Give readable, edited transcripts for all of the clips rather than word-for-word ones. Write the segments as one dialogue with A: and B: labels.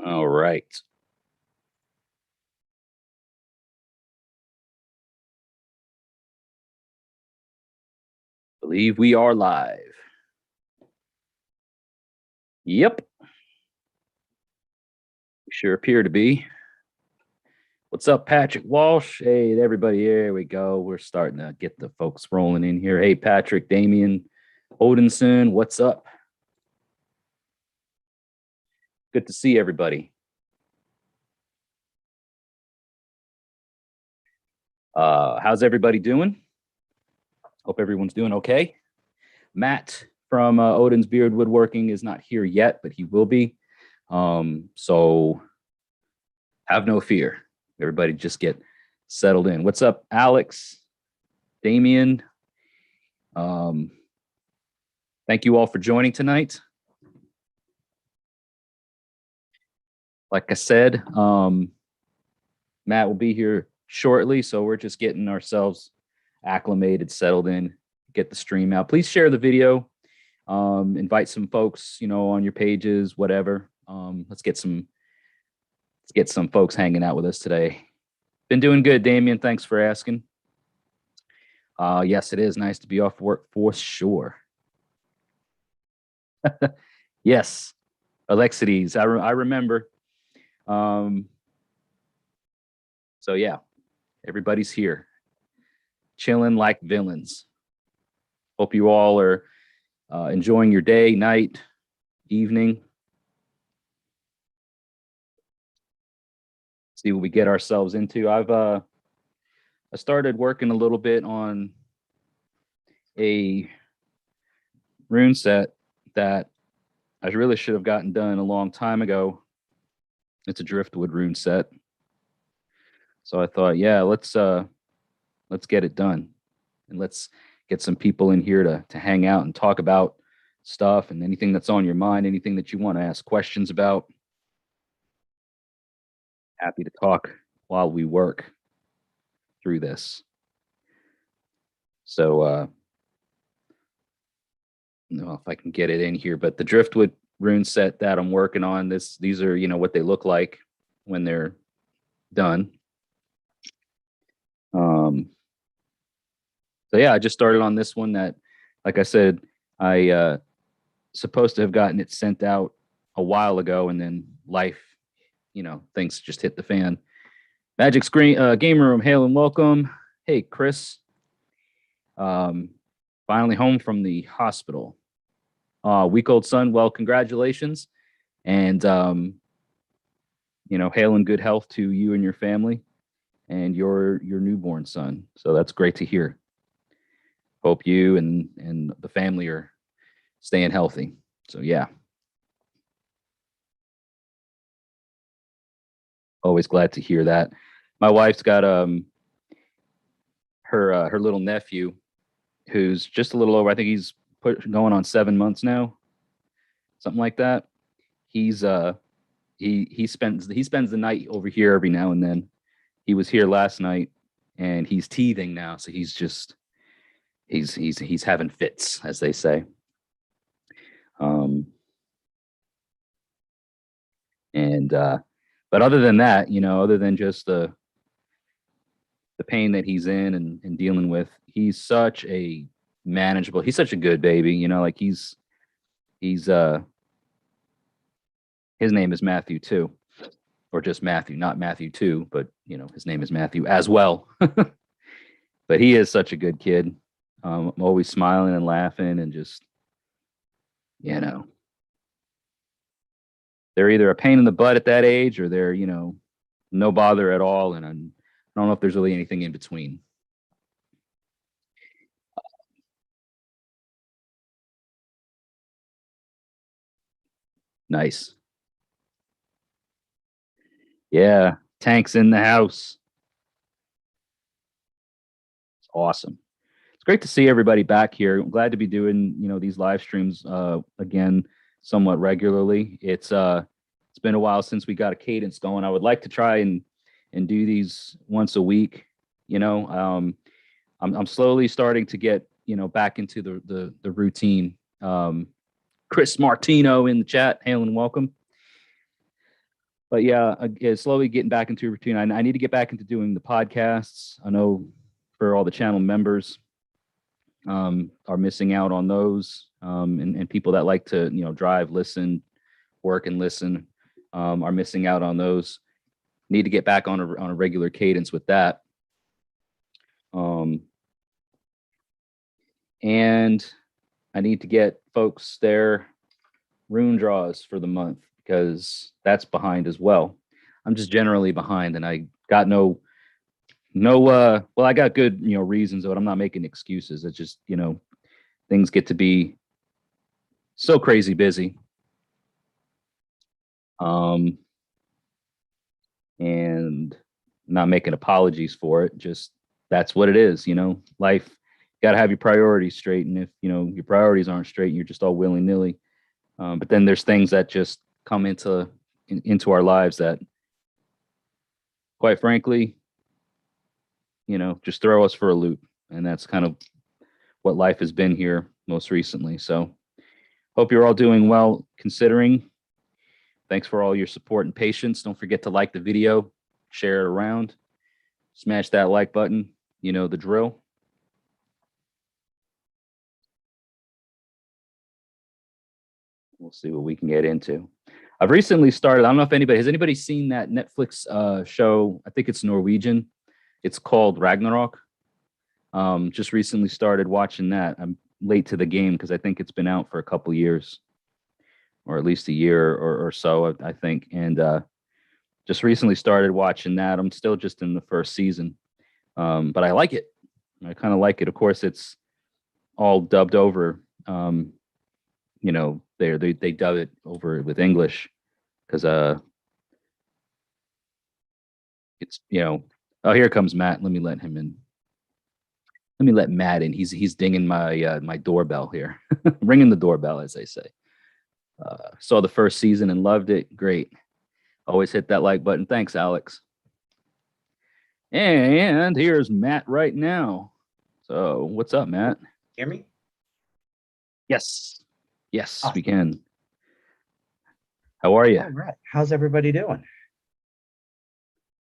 A: All right. Believe we are live. Yep. We sure appear to be. What's up, Patrick Walsh? Hey, everybody. There we go. We're starting to get the folks rolling in here. Hey, Patrick, Damian, Odinson, what's up? Good to see everybody. How's everybody doing? Hope everyone's doing okay. Matt from Odin's Beard Woodworking is not here yet, but he will be. So have no fear. Everybody just get settled in. What's up, Alex, Damian? Thank you all for joining tonight. Like I said, Matt will be here shortly, so we're just getting ourselves acclimated, settled in, get the stream out. Please share the video, invite some folks, on your pages, whatever. Let's get some folks hanging out with us today. Been doing good, Damian. Thanks for asking. Yes, it is nice to be off work for sure. Yes, Alexides. I remember. So yeah, everybody's here, chilling like villains. Hope you all are enjoying your day, night, evening. See what we get ourselves into. I started working a little bit on a rune set that I really should have gotten done a long time ago. It's a driftwood rune set. So I thought, yeah, let's get it done, and let's get some people in here to hang out and talk about stuff and anything that's on your mind, anything that you want to ask questions about. Happy to talk while we work through this. So I don't know if I can get it in here, but the driftwood rune set that I'm working on, these are, what they look like when they're done. So yeah, I just started on this one that, like I said, I supposed to have gotten it sent out a while ago, and then life, things just hit the fan. Magic Screen Game Room, hail and welcome. Hey, Chris. Finally home from the hospital. Week-old son, well, congratulations. And, hail and good health to you and your family and your newborn son. So that's great to hear. Hope you and the family are staying healthy. So yeah. Always glad to hear that. My wife's got her little nephew who's just a little over, I think he's going on 7 months now, something like that. He's he spends the night over here every now and then. He was here last night, and he's teething now, so he's having fits, as they say. But other than that, other than just the pain that he's in and dealing with, he's such a manageable, he's such a good baby, like he's his name is Matthew too, or just Matthew, not Matthew too, but his name is Matthew as well. But he is such a good kid. I'm always smiling and laughing, and just, they're either a pain in the butt at that age, or they're, no bother at all. And I don't know if there's really anything in between. Nice. Yeah. Tanks in the house. It's awesome. It's great to see everybody back here. I'm glad to be doing, these live streams again, somewhat regularly. It's been a while since we got a cadence going. I would like to try and do these once a week. I'm slowly starting to get, back into the routine. Chris Martino in the chat, hail and welcome. But yeah, slowly getting back into a routine. I need to get back into doing the podcasts. I know for all the channel members are missing out on those, and people that like to drive, listen, work, and listen are missing out on those. Need to get back on a regular cadence with that. And I need to get folks their rune draws for the month because that's behind as well. I'm just generally behind, and I got no well, I got good reasons, but I'm not making excuses. It's just things get to be so crazy busy, and not making apologies for it. Just that's what it is. Life, got to have your priorities straight, and if your priorities aren't straight, and you're just all willy nilly. But then there's things that just come into our lives that, quite frankly, just throw us for a loop. And that's kind of what life has been here most recently. So hope you're all doing well considering. Thanks for all your support and patience. Don't forget to like the video, share it around, smash that like button. You know the drill. We'll see what we can get into. I've recently started, I don't know if has anybody seen that Netflix show? I think it's Norwegian. It's called Ragnarok. Just recently started watching that. I'm late to the game because I think it's been out for a couple years, or at least a year or so, I think. And just recently started watching that. I'm still just in the first season, but I like it. I kind of like it. Of course, it's all dubbed over. They dub it over with English because it's oh, here comes Matt. Let me let him in. Let me let Matt in. He's dinging my my doorbell here, ringing the doorbell, as they say. Saw the first season and loved it. Great. Always hit that like button. Thanks, Alex. And here's Matt right now. So what's up, Matt?
B: Hear me?
A: Yes. Yes,
B: awesome.
A: We can. How are you?
B: All right. How's everybody doing?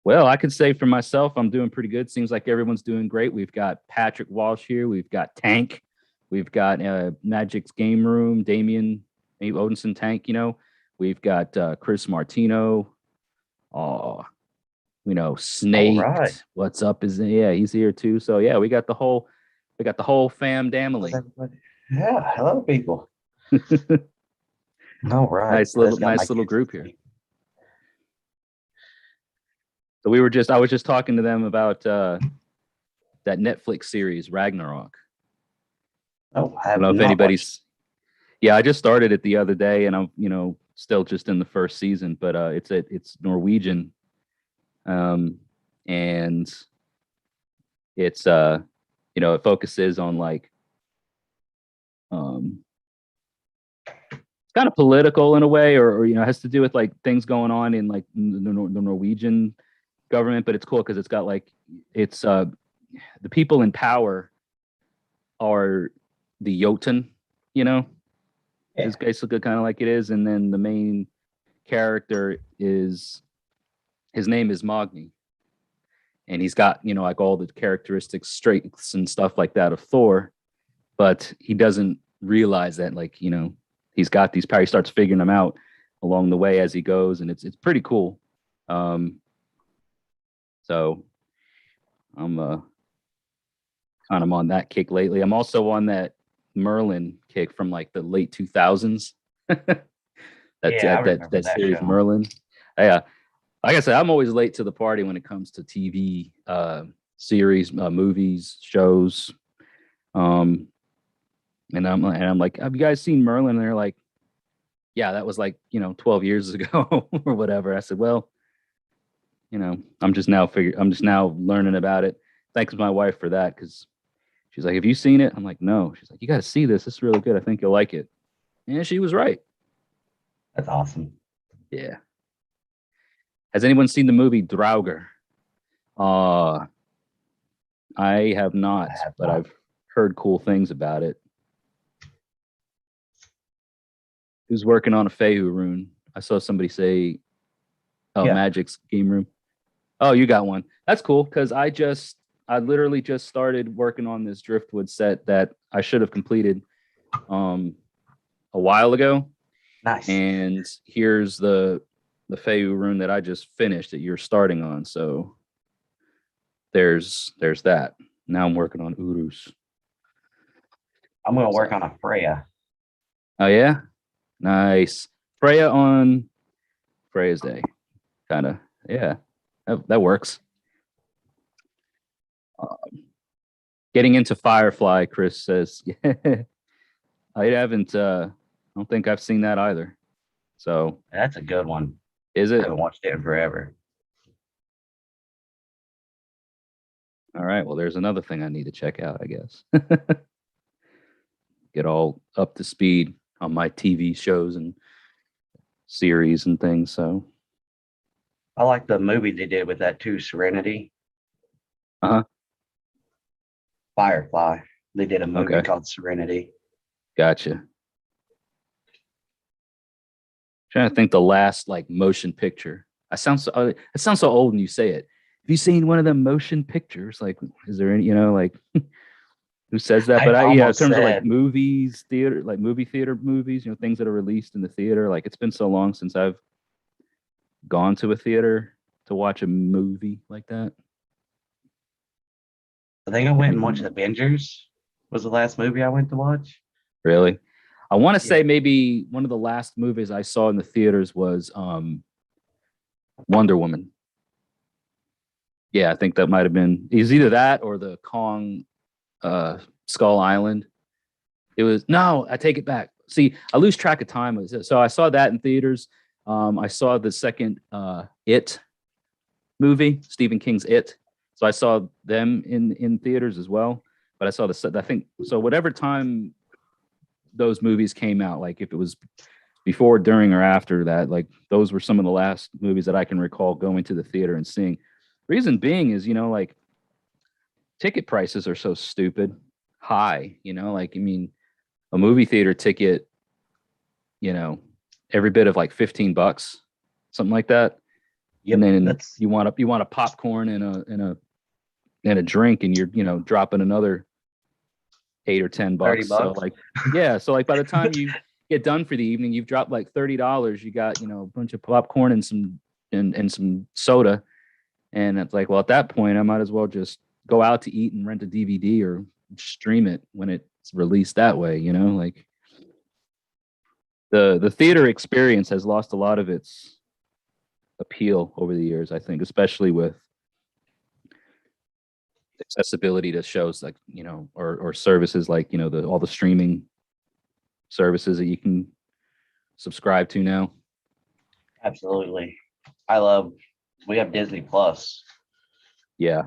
A: Well, I can say for myself, I'm doing pretty good. Seems like everyone's doing great. We've got Patrick Walsh here. We've got Tank. We've got Magic's Game Room, Damien, Odinson Tank, We've got Chris Martino. Snake.
B: Right.
A: What's up? He's here too. So yeah, we got the whole fam family.
B: Yeah, hello people. All right.
A: Nice little group here. So I was just talking to them about that Netflix series Ragnarok.
B: Oh,
A: I don't know if anybody's. Yeah, I just started it the other day, and I'm still just in the first season, but it's Norwegian, and it's it focuses on like it's kind of political in a way, or has to do with like things going on in like the Norwegian government, but it's cool because it's got like it's the people in power are the Jotun, It's basically kind of like it is, and then the main character his name is Magni, and he's got like all the characteristics, strengths, and stuff like that of Thor, but he doesn't realize that he's got these powers. He starts figuring them out along the way as he goes, and it's pretty cool. So I'm kind of on that kick lately. I'm also on that Merlin kick from like the late 2000s. that series show. Merlin. Yeah, like I said, I'm always late to the party when it comes to TV series, movies, shows. And I'm like, have you guys seen Merlin? And they're like, yeah, that was like 12 years ago or whatever. I said, well, I'm just now learning about it. Thanks to my wife for that, because she's like, have you seen it? I'm like, no. She's like, you got to see this. It's really good. I think you'll like it. And she was right.
B: That's awesome.
A: Yeah. Has anyone seen the movie Draugr? I have not, but I've heard cool things about it. Who's working on a Fehu rune? I saw somebody say Oh,
B: Yeah.
A: Magic's game room. Oh, you got one. That's cool because I literally just started working on this driftwood set that I should have completed a while ago.
B: Nice.
A: And here's the Feu rune that I just finished that you're starting on. So there's that. Now I'm working on Urus.
B: I'm going to work on a Freya.
A: Oh yeah, nice. Freya on Freya's day, kind of. Yeah, that works. Getting into Firefly, Chris says. I haven't. I don't think I've seen that either. So
B: That's a good one.
A: is
B: I
A: it?
B: haven't watched it in forever.
A: All right. Well, there's another thing I need to check out, I guess. Get all up to speed on my TV shows and series and things. So,
B: I like the movie they did with that too, Serenity.
A: uh-huh.
B: Firefly. They did a movie
A: Okay.
B: called Serenity.
A: Gotcha. Trying to think the last like motion picture. It sounds so old when you say it. Have you seen one of them motion pictures? Like, is there any, like who says that? But in terms of like movies, theater, like movie theater movies, things that are released in the theater. Like it's been so long since I've gone to a theater to watch a movie like that.
B: I think I went and watched Avengers. Was the last movie I went to watch.
A: Really? I want to say maybe one of the last movies I saw in the theaters was Wonder Woman. Yeah, I think that might have been. It was either that or the Kong Skull Island. It was no. I take it back. See, I lose track of time. So I saw that in theaters. I saw the second It movie, Stephen King's It. So I saw them in theaters as well. But I saw I think so. Whatever time those movies came out, like if it was before, during, or after that, like those were some of the last movies that I can recall going to the theater and seeing. Reason being is, like ticket prices are so stupid high, like, I mean, a movie theater ticket, every bit of like $15, something like that.
B: Yep,
A: and then you want a popcorn and a drink, and you're, dropping another $8 or $10.
B: $30.
A: So like, yeah. So like by the time you get done for the evening, you've dropped like $30. You got, a bunch of popcorn and some soda. And it's like, well, at that point, I might as well just go out to eat and rent a DVD or stream it when it's released that way, like the theater experience has lost a lot of its appeal over the years, I think, especially with accessibility to shows like, or services like, all the streaming services that you can subscribe to now.
B: Absolutely. We have Disney Plus.
A: Yeah.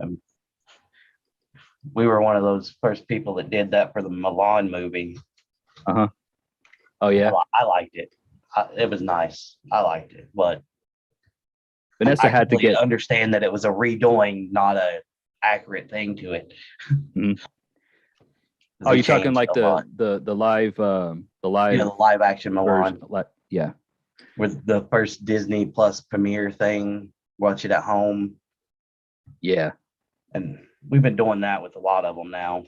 B: We were one of those first people that did that for the Milan movie.
A: Uh-huh. Oh yeah.
B: I liked it. It was nice. I liked it, but
A: Vanessa had to
B: understand that it was a redoing, not a accurate thing to it.
A: Mm-hmm. Oh, you're talking like the live
B: the live action Milan.
A: Yeah.
B: With the first Disney Plus premiere thing, watch it at home.
A: Yeah.
B: And we've been doing that with a lot of them now.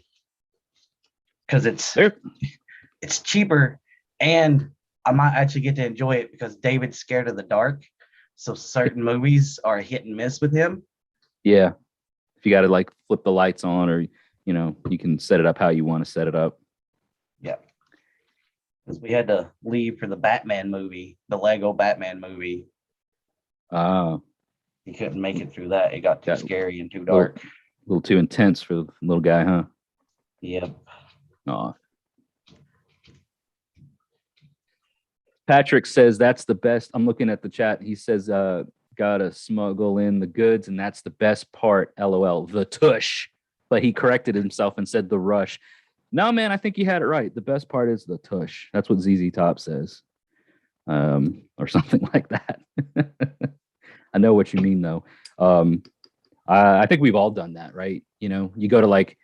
B: Because it's cheaper, and I might actually get to enjoy it because David's scared of the dark. So certain movies are hit and miss with him.
A: Yeah. If you got to like flip the lights on, or, you can set it up how you want to set it up.
B: Yeah. Because we had to leave for the Batman movie, the Lego Batman movie. He couldn't make it through that. It got too scary and too dark.
A: A little too intense for the little guy, huh?
B: Yep.
A: Aw. Patrick says that's the best. I'm looking at the chat. He says, gotta smuggle in the goods, and that's the best part. LOL. The tush. But he corrected himself and said the rush. No, man, I think you had it right. The best part is the tush. That's what ZZ Top says. Or something like that. I know what you mean, though. I think we've all done that, right? You go to like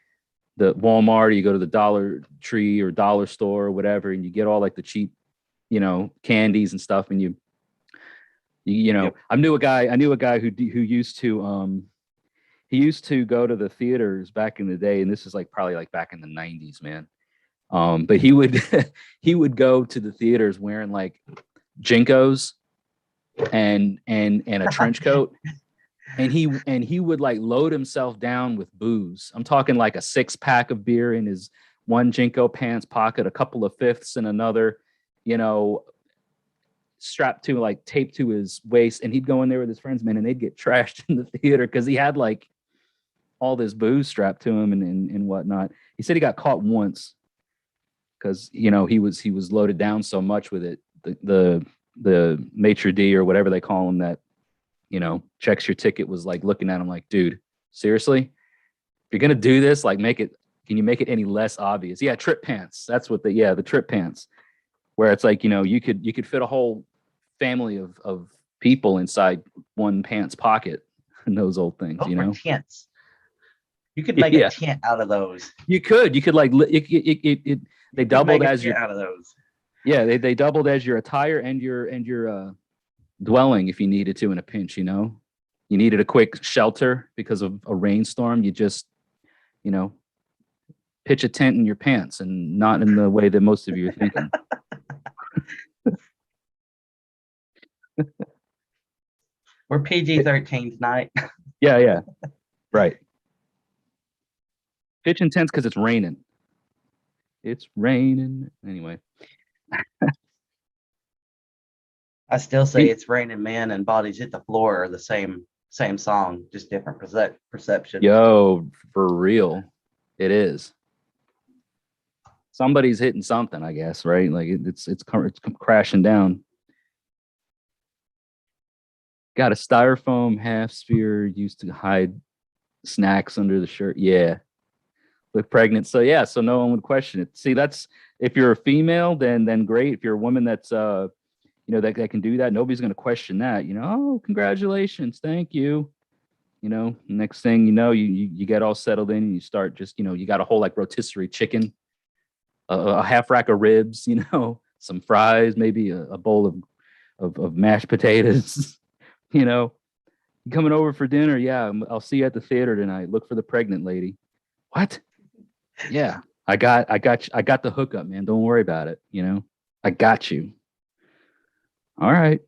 A: the Walmart, or you go to the Dollar Tree or Dollar Store or whatever, and you get all like the cheap, candies and stuff, and you You know,
B: Yep.
A: I knew a guy who used to he used to go to the theaters back in the day, and this is like probably like back in the 90s, man. But he would he would go to the theaters wearing like jinkos and a trench coat, and he would like load himself down with booze. I'm talking like a 6-pack of beer in his one jinko pants pocket, a couple of fifths in another, you know, strapped to like taped to his waist, and he'd go in there with his friends, man, and they'd get trashed in the theater because he had like all this booze strapped to him and whatnot. He said he got caught once because you know he was loaded down so much with it. The maitre d or whatever they call him that you know checks your ticket was like looking at him like, dude, seriously, if you're gonna do this, like make it. Can you make it any less obvious? Yeah, trip pants. That's what the trip pants, where it's like you know you could fit a whole family of people inside one pants pocket in those old things.
B: Those
A: You
B: were
A: know,
B: tents. You could make a tent out of those.
A: You could like they doubled as your
B: out of those.
A: Yeah, they doubled as your attire and your dwelling if you needed to in a pinch. You know, you needed a quick shelter because of a rainstorm. You just you know pitch a tent in your pants and not in the way that most of you are thinking.
B: We're PG-13 tonight.
A: Yeah, right. Pitching tents because it's raining. It's raining anyway.
B: I still say It's Raining Men and Bodies Hit the Floor are the same song, just different perception.
A: Yo, for real, it is. Somebody's hitting something, I guess, right? Like it's crashing down. Got a styrofoam half sphere used to hide snacks under the shirt. Yeah, look pregnant. So yeah, so no one would question it. See, that's if you're a female, then great. If you're a woman that's you know that can do that, nobody's gonna question that. You know, oh, congratulations, thank you. You know, next thing you know, you get all settled in and you start just you know you got a whole like rotisserie chicken, a half rack of ribs, you know, some fries, maybe a bowl of mashed potatoes. You know, you coming over for dinner? Yeah, I'll see you at the theater tonight. Look for the pregnant lady. What? Yeah, I got the hookup, man. Don't worry about it. You know, I got you. All right.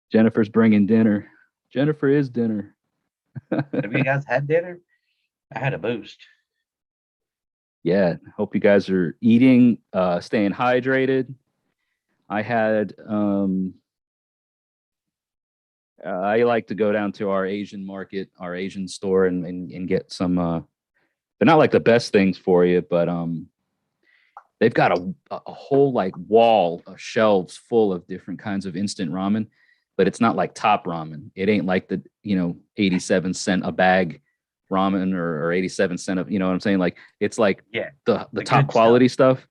A: Jennifer's bringing dinner. Jennifer is dinner.
B: Have you guys had dinner? I had a boost.
A: Yeah, hope you guys are eating, staying hydrated. I had I like to go down to our Asian market, our Asian store, and get some. They're not like the best things for you, but they've got a whole like wall of shelves full of different kinds of instant ramen, but it's not like top ramen. It ain't like the 87 cent a bag ramen or 87 cent of you know what I'm saying. Like it's like the top quality stuff.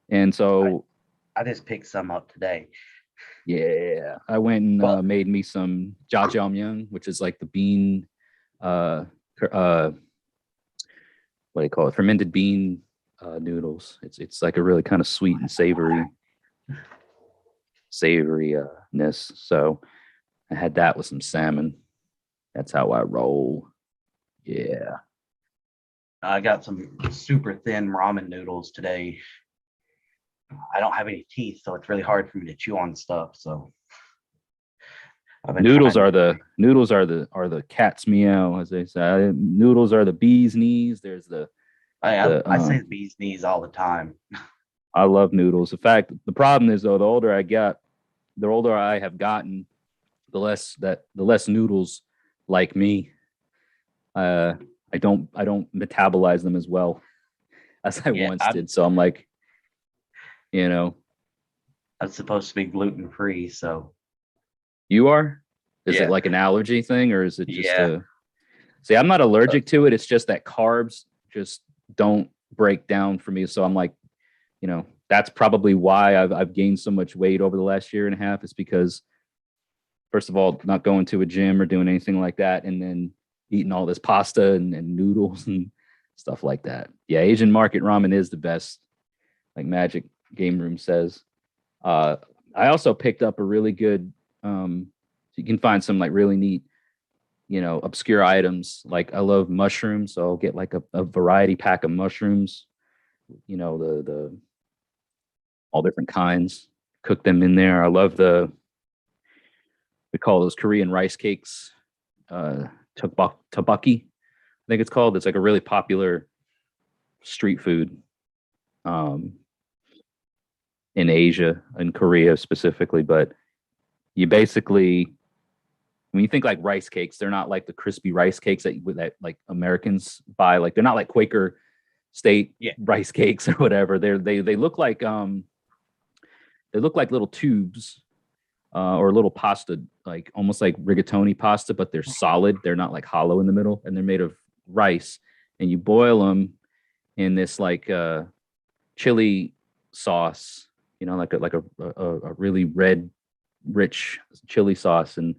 A: And so
B: I just picked some up today.
A: Yeah, I went and made me some jjajangmyeon, which is like the bean, what do you call it? Fermented bean noodles. It's like a really kind of sweet and savoriness. So I had that with some salmon. That's how I roll. Yeah.
B: I got some super thin ramen noodles today. I don't have any teeth, so it's really hard for me to chew on stuff. So
A: noodles are the cat's meow, as they say. Noodles are the bee's knees. There's the
B: I say bee's knees all the time.
A: I love noodles. In fact, the problem is though, the older I have gotten, the less noodles like me. I don't metabolize them as well as I once did. So I'm like, I'm
B: supposed to be gluten free. So
A: you are? Is it like an allergy thing, or is it just see, I'm not allergic to it. It's just that carbs just don't break down for me. So I'm like, that's probably why I've gained so much weight over the last year and a half. Is because, first of all, not going to a gym or doing anything like that, and then eating all this pasta and noodles and stuff like that. Yeah, Asian market ramen is the best. Like magic. game room says. I also picked up a really good. You can find some like really neat, obscure items. Like I love mushrooms, so I'll get like a variety pack of mushrooms. The all different kinds. Cook them in there. I love we call those Korean rice cakes, tteokbokki, I think it's called. It's like a really popular street food in Asia, in Korea specifically. But you basically, when you think like rice cakes, they're not like the crispy rice cakes that like Americans buy. Like they're not like Quaker State rice cakes or whatever. They look like little tubes or little pasta, like almost like rigatoni pasta, but they're solid. They're not like hollow in the middle, and they're made of rice. And you boil them in this like chili sauce, like a really red, rich chili sauce, and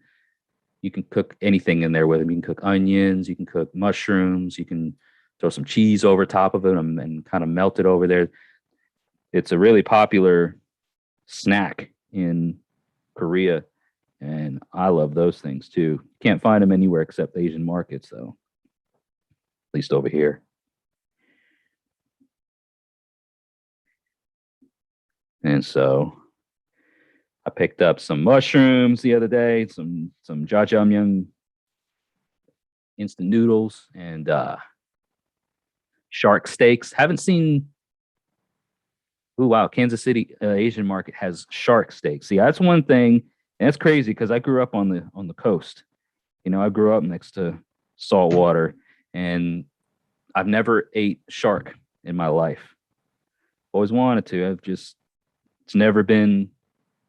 A: you can cook anything in there with them. You can cook onions, you can cook mushrooms, you can throw some cheese over top of it and kind of melt it over there. It's a really popular snack in Korea, and I love those things too. Can't find them anywhere except Asian markets, though. At least over here. And so I picked up some mushrooms the other day, some jjajangmyeon instant noodles, and shark steaks. Haven't seen. Oh wow, Kansas City Asian market has shark steaks. See, that's one thing, and that's crazy because I grew up on the coast. I grew up next to salt water, and I've never ate shark in my life. Always wanted to. It's never been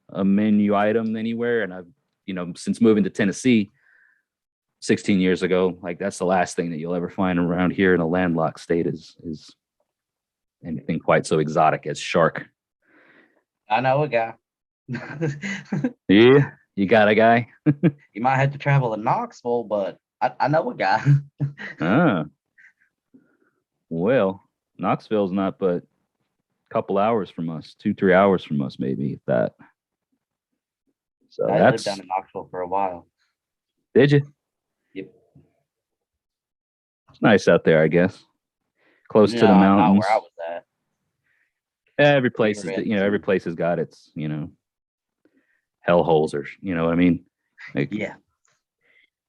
A: a menu item anywhere, and I've since moving to Tennessee 16 years ago, like that's the last thing that you'll ever find around here in a landlocked state is anything quite so exotic as shark.
B: I know a guy.
A: Yeah, you got a guy.
B: You might have to travel to Knoxville, but I know a guy.
A: Well, Knoxville's not but a couple hours from us, 2-3 hours from us, maybe if that. So
B: I lived down in Knoxville for a while.
A: Did you?
B: Yep.
A: It's nice out there, I guess. Close to the mountains.
B: Not where I was at.
A: Every place is, every place has got its, hellholes, or you know what I mean? Like,
B: yeah.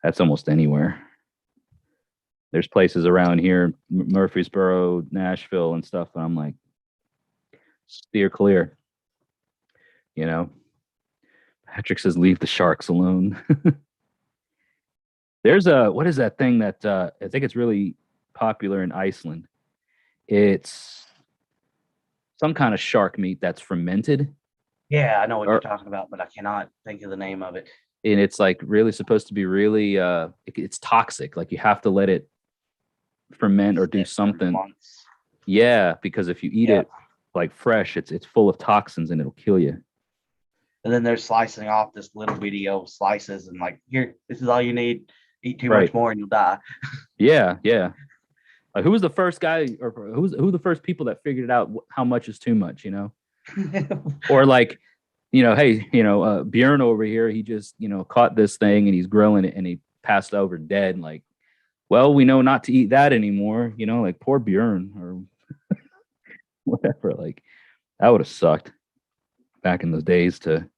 A: That's almost anywhere. There's places around here, Murfreesboro, Nashville, and stuff. And I'm like, steer clear. Patrick says, leave the sharks alone. There's what is that thing that I think it's really popular in Iceland? It's some kind of shark meat that's fermented.
B: Yeah, I know what you're talking about, but I cannot think of the name of it.
A: And it's like really supposed to be really, it's toxic. Like you have to let it ferment or do something. Yeah, because if you eat it like fresh, it's full of toxins and it'll kill you.
B: And then they're slicing off this little video slices and like, here, this is all you need. Eat too much more and you'll die.
A: Yeah. Like who was the first guy, or who the first people that figured out how much is too much, Or like, hey, Bjorn over here, he just, caught this thing and he's grilling it and he passed over dead. And like, well, we know not to eat that anymore, like poor Bjorn or whatever. Like that would have sucked back in those days to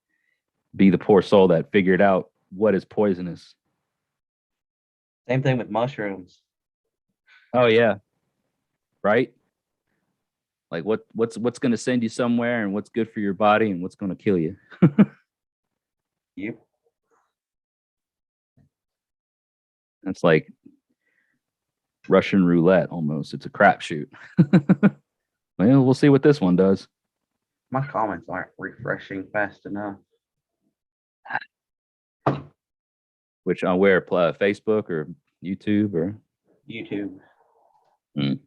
A: be the poor soul that figured out what is poisonous.
B: Same thing with mushrooms.
A: Oh yeah. Right? Like what's going to send you somewhere and what's good for your body and what's going to kill you.
B: Yep.
A: That's like Russian roulette almost. It's a crapshoot. Well, we'll see what this one does.
B: My comments aren't refreshing fast enough.
A: Which on where? Facebook or YouTube or?
B: YouTube.
A: It's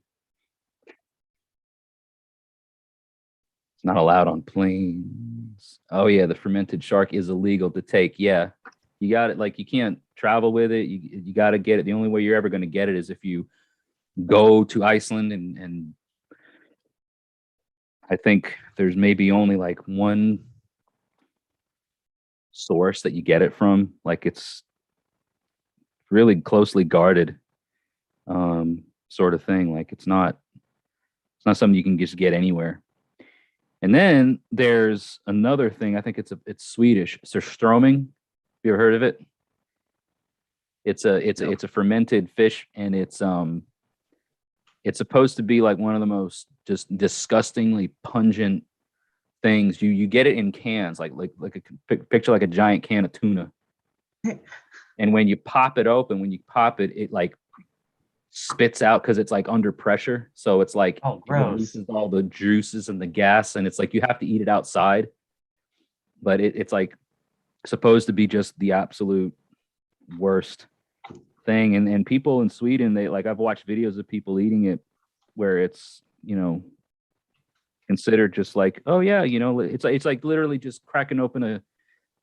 A: not allowed on planes. Oh yeah, the fermented shark is illegal to take. Yeah, you got it. Like you can't travel with it. You got to get it. The only way you're ever going to get it is if you go to Iceland and I think there's maybe only like one source that you get it from. Like it's really closely guarded, sort of thing. Like it's not something you can just get anywhere. And then there's another thing. I think it's Swedish. Surströmming. Have you ever heard of it? It's a fermented fish, and it's supposed to be like one of the most just disgustingly pungent things. You get it in cans, like picture like a giant can of tuna. And when you pop it open, it like spits out because it's like under pressure. So it's like
B: Oh,
A: it
B: gross.
A: releases all the juices and the gas, and it's like you have to eat it outside. But it's like supposed to be just the absolute worst thing. And people in Sweden, they like, I've watched videos of people eating it where it's, considered just like, oh yeah, it's like literally just cracking open a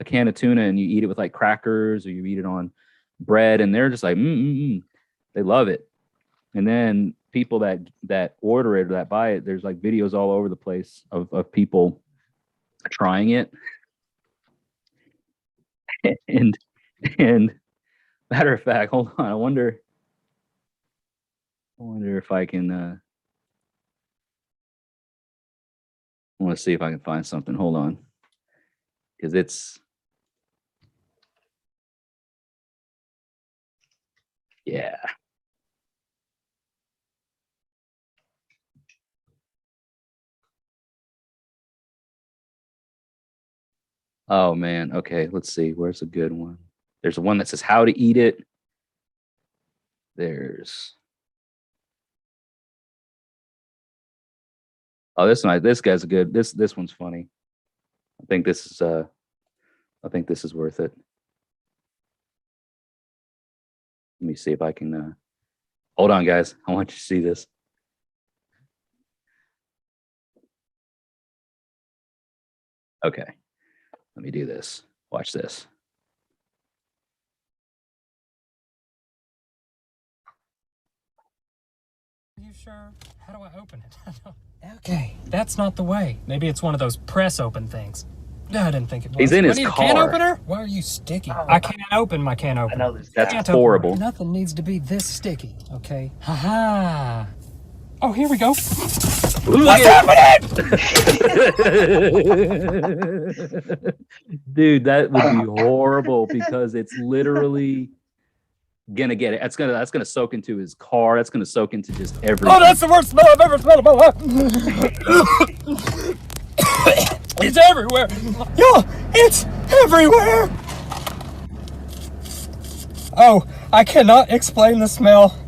A: can of tuna and you eat it with like crackers or you eat it on bread, and they're just like, they love it. And then people that order it or that buy it, there's like videos all over the place of people trying it. And matter of fact, hold on, I wonder if I can I want to see if I can find something. Hold on. Because it's yeah. Oh man. Okay, let's see. Where's a good one? There's one that says how to eat it. There's this guy's a good. This one's funny. I think this is worth it. Let me see if I can hold on, guys. I want you to see this. Okay. Let me do this. Watch this.
C: Are you sure? How do I open it? Okay, that's not the way. Maybe it's one of those press open things. No, I didn't think it was.
A: He's in his
C: Can
A: car.
C: opener? Why are you sticky?
B: Oh.
C: I can't open my can opener.
B: I know this
A: That's
B: guy.
C: Can't open
A: horrible.
C: it. Nothing needs to be this sticky, okay? Haha. Oh, here we go.
A: What's happening? Dude, that would be horrible because it's literally gonna get it. That's gonna soak into his car. That's gonna soak into just everything.
C: Oh, that's the worst smell I've ever smelled in my life. It's everywhere. Yeah, it's everywhere. Oh, I cannot explain the smell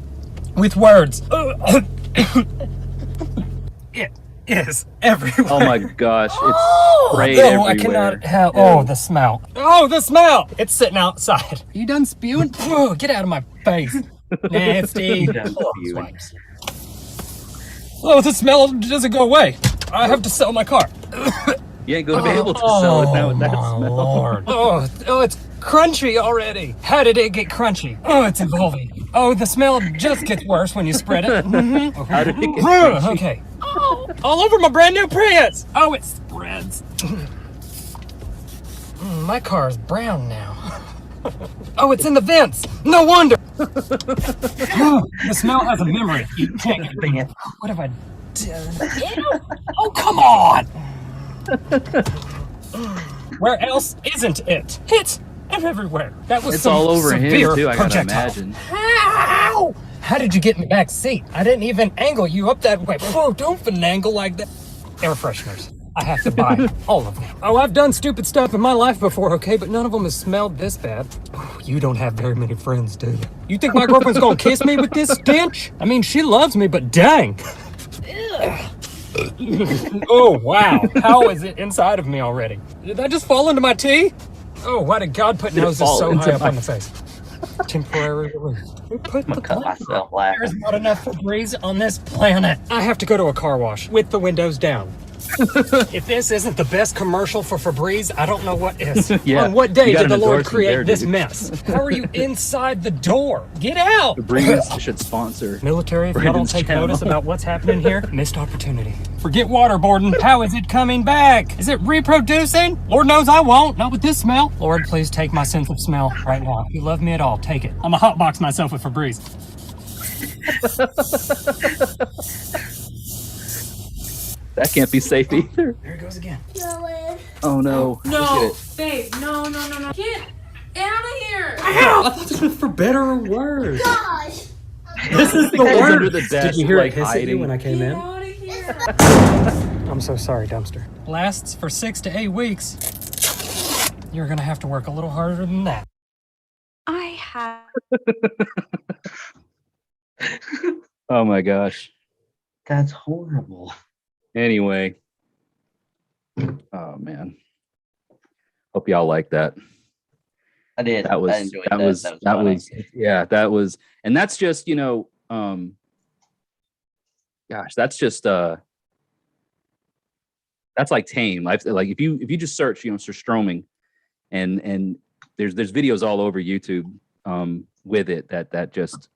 C: with words. It is everywhere.
A: Oh my gosh, it's sprayed
C: No,
A: everywhere.
C: I cannot have. Oh, the smell. Oh, the smell. It's sitting outside. Are you done spewing? Oh, get out of my face. Nasty.
B: Done
C: Oh,
B: spewing.
C: swipes. Oh, the smell doesn't go away. I have to sell my car.
A: You ain't gonna be able to sell it now with that
C: my
A: smell.
C: Lord. Oh, it's crunchy already. How did it get crunchy? Oh, it's evolving. Oh, the smell just gets worse when you spread it. Mhm.
A: How did it get crunchy?
C: Okay. Oh, all over my brand new Prius. Oh, it spreads. My car is brown now. Oh, it's in the vents. No wonder. The smell has a memory. You can't get rid of it. What have I done? Ew. Oh, come on. Where else isn't it? It's everywhere. That was
A: It's
C: some
A: all over him
C: severe
A: too, I gotta
C: projectile.
A: imagine.
C: How? How did you get in the back seat? I didn't even angle you up that way. Whoa, don't finagle like that. Air fresheners. I have to buy all of them. Oh, I've done stupid stuff in my life before, okay, but none of them has smelled this bad. Oh, you don't have very many friends, do you? You think my girlfriend's gonna kiss me with this stench? I mean, she loves me, but dang. Oh, wow. How is it inside of me already? Did that just fall into my tea? Oh, why did God put
A: Did it
C: noses
A: fall
C: so
A: into
C: high up
A: my-
C: on the face? Temporary relief. Who put
B: I'm gonna
C: the
B: cut myself laughing.
C: There's not enough Febreze on this planet. I have to go to a car wash with the windows down. If this isn't the best commercial for Febreze, I don't know what is.
A: Yeah,
C: On what
A: you
C: day
A: got
C: did the
A: an
C: Lord
A: endorsement
C: create
A: there,
C: this
A: dude.
C: mess? How are you inside the door? Get out!
A: Febreze should sponsor.
C: Military, if y'all don't
A: Brandon's
C: take
A: channel.
C: notice about what's happening here, missed opportunity. Forget waterboarding. How is it coming back? Is it reproducing? Lord knows I won't. Not with this smell. Lord, please take my sense of smell right now. If you love me at all, take it. I'm a hotbox myself with Febreze.
A: That can't be safe either.
C: There it goes again.
A: Oh no. Look at
D: No,
A: it.
D: babe, no. Get out of here.
C: I thought this was for better or worse.
E: Gosh.
C: This is the
A: It's under
C: worst.
A: the
C: Did
A: desk,
C: you hear
A: like,
C: it hiss at you
A: hiding.
C: when I came
D: Get
C: in?
D: out of here.
C: I'm so sorry, Dumpster. Lasts for 6 to 8 weeks. You're gonna have to work a little harder than that.
E: I have.
A: Oh my gosh.
B: That's horrible.
A: Anyway. Oh man. Hope y'all like that.
B: I did.
A: That was
B: I enjoyed
A: that was that
B: funny.
A: was yeah, that was, and that's just, gosh, that's just that's like tame. Like if you just search, Sir Stroming, and there's videos all over YouTube with it that just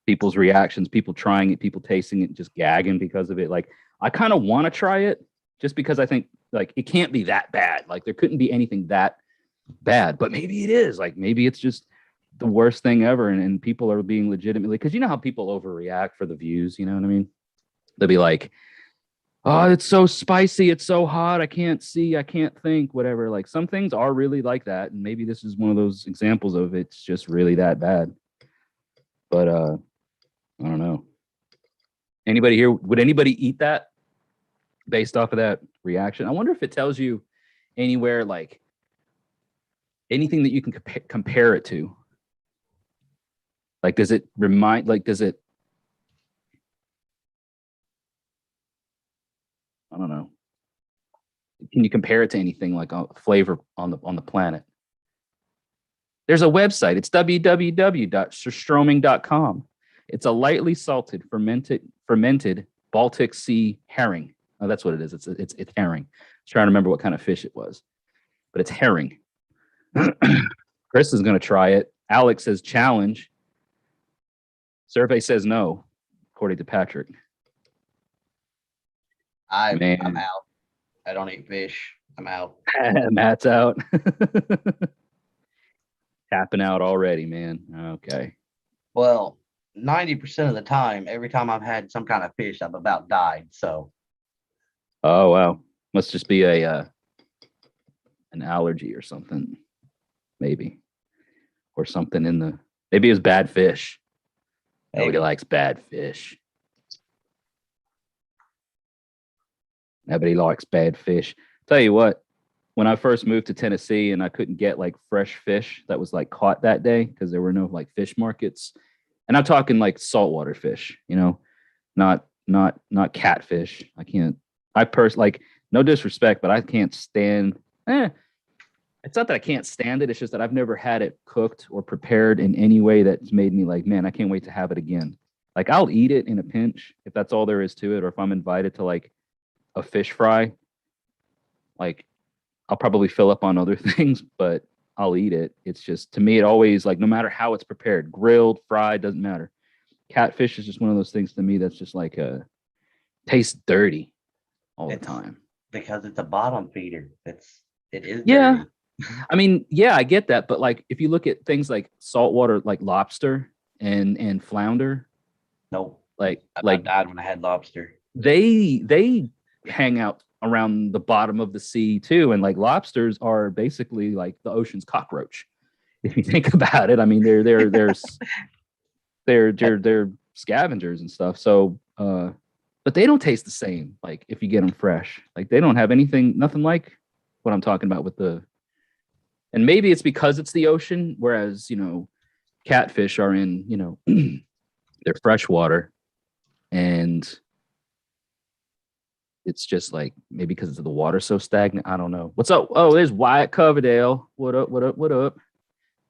A: people's reactions, people trying it, people tasting it, just gagging because of it. Like I kind of want to try it just because I think like it can't be that bad. Like there couldn't be anything that bad, but maybe it is. Like maybe it's just the worst thing ever, and people are being legitimately, because you know how people overreact for the views, you know what I mean? They'll be like, oh, it's so spicy, it's so hot, I can't see, I can't think, whatever. Like some things are really like that, and maybe this is one of those examples of it's just really that bad. But I don't know. Anybody here, would anybody eat that based off of that reaction? I wonder if it tells you anywhere, like anything that you can compare it to. Like, does it remind, like, does it, I don't know. Can you compare it to anything like a flavor on the planet? There's a website. It's www.surstroming.com. It's a lightly salted fermented Baltic Sea herring. Oh, that's what it is. It's herring. I was trying to remember what kind of fish it was, but it's herring. Chris is going to try it. Alex says challenge. Survey says no, according to Patrick.
B: I'm
A: Man.
B: out. I don't eat fish. I'm out.
A: Matt's out. Tapping out already, man. Okay.
B: Well, 90% of the time, every time I've had some kind of fish, I've about died. So
A: Oh wow. Must just be a an allergy or something, maybe, or something in the. Maybe it was bad fish. Nobody likes bad fish. Nobody likes bad fish. Tell you what, when I first moved to Tennessee and I couldn't get like fresh fish that was like caught that day because there were no like fish markets, and I'm talking like saltwater fish, not catfish. I can't. Like, no disrespect, but I can't stand. It's not that I can't stand it. It's just that I've never had it cooked or prepared in any way that's made me like, man, I can't wait to have it again. Like I'll eat it in a pinch if that's all there is to it, or if I'm invited to like a fish fry, like I'll probably fill up on other things, but I'll eat it. It's just, to me, it always, like, no matter how it's prepared, grilled, fried, doesn't matter. Catfish is just one of those things to me that's just like tastes dirty all the time.
B: Because it's a bottom feeder. It is.
A: Yeah.
B: Dirty.
A: I mean, yeah, I get that, but like if you look at things like saltwater, like lobster and flounder,
B: Nope.
A: like
B: I died when I had lobster.
A: they hang out around the bottom of the sea too, and like lobsters are basically like the ocean's cockroach. If you think about it, I mean they're scavengers and stuff. So, but they don't taste the same. Like if you get them fresh, like they don't have nothing like what I'm talking about with the. And maybe it's because it's the ocean, whereas, catfish are in, they're freshwater. And it's just like, maybe because the water's so stagnant. I don't know. What's up? Oh, there's Wyatt Coverdale. What up? Let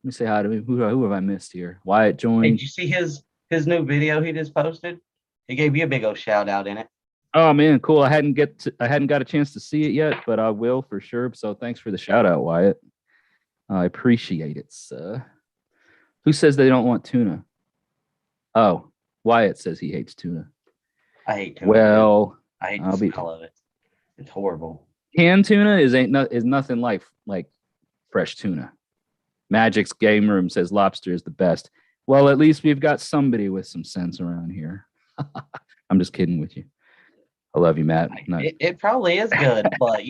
A: me say hi to me. Who have I missed here? Wyatt joined.
B: Hey, did you see his new video he just posted? He gave you a big old shout out in it.
A: Oh man, cool. I hadn't got a chance to see it yet, but I will for sure. So thanks for the shout out, Wyatt. I appreciate it, sir. Who says they don't want tuna? Oh, Wyatt says he hates tuna.
B: I hate tuna.
A: Well,
B: I hate
A: I'll
B: the
A: be
B: smell of it. It's horrible.
A: canned tuna is nothing like fresh tuna. Magic's game room says lobster is the best. Well, at least we've got somebody with some sense around here. I'm just kidding with you. I love you, Matt.
B: It probably is good, but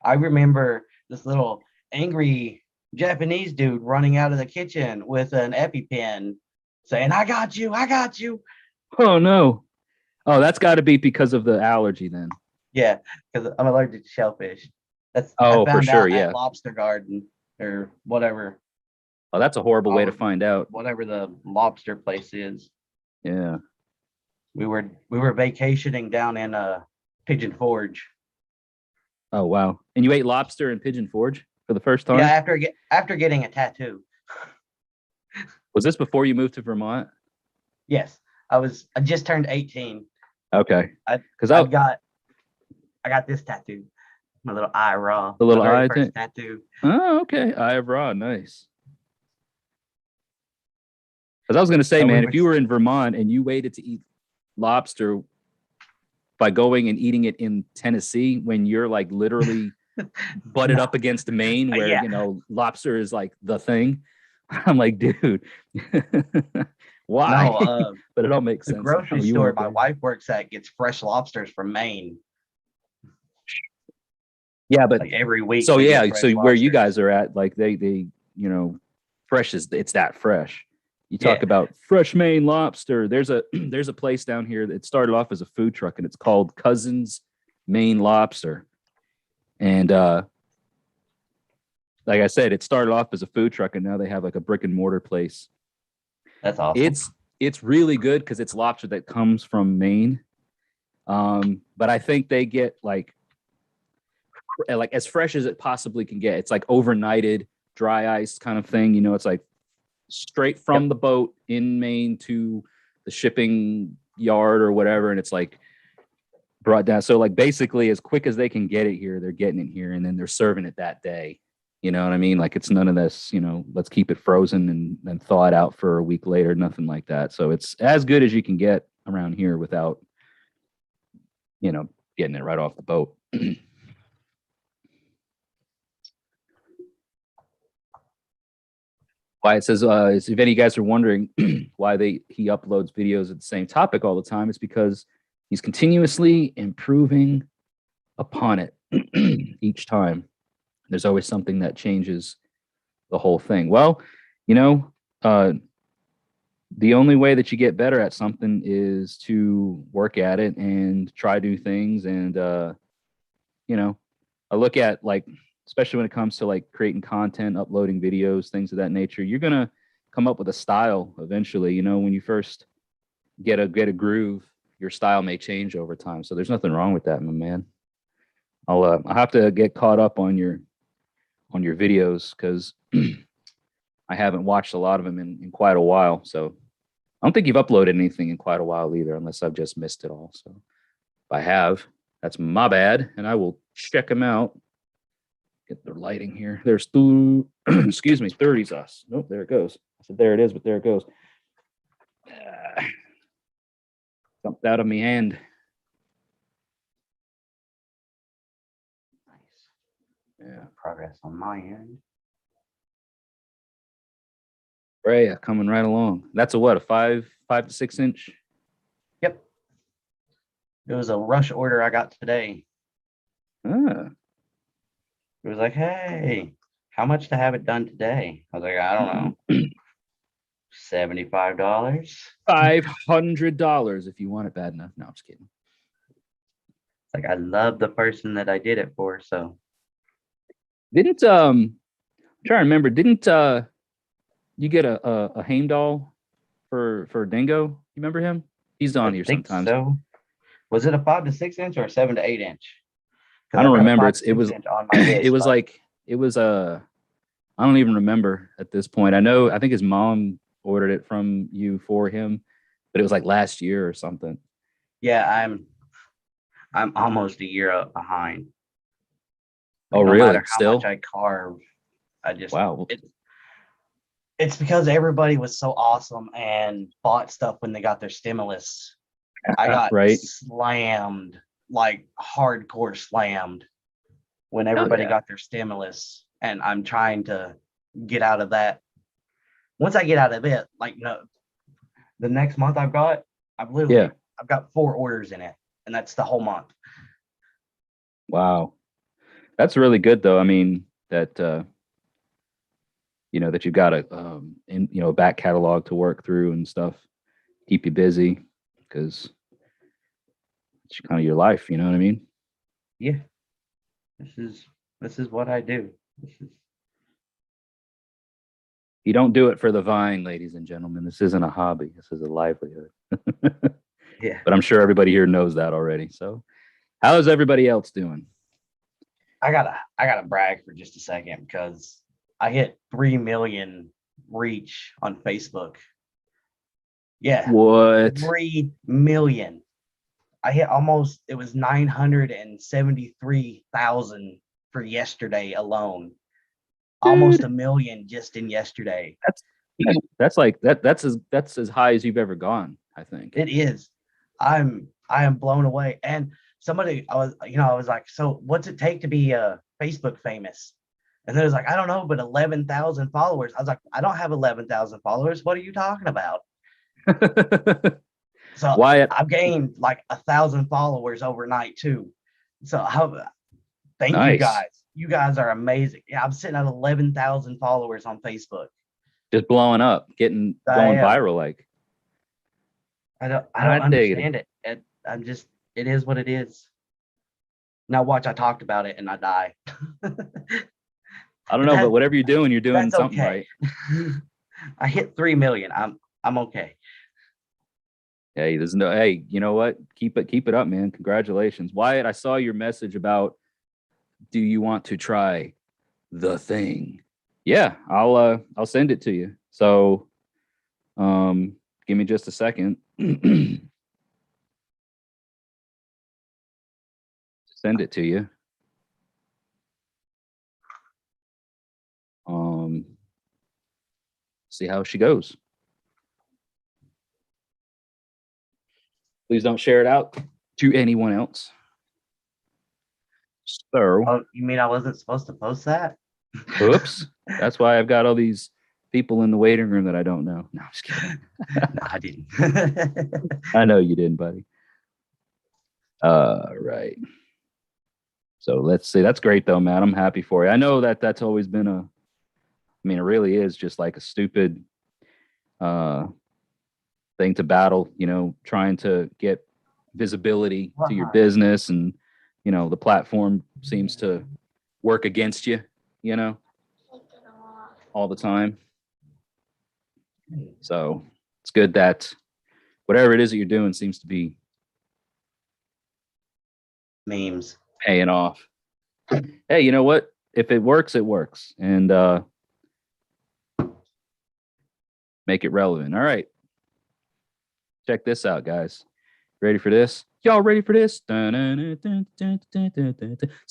B: I remember this little angry Japanese dude running out of the kitchen with an EpiPen saying, I got you, I got you.
A: Oh no. Oh, that's got to be because of the allergy then.
B: Yeah, because I'm allergic to shellfish. I
A: for
B: found
A: sure,
B: out
A: yeah.
B: at Lobster Garden or whatever.
A: Oh, that's a horrible way to find out.
B: Whatever the lobster place is.
A: Yeah.
B: We were vacationing down in Pigeon Forge.
A: Oh wow. And you ate lobster in Pigeon Forge for the first time?
B: Yeah, after getting a tattoo.
A: Was this before you moved to Vermont?
B: Yes, I just turned 18.
A: Okay.
B: Because I got this tattoo. My little eye raw.
A: The little eye
B: first tattoo.
A: Oh, okay. Eye of Ra, nice. Because I was going to say, man, if you were in Vermont and you waited to eat lobster by going and eating it in Tennessee when you're like literally butted up against Maine where, lobster is like the thing. I'm like, dude, why?
B: No,
A: but it all makes sense.
B: The grocery store my wife works at gets fresh lobsters from Maine.
A: Yeah, but
B: like every week.
A: So yeah, so where you guys are at, like they fresh it's that fresh. You talk about fresh Maine lobster. There's a place down here that started off as a food truck, and it's called Cousins Maine Lobster. And like I said, it started off as a food truck, and now they have like a brick and mortar place.
B: That's awesome.
A: It's really good because it's lobster that comes from Maine. But I think they get like as fresh as it possibly can get. It's like overnighted, dry ice kind of thing. It's like straight from the boat in Maine to the shipping yard or whatever, and it's like brought down. So like basically as quick as they can get it here, they're getting it here, and then they're serving it that day. You know what I mean? Like it's none of this, let's keep it frozen and thaw it out for a week later, nothing like that. So it's as good as you can get around here without, getting it right off the boat. Why it says, if any of you guys are wondering why he uploads videos of the same topic all the time, it's because he's continuously improving upon it each time. There's always something that changes the whole thing. Well, the only way that you get better at something is to work at it and try new things. And, I look at like, especially when it comes to like creating content, uploading videos, things of that nature, you're going to come up with a style eventually. When you first get a groove, your style may change over time. So there's nothing wrong with that, my man. I'll have to get caught up on your videos because I haven't watched a lot of them in quite a while. So I don't think you've uploaded anything in quite a while either, unless I've just missed it all. So if I have, that's my bad, and I will check them out. Get the lighting here. There's two, excuse me, 30s us. Nope, there it goes. I said there it is, but there it goes. Jumped out of my hand.
B: Nice. Yeah, progress on my end.
A: Freya coming right along. That's a 5 to 6 inch?
B: Yep. It was a rush order I got today. It was like, hey, how much to have it done today? I was like, I don't know. $75.
A: $500 if you want it bad enough. No, I'm just kidding.
B: It's like I love the person that I did it for. So
A: didn't I'm trying to remember, didn't you get a Heimdall for Dingo? You remember him? He's on here sometimes.
B: So was it a 5 to 6 inch or a 7 to 8 inch?
A: I don't remember. It was I don't even remember at this point. I think his mom ordered it from you for him, but it was like last year or something.
B: Yeah, I'm almost a year behind.
A: Oh, really?
B: No matter how
A: Still?
B: much I carve, I just
A: wow.
B: It's because everybody was so awesome and bought stuff when they got their stimulus. I got
A: Right.
B: slammed, like hardcore slammed, when
A: Hell
B: everybody
A: yeah.
B: got their stimulus, and I'm trying to get out of that. Once I get out of it, like no, the next month I've got 4 orders in it, and that's the whole month.
A: Wow. That's really good though. I mean, that that you've got a back catalog to work through and stuff, keep you busy, because it's kind of your life, you know what I mean?
B: Yeah, this is what I do.
A: You don't do it for the vine, ladies and gentlemen. This isn't a hobby. This is a livelihood.
B: Yeah,
A: But I'm sure everybody here knows that already. So how is everybody else doing?
B: I gotta brag for just a second because I hit 3 million reach on Facebook. Yeah,
A: What?
B: 3 million. I hit almost, it was 973,000 for yesterday alone. Almost
A: Dude.
B: a million just in yesterday.
A: That's like that's as high as you've ever gone, I think.
B: It is. I am blown away. And somebody, I was like, so what's it take to be Facebook famous? And then it was like, I don't know, but 11,000 followers. I was like, I don't have 11,000 followers. What are you talking about? So
A: Wyatt.
B: I've gained like 1,000 followers overnight too. So thank you
A: Nice.
B: guys. You guys are amazing. Yeah, I'm sitting at 11,000 followers on Facebook.
A: Just blowing up, going viral. Like,
B: I don't
A: I dig
B: understand it. It is what it is. Now watch, I talked about it and I die.
A: I don't know, but whatever you're doing
B: That's
A: something
B: okay.
A: right.
B: I hit 3 million. I'm okay.
A: Hey, you know what? Keep it up, man. Congratulations. Wyatt, I saw your message about, do you want to try the thing? Yeah, I'll send it to you. So give me just a second. Send it to you. See how she goes. Please don't share it out to anyone else. So,
B: Oh, you mean I wasn't supposed to post that?
A: oops. That's why I've got all these people in the waiting room that I don't know. No, I'm just kidding.
B: No, I didn't.
A: I know you didn't, buddy. Right. So let's see. That's great though, man. I'm happy for you. I know that's always been it really is just like a stupid thing to battle, trying to get visibility to your business, and the platform seems to work against you, all the time. So it's good that whatever it is that you're doing seems to be
B: Memes.
A: paying off. Hey, you know what? If it works, it works. And make it relevant. All right. Check this out, guys. Ready for this? Y'all ready for this? See,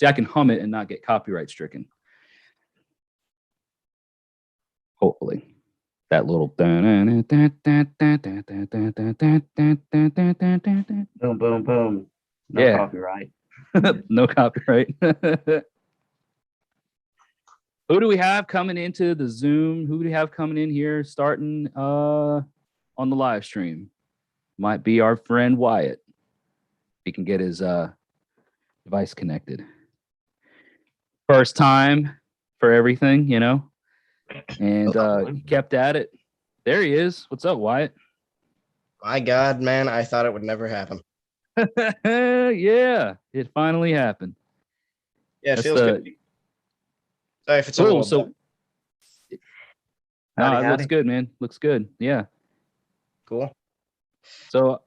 A: I can hum it and not get copyright stricken. Hopefully. That little
B: Boom, boom, boom. No
A: Yeah.
B: copyright.
A: No copyright. Who do we have coming into the Zoom? Who do we have coming in here starting on the live stream? Might be our friend Wyatt. He can get his device connected. First time for everything, and he kept at it. There he is. What's up, Wyatt?
F: My God, man, I thought it would never happen.
A: Yeah, it finally happened.
F: Yeah, it
A: That's
F: feels good. Sorry if it's a
A: Cool.
F: little
A: So, no,
B: Howdy,
A: it looks
B: howdy.
A: good, man. Looks good. Yeah.
F: cool.
A: So,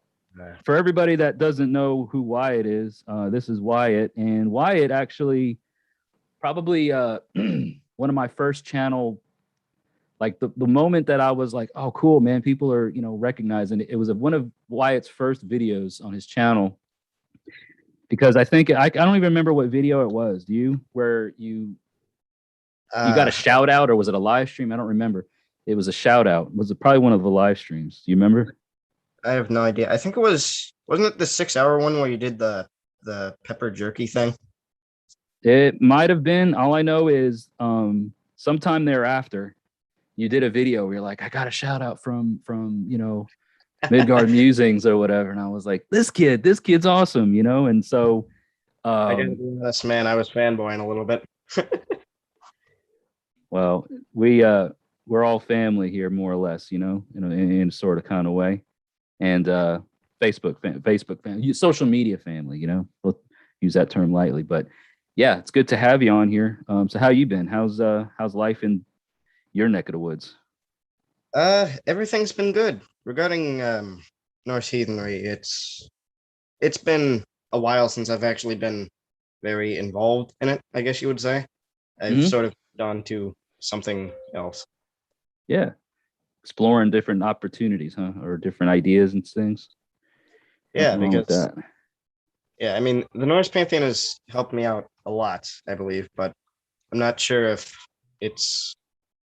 A: for everybody that doesn't know who Wyatt is, this is Wyatt, and Wyatt actually probably one of my first channel. Like the moment that I was like, oh, cool, man, people are, recognizing it. It was one of Wyatt's first videos on his channel, because I think I don't even remember what video it was. Do you? Where you got a shout out, or was it a live stream? I don't remember. It was a shout out. Was it probably one of the live streams? Do you remember?
F: I have no idea. I think it was Wasn't it the 6 hour one where you did the pepper jerky thing?
A: It might have been. All I know is sometime thereafter, you did a video where you're like, I got a shout out from Midgard Musings or whatever. And I was like, this kid's awesome, and so
F: I gotta be honest, man. I was fanboying a little bit.
A: well, we're all family here, more or less, in a sort of kind of way. And Facebook family, social media family, we'll use that term lightly, but yeah, it's good to have you on here. So how you been? How's life in your neck of the woods?
F: Everything's been good. Regarding Norse heathenry, it's been a while since I've actually been very involved in it, I guess you would say. I've sort of gone to something else.
A: Yeah. Exploring different opportunities, huh? Or different ideas and things.
F: Yeah,
A: Nothing wrong with
F: because
A: that.
F: yeah, I mean the Norse pantheon has helped me out a lot, I believe, but I'm not sure if it's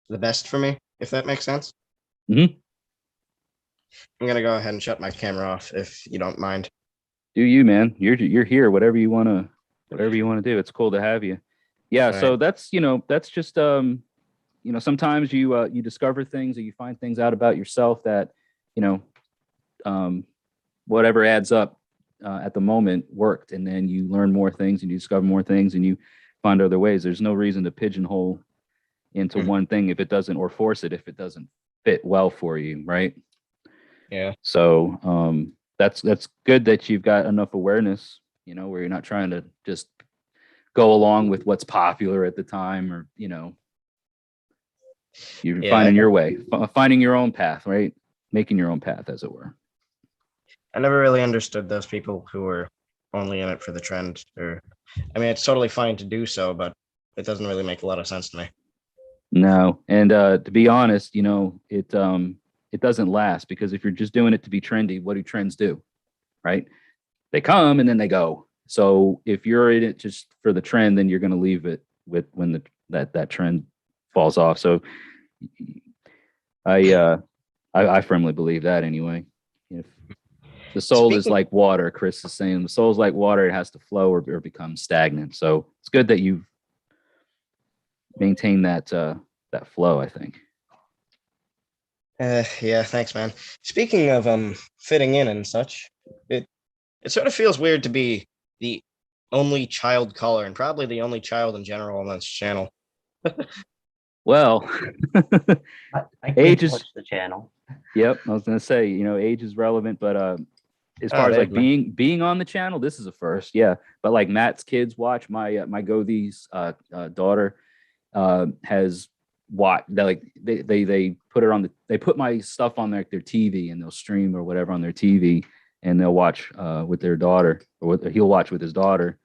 F: the best for me, if that makes sense.
A: Mhm.
F: I'm gonna go ahead and shut my camera off if you don't mind.
A: Do you, man? You're here. Whatever you wanna do. It's cool to have you. Yeah.
F: Right.
A: So that's just sometimes you discover things or you find things out about yourself that whatever adds up at the moment worked, and then you learn more things and you discover more things and you find other ways. There's no reason to pigeonhole into one thing if it doesn't, or force it if it doesn't fit well for you, right?
F: Yeah.
A: So that's good that you've got enough awareness, where you're not trying to just go along with what's popular at the time, or you're finding your way, finding your own path, right? Making your own path, as it were.
F: I never really understood those people who were only in it for the trend. Or, I mean, it's totally fine to do so, but it doesn't really make a lot of sense to me.
A: No, and to be honest, it doesn't last, because if you're just doing it to be trendy, what do trends do, right? They come and then they go. So if you're in it just for the trend, then you're going to leave it when that trend falls off. So I firmly believe that anyway. If the soul is like water, Chris is saying, the soul's like water, it has to flow or become stagnant. So it's good that you've maintained that flow, I think.
F: Yeah, thanks, man. Speaking of fitting in and such, it sort of feels weird to be the only child caller and probably the only child in general on this channel.
A: Well,
B: I
A: age
B: can't
A: is
B: watch the channel.
A: Yep, I was gonna say, age is relevant, but as far as like being on the channel, this is a first, yeah. But like Matt's kids watch, my Gothie's daughter has watched. They put it on they put my stuff on their TV, and they'll stream or whatever on their TV, and they'll watch with their daughter, or he'll watch with his daughter.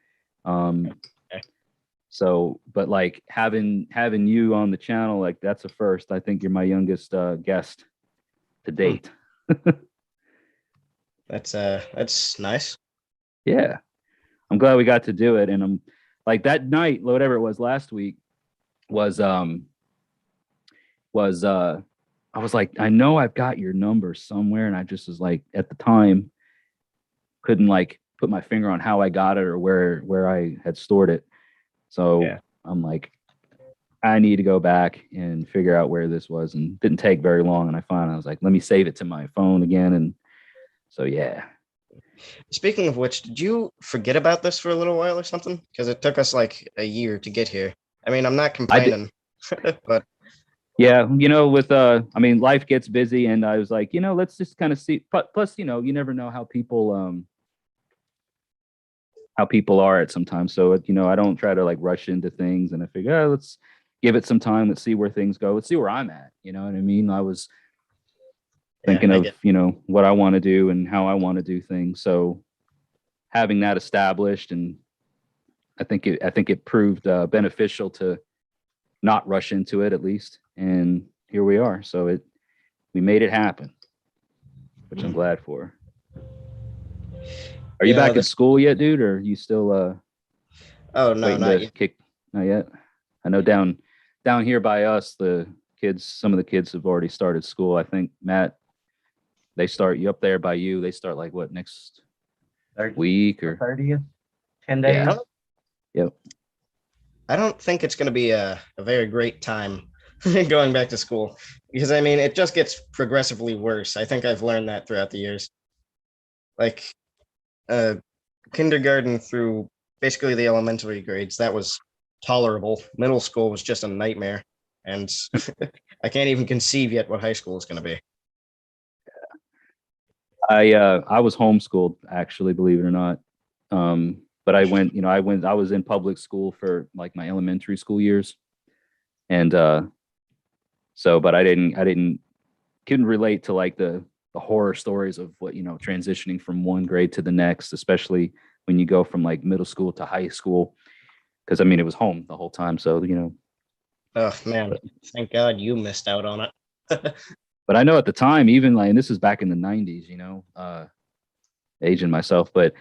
A: So, but like having you on the channel, like that's a first. I think you're my youngest guest to date.
F: That's nice.
A: Yeah, I'm glad we got to do it. And I'm like, that night, whatever it was last week, was I was like, I know I've got your number somewhere, and I just was like, at the time, couldn't like put my finger on how I got it or where I had stored it. So yeah. I'm like, I need to go back and figure out where this was, and didn't take very long. And I was like, let me save it to my phone again. And so, yeah.
F: Speaking of which, did you forget about this for a little while or something? Because it took us like a year to get here. I mean, I'm not complaining, but
A: yeah, with life gets busy, and I was like, let's just kind of see. Plus, you never know how people are at sometimes. So, I don't try to like rush into things, and I figure, let's give it some time. Let's see where things go. Let's see where I'm at. You know what I mean? I was thinking of, what I want to do and how I want to do things. So having that established, and I think it proved beneficial to not rush into it, at least. And here we are. So we made it happen, which I'm glad for. Are you back at school yet, dude? Or are you still
F: oh no, not yet.
A: Not yet. I know down here by us, some of the kids have already started school. I think Matt, they start you up there by you. They start like what, next week or
B: 30th, 10 days.
A: yeah. Yep.
F: I don't think it's going to be a very great time going back to school because I mean, it just gets progressively worse. I think I've learned that throughout the years. Like, uh, kindergarten through basically the elementary grades, that was tolerable. Middle school was just a nightmare. And I can't even conceive yet what high school is going to be.
A: I was homeschooled actually, believe it or not. But I was in public school for like my elementary school years. And but I couldn't relate to like the horror stories of what, transitioning from one grade to the next, especially when you go from like middle school to high school. Cause I mean, it was home the whole time. So,
F: Oh man, thank God you missed out on it.
A: but I know at the time, even like, and this is back in the 90s, aging myself, but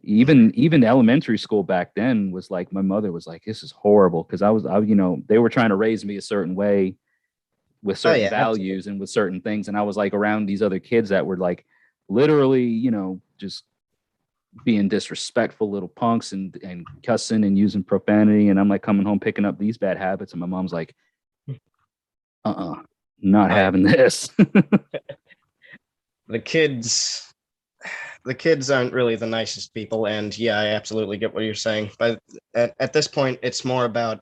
A: even elementary school back then was like, my mother was like, this is horrible. Cause they were trying to raise me a certain way with certain
F: yeah,
A: values and with certain things. And I was like around these other kids that were like literally, just being disrespectful little punks and cussing and using profanity. And I'm like coming home, picking up these bad habits. And my mom's like, not having this.
F: The kids aren't really the nicest people. And yeah, I absolutely get what you're saying. But at this point, it's more about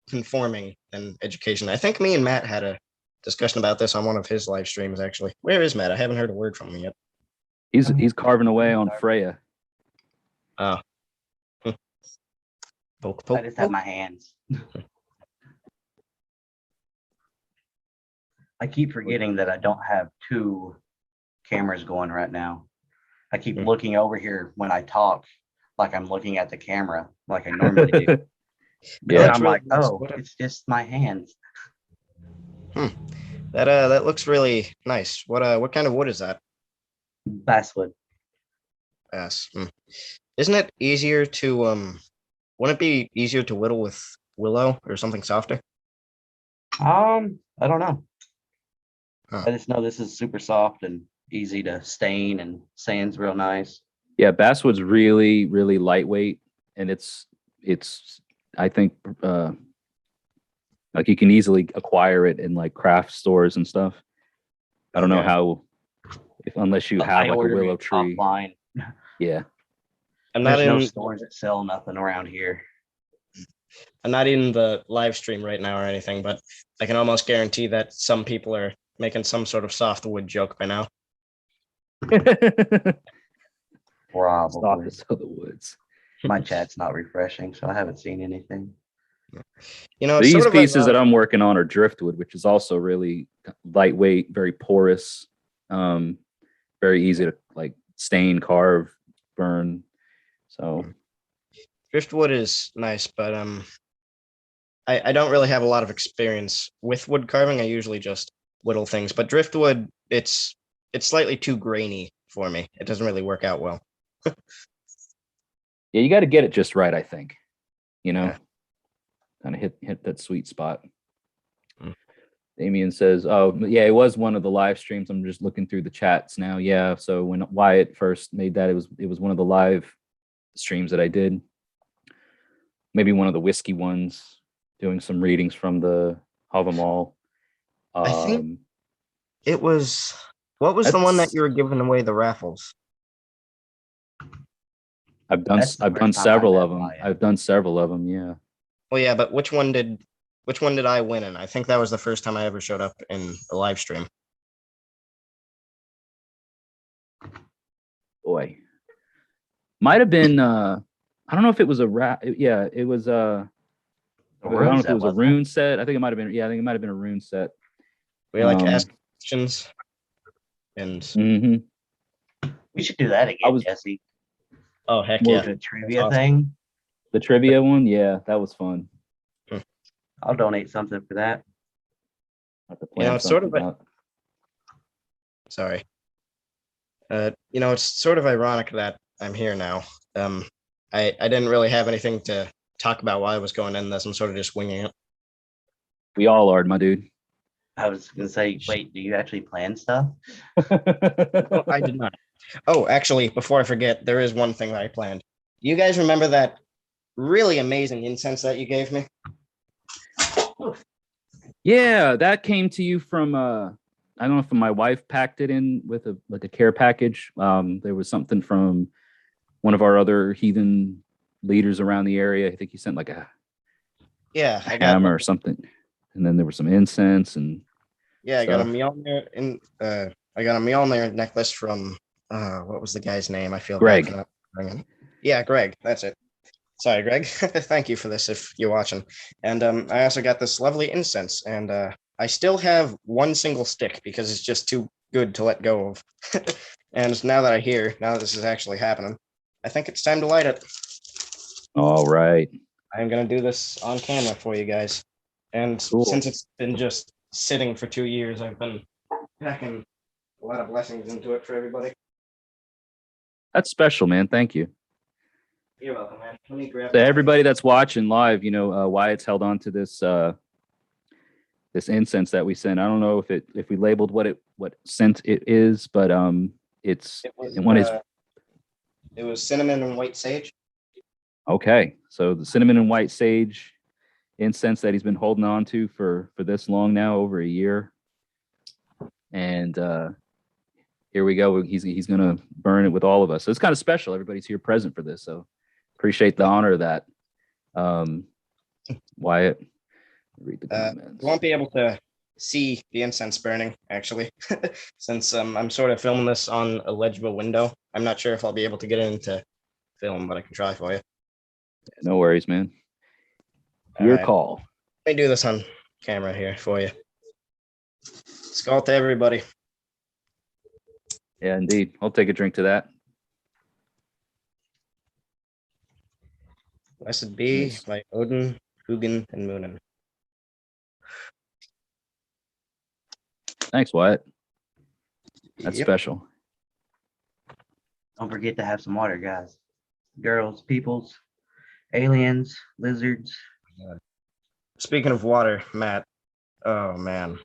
F: conforming than education. I think me and Matt had a discussion about this on one of his live streams, actually. Where is Matt? I haven't heard a word from him yet.
A: He's carving away on Freya.
F: Oh. Poke,
B: I
F: poke,
B: just have
F: poke.
B: my hands. I keep forgetting that I don't have two cameras going right now. I keep looking over here when I talk, like I'm looking at the camera, like I normally do.
A: Yeah.
B: And I'm like,
F: nice.
B: oh, it's just my hands.
F: That looks really nice. What kind of wood is that?
B: Basswood.
F: Yes. Isn't it easier to wouldn't it be easier to whittle with willow or something softer?
B: I don't know.
F: Huh.
B: I just know this is super soft and easy to stain and sand's real nice.
A: Yeah, basswood's really, really lightweight, and it's I think like you can easily acquire it in like craft stores and stuff. I don't know
F: Okay.
A: how, unless you have like a
B: ordered
A: willow
B: it
A: tree.
B: offline.
A: Yeah.
F: I'm not
B: There's no
F: in
B: stores that sell nothing around here.
F: I'm not in the live stream right now or anything, but I can almost guarantee that some people are making some sort of softwood joke by now.
B: Probably.
A: Softest of the woods.
B: My chat's not refreshing, so I haven't seen anything.
F: It's
A: These
F: sort of
A: pieces that
F: ironic.
A: I'm working on are driftwood, which is also really lightweight, very porous, very easy to like stain, carve, burn. So
F: Driftwood is nice, but I don't really have a lot of experience with wood carving. I usually just whittle things, but driftwood, it's slightly too grainy for me. It doesn't really work out well.
A: yeah, you got to get it just right, I think.
F: Yeah.
A: Kind of hit that sweet spot.
F: Mm.
A: Damien says, "Oh, yeah, it was one of the live streams. I'm just looking through the chats now. Yeah, so when Wyatt first made that, it was one of the live streams that I did. Maybe one of the whiskey ones, doing some readings from the Havamal.
F: I think it was what was the one that you were giving away the raffles?
A: I've done
B: That's the first time
A: several
B: I
A: of
B: met
A: them.
B: Wyatt.
A: I've done several of them. Yeah.
F: Well, yeah, but which one did I win in? I think that was the first time I ever showed up in a live stream.
A: Boy, might have been. I don't know if it was yeah, it was. I don't know if it was a rune set. I think it might have been. Yeah, I think it might have been a rune set.
F: We like ask questions, and
A: Mhm.
B: We should do that again, Jesse.
F: oh heck
B: More
F: yeah,
B: of a trivia
F: awesome.
B: thing.
A: The trivia one, yeah, that was fun.
B: I'll donate something for that.
A: I have to plan
F: it's sort of
A: something out.
F: sorry. It's sort of ironic that I'm here now. I didn't really have anything to talk about while I was going in this. I'm sort of just winging it.
A: We all are, my dude.
B: I was gonna say, wait, do you actually plan stuff?
F: No, I did not. Oh, actually, before I forget, there is one thing that I planned. You guys remember that really amazing incense that you gave me?
A: Yeah, that came to you from I don't know if my wife packed it in with a care package. There was something from one of our other heathen leaders around the area. I think he sent like a
F: Yeah, I got
A: hammer or something. And then there was some incense and
F: yeah, I got a
A: stuff.
F: Mjolnir necklace from what was the guy's name? I feel bad
A: Greg.
F: for not remembering. Yeah, Greg, that's it. Sorry, Greg. Thank you for this if you're watching. And I also got this lovely incense, and I still have one single stick because it's just too good to let go of. And now that this is actually happening, I think it's time to light it.
A: All right.
F: I'm gonna do this on camera for you guys. And
A: Cool.
F: since it's been just sitting for 2 years, I've been packing a lot of blessings into it for everybody.
A: That's special, man. Thank you.
F: You're welcome, man. Let me grab
A: To everybody that's watching live, Wyatt's held on to this this incense that we sent. I don't know if we labeled what scent it is, but it's
F: It was cinnamon and white sage.
A: okay. So the cinnamon and white sage incense that he's been holding on to for this long now, over a year. And here we go. He's gonna burn it with all of us. So it's kind of special. Everybody's here present for this. So appreciate the honor of that. Wyatt, read the comments.
F: You won't be able to see the incense burning, actually, since I'm sort of filming this on a legible window. I'm not sure if I'll be able to get into film, but I can try for you.
A: No worries, man.
F: All
A: Your
F: right.
A: call.
F: Let me do this on camera here for you. Skull to everybody.
A: Yeah, indeed. I'll take a drink to that.
F: Blessed be
A: Nice.
F: by Odin, Hugin, and Munin.
A: Thanks, Wyatt. That's
F: Yep.
A: special.
B: Don't forget to have some water, guys. Girls, peoples, aliens, lizards.
F: Speaking of water, Matt. Oh man.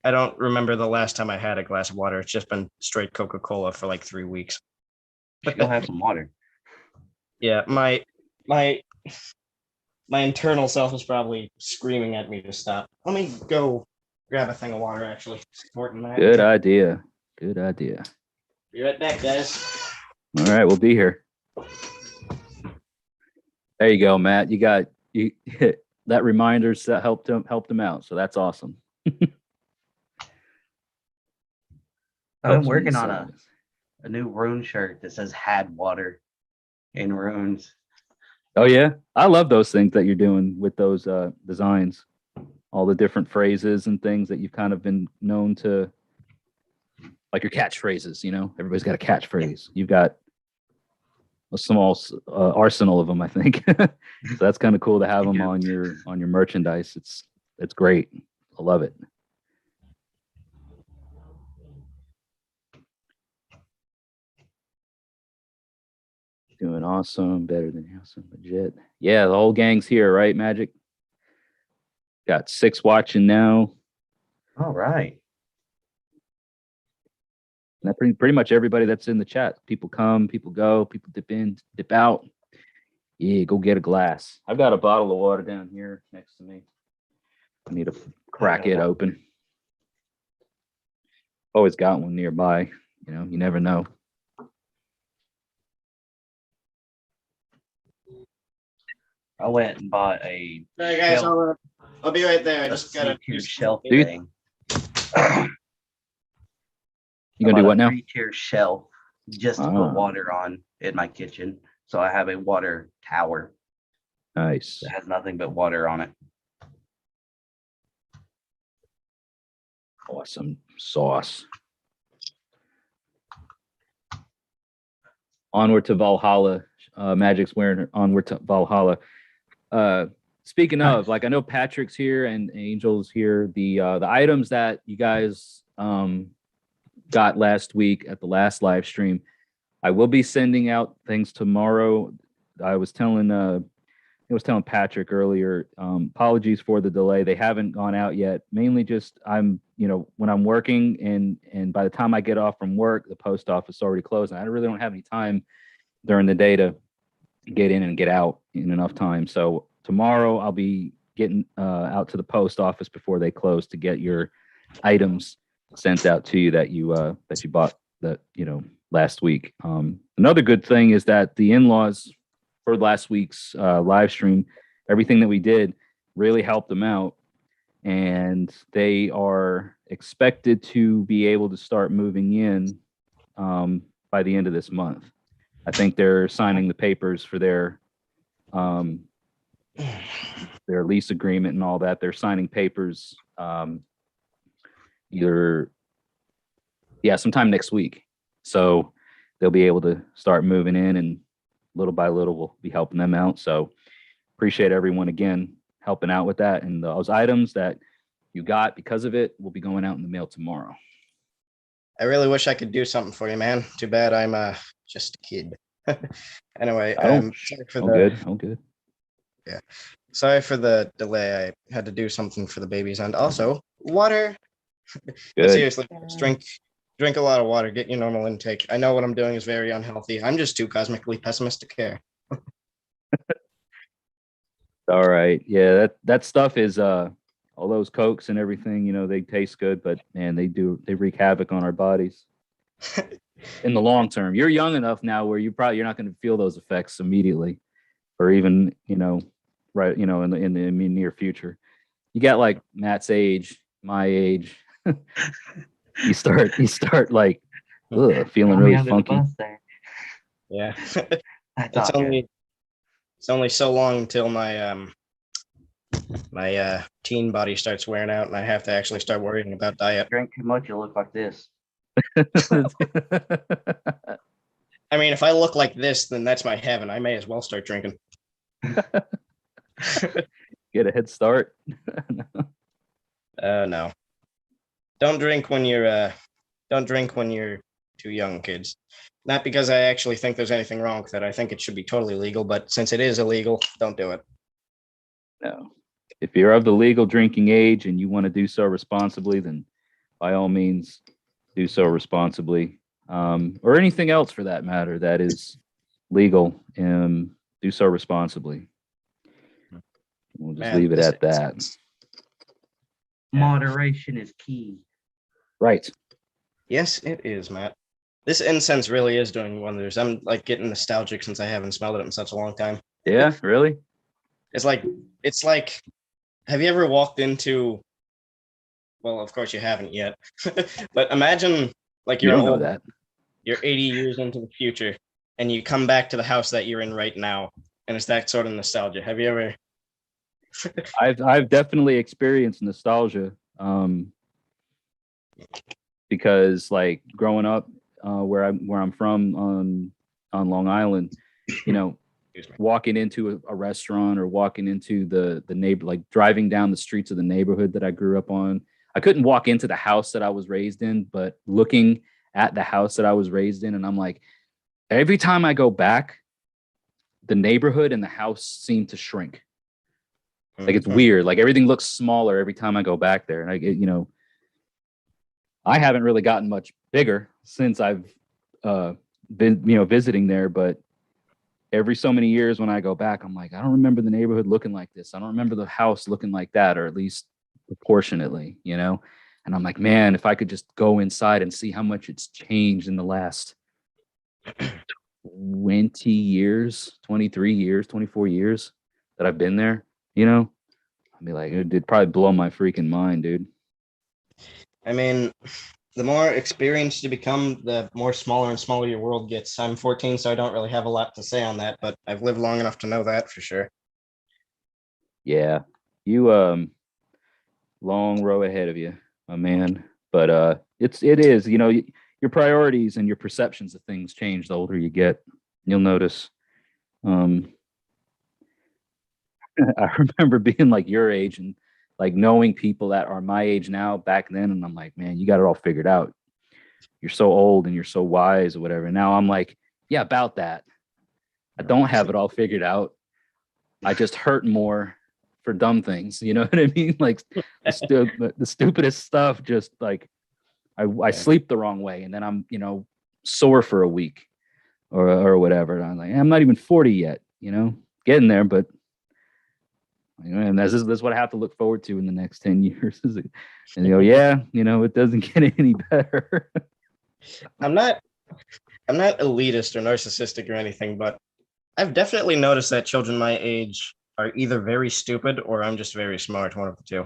F: I don't remember the last time I had a glass of water. It's just been straight Coca-Cola for like 3 weeks.
B: Go have some water.
F: Yeah, my internal self is probably screaming at me to stop. Let me go grab a thing of water, actually. Supporting that.
A: Good idea. Good idea.
F: Be right back, guys.
A: All right, we'll be here. There you go, Matt. You got that reminders that helped him out. So that's awesome.
B: I'm working on a new rune shirt that says "Had water" in runes.
A: Oh yeah, I love those things that you're doing with those designs. All the different phrases and things that you've kind of been known to, like your catchphrases. Everybody's got a catchphrase. You've got a small arsenal of them, I think. So that's kind of cool to have them on your merchandise. It's great. I love it. Doing awesome, better than awesome, legit. Yeah, the whole gang's here, right, Magic? Got 6 watching now.
B: All right.
A: And that pretty much everybody that's in the chat. People come, people go, people dip in, dip out. Yeah, go get a glass. I've got a bottle of water down here next to me. I need to crack it open. Always got one nearby. You never know.
B: I went and bought a
F: All right, guys,
B: shelf,
F: I'll be right there. I
B: a
F: just gotta
B: three-tier shelf
A: Dude.
B: thing.
A: You gonna do what now?
B: 3-tier shelf just to
A: Ah.
B: put water on in my kitchen. So I have a water tower
A: Nice.
B: that has nothing but water on it.
A: Awesome sauce. Onward to Valhalla. Magic's wearing Onward to Valhalla. Speaking of, like, I know Patrick's here and Angel's here. The items that you guys got last week at the last live stream, I will be sending out things tomorrow. I was telling I was telling Patrick earlier, apologies for the delay. They haven't gone out yet. Mainly just I'm, when I'm working and by the time I get off from work, the post office is already closed. And I really don't have any time during the day to get in and get out in enough time. So tomorrow I'll be getting out to the post office before they close to get your items sent out to you that you bought last week. Another good thing is that the in-laws for last week's live stream, everything that we did really helped them out, and they are expected to be able to start moving in by the end of this month. I think they're signing the papers for their lease agreement and all that. They're signing papers sometime next week. So they'll be able to start moving in, and little by little we'll be helping them out. So appreciate everyone again helping out with that. And those items that you got because of it will be going out in the mail tomorrow.
F: I really wish I could do something for you, man. Too bad I'm just a kid. Anyway, sorry for
A: All good.
F: Yeah. Sorry for the delay. I had to do something for the babies, and also water.
A: Good.
F: Seriously, just drink a lot of water. Get your normal intake. I know what I'm doing is very unhealthy. I'm just too cosmically pessimistic to care.
A: All right. Yeah, that stuff is all those Cokes and everything, they taste good, but man, they wreak havoc on our bodies in the long term. You're young enough now where you're not going to feel those effects immediately, or even, in the near future. You got like Matt's age, my age. you start like feeling really funky.
F: Yeah. It's only so long until my my teen body starts wearing out and I have to actually start worrying about diet.
B: Drink too much, you'll look like this.
F: I mean, if I look like this, then that's my heaven. I may as well start drinking.
A: Get a head start.
F: No. Don't drink when you're too young, kids. Not because I actually think there's anything wrong with it. I think it should be totally legal, but since it is illegal, don't do it.
A: No. If you're of the legal drinking age and you want to do so responsibly, then by all means do so responsibly. Or anything else for that matter that is legal, and do so responsibly. We'll just leave it at that.
B: Moderation is key.
A: Right.
F: Yes, it is, Matt. This incense really is doing wonders. I'm like getting nostalgic since I haven't smelled it in such a long time.
A: Yeah, really?
F: It's like, have you ever walked into, well, of course you haven't yet, but imagine like
A: You
F: you're
A: don't know that.
F: you're 80 years into the future and you come back to the house that you're in right now, and it's that sort of nostalgia. Have you ever?
A: I've definitely experienced nostalgia, because like growing up where I'm from on Long Island, walking into a restaurant or walking into the neighbor, like driving down the streets of the neighborhood that I grew up on. I couldn't walk into the house that I was raised in, but looking at the house that I was raised in, and I'm like, every time I go back, the neighborhood and the house seem to shrink. Like it's weird. Like everything looks smaller every time I go back there. And I haven't really gotten much bigger since I've been, visiting there, but every so many years when I go back, I'm like, I don't remember the neighborhood looking like this. I don't remember the house looking like that, or at least proportionately, and I'm like, man, if I could just go inside and see how much it's changed in the last 20 years, 23 years, 24 years that I've been there, I'd be like, it'd probably blow my freaking mind, dude.
F: I mean, the more experienced you become, the more smaller and smaller your world gets. I'm 14, so I don't really have a lot to say on that, but I've lived long enough to know that for sure.
A: Yeah, you long row ahead of you, my man. But it is, your priorities and your perceptions of things change the older you get. You'll notice. I remember being like your age and like knowing people that are my age now back then, and I'm like, man, you got it all figured out. You're so old and you're so wise or whatever. And now I'm like, yeah, about that. I don't have it all figured out. I just hurt more for dumb things. You know what I mean? Like the stupidest stuff. Just like I sleep the wrong way, and then I'm sore for a week or whatever. And I'm like, I'm not even 40 yet. Getting there, but and this is what I have to look forward to in the next 10 years. And it doesn't get any better.
F: I'm not elitist or narcissistic or anything, but I've definitely noticed that children my age are either very stupid or I'm just very smart, one of the two.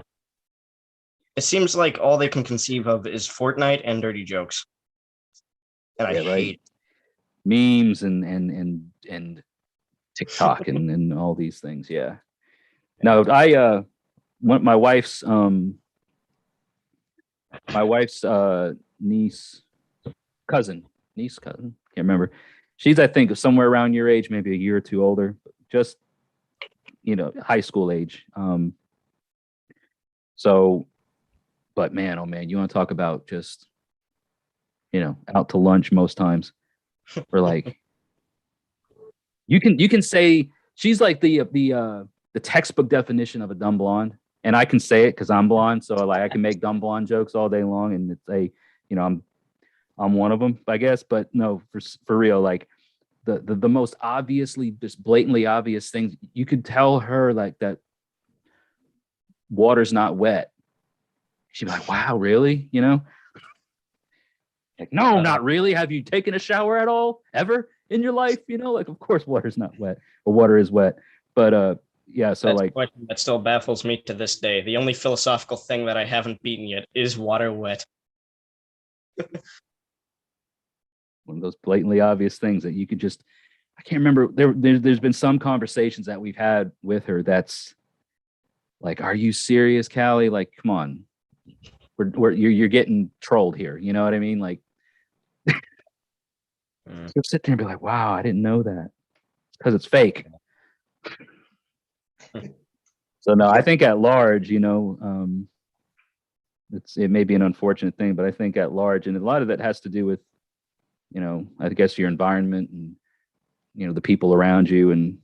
F: It seems like all they can conceive of is Fortnite and dirty jokes. And I hate
A: memes and TikTok and all these things. Yeah. No, I my wife's cousin, can't remember. She's, I think, somewhere around your age, maybe a year or two older, just high school age. So, but man, oh man, you want to talk about just out to lunch most times. We're like, you can say she's like the textbook definition of a dumb blonde, and I can say it because I'm blonde, so like I can make dumb blonde jokes all day long, and it's I'm one of them, I guess. But no, for real, like the most obviously, just blatantly obvious things, you could tell her like that water's not wet. She'd be like, "Wow, really?" Like, no, not really. Have you taken a shower at all ever in your life? Like, of course, water's not wet, or water is wet. But yeah. So
F: that's
A: like,
F: a question that still baffles me to this day. The only philosophical thing that I haven't beaten yet is water wet.
A: One of those blatantly obvious things that you could just, I can't remember. There's been some conversations that we've had with her that's like, are you serious, Callie? Like, come on, you're getting trolled here. You know what I mean? Like, you'll sit there and be like, wow, I didn't know that, because it's fake. So no, I think at large, it may be an unfortunate thing, but I think at large, and a lot of that has to do with, I guess your environment and, the people around you, and,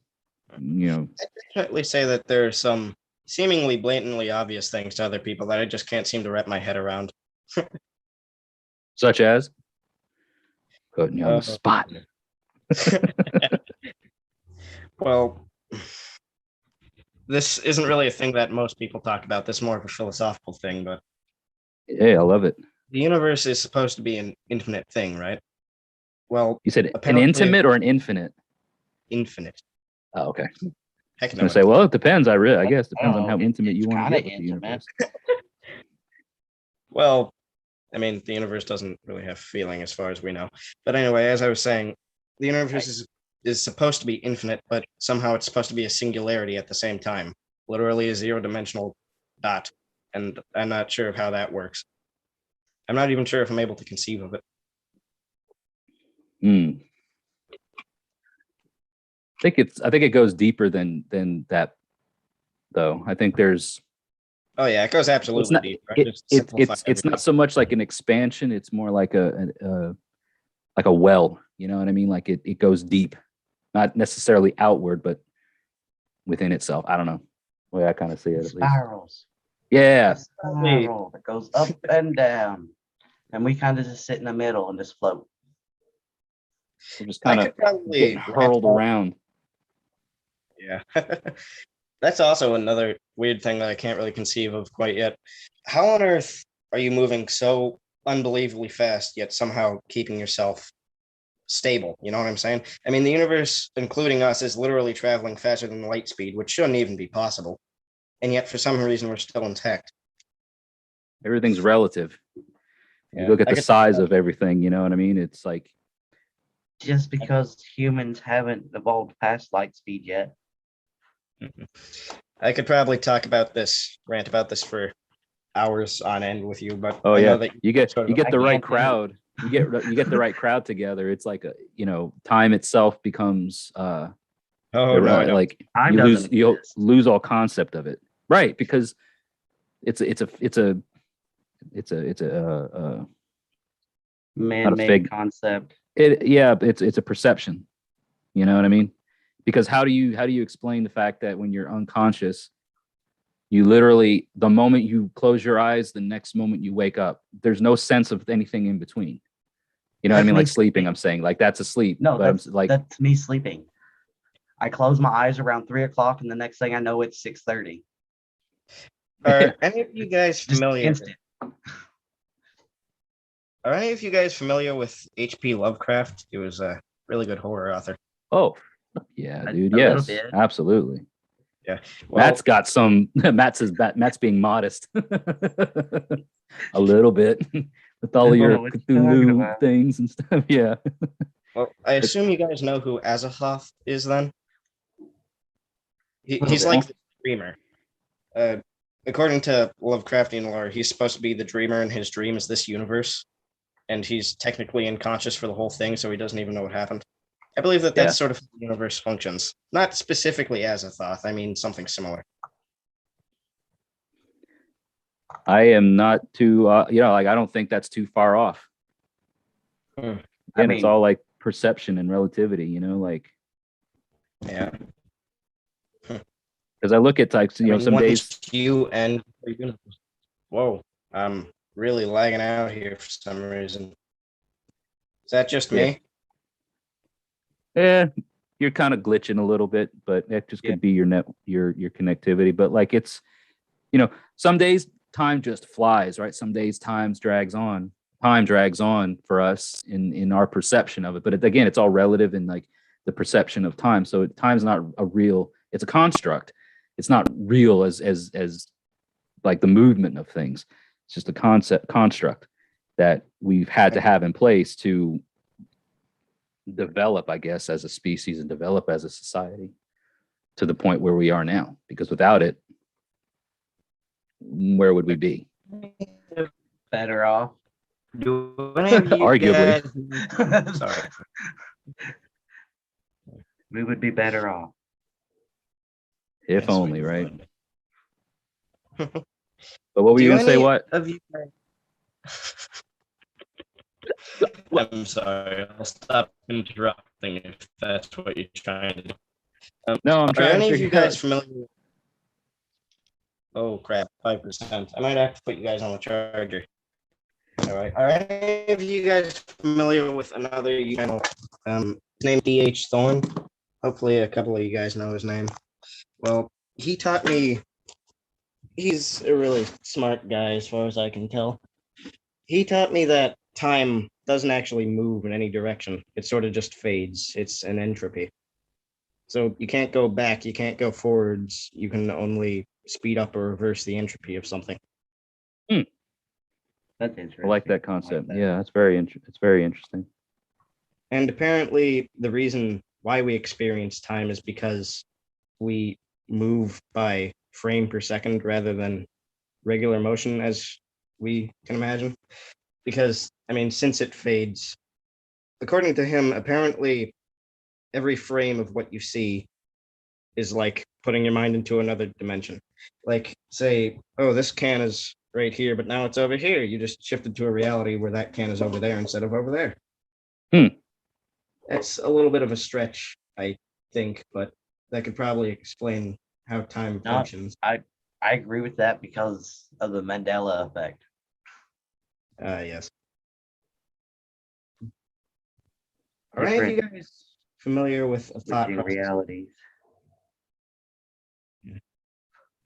F: I definitely say that there are some seemingly blatantly obvious things to other people that I just can't seem to wrap my head around.
A: Such as putting you on the spot.
F: Well, this isn't really a thing that most people talk about. This is more of a philosophical thing, but
A: Yeah, I love it.
F: the universe is supposed to be an infinite thing, right? Well,
A: You said an
F: apparently
A: intimate or an infinite?
F: infinite.
A: Oh, okay.
F: Heck
A: I'm
F: no.
A: gonna say, well, it depends. I guess depends on how intimate you want to
B: kinda
A: get with the universe.
F: Well, I mean, the universe doesn't really have feeling as far as we know. But anyway, as I was saying, the universe is supposed to be infinite, but somehow it's supposed to be a singularity at the same time. Literally a zero-dimensional dot. And I'm not sure of how that works. I'm not even sure if I'm able to conceive of it.
A: I think it goes deeper than that, though. I think there's
F: Oh yeah, it goes absolutely deep. Right?
A: it's not so much like an expansion. It's more like a well. You know what I mean? Like it goes deep, not necessarily outward, but within itself. I don't know the way I kind of see it. At least.
B: Spirals.
A: Yeah.
B: A spiral that goes up and down, and we kind of just sit in the middle and just float.
A: We're just kind of getting hurled around.
F: Yeah. That's also another weird thing that I can't really conceive of quite yet. How on earth are you moving so unbelievably fast, yet somehow keeping yourself stable? You know what I'm saying? I mean, the universe, including us, is literally traveling faster than light speed, which shouldn't even be possible. And yet, for some reason, we're still intact.
A: Everything's relative.
F: Yeah.
A: You look at the size of everything, you know what I mean? It's like,
B: just because humans haven't evolved past light speed yet.
F: I could probably rant about this for hours on end with you, but
A: oh
F: I
A: yeah,
F: know that
A: you get the right
B: can't do it.
A: crowd. You get the right crowd together. It's like time itself becomes
F: no, I know.
A: like
B: Time
A: you
B: doesn't exist.
A: lose all concept of it, right? Because it's a
B: Man-made concept.
A: it's a perception. You know what I mean? Because how do you explain the fact that when you're unconscious, you literally, the moment you close your eyes, the next moment you wake up, there's no sense of anything in between. You know what I
B: That's
A: mean?
B: me
A: Like sleeping,
B: sleeping.
A: I'm saying, like that's asleep.
B: No,
A: but I'm
B: that's
A: like,
B: that's me sleeping. I close my eyes around 3 o'clock, and the next thing I know, it's 6:30.
F: Are any of you guys
B: Just
F: familiar?
B: instant.
F: Are any of you guys familiar with H.P. Lovecraft? He was a really good horror author.
A: oh, yeah,
B: A-
A: dude.
B: a little
A: Yes,
B: bit.
A: absolutely.
F: Yeah. Well,
A: Matt's got some. Matt's being modest. A little bit with all of
B: I don't
A: your
B: know what you're talking
A: Cthulhu
B: about.
A: things and stuff. Yeah.
F: well, I assume you guys know who Azathoth is then? He's
B: bit.
F: like the dreamer. Uh, according to Lovecraftian lore, he's supposed to be the dreamer, and his dream is this universe. And he's technically unconscious for the whole thing, so he doesn't even know what happened. I believe that that's
A: Yeah.
F: sort of how the universe functions. Not specifically Azathoth, I mean something similar.
A: I am not too, like I don't think that's too far off.
F: Hmm.
A: And it's
B: mean-
A: all like perception and relativity, like
F: Yeah.
A: because I look at like some
F: once
A: days.
F: you end the universe. Whoa, I'm really lagging out here for some reason. Is that just me?
A: Yeah, you're kind of glitching a little bit, but that just could be your your connectivity. But like it's, some days time just flies, right? Some days time drags on for us in our perception of it. But again, it's all relative in like the perception of time. So time's not a real, it's a construct. It's not real as like the movement of things. It's just a construct that we've had to have in place to develop, I guess, as a species and develop as a society to the point where we are now. Because without it, where would we be?
B: Better off.
F: Do any of you
A: Arguably.
F: guys- Sorry.
B: We would be better off.
A: If
F: Yes,
A: only,
F: we
A: right?
F: would.
A: But what were you
F: Do
A: gonna say?
F: any
A: What?
F: of you guys- I'm sorry. I'll stop interrupting if that's what you're trying to do.
A: No, I'm
F: Are
A: trying to
F: any of you
A: figure
F: guys
A: out.
F: familiar with... Oh crap, 5%. I might have to put you guys on the charger. All right. Are any of you guys familiar with another channel? His name DH Thorn. Hopefully a couple of you guys know his name. Well, he taught me, he's a really smart guy as far as I can tell. He taught me that time doesn't actually move in any direction. It sort of just fades. It's an entropy. So you can't go back, you can't go forwards. You can only speed up or reverse the entropy of something.
B: That's interesting.
A: I like that concept.
B: that.
A: Yeah, it's very interesting.
F: And apparently the reason why we experience time is because we move by frame per second rather than regular motion as we can imagine. Because, I mean, since it fades, according to him, apparently every frame of what you see is like putting your mind into another dimension. Like, say, oh, this can is right here, but now it's over here. You just shifted to a reality where that can is over there instead of over there. That's a little bit of a stretch, I think, but that could probably explain how time
B: No.
F: functions.
B: I agree with that because of the Mandela effect.
F: Yes. Are any of you guys familiar with a thought
B: Switching
F: process?
B: realities.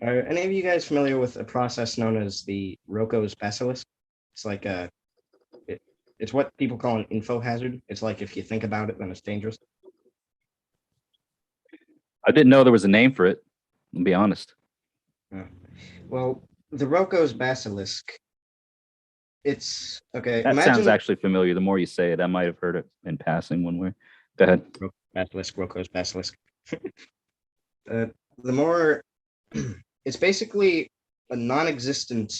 F: Are any of you guys familiar with a process known as the Roko's basilisk? It's like it's what people call an info hazard. It's like if you think about it, then it's dangerous.
A: I didn't know there was a name for it. I'll be honest.
F: Well, the Roko's basilisk. It's okay.
A: That sounds actually familiar. The more you say it, I might have heard it in passing one way. Go ahead.
F: Roko's basilisk. The more, it's basically a non-existent,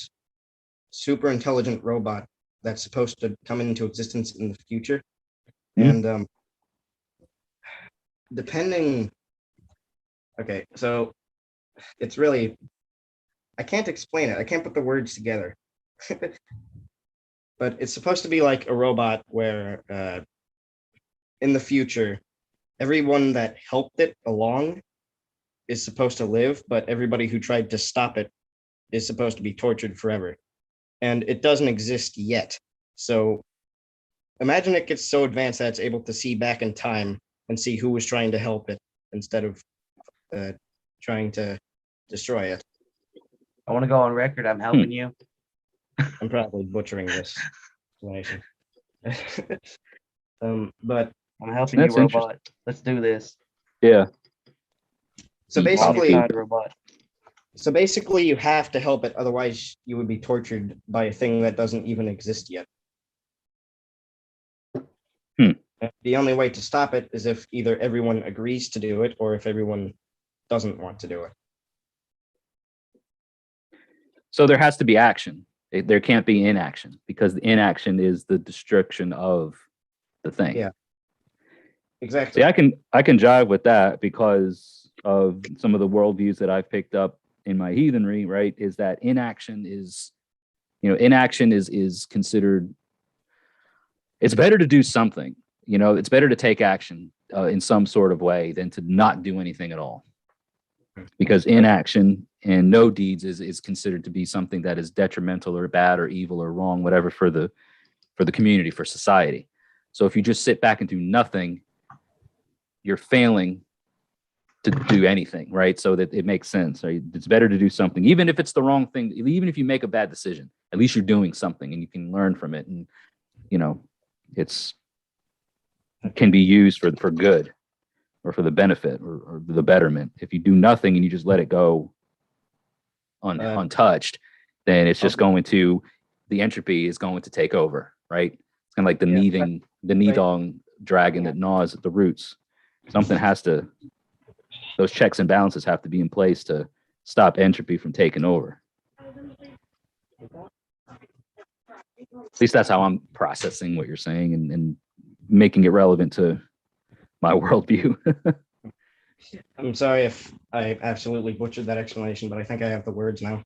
F: super intelligent robot that's supposed to come into existence in the future, and depending. Okay, so it's really, I can't explain it. I can't put the words together. But it's supposed to be like a robot where in the future, everyone that helped it along is supposed to live, but everybody who tried to stop it is supposed to be tortured forever. And it doesn't exist yet. So imagine it gets so advanced that it's able to see back in time and see who was trying to help it instead of trying to destroy it.
B: I want to go on record. I'm helping you.
F: I'm probably butchering this explanation. But
B: I'm helping
A: That's
B: you, robot. Let's do this.
A: Yeah.
F: so
A: Hmm.
F: basically,
B: Omnicide robot.
F: so basically, you have to help it, otherwise you would be tortured by a thing that doesn't even exist yet.
A: Hmm.
F: And the only way to stop it is if either everyone agrees to do it or if everyone doesn't want to do it.
A: So there has to be action. There can't be inaction, because the inaction is the destruction of the thing.
F: Yeah. Exactly.
A: See, I can jive with that because of some of the worldviews that I've picked up in my heathenry, right? Is that inaction is considered, it's better to do something, it's better to take action in some sort of way than to not do anything at all. Because inaction and no deeds is considered to be something that is detrimental or bad or evil or wrong, whatever, for the community, for society. So if you just sit back and do nothing, you're failing to do anything, right? So that it makes sense, right? It's better to do something, even if it's the wrong thing, even if you make a bad decision, at least you're doing something and you can learn from it. And, it can be used for good or for the benefit or the betterment. If you do nothing and you just let it go untouched, then it's just the entropy is going to take over, right? It's kind of like the Nidong dragon that gnaws at the roots. Something those checks and balances have to be in place to stop entropy from taking over. At least that's how I'm processing what you're saying and making it relevant to my worldview.
F: I'm sorry if I absolutely butchered that explanation, but I think I have the words now.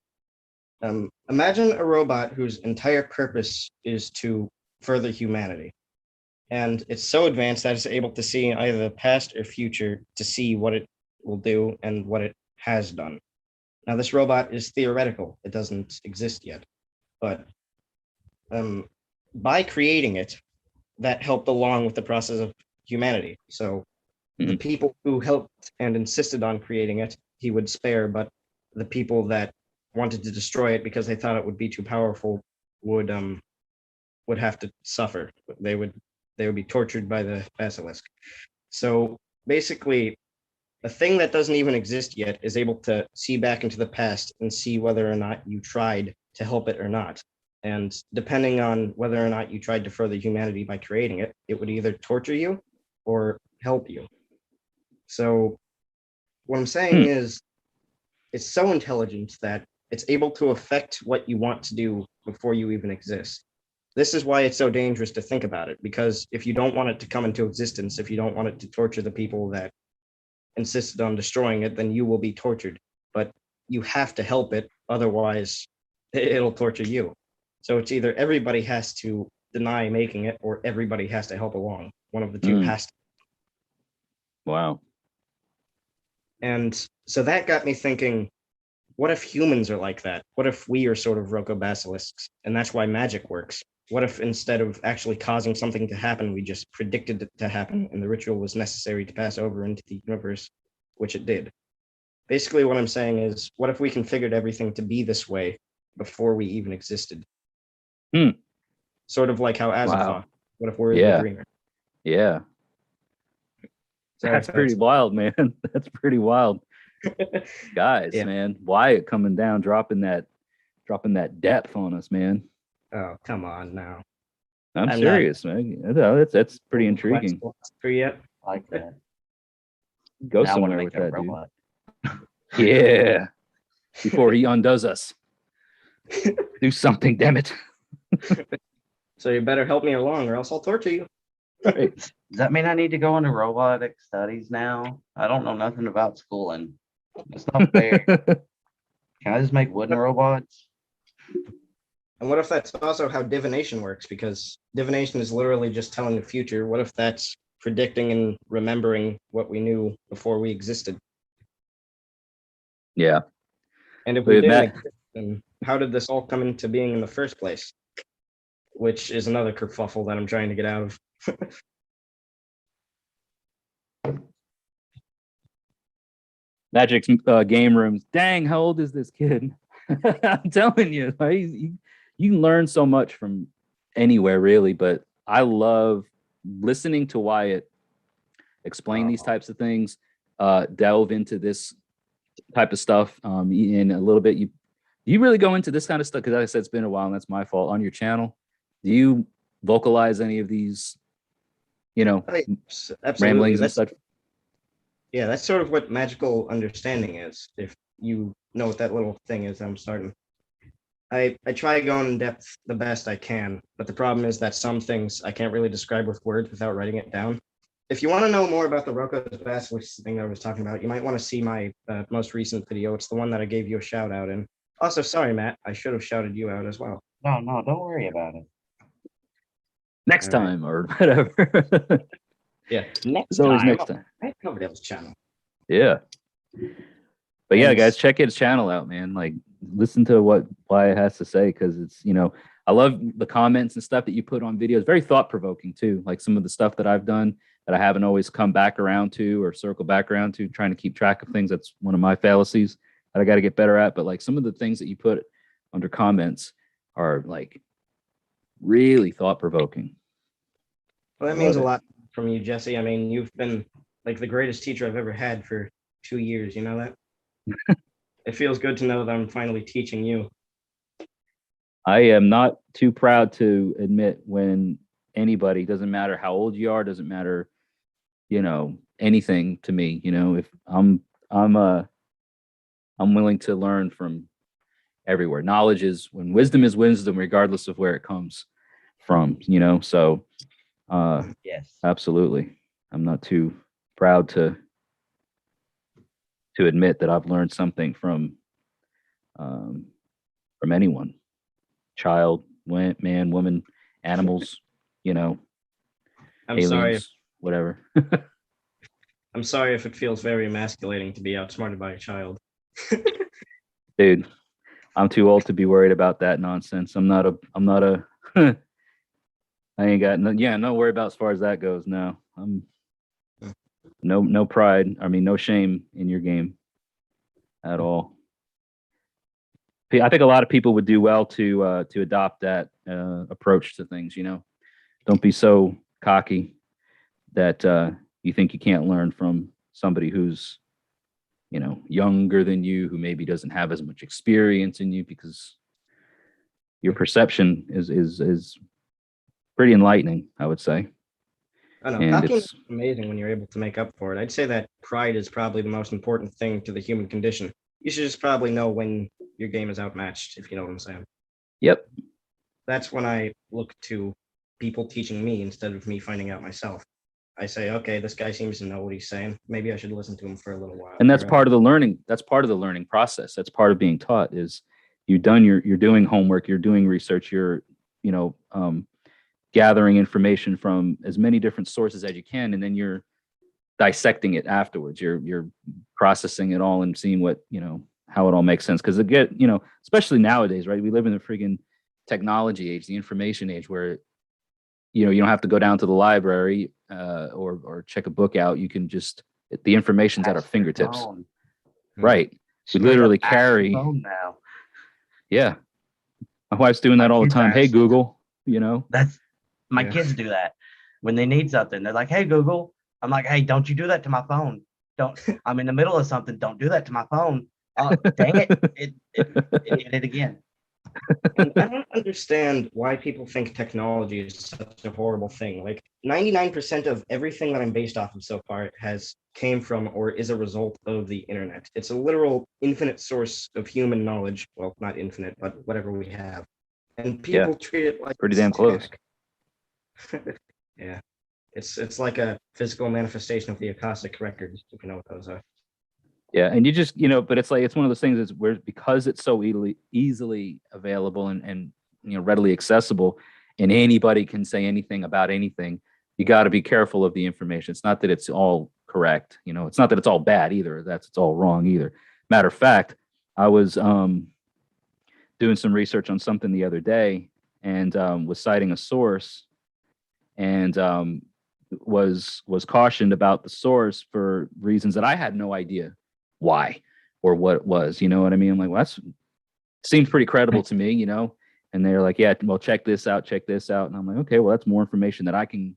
F: Imagine a robot whose entire purpose is to further humanity. And it's so advanced that it's able to see either the past or future to see what it will do and what it has done. Now, this robot is theoretical. It doesn't exist yet. But by creating it, that helped along with the process of humanity. So the people who helped and insisted on creating it, he would spare, but the people that wanted to destroy it because they thought it would be too powerful would have to suffer. They would be tortured by the basilisk. So basically, a thing that doesn't even exist yet is able to see back into the past and see whether or not you tried to help it or not. And depending on whether or not you tried to further humanity by creating it, it would either torture you or help you. So what I'm saying is it's so intelligent that it's able to affect what you want to do before you even exist. This is why it's so dangerous to think about it, because if you don't want it to come into existence, if you don't want it to torture the people that insisted on destroying it, then you will be tortured. But you have to help it, otherwise it'll torture you. So it's either everybody has to deny making it or everybody has to help along. One of the two has to.
A: Wow.
F: And so that got me thinking, what if humans are like that? What if we are sort of Roko basilisks? And that's why magic works. What if instead of actually causing something to happen, we just predicted it to happen and the ritual was necessary to pass over into the universe, which it did? Basically, what I'm saying is, what if we configured everything to be this way before we even existed? Sort of like how Azoth thought. What if we're the dreamer?
A: Yeah. That's pretty wild, man. That's pretty wild. Guys, man. Wyatt coming down, dropping that depth on us, man.
F: Oh, come on now.
A: I'm serious, man. That's pretty intriguing.
F: Yet.
B: Like that.
A: Go
B: Now
A: somewhere with that,
B: robot.
A: dude. Yeah. Before he undoes us. Do something, damn it.
F: So you better help me along or else I'll torture you.
A: Right.
B: Does that mean I need to go into robotic studies now? I don't know nothing about schooling. It's not fair. Can I just make wooden robots?
F: And what if that's also how divination works? Because divination is literally just telling the future. What if that's predicting and remembering what we knew before we existed.
A: Yeah.
F: And if
A: We
F: we didn't
A: met.
F: exist, then how did this all come into being in the first place? Which is another kerfuffle that I'm trying to get out of.
A: Magic's game rooms. Dang, how old is this kid? I'm telling you, right? You can learn so much from anywhere, really. But I love listening to Wyatt explain these types of things, delve into this type of stuff. In a little bit, you really go into this kind of stuff because, like I said, it's been a while, and that's my fault. On your channel, do you vocalize any of these,
F: Absolutely.
A: ramblings and stuff?
F: Yeah, that's sort of what magical understanding is. If you know what that little thing is, I'm starting. I try going in depth the best I can, but the problem is that some things I can't really describe with words without writing it down. If you want to know more about the Roko's Basilisk thing I was talking about, you might want to see my most recent video. It's the one that I gave you a shout out in. Also, sorry, Matt, I should have shouted you out as well.
B: No, don't worry about it.
A: Next
F: All right.
A: time or whatever.
F: Yeah, next
A: It's always
F: time.
A: next time.
F: I covered Elle's channel.
A: Yeah. But yeah,
F: And-
A: guys, check his channel out, man. Like, listen to what Wyatt has to say, because it's, I love the comments and stuff that you put on videos. Very thought provoking too. Like some of the stuff that I've done that I haven't always come back around to or circle back around to, trying to keep track of things. That's one of my fallacies that I got to get better at. But like some of the things that you put under comments are like really thought provoking.
F: Well, that means a lot from you, Jesse. I mean, you've been like the greatest teacher I've ever had for 2 years. You know that? It feels good to know that I'm finally teaching you.
A: I am not too proud to admit when anybody, doesn't matter how old you are, doesn't matter, anything to me, if I'm willing to learn from everywhere. Knowledge is wisdom is wisdom, regardless of where it comes from, so
B: Yes.
A: absolutely. I'm not too proud to admit that I've learned something from anyone, child, man, woman, animals,
F: I'm
A: aliens,
F: sorry.
A: whatever.
F: I'm sorry if it feels very emasculating to be outsmarted by a child.
A: Dude, I'm too old to be worried about that nonsense. I'm not a I ain't got no worry about as far as that goes. No, I'm no pride. I mean, no shame in your game at all. I think a lot of people would do well to adopt that approach to things. Don't be so cocky that you think you can't learn from somebody who's younger than you, who maybe doesn't have as much experience in you, because your perception is pretty enlightening, I would say.
F: I know,
A: And
F: cocky
A: it's-
F: is amazing when you're able to make up for it. I'd say that pride is probably the most important thing to the human condition. You should just probably know when your game is outmatched, if you know what I'm saying.
A: Yep.
F: That's when I look to people teaching me instead of me finding out myself. I say, okay, this guy seems to know what he's saying. Maybe I should listen to him for a little while.
A: And that's part of the learning. That's part of the learning process. That's part of being taught. Is you're doing homework, you're doing research, you're gathering information from as many different sources as you can, and then you're dissecting it afterwards. You're processing it all and seeing what how it all makes sense. Because especially nowadays, right? We live in the friggin' technology age, the information age, where you don't have to go down to the library or check a book out. You can just, the information's at our fingertips.
B: Phone.
A: Right. We
B: Straight
A: literally
B: up ask your
A: carry.
B: phone now.
A: Yeah. My wife's doing that all the
B: kids
A: time. Hey,
B: ask-
A: Google,
B: That's my
F: Yeah.
B: kids do that when they need something. They're like, "Hey, Google." I'm like, "Hey, don't you do that to my phone? Don't. I'm in the middle of something. Don't do that to my phone." Oh, dang it! It did it again.
F: And I don't understand why people think technology is such a horrible thing. Like 99% of everything that I'm based off of so far came from or is a result of the internet. It's a literal infinite source of human knowledge. Well, not infinite, but whatever we have. And people treat it like
A: Pretty damn close.
F: tech. Yeah. It's like a physical manifestation of the Akashic records, if you know what those are.
A: Yeah, and you just but it's like, it's one of those things is where, because it's so easily available and readily accessible, and anybody can say anything about anything, you got to be careful of the information. It's not that it's all correct, you know. It's not that it's all bad either. It's all wrong either. Matter of fact, I was doing some research on something the other day, and was citing a source, and was cautioned about the source for reasons that I had no idea why or what it was. You know what I mean? I'm like, well, that's seems pretty credible to me, you know. And they're like, yeah, well, check this out, and I'm like, okay, well, that's more information that I can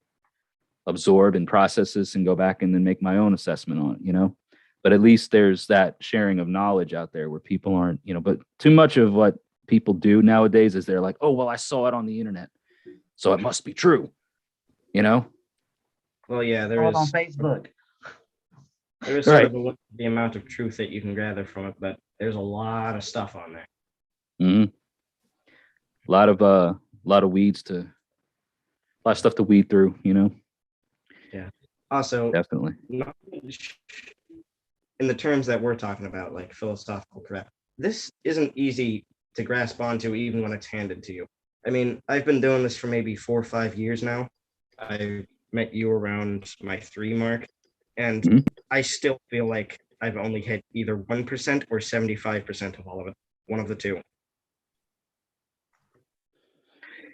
A: absorb and process this and go back and then make my own assessment on it, you know. But at least there's that sharing of knowledge out there where people aren't, you know. But too much of what people do nowadays is they're like, oh, well, I saw it on the internet, so it must be true, you know.
F: Well, yeah,
B: Throw it on Facebook.
F: there is
A: Right.
F: sort of a limit to the amount of truth that you can gather from it, but there's a lot of stuff on there.
A: Mm-hmm. A lot of weeds a lot of stuff to weed through, you know.
F: Also,
A: Definitely.
F: knowledge in the terms that we're talking about, like philosophical crap, this isn't easy to grasp onto even when it's handed to you. I mean, I've been doing this for maybe 4 or 5 years now. I met you around my 3 mark, and
A: Mhm.
F: I still feel like I've only hit either 1% or 75% of all of it. One of the two.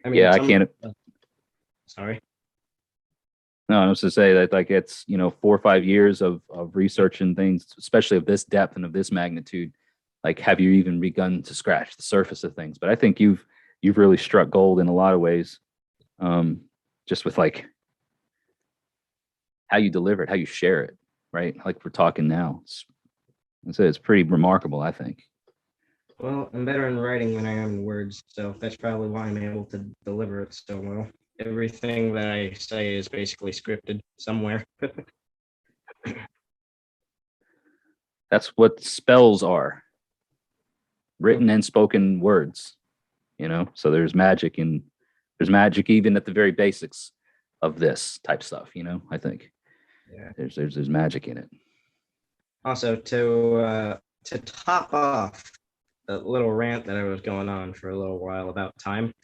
F: I mean,
A: Yeah, I can't.
F: Sorry.
A: No, I was to say that, like, it's, you know, 4 or 5 years of research and things, especially of this depth and of this magnitude. Like, have you even begun to scratch the surface of things? But I think you've really struck gold in a lot of ways, just with like how you deliver it, how you share it, right? Like we're talking now. It's pretty remarkable, I think.
F: Well, I'm better in writing than I am in words, so that's probably why I'm able to deliver it so well. Everything that I say is basically scripted somewhere.
A: That's what spells are. Written and spoken words, you know. So there's magic even at the very basics of this type stuff, you know. I think there's magic in it.
F: Also, to top off a little rant that I was going on for a little while about time.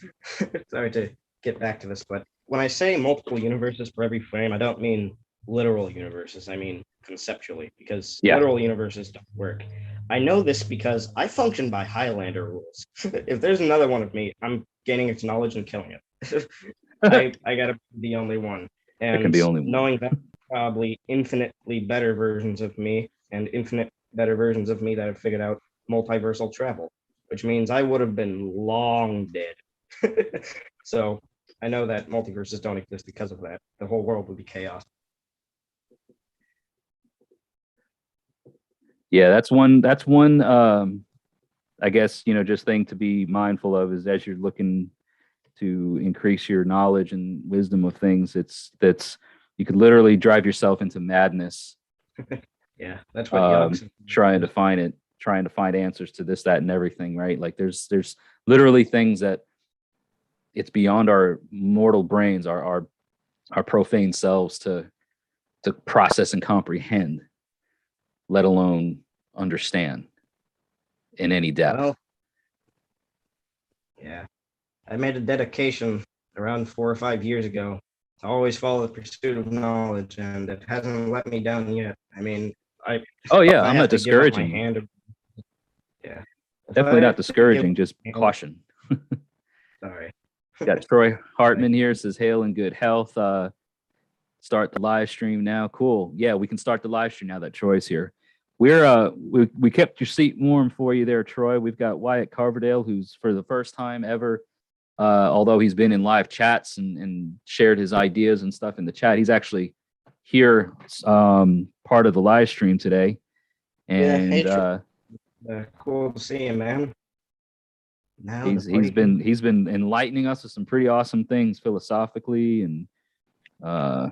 F: Sorry to get back to this, but when I say multiple universes for every frame, I don't mean literal universes. I mean conceptually, because literal universes don't work. I know this because I function by Highlander rules. If there's another one of me, I'm gaining its knowledge and killing it. I gotta be the only one. And
A: there can be only one.
F: Knowing that probably infinitely better versions of me and infinite better versions of me that have figured out multiversal travel, which means I would have been long dead. So I know that multiverses don't exist because of that. The whole world would be chaos.
A: Yeah, that's one I guess, you know, just thing to be mindful of is as you're looking to increase your knowledge and wisdom of things, that's you could literally drive yourself into madness.
F: Yeah, that's what
A: trying to find answers to this, that, and everything, right? Like there's literally things that it's beyond our mortal brains, our profane selves to process and comprehend, let alone understand in any depth.
F: Well, yeah, I made a dedication around 4 or 5 years ago to always follow the pursuit of knowledge, and it hasn't let me down yet. I mean, I'm not
A: discouraging.
F: Yeah,
A: definitely not discouraging, just caution.
F: Sorry.
A: Got Troy Hartman here, says hail in good health. Start the live stream now. Cool. Yeah, we can start the live stream now that Troy's here. We kept your seat warm for you there, Troy. We've got Wyatt Carverdale, who's for the first time ever, although he's been in live chats and shared his ideas and stuff in the chat, he's actually here, part of the live stream today. And
F: cool to see you, man. Now
A: he's been enlightening us with some pretty awesome things philosophically, and God,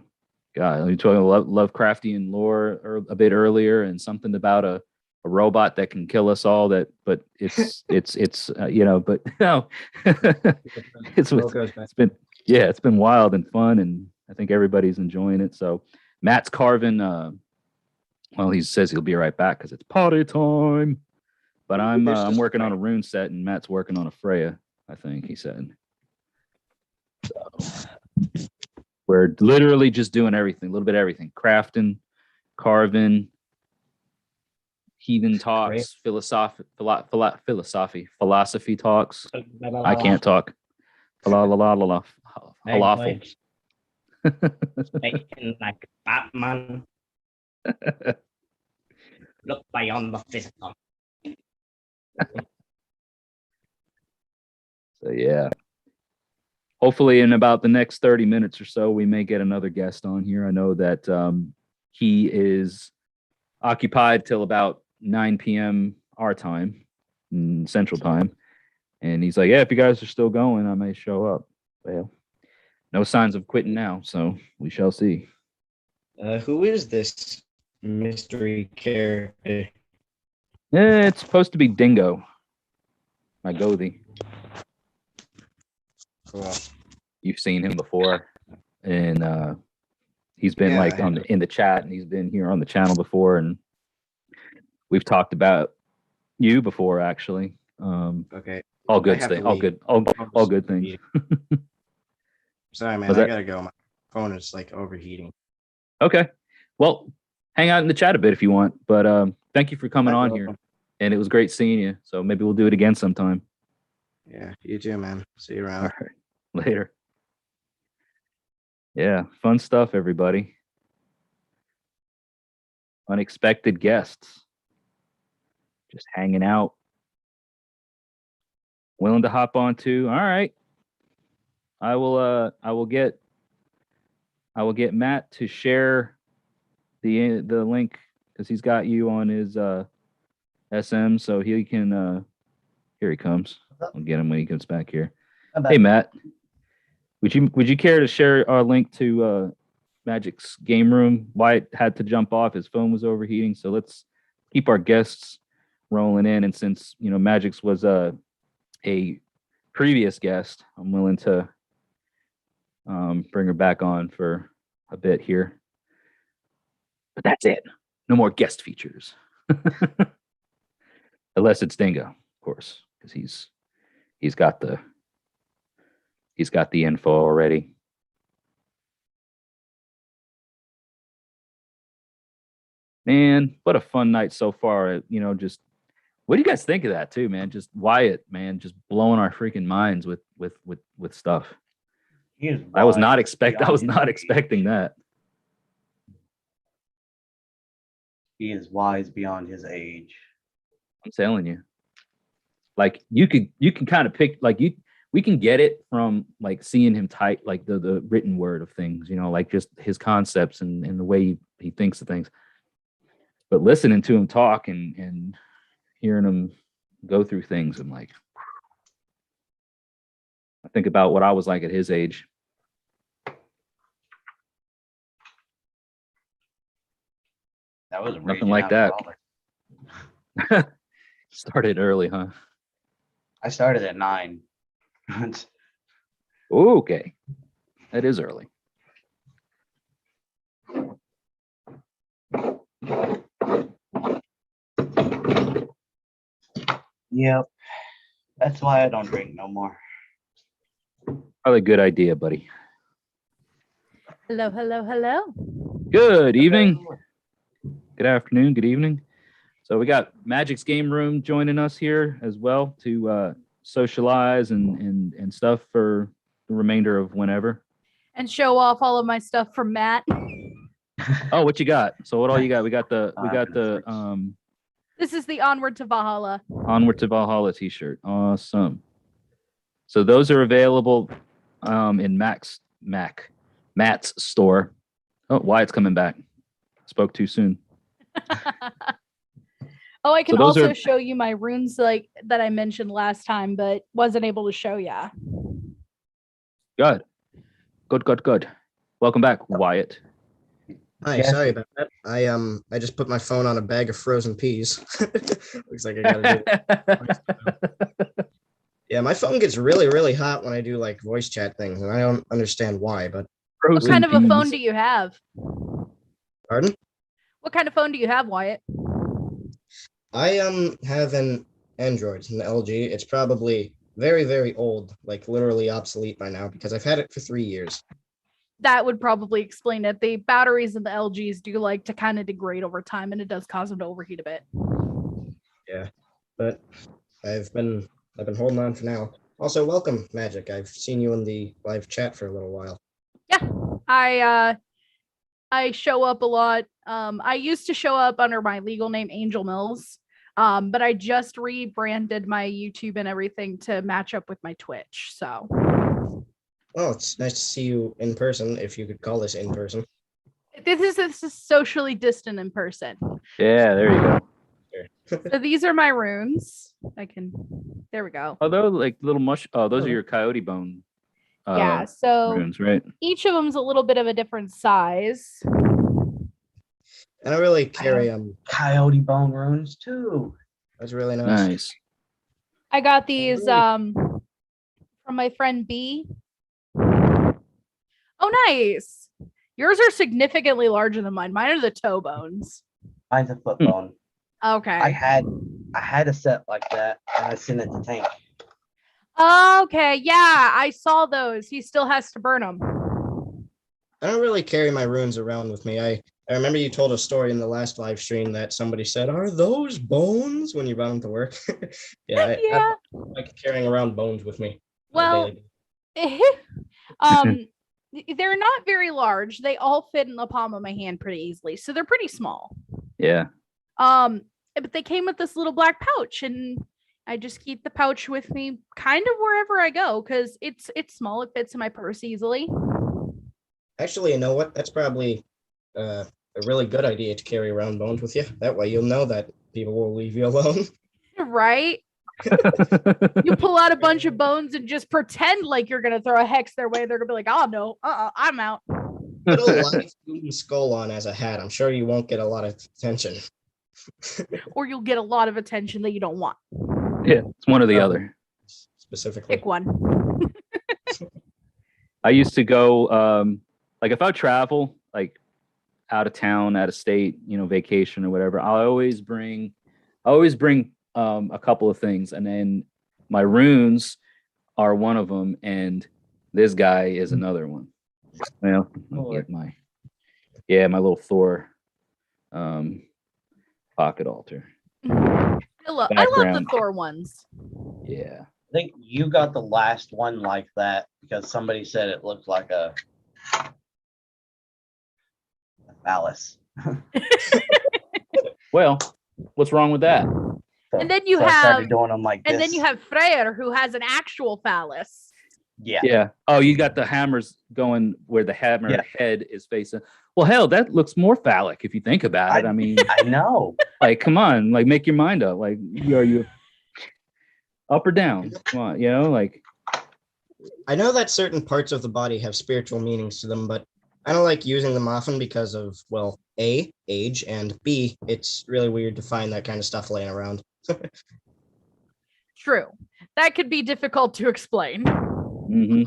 A: we talking Lovecraftian lore a bit earlier, and something about a robot that can kill us all. But it's you know, but no, it's been wild and fun, and I think everybody's enjoying it. So Matt's carving. Well, he says he'll be right back because it's party time. But I'm working on a rune set, and Matt's working on a Freya, I think he said. So We're literally just doing everything, a little bit of everything, crafting, carving, heathen talks, philosophy talks. I can't talk. La la la la la. Falafel.
B: Making like Batman. Look beyond the physical.
A: So yeah. Hopefully in about the next 30 minutes or so, we may get another guest on here. I know that he is occupied till about 9 p.m. our time, Central Time. And he's like, yeah, if you guys are still going, I may show up. Well, no signs of quitting now, so we shall see.
F: Who is this mystery character?
A: Yeah, it's supposed to be Dingo. My Goathy.
F: Cool.
A: You've seen him before, and he's been
F: Yeah,
A: like in the chat, and he's been here on the channel before, and we've talked about you before, actually.
F: Okay.
A: All good
F: I have to
A: things. All
F: leave.
A: good. All good things.
F: Sorry, man.
A: Was
F: I
A: that-
F: gotta go. My phone is like overheating.
A: Okay. Well, hang out in the chat a bit if you want, but thank you for coming
F: You're
A: on here,
F: welcome.
A: and it was great seeing you. So maybe we'll do it again sometime.
F: Yeah, you too, man. See you around.
A: All right. Later. Yeah, fun stuff, everybody. Unexpected guests. Just hanging out. Willing to hop on too. All right. I will get Matt to share the link because he's got you on his SM, so he can here he comes. I'll get him when he comes back here. Hey Matt. Would you care to share our link to Magic's game room? Wyatt had to jump off; his phone was overheating. So let's keep our guests rolling in. And since Magic's was a previous guest, I'm willing to bring her back on for a bit here. But that's it. No more guest features, unless it's Dingo, of course, because he's got the info already. Man, what a fun night so far. Just what do you guys think of that too, man? Just Wyatt, man, just blowing our freaking minds with stuff. I was not expecting that.
B: He is wise beyond his age.
A: I'm telling you. Like you can kind of pick we can get it from like seeing him type like the written word of things, like just his concepts and the way he thinks of things. But listening to him talk and hearing him go through things, I'm like, I think about what I was like at his age.
B: That was
A: Nothing like that. Started early, huh?
B: I started at 9.
A: Okay. That is early.
B: Yep. That's why I don't drink no more.
A: Probably a good idea, buddy.
E: Hello, hello, hello.
A: Good evening. Good afternoon. Good evening. So we got Magic's Game Room joining us here as well to socialize and stuff for the remainder of whenever.
E: And show off all of my stuff from Matt.
A: Oh, what you got? So what all you got? We got the
E: This is the Onward to Valhalla.
A: Onward to Valhalla t-shirt. Awesome. So those are available in Matt's store. Oh, Wyatt's coming back. Spoke too soon.
E: Oh, I can
A: So those
E: also
A: are-
E: show you my runes like that I mentioned last time, but wasn't able to show ya.
A: Good. Welcome back, Wyatt.
F: Hi,
B: Yes.
F: sorry about that. I just put my phone on a bag of frozen peas. Looks like I gotta do it. Yeah, my phone gets really, really hot when I do like voice chat things, and I don't understand why, but
E: What kind of a phone do you have?
F: pardon?
E: What kind of phone do you have, Wyatt?
F: I have an Android, an LG. It's probably very, very old, like literally obsolete by now because I've had it for 3 years.
E: that would probably explain it. The batteries in the LGs do like to kind of degrade over time, and it does cause them to overheat a bit.
F: Yeah, but I've been holding on for now. Also, welcome, Magic. I've seen you in the live chat for a little while.
E: Yeah, I show up a lot. I used to show up under my legal name Angel Mills, but I just rebranded my YouTube and everything to match up with my Twitch. So,
F: Oh, it's nice to see you in person, if you could call this in person.
E: this is socially distant in person.
A: Yeah, there you go.
E: So these are my runes. There we go.
A: Oh, those like little mush. Oh, those are your coyote bone.
E: Yeah, so
A: Runes, right?
E: each of them's a little bit of a different size.
F: And I really carry
B: Coyote bone runes too.
F: That's really nice.
A: Nice.
E: I got these
F: really?
E: From my friend B. Oh, nice. Yours are significantly larger than mine. Mine are the toe bones.
B: Mine's a foot bone.
E: Okay.
B: I had a set like that, and I sent it to Tank.
E: Okay, yeah, I saw those. He still has to burn them.
F: I don't really carry my runes around with me. I remember you told a story in the last live stream that somebody said, "Are those bones?" when you brought them to work. Yeah,
E: Yeah.
F: I like carrying around bones with me.
E: Well, they're not very large. They all fit in the palm of my hand pretty easily, so they're pretty small.
A: Yeah.
E: But they came with this little black pouch, and I just keep the pouch with me kind of wherever I go because it's small. It fits in my purse easily.
F: Actually, you know what? That's probably a really good idea to carry around bones with you. That way you'll know that people will leave you alone.
E: Right? You pull out a bunch of bones and just pretend like you're gonna throw a hex their way. They're gonna be like, "Oh no, I'm out."
F: Put a live human skull on as a hat. I'm sure you won't get a lot of attention.
E: Or you'll get a lot of attention that you don't want.
A: Yeah, it's one or the other.
F: Specifically.
E: Pick one.
A: I used to go, like if I travel, like out of town, out of state, vacation or whatever, I always bring a couple of things, and then my runes are one of them, and this guy is another one. Well, I'll get my little Thor pocket altar.
E: I love the
A: Background.
E: Thor ones.
A: Yeah.
B: I think you got the last one like that because somebody said it looked like a phallus.
A: Well, what's wrong with that?
E: And then you
B: I started
E: have
B: doing them like this.
E: And then you have Freyr, who has an actual phallus.
B: Yeah.
A: Yeah. Oh, you got the hammers going where the hammer head is facing. Well, hell, that looks more phallic if you think about it. I mean,
B: I know.
A: like, come on, like, make your mind up. Like, are you up or down? Come on, like.
F: I know that certain parts of the body have spiritual meanings to them, but I don't like using them often because of, well, A, age, and B, it's really weird to find that kind of stuff laying around.
E: True. That could be difficult to explain.
A: Mm-hmm.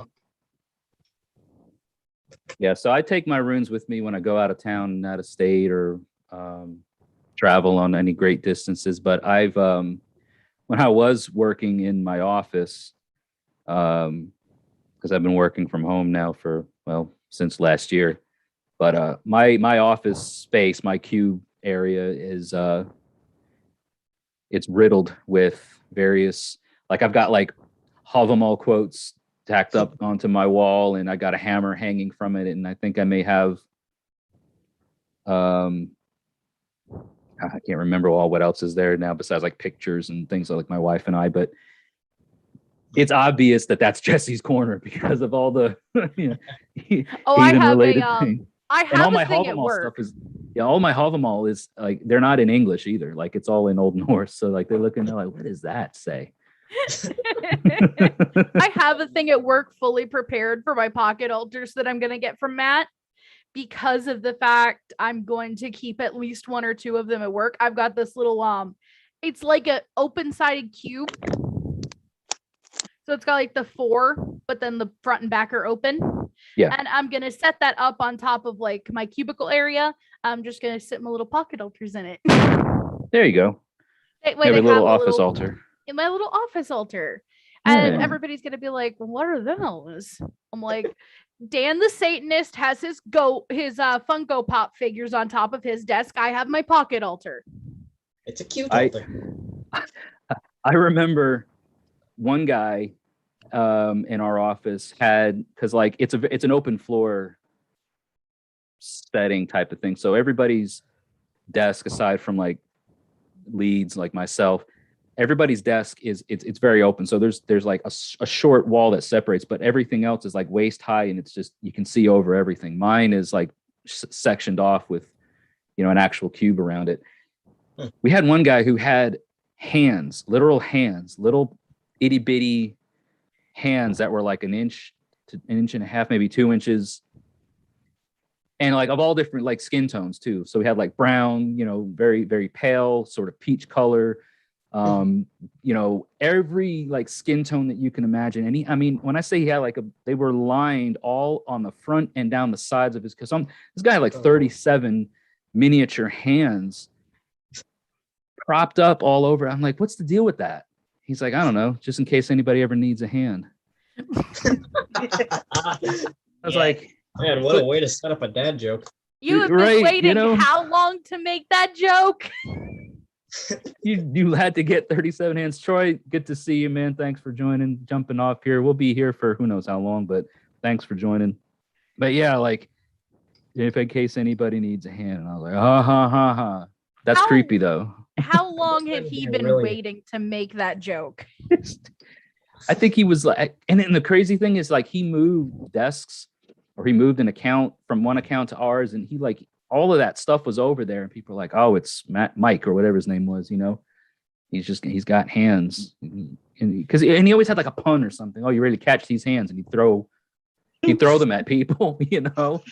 A: Yeah, so I take my runes with me when I go out of town and out of state or travel on any great distances. But I've, when I was working in my office, because I've been working from home now for, since last year. But my office space, my cube area is, it's riddled with various, like I've got like Havamal quotes tacked up onto my wall, and I got a hammer hanging from it, and I think I may have I can't remember what else is there now besides like pictures and things like my wife and I, but it's obvious that that's Jesse's corner because of all the
E: I have
A: related
E: a
A: things.
E: I
A: And all
E: have
A: my
E: a thing at
A: Havamal
E: work.
A: stuff is all my Havamal is like they're not in English either. Like it's all in Old Norse. So like they're looking, they're like, what does that say?
E: I have a thing at work fully prepared for my pocket altars that I'm going to get from Matt because of the fact I'm going to keep at least one or two of them at work. I've got this little it's like an open-sided cube. So it's got like the 4, but then the front and back are open.
A: Yeah.
E: And I'm going to set that up on top of like my cubicle area. I'm just going to sit my little pocket altars in it.
A: There you go.
E: That way
A: Have
E: they
A: a little
E: have
A: office altar.
E: in my little office altar. And
A: Yeah.
E: everybody's going to be like, well, what are those? I'm like, Dan the Satanist has his Funko Pop figures on top of his desk. I have my pocket altar.
F: It's a cute
A: I-
F: altar.
A: I remember one guy in our office had, because like it's an open floor setting type of thing. So everybody's desk, aside from like leads like myself, everybody's desk it's very open. So there's like a short wall that separates, but everything else is like waist high, and it's just, you can see over everything. Mine is like sectioned off with, you know, an actual cube around it. We had one guy who had hands, literal hands, little itty bitty hands that were like an inch to an inch and a half, maybe 2 inches, and like of all different like skin tones too. So we had like brown, you know, very, very pale, sort of peach color, you know, every like skin tone that you can imagine. And I mean, when I say he had like they were lined all on the front and down the sides of his, because this guy had like 37 miniature hands propped up all over. I'm like, what's the deal with that? He's like, I don't know, just in case anybody ever needs a hand. I was like,
F: Man, what a way to set up a dad joke.
E: You have been
A: Right, you
E: waiting
A: know?
E: how long to make that joke?
A: you had to get 37 hands. Troy, good to see you, man. Thanks for joining, jumping off here. We'll be here for who knows how long, but thanks for joining. But yeah, like, if in case anybody needs a hand, and I was like, ha ha ha ha. That's
E: How-
A: creepy though.
E: How long had he been
F: Really?
E: waiting to make that joke?
A: I think he was like, and then the crazy thing is like he moved desks, or he moved an account from one account to ours, and he like all of that stuff was over there, and people are like, oh, it's Mike or whatever his name was, you know. He's got hands, and he always had like a pun or something. Oh, you ready to catch these hands? And he'd throw them at people, you know.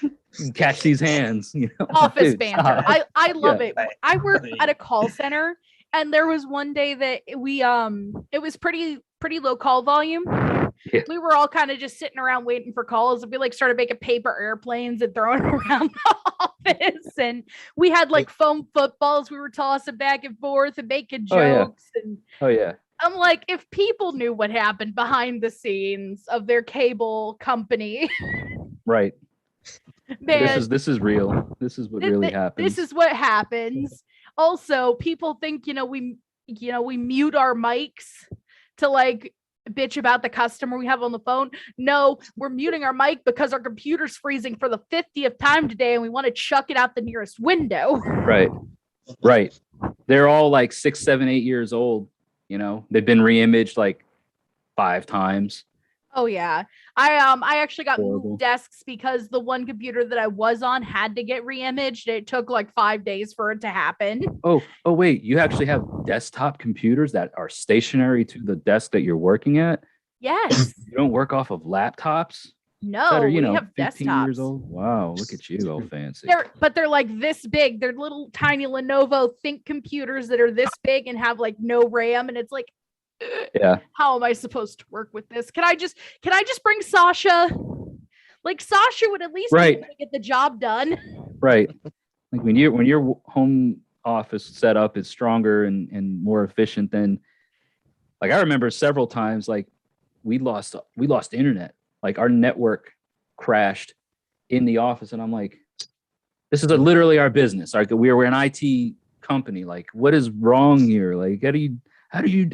A: Catch these hands, you know.
E: Office
A: Dude,
E: banter.
A: stop.
E: I love
A: Yeah.
E: it. I work at a call center, and there was one day that we it was pretty low call volume.
A: Yeah.
E: We were all kind of just sitting around waiting for calls, and we like started making paper airplanes and throwing around the office, and we had like foam footballs we were tossing back and forth and making
A: Oh, yeah.
E: jokes. And
A: Oh yeah.
E: I'm like, if people knew what happened behind the scenes of their cable company,
A: Right.
E: man,
A: This is real. This is what
E: Th-
A: really
E: th-
A: happens.
E: This is what happens. Also, people think, we mute our mics to like bitch about the customer we have on the phone. No, we're muting our mic because our computer's freezing for the 50th time today, and we want to chuck it out the nearest window.
A: Right. Right. They're all like 6, 7, 8 years old. You know, they've been re-imaged like 5 times.
E: Oh yeah. I actually got
A: Horrible.
E: moved desks because the one computer that I was on had to get re-imaged. It took like 5 days for it to happen.
A: Oh, wait, you actually have desktop computers that are stationary to the desk that you're working at?
E: Yes.
A: You don't work off of laptops
E: No,
A: that are,
E: we
A: you know,
E: have
A: 15
E: desktops.
A: years old? Wow, look at you, all fancy.
E: They're like this big. They're little tiny Lenovo Think computers that are this big and have like no RAM. And it's like,
A: Yeah.
E: how am I supposed to work with this? Can I just bring Sasha? Like Sasha would at least be
A: Right.
E: able to get the job done.
A: Right. Like when your home office setup is stronger and more efficient than, like, I remember several times like we lost internet. Like our network crashed in the office, and I'm like, this is literally our business. Like we're an IT company. Like, what is wrong here? Like,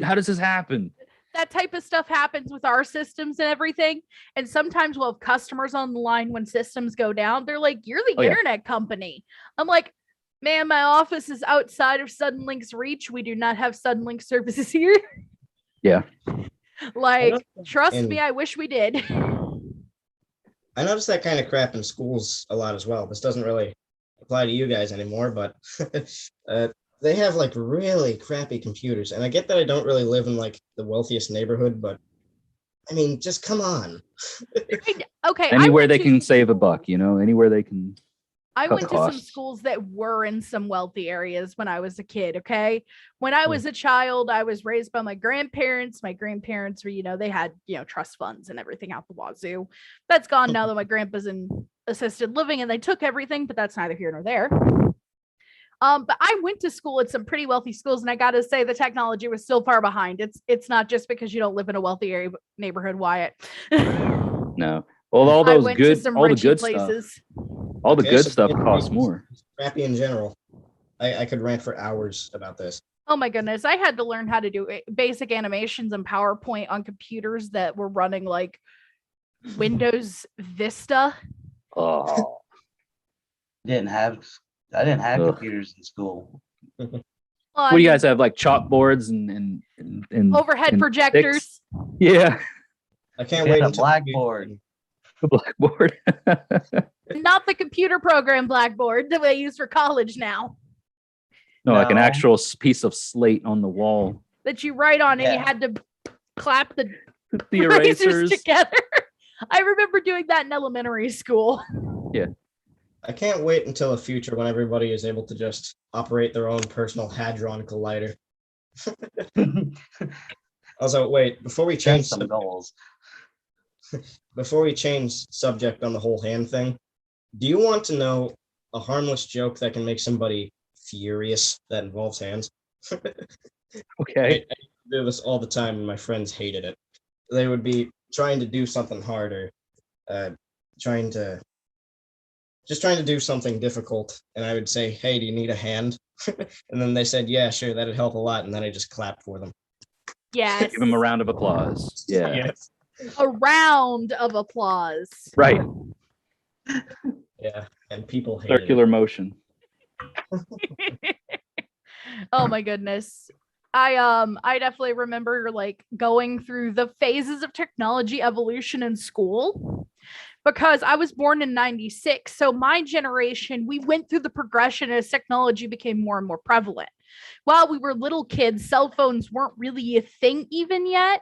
A: how does this happen?
E: That type of stuff happens with our systems and everything. And sometimes we'll have customers on the line when systems go down. They're like, you're the
A: Oh, yeah.
E: internet company. I'm like, man, my office is outside of Suddenlink's reach. We do not have Suddenlink services here.
A: Yeah.
E: Like, trust
F: And-
E: me, I wish we did.
F: I noticed that kind of crap in schools a lot as well. This doesn't really apply to you guys anymore, but they have like really crappy computers. And I get that I don't really live in like the wealthiest neighborhood, but I mean, just come on.
E: Okay. I
A: Anywhere
E: went
A: they
E: to
A: can save a
E: school-
A: buck, you know, anywhere they can.
E: I
A: cut
E: went to some
A: costs.
E: schools that were in some wealthy areas when I was a kid. Okay. When I
F: Hmm.
E: was a child, I was raised by my grandparents. My grandparents were, they had, trust funds and everything out the wazoo. That's gone now that my grandpa's in assisted living and they took everything, but that's neither here nor there. But I went to school at some pretty wealthy schools, and I got to say the technology was still far behind. It's not just because you don't live in a wealthy area neighborhood, Wyatt.
A: No, Well, all
E: I
A: those
E: went to
A: good,
E: some
A: all the
E: richy
A: good stuff,
E: places.
A: all the
F: Okay,
A: good
F: so
A: stuff
F: maybe
A: costs more.
F: Crappy in general. I could rant for hours about this.
E: Oh my goodness. I had to learn how to do basic animations and PowerPoint on computers that were running like Windows Vista.
A: Oh,
B: I didn't have
A: Ugh.
B: computers in school.
E: Well,
A: what do you guys have? Like chalkboards and
E: overhead
A: and
E: projectors.
A: sticks? Yeah,
F: I can't
B: We
F: wait
B: had a
F: until
B: blackboard.
A: the blackboard.
E: Not the computer program Blackboard that I use for college now.
A: No, like an
B: No.
A: actual piece of slate on the wall.
E: That you write on and you
B: Yeah.
E: had to clap the
A: The
E: erasers
A: erasers.
E: together. I remember doing that in elementary school.
F: I can't wait until a future when everybody is able to just operate their own personal hadron collider. Also, wait, before we
B: Change
F: change
B: some goals.
F: subject on the whole hand thing, do you want to know a harmless joke that can make somebody furious that involves hands?
A: Okay.
F: I do this all the time, and my friends hated it. They would be trying to do something harder, trying to do something difficult, and I would say, "Hey, do you need a hand?" And then they said, "Yeah, sure, that'd help a lot." And then I just clapped for them.
E: Yes.
A: Give him a round of applause. Yeah.
F: Yes.
E: A round of applause.
A: Right.
F: Yeah, and people hated
A: Circular motion.
E: Oh my goodness. I definitely remember like going through the phases of technology evolution in school because I was born in 96. So my generation, we went through the progression as technology became more and more prevalent. While we were little kids, cell phones weren't really a thing even yet.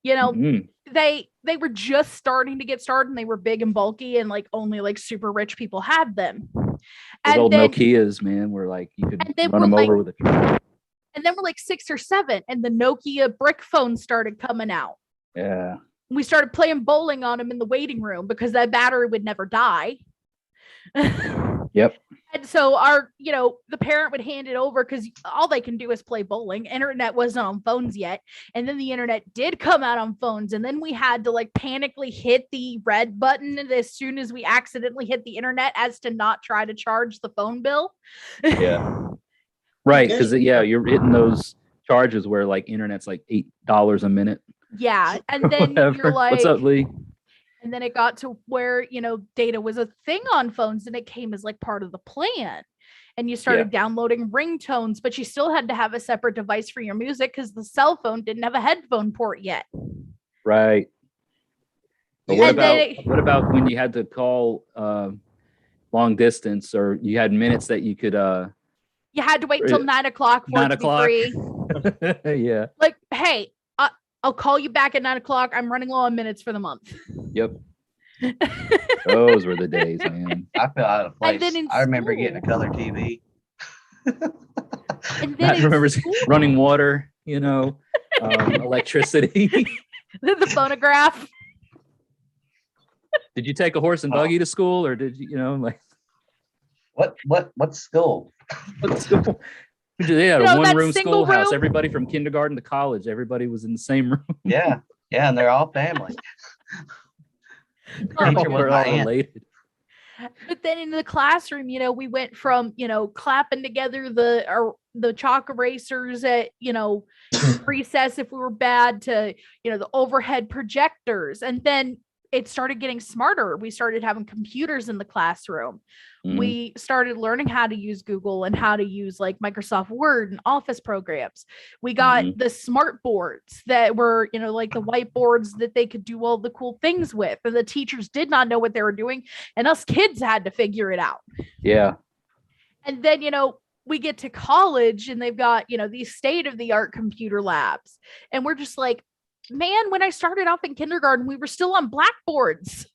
E: You know,
A: Mhm.
E: they were just starting to get started and they were big and bulky and like only like super rich people had them.
A: Those
E: And
A: old
E: then
A: Nokias, man, where like you could
E: And then
A: run them
E: we're
A: over
E: like-
A: with a.
E: and then we're like 6 or 7 and the Nokia brick phone started coming out.
A: Yeah.
E: We started playing bowling on them in the waiting room because that battery would never die.
A: Yep.
E: And so the parent would hand it over because all they can do is play bowling. Internet wasn't on phones yet. And then the internet did come out on phones. And then we had to like panically hit the red button as soon as we accidentally hit the internet as to not try to charge the phone bill.
A: Yeah. Right.
F: Okay.
A: Because you're hitting those charges where like internet's like $8 a minute.
E: Yeah. And then
A: Whatever.
E: you're like,
A: What's up, Lee?
E: and then it got to where, data was a thing on phones and it came as like part of the plan. And you started downloading ringtones, but you still had to have a separate device for your music because the cell phone didn't have a headphone port yet.
A: Right. But
F: Yeah,
A: what about when you had to call long distance or you had minutes that you could
E: You had to wait till 9 o'clock for
A: 9
E: it to
A: o'clock.
E: be free.
A: Yeah.
E: Like, hey, I'll call you back at 9 o'clock. I'm running low on minutes for the month.
A: Yep. Those were the days, man.
B: I feel out of place.
E: And then in
B: I remember getting a
E: school-
B: color TV.
E: And then
A: Matt
E: in
A: remembers
E: school-
A: running water, electricity.
E: the phonograph.
A: Did you take a horse and buggy to school or did you, like
B: What's school?
A: what school? They had a
E: that
A: one-room
E: single
A: schoolhouse.
E: room?
A: Everybody from kindergarten to college, everybody was in the same room.
B: Yeah, and they're all family.
E: Oh,
B: Teacher was
A: We're
B: my
A: all
B: aunt.
A: related.
E: But then in the classroom, we went from, clapping together the chalk erasers at, recess if we were bad to, the overhead projectors. And then it started getting smarter. We started having computers in the classroom.
A: Mhm.
E: We started learning how to use Google and how to use like Microsoft Word and Office programs. We got the smart boards that were, like the whiteboards that they could do all the cool things with. And the teachers did not know what they were doing. And us kids had to figure it out.
A: Yeah.
E: And then, we get to college and they've got, these state of the art computer labs. And we're just like, man, when I started off in kindergarten, we were still on blackboards.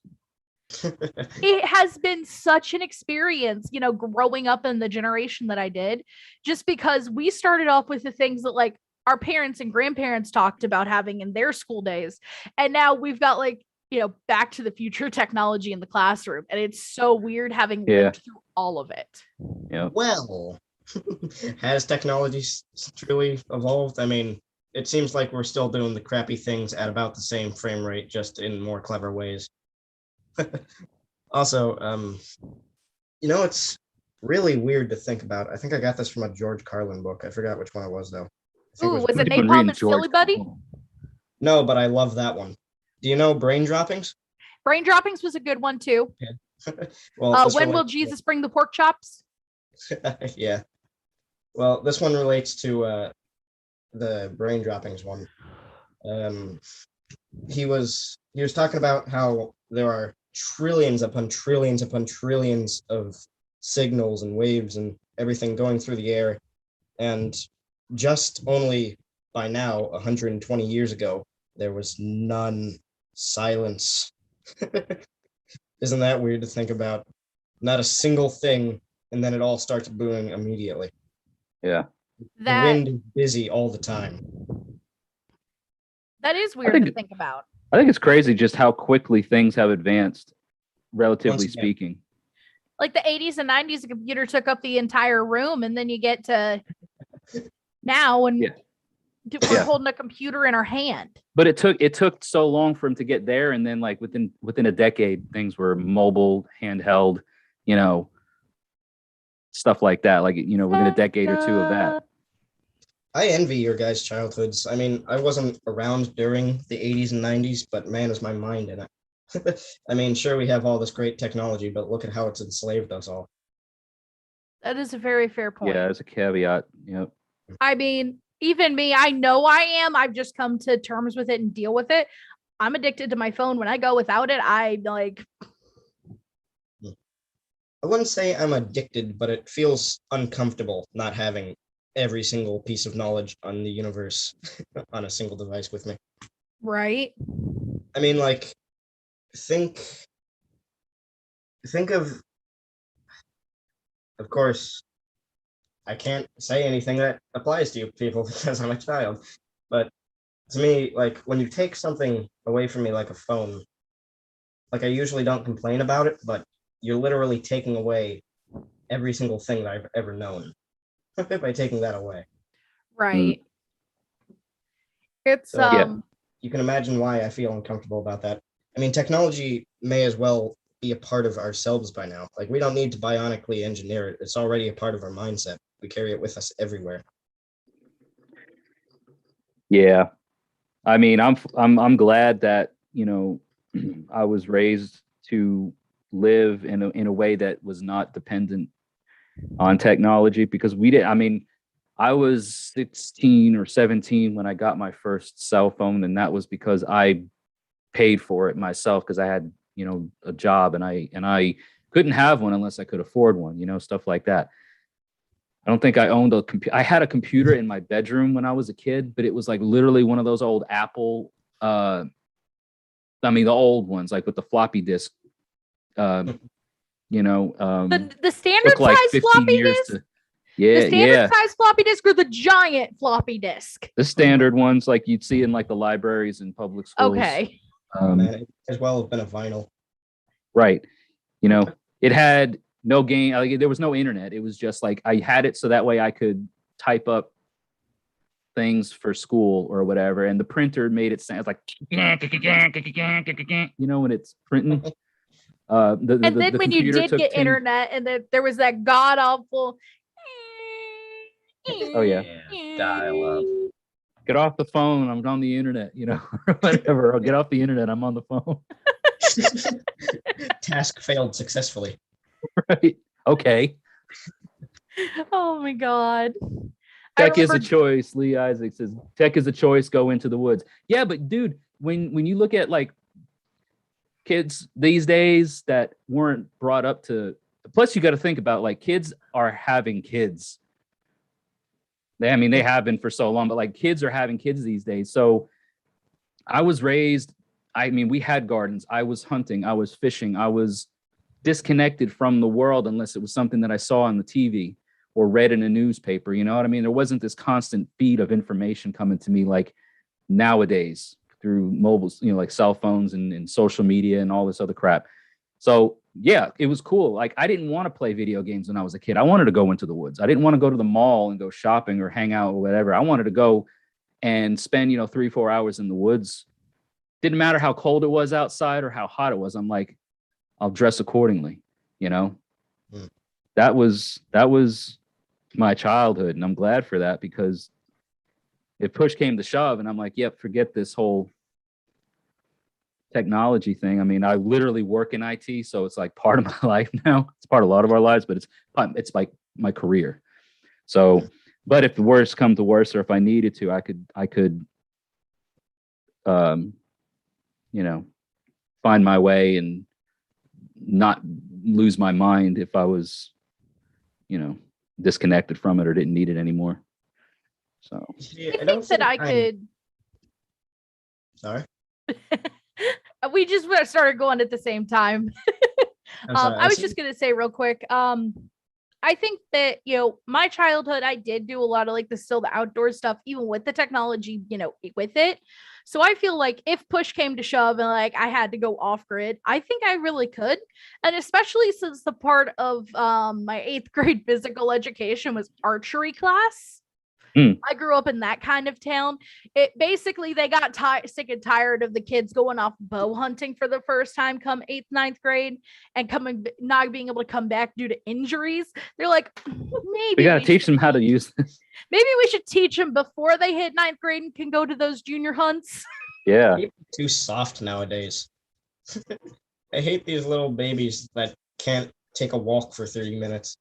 E: It has been such an experience, growing up in the generation that I did, just because we started off with the things that like our parents and grandparents talked about having in their school days. And now we've got like, back to the future technology in the classroom. And it's so weird having lived through all of it.
A: Yeah.
F: Well, has technology truly evolved? I mean, it seems like we're still doing the crappy things at about the same frame rate, just in more clever ways. Also, it's really weird to think about. I think I got this from a George Carlin book. I forgot which one it was though. I think
E: Ooh, was it
A: I've been
E: Napalm
A: reading
E: and
A: George
E: Silly Buddy?
A: Carlin.
F: No, but I love that one. Do you know Brain Droppings?
E: Brain Droppings was a good one too.
F: Well, this
E: When will
F: relates to-
E: Jesus bring the pork chops?
F: Yeah. Well, this one relates to the Brain Droppings one. He was talking about how there are trillions upon trillions upon trillions of signals and waves and everything going through the air, and just only by now 120 years ago there was none. Silence. Isn't that weird to think about? Not a single thing, and then it all starts booming immediately.
A: Yeah.
F: The
E: That
F: wind is busy all the time.
E: that is weird
A: think
E: to
A: it-
E: think about.
A: I think it's crazy just how quickly things have advanced, relatively
F: again.
A: speaking.
E: Like the 80s and 90s, the computer took up the entire room, and then you get to now and
A: Yeah.
E: we're
A: Yeah.
E: holding a computer in our hand.
A: But it took so long for him to get there, and then like within a decade, things were mobile, handheld, stuff like that. Like within a decade or two of that.
F: I envy your guys' childhoods. I mean, I wasn't around during the 80s and 90s, but man, is my mind in it. I mean, sure, we have all this great technology, but look at how it's enslaved us all.
E: That is a very fair point.
A: Yeah, as a caveat. Yep.
E: I mean, even me, I know I am. I've just come to terms with it and deal with it. I'm addicted to my phone. When I go without it, I like.
F: I wouldn't say I'm addicted, but it feels uncomfortable not having every single piece of knowledge on the universe on a single device with me.
E: Right.
F: I mean, like, think of course, I can't say anything that applies to you people because I'm a child, but to me, like, when you take something away from me like a phone, like, I usually don't complain about it, but you're literally taking away every single thing that I've ever known by taking that away.
E: Right. It's
F: So,
A: Yeah.
F: You can imagine why I feel uncomfortable about that. I mean, technology may as well be a part of ourselves by now. Like, we don't need to bionically engineer it. It's already a part of our mindset. We carry it with us everywhere.
A: Yeah. I mean, I'm glad that, I was raised to live in a way that was not dependent on technology, because I was 16 or 17 when I got my first cell phone, and that was because I paid for it myself because I had, a job, and I couldn't have one unless I could afford one, stuff like that. I don't think I owned a computer. I had a computer in my bedroom when I was a kid, but it was like literally one of those old Apple, the old ones, like with the floppy disk,
E: the
A: took
E: standard
A: like
E: size
A: 15
E: floppy
A: years
E: disk.
A: to,
E: The
A: yeah,
E: standard
A: yeah.
E: size floppy disk or the giant floppy disk.
A: The standard ones like you'd see in like the libraries in public schools.
E: Okay.
F: Man, it as well have been a vinyl.
A: Right. It had no game. Like, there was no internet. It was just like I had it so that way I could type up things for school or whatever. And the printer made it sound like, when it's printing.
E: And then
A: the
E: when you
A: computer
E: did
A: took
E: get
A: 10
E: internet, and then there was that god awful.
A: Oh, yeah.
B: Dial up.
A: Get off the phone. I'm on the internet, or whatever. I'll get off the internet. I'm on the phone.
F: Task failed successfully.
A: Right. Okay.
E: Oh my god.
A: Tech is a
E: remember-
A: choice. Lee Isaac says, tech is a choice. Go into the woods. Yeah, but dude, when you look at like kids these days that weren't brought up to, plus you got to think about like kids are having kids. They have been for so long, but like kids are having kids these days. So I was raised, we had gardens. I was hunting. I was fishing. I was disconnected from the world unless it was something that I saw on the TV or read in a newspaper. You know what I mean? There wasn't this constant feed of information coming to me like nowadays through mobiles, like cell phones and social media and all this other crap. So yeah, it was cool. Like, I didn't want to play video games when I was a kid. I wanted to go into the woods. I didn't want to go to the mall and go shopping or hang out or whatever. I wanted to go and spend, 3-4 hours in the woods. Didn't matter how cold it was outside or how hot it was. I'm like, I'll dress accordingly. You know,
F: Mm.
A: that was my childhood, and I'm glad for that, because if push came to shove and I'm like, yep, forget this whole technology thing. I mean, I literally work in IT, so it's like part of my life now. It's part of a lot of our lives, but it's like my career. So, but if the worst come to worst, or if I needed to, I could, you know, find my way and not lose my mind if I was, you know, disconnected from it or didn't need it anymore. So
F: See,
E: I think that I could.
F: Sorry.
E: We just started going at the same time.
F: I'm sorry.
E: I was just gonna say real quick. I think that, you know, my childhood, I did do a lot of like the outdoor stuff, even with the technology, you know, with it. So I feel like if push came to shove and like I had to go off grid, I think I really could. And especially since the part of my 8th grade physical education was archery class. I grew up in that kind of town. It basically, they got sick and tired of the kids going off bow hunting for the first time come 8th, 9th grade and not being able to come back due to injuries. They're like, maybe
A: we got to teach them how to use this.
E: Maybe we should teach them before they hit 9th grade and can go to those junior hunts.
A: Yeah.
F: People are too soft nowadays. I hate these little babies that can't take a walk for 30 minutes.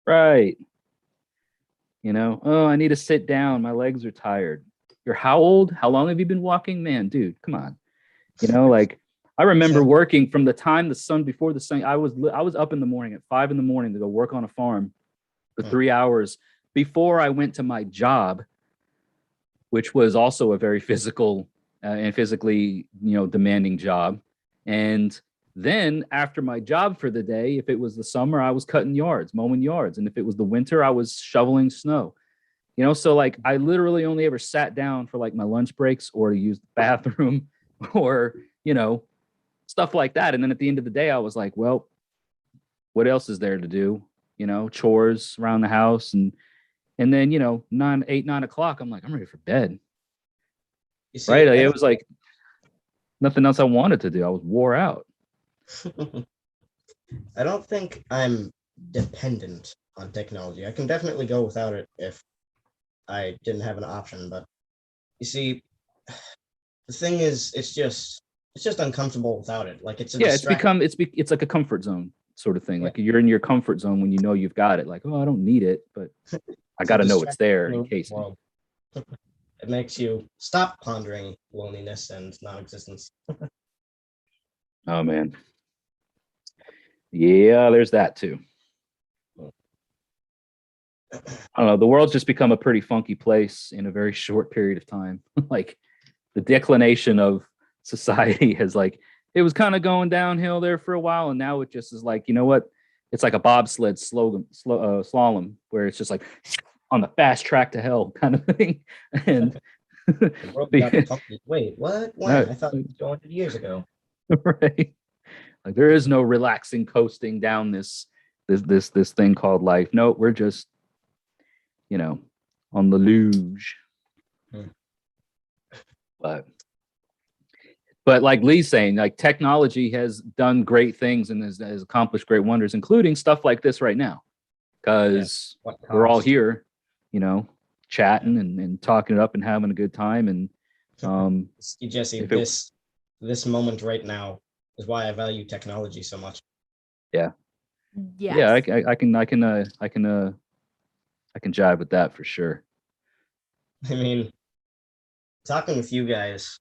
A: Right. You know, oh, I need to sit down. My legs are tired. You're how old? How long have you been walking? Man, dude, come on. You know, like I remember working from the time before the sun. I was up in the morning at 5 a.m. to go work on a farm for 3 hours before I went to my job, which was also a very physical and physically, you know, demanding job. And then after my job for the day, if it was the summer, I was cutting yards, mowing yards. And if it was the winter, I was shoveling snow. You know, so like I literally only ever sat down for like my lunch breaks or to use the bathroom or, you know, stuff like that. And then at the end of the day, I was like, well, what else is there to do? You know, chores around the house. And then, you know, 9 o'clock, I'm like, I'm ready for bed.
F: See,
A: right. It was like nothing else I wanted to do. I was wore out.
F: I don't think I'm dependent on technology. I can definitely go without it if I didn't have an option. But you see, the thing is, it's just uncomfortable without it. Like it's like a comfort zone sort of thing. Yeah.
A: Like you're in your comfort zone when you know you've got it. Like, oh, I don't need it, but I got to know it's there in case.
F: It makes you stop pondering loneliness and non-existence.
A: Oh man. Yeah, there's that too. I don't know. The world's just become a pretty funky place in a very short period of time. Like the declination of society has it was kind of going downhill there for a while. And now it just is like, you know what? It's like a bobsled slalom where it's just like on the fast track to hell kind of thing. And
F: wait, what? When? I thought it was 200 years ago.
A: Right. Like there is no relaxing coasting down this thing called life. No, we're just, you know, on the luge. But like Lee's saying, like technology has done great things and has accomplished great wonders, including stuff like this right now. Because we're all here, you know, chatting and talking it up and having a good time. And
F: Jesse, this moment right now is why I value technology so much.
A: Yeah.
E: Yes.
A: Yeah, I can jive with that for sure.
F: I mean, talking with you guys,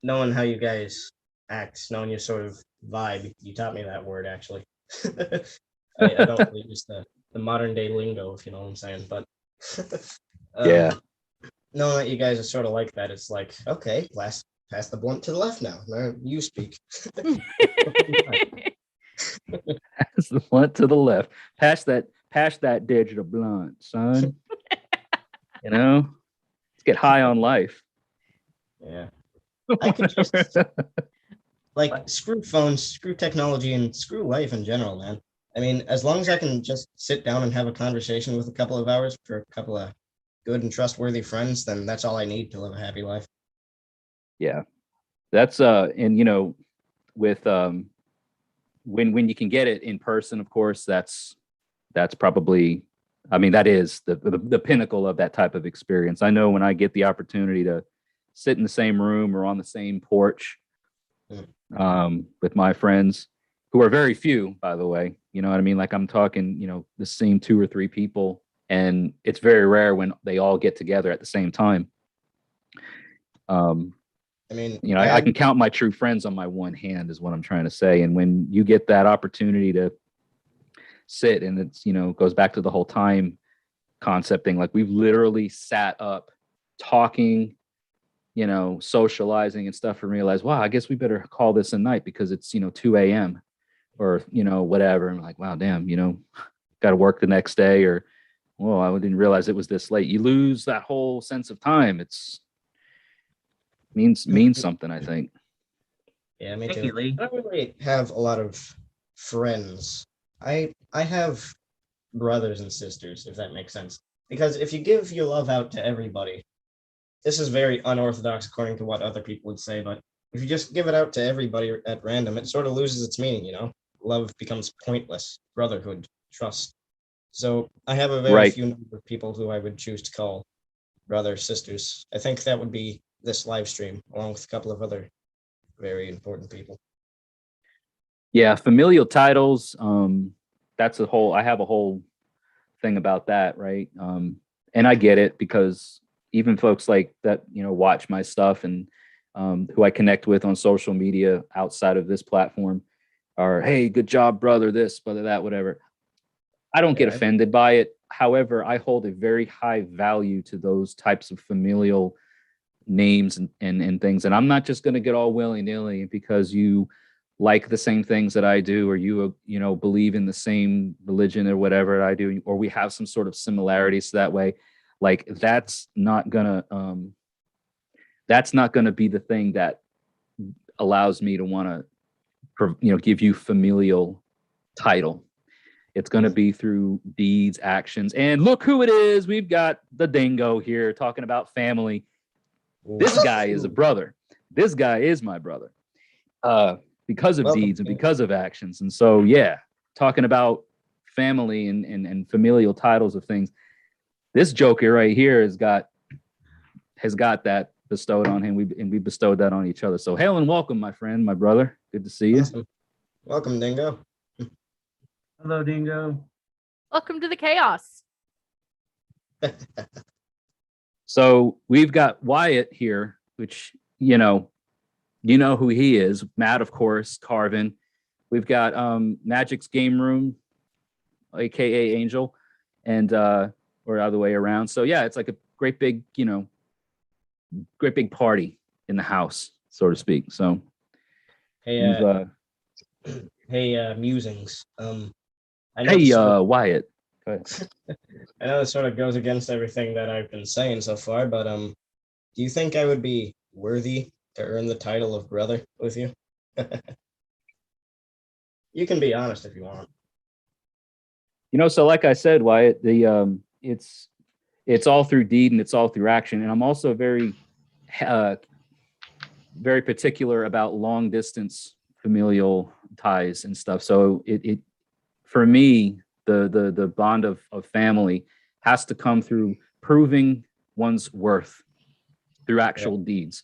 F: knowing how you guys act, knowing your sort of vibe, you taught me that word actually. I don't really use the modern day lingo, if you know what I'm saying, but
A: yeah.
F: Knowing that you guys are sort of like that, it's like, okay, pass the blunt to the left now. You speak.
A: Pass the blunt to the left. Pass that digital blunt, son. You know, let's get high on life.
F: Yeah. I could just screw phones, screw technology, and screw life in general, man. I mean, as long as I can just sit down and have a conversation with a couple of hours for a couple of good and trustworthy friends, then that's all I need to live a happy life.
A: Yeah. That's and you know, with when you can get it in person, of course, that's probably, I mean, that is the pinnacle of that type of experience. I know when I get the opportunity to sit in the same room or on the same porch with my friends, who are very few, by the way, you know what I mean? Like I'm talking, you know, the same 2 or 3 people, and it's very rare when they all get together at the same time.
F: I mean,
A: you know, I can count my true friends on my one hand is what I'm trying to say. And when you get that opportunity to sit, and it's, you know, goes back to the whole time concept thing. Like we've literally sat up talking, you know, socializing and stuff, and realized, wow, I guess we better call this a night because it's, you know, 2 a.m. or, you know, whatever. And we're like, wow, damn, you know, got to work the next day, or, well, I didn't realize it was this late. You lose that whole sense of time. It's means something, I think.
F: Yeah, me
B: Thank
F: too.
B: you, Lee.
F: I don't really have a lot of friends. I have brothers and sisters, if that makes sense. Because if you give your love out to everybody, this is very unorthodox according to what other people would say, but if you just give it out to everybody at random, it sort of loses its meaning, you know? Love becomes pointless. Brotherhood, trust. So I have a very few number of people who I would choose to call brothers, sisters. I think that would be this live stream, along with a couple of other very important people.
A: Yeah, familial titles. That's I have a whole thing about that, right? And I get it, because even folks like that, you know, watch my stuff and who I connect with on social media outside of this platform are, hey, good job, brother, this, brother, that, whatever. I don't get offended by it. However, I hold a very high value to those types of familial names and things. And I'm not just going to get all willy-nilly because you like the same things that I do, or you know, believe in the same religion or whatever I do, or we have some sort of similarities that way. Like that's not gonna be the thing that allows me to want to, you know, give you familial title. It's going to be through deeds, actions. And look who it is. We've got the dingo here talking about family. This guy is a brother. This guy is my brother. Because of deeds and because of actions. And so, yeah, talking about family and familial titles of things. This joker right here has got that bestowed on him. We bestowed that on each other. So hail and welcome, my friend, my brother. Good to see you.
F: Awesome. Welcome, Dingo.
B: Hello, Dingo.
E: Welcome to the chaos.
A: So we've got Wyatt here, which, you know who he is. Matt, of course, Carvin. We've got Magic's Game Room, aka Angel, and or other way around. So yeah, it's like a great big, you know, great big party in the house, so to speak. So
F: Hey, Musings.
A: Wyatt. Go ahead.
F: I know this sort of goes against everything that I've been saying so far, but do you think I would be worthy to earn the title of brother with you? You can be honest if you want.
A: You know, so like I said, Wyatt, the it's all through deed and it's all through action. And I'm also very very particular about long distance familial ties and stuff. So it for me, the bond of family has to come through proving one's worth through actual deeds,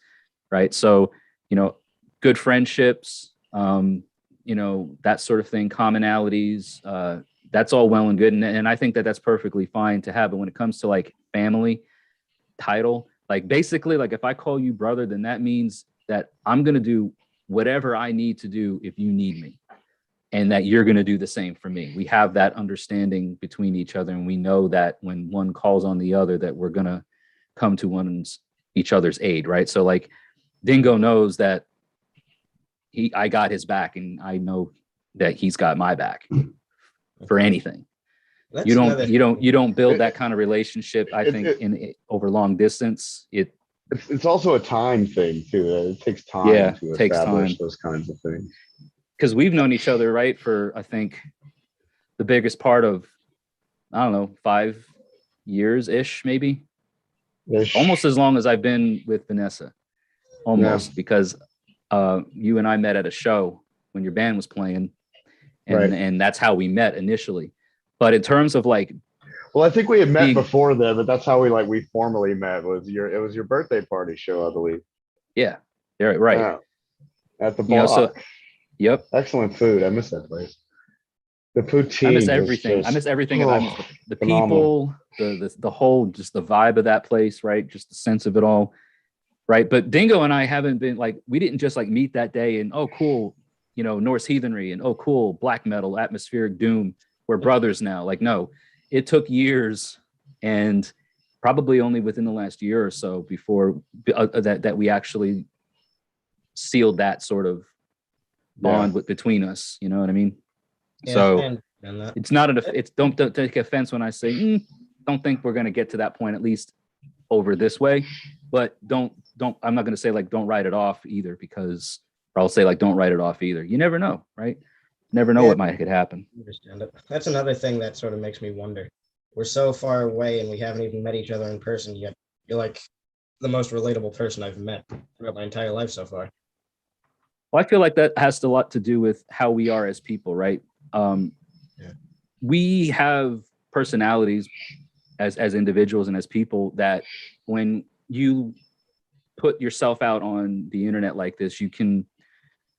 A: right? So, you know, good friendships, you know, that sort of thing, commonalities, that's all well and good. And I think that that's perfectly fine to have. But when it comes to like family title, like basically, like if I call you brother, then that means that I'm going to do whatever I need to do if you need me, and that you're going to do the same for me. We have that understanding between each other. And we know that when one calls on the other, that we're going to come to each other's aid. Right. So like Dingo knows that I got his back, and I know that he's got my back for anything. You don't build that kind of relationship, I think, over long distance.
G: It's also a time thing too. It takes time to establish those kinds of things.
A: Because we've known each other, right, for I think the biggest part of, I don't know, 5 years ish, maybe. Almost as long as I've been with Vanessa. Almost, because you and I met at a show when your band was playing, and that's how we met initially. But in terms of like,
G: well, I think we had met
A: being,
G: before then, but that's how we formally met. It was your birthday party show, I believe.
A: Yeah, right.
G: Yeah. At the block.
A: You know, so, yep.
G: Excellent food. I miss that place. The poutine.
A: I miss everything. I miss everything. I miss the people, the whole, just the vibe of that place, right? Just the sense of it all, right? But Dingo and I haven't been like, we didn't just like meet that day and, oh, cool, you know, Norse heathenry and, oh, cool, black metal, atmospheric doom. We're brothers now. Like, no, it took years, and probably only within the last year or so before that we actually sealed that sort of bond between us. You know what I mean?
F: Yeah,
A: so it's not don't take offense when I say don't think we're going to get to that point, at least over this way, but don't I'm not going to say like don't write it off either, because or I'll say like don't write it off either. You never know, right? Never know what could happen.
F: Understand it. That's another thing that sort of makes me wonder. We're so far away and we haven't even met each other in person yet. You're like the most relatable person I've met throughout my entire life so far.
A: Well, I feel like that has a lot to do with how we are as people, right? We have personalities as individuals and as people that when you put yourself out on the internet like this, you can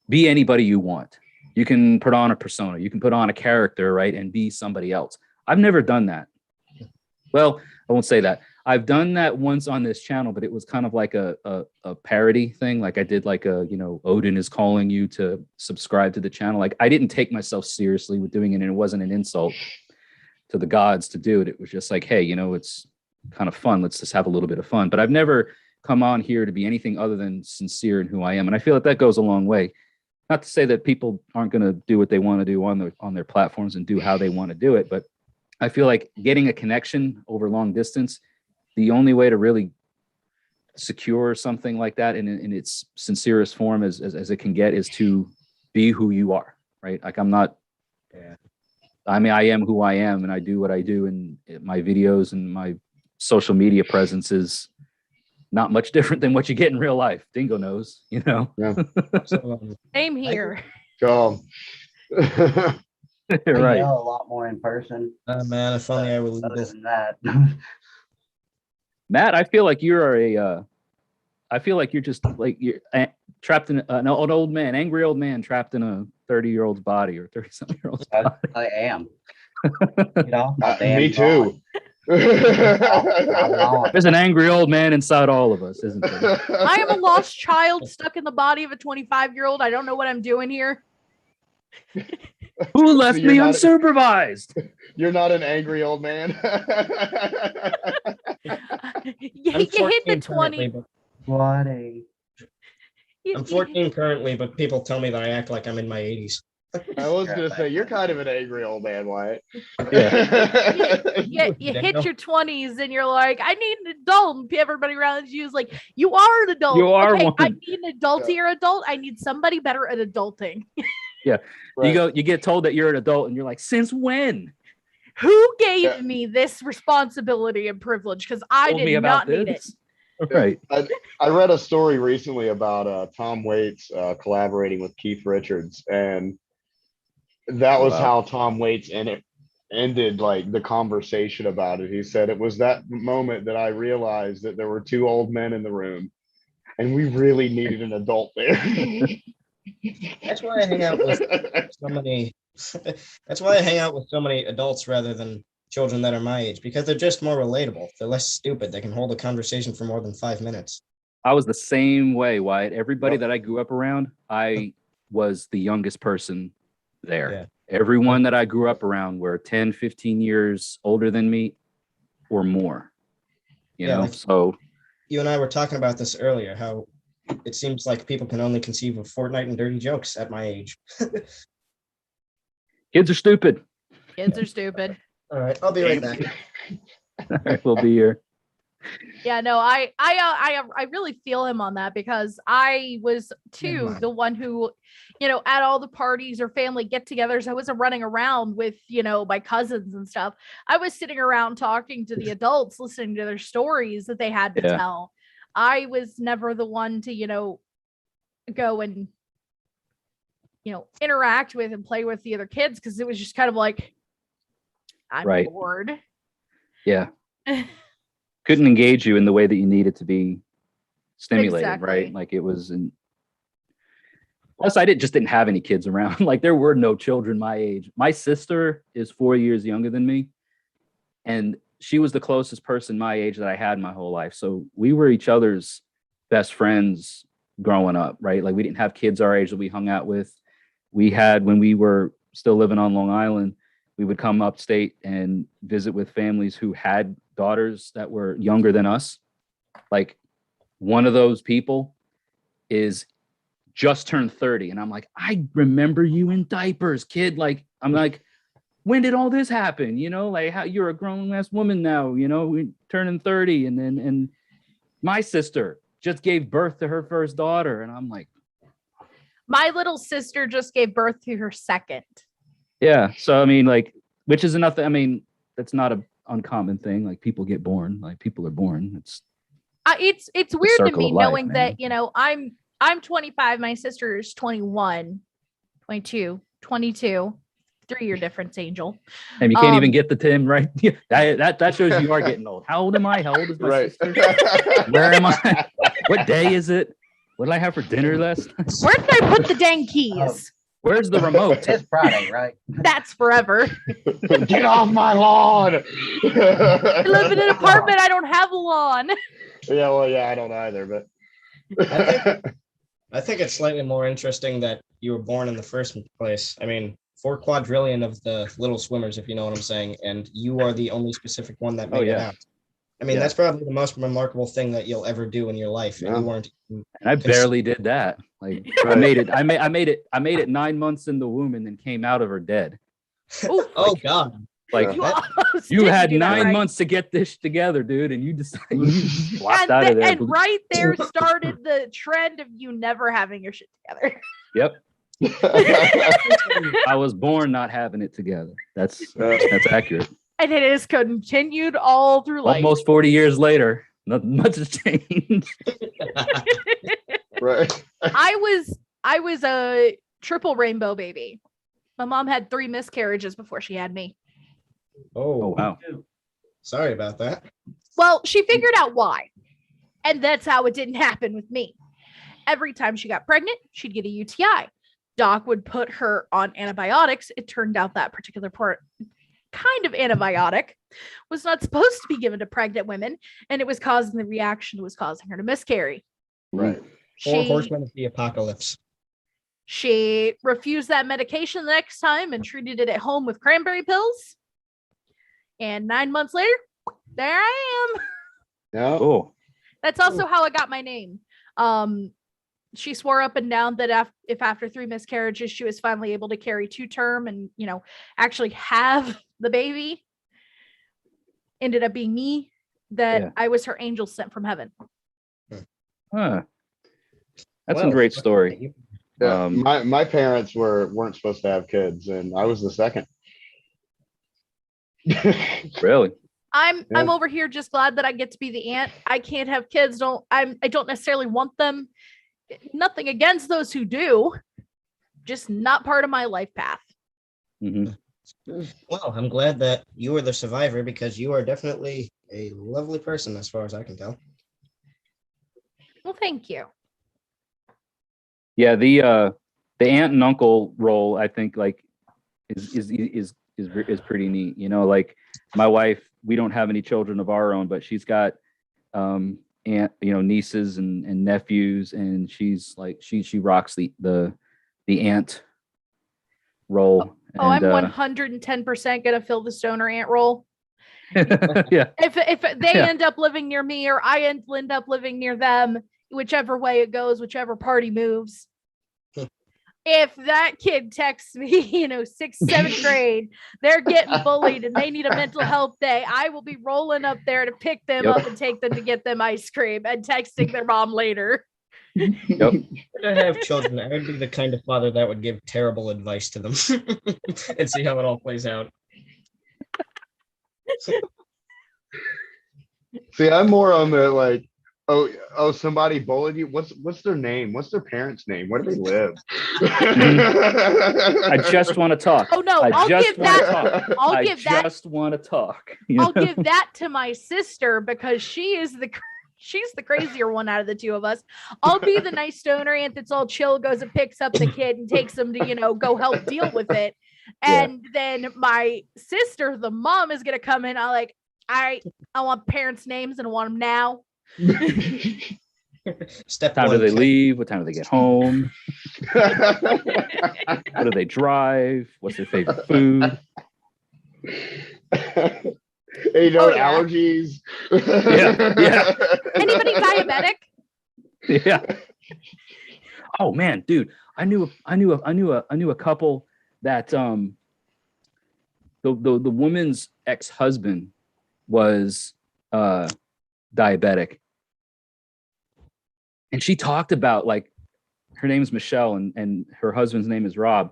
A: be anybody you want. You can put on a persona, you can put on a character, right? And be somebody else. I've never done that. Well, I won't say that. I've done that once on this channel, but it was kind of like a parody thing. Like I did like Odin is calling you to subscribe to the channel. Like I didn't take myself seriously with doing it, and it wasn't an insult to the gods to do it. It was just like, hey, it's kind of fun. Let's just have a little bit of fun. But I've never come on here to be anything other than sincere in who I am. And I feel that goes a long way. Not to say that people aren't going to do what they want to do on their platforms and do how they want to do it, but I feel like getting a connection over long distance, the only way to really secure something like that in its sincerest form as it can get is to be who you are, right? Like I'm not, I mean, I am who I am and I do what I do, and my videos and my social media presence is not much different than what you get in real life. Dingo knows,
G: Yeah.
E: Same here.
A: Right.
B: Yell a lot more in person.
F: Man, if only I were legal.
B: Other than that.
A: Matt, I feel like you're just like you're trapped in an old man, angry old man trapped in a 30-year-old's body or 30-something-year-old's body.
B: I am. My damn
G: me too.
A: There's an angry old man inside all of us, isn't there?
E: I am a lost child stuck in the body of a 25-year-old. I don't know what I'm doing here.
A: Who left me unsupervised?
G: You're not an angry old man.
E: You hit the 20.
B: What a.
F: I'm 14 currently, but people tell me that I act like I'm in my 80s.
G: I was going to say, you're kind of an angry old man, Wyatt.
A: Yeah.
E: You hit your 20s and you're like, I need an adult. And everybody around you is like, you are an adult.
A: You are one.
E: I need an adultier adult. I need somebody better at adulting.
A: Yeah.
G: Right.
A: You get told that you're an adult and you're like, since when?
E: Who gave me this responsibility and privilege? Because I did not need it.
A: Right.
G: I read a story recently about Tom Waits collaborating with Keith Richards, and that was how Tom Waits ended like the conversation about it. He said, it was that moment that I realized that there were two old men in the room and we really needed an adult there.
F: That's why I hang out with so many. That's why I hang out with so many adults rather than children that are my age, because they're just more relatable. They're less stupid. They can hold a conversation for more than 5 minutes.
A: I was the same way, Wyatt. Everybody that I grew up around, I was the youngest person there.
F: Yeah.
A: Everyone that I grew up around were 10, 15 years older than me or more. You know, so
F: you and I were talking about this earlier, how it seems like people can only conceive of Fortnite and dirty jokes at my age.
A: Kids are stupid.
E: Kids are stupid.
F: All right, I'll be right back.
A: All right, we'll be here.
E: Yeah, no, I really feel him on that, because I was too the one who, at all the parties or family get-togethers, I wasn't running around with, my cousins and stuff. I was sitting around talking to the adults, listening to their stories that they had to tell. I was never the one to, go and interact with and play with the other kids because it was just kind of like, I'm
A: Right.
E: bored.
A: Yeah. Couldn't engage you in the way that you needed to be stimulated,
E: Exactly.
A: right? Like it was plus I didn't have any kids around. Like there were no children my age. My sister is 4 years younger than me, and she was the closest person my age that I had my whole life. So we were each other's best friends growing up, right? Like we didn't have kids our age that we hung out with. We had, when we were still living on Long Island, we would come upstate and visit with families who had daughters that were younger than us. Like one of those people is just turned 30. And I'm like, I remember you in diapers, kid. Like, I'm like, when did all this happen? Like how you're a grown ass woman now, we turning 30. And my sister just gave birth to her first daughter. And I'm like,
E: My little sister just gave birth to her second.
A: yeah. So, I mean, like, which is enough. I mean, that's not an uncommon thing. Like people get born, like people are born. It's
E: weird to
A: circle
E: me
A: of life,
E: knowing
A: man.
E: that, I'm 25, my sister is 21, 22, 22, 3-year difference, Angel.
A: and you can't even get the Tim right. that shows you are getting old. How old am I? How old is my
G: Right.
A: sister? Where am I? What day is it? What did I have for dinner last night?
E: Where did I put the dang keys?
A: Where's the remote?
B: It's Friday, right?
E: That's forever.
G: Get off my lawn.
E: I live in an apartment. I don't have a lawn.
G: Yeah, well, yeah, I don't either, but
F: I think it's slightly more interesting that you were born in the first place. I mean, 4 quadrillion of the little swimmers, if you know what I'm saying, and you are the only specific one that made it
A: yeah.
F: out. I mean,
A: Yeah.
F: that's probably the most remarkable thing that you'll ever do in your life. And
G: Yeah.
F: you weren't.
A: And I barely did that. Like I made it. I made it 9 months in the womb and then came out of her dead.
F: Oh God!
A: Like
E: You,
G: Yeah.
E: almost
A: you
E: didn't
A: had
E: do that
A: 9
E: right.
A: months to get this together, dude, and you just flopped
E: And,
A: out of there.
E: and right there started the trend of you never having your shit together.
A: Yep. I was born not having it together. That's accurate.
E: And it has continued all through life.
A: Almost 40 years later, nothing much has changed.
G: right.
E: I was a triple rainbow baby. My mom had 3 miscarriages before she had me.
A: Oh wow.
F: Sorry about that.
E: Well, she figured out why. And that's how it didn't happen with me. Every time she got pregnant, she'd get a UTI. Doc would put her on antibiotics. It turned out that particular kind of antibiotic was not supposed to be given to pregnant women, and it was causing the reaction that was causing her to miscarry.
G: Right.
F: 4 horsemen of the apocalypse.
E: She refused that medication the next time and treated it at home with cranberry pills. And 9 months later, there I am.
G: Yeah.
A: Oh,
E: That's also how I got my name. She swore up and down that if after 3 miscarriages, she was finally able to carry 2 term and, actually have the baby, ended up being me, that
A: Yeah.
E: I was her angel sent from heaven.
A: huh. That's a
F: Well,
A: great story.
G: Yeah, my parents weren't supposed to have kids, and I was the second.
A: Really?
E: I'm
G: Yeah.
E: over here just glad that I get to be the aunt. I can't have kids. I don't necessarily want them. Nothing against those who do. Just not part of my life path.
A: Mhm.
F: Well, I'm glad that you were the survivor because you are definitely a lovely person, as far as I can tell.
E: Well, thank you.
A: Yeah, the aunt and uncle role, I think, like is pretty neat. Like my wife, we don't have any children of our own, but she's got aunt, nieces and nephews, and she's like she rocks the aunt role.
E: Oh, I'm
A: And,
E: 110% gonna fill the stoner aunt role.
A: yeah.
E: If they
A: Yeah.
E: end up living near me or I end up living near them, whichever way it goes, whichever party moves. If that kid texts me, 6th, 7th grade, they're getting bullied and they need a mental health day, I will be rolling up there to pick them
A: Yep.
E: up and take them to get them ice cream and texting their mom later.
A: Yep.
F: If I have children, I would be the kind of father that would give terrible advice to them and see how it all plays out.
G: See, I'm more on the like Oh, somebody bullied you. What's their name? What's their parents' name? Where do they live?
A: I just want to talk.
E: Oh no,
A: I
E: I'll
A: just
E: give
A: want to
E: that.
A: talk.
E: I'll
A: I
E: give that.
A: just want to talk. you
E: I'll
A: know?
E: give that to my sister because she's the crazier one out of the two of us. I'll be the nice stoner aunt that's all chill, goes and picks up the kid and takes him to, go help deal with it. And then my sister, the mom, is gonna come in. I want parents' names and I want them now.
F: Step
A: What time
F: one.
A: do they leave? What time do they get home? What do they drive? What's their favorite food?
G: Hey,
E: Oh, yeah.
G: allergies.
A: Yeah.
E: Anybody diabetic?
A: Yeah. Oh man, dude, I knew a couple that the woman's ex-husband was diabetic, and she talked about, like, her name's Michelle and her husband's name is Rob.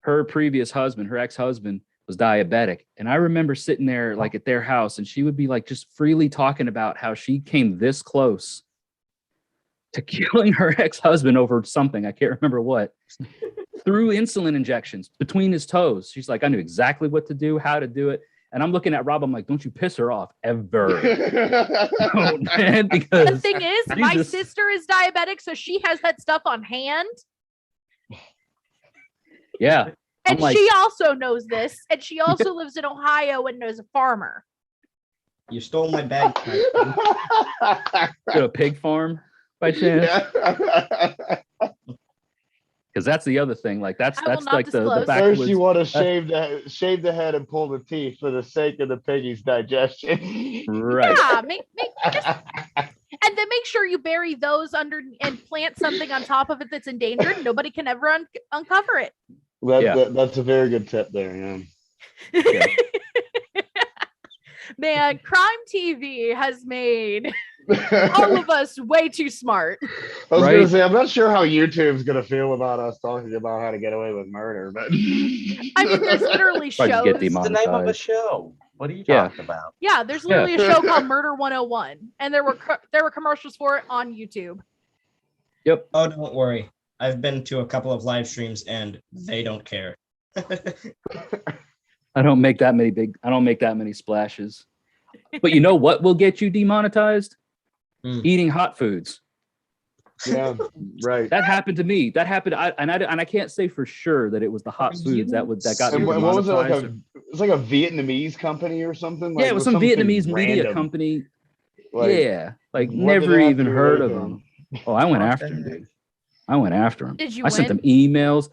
A: Her previous husband, her ex-husband, was diabetic, and I remember sitting there like at their house, and she would be like just freely talking about how she came this close to killing her ex-husband over something, I can't remember what, through insulin injections between his toes. She's like, I knew exactly what to do, how to do it. And I'm looking at Rob, I'm like, don't you piss her off ever. Don't, man, because
E: The thing is, my
A: Jesus.
E: sister is diabetic, so she has that stuff on hand.
A: yeah. I'm
E: And
A: like,
E: she also knows this. And she also lives in Ohio and knows a farmer.
F: You stole my bag.
A: to a pig farm by chance? Because that's the other thing. Like that's
E: I will not
A: like the
E: disclose.
G: First,
A: backwoods.
G: you want to shave the head and pull the teeth for the sake of the piggy's digestion.
A: Right.
E: Yeah, and then make sure you bury those under and plant something on top of it that's endangered. Nobody can ever uncover it.
G: That's a very good tip there. Yeah.
E: Man, crime TV has made all of us way too smart.
G: I was
A: Right.
G: gonna say, I'm not sure how YouTube's gonna feel about us talking about how to get away with murder, but
E: I mean, there's literally
A: Probably
E: shows.
A: get
B: It's the name of a
A: demonetized.
B: show. What are you
A: Yeah.
B: talking about?
E: Yeah, there's literally a show called Murder 101, and there were commercials for it on YouTube.
A: Yep.
F: Oh, don't worry. I've been to a couple of live streams and they don't care.
A: I don't make that many splashes. But you know what will get you demonetized? Eating hot foods.
G: yeah, right.
A: That happened to me. That happened. And I can't say for sure that it was the hot foods that got me
G: And what was it, like
A: demonetized.
G: it was like a Vietnamese company or something?
A: Yeah, it was some
G: something
A: Vietnamese media
G: random.
A: company.
G: Like,
A: Yeah, like
G: what did
A: never
G: they have
A: even
G: to do with
A: heard of
G: anything?
A: them. Oh, I went
F: What
A: after
F: the
A: him,
F: heck?
A: dude. I went after him.
E: Did you
A: I sent
E: win?
A: them emails.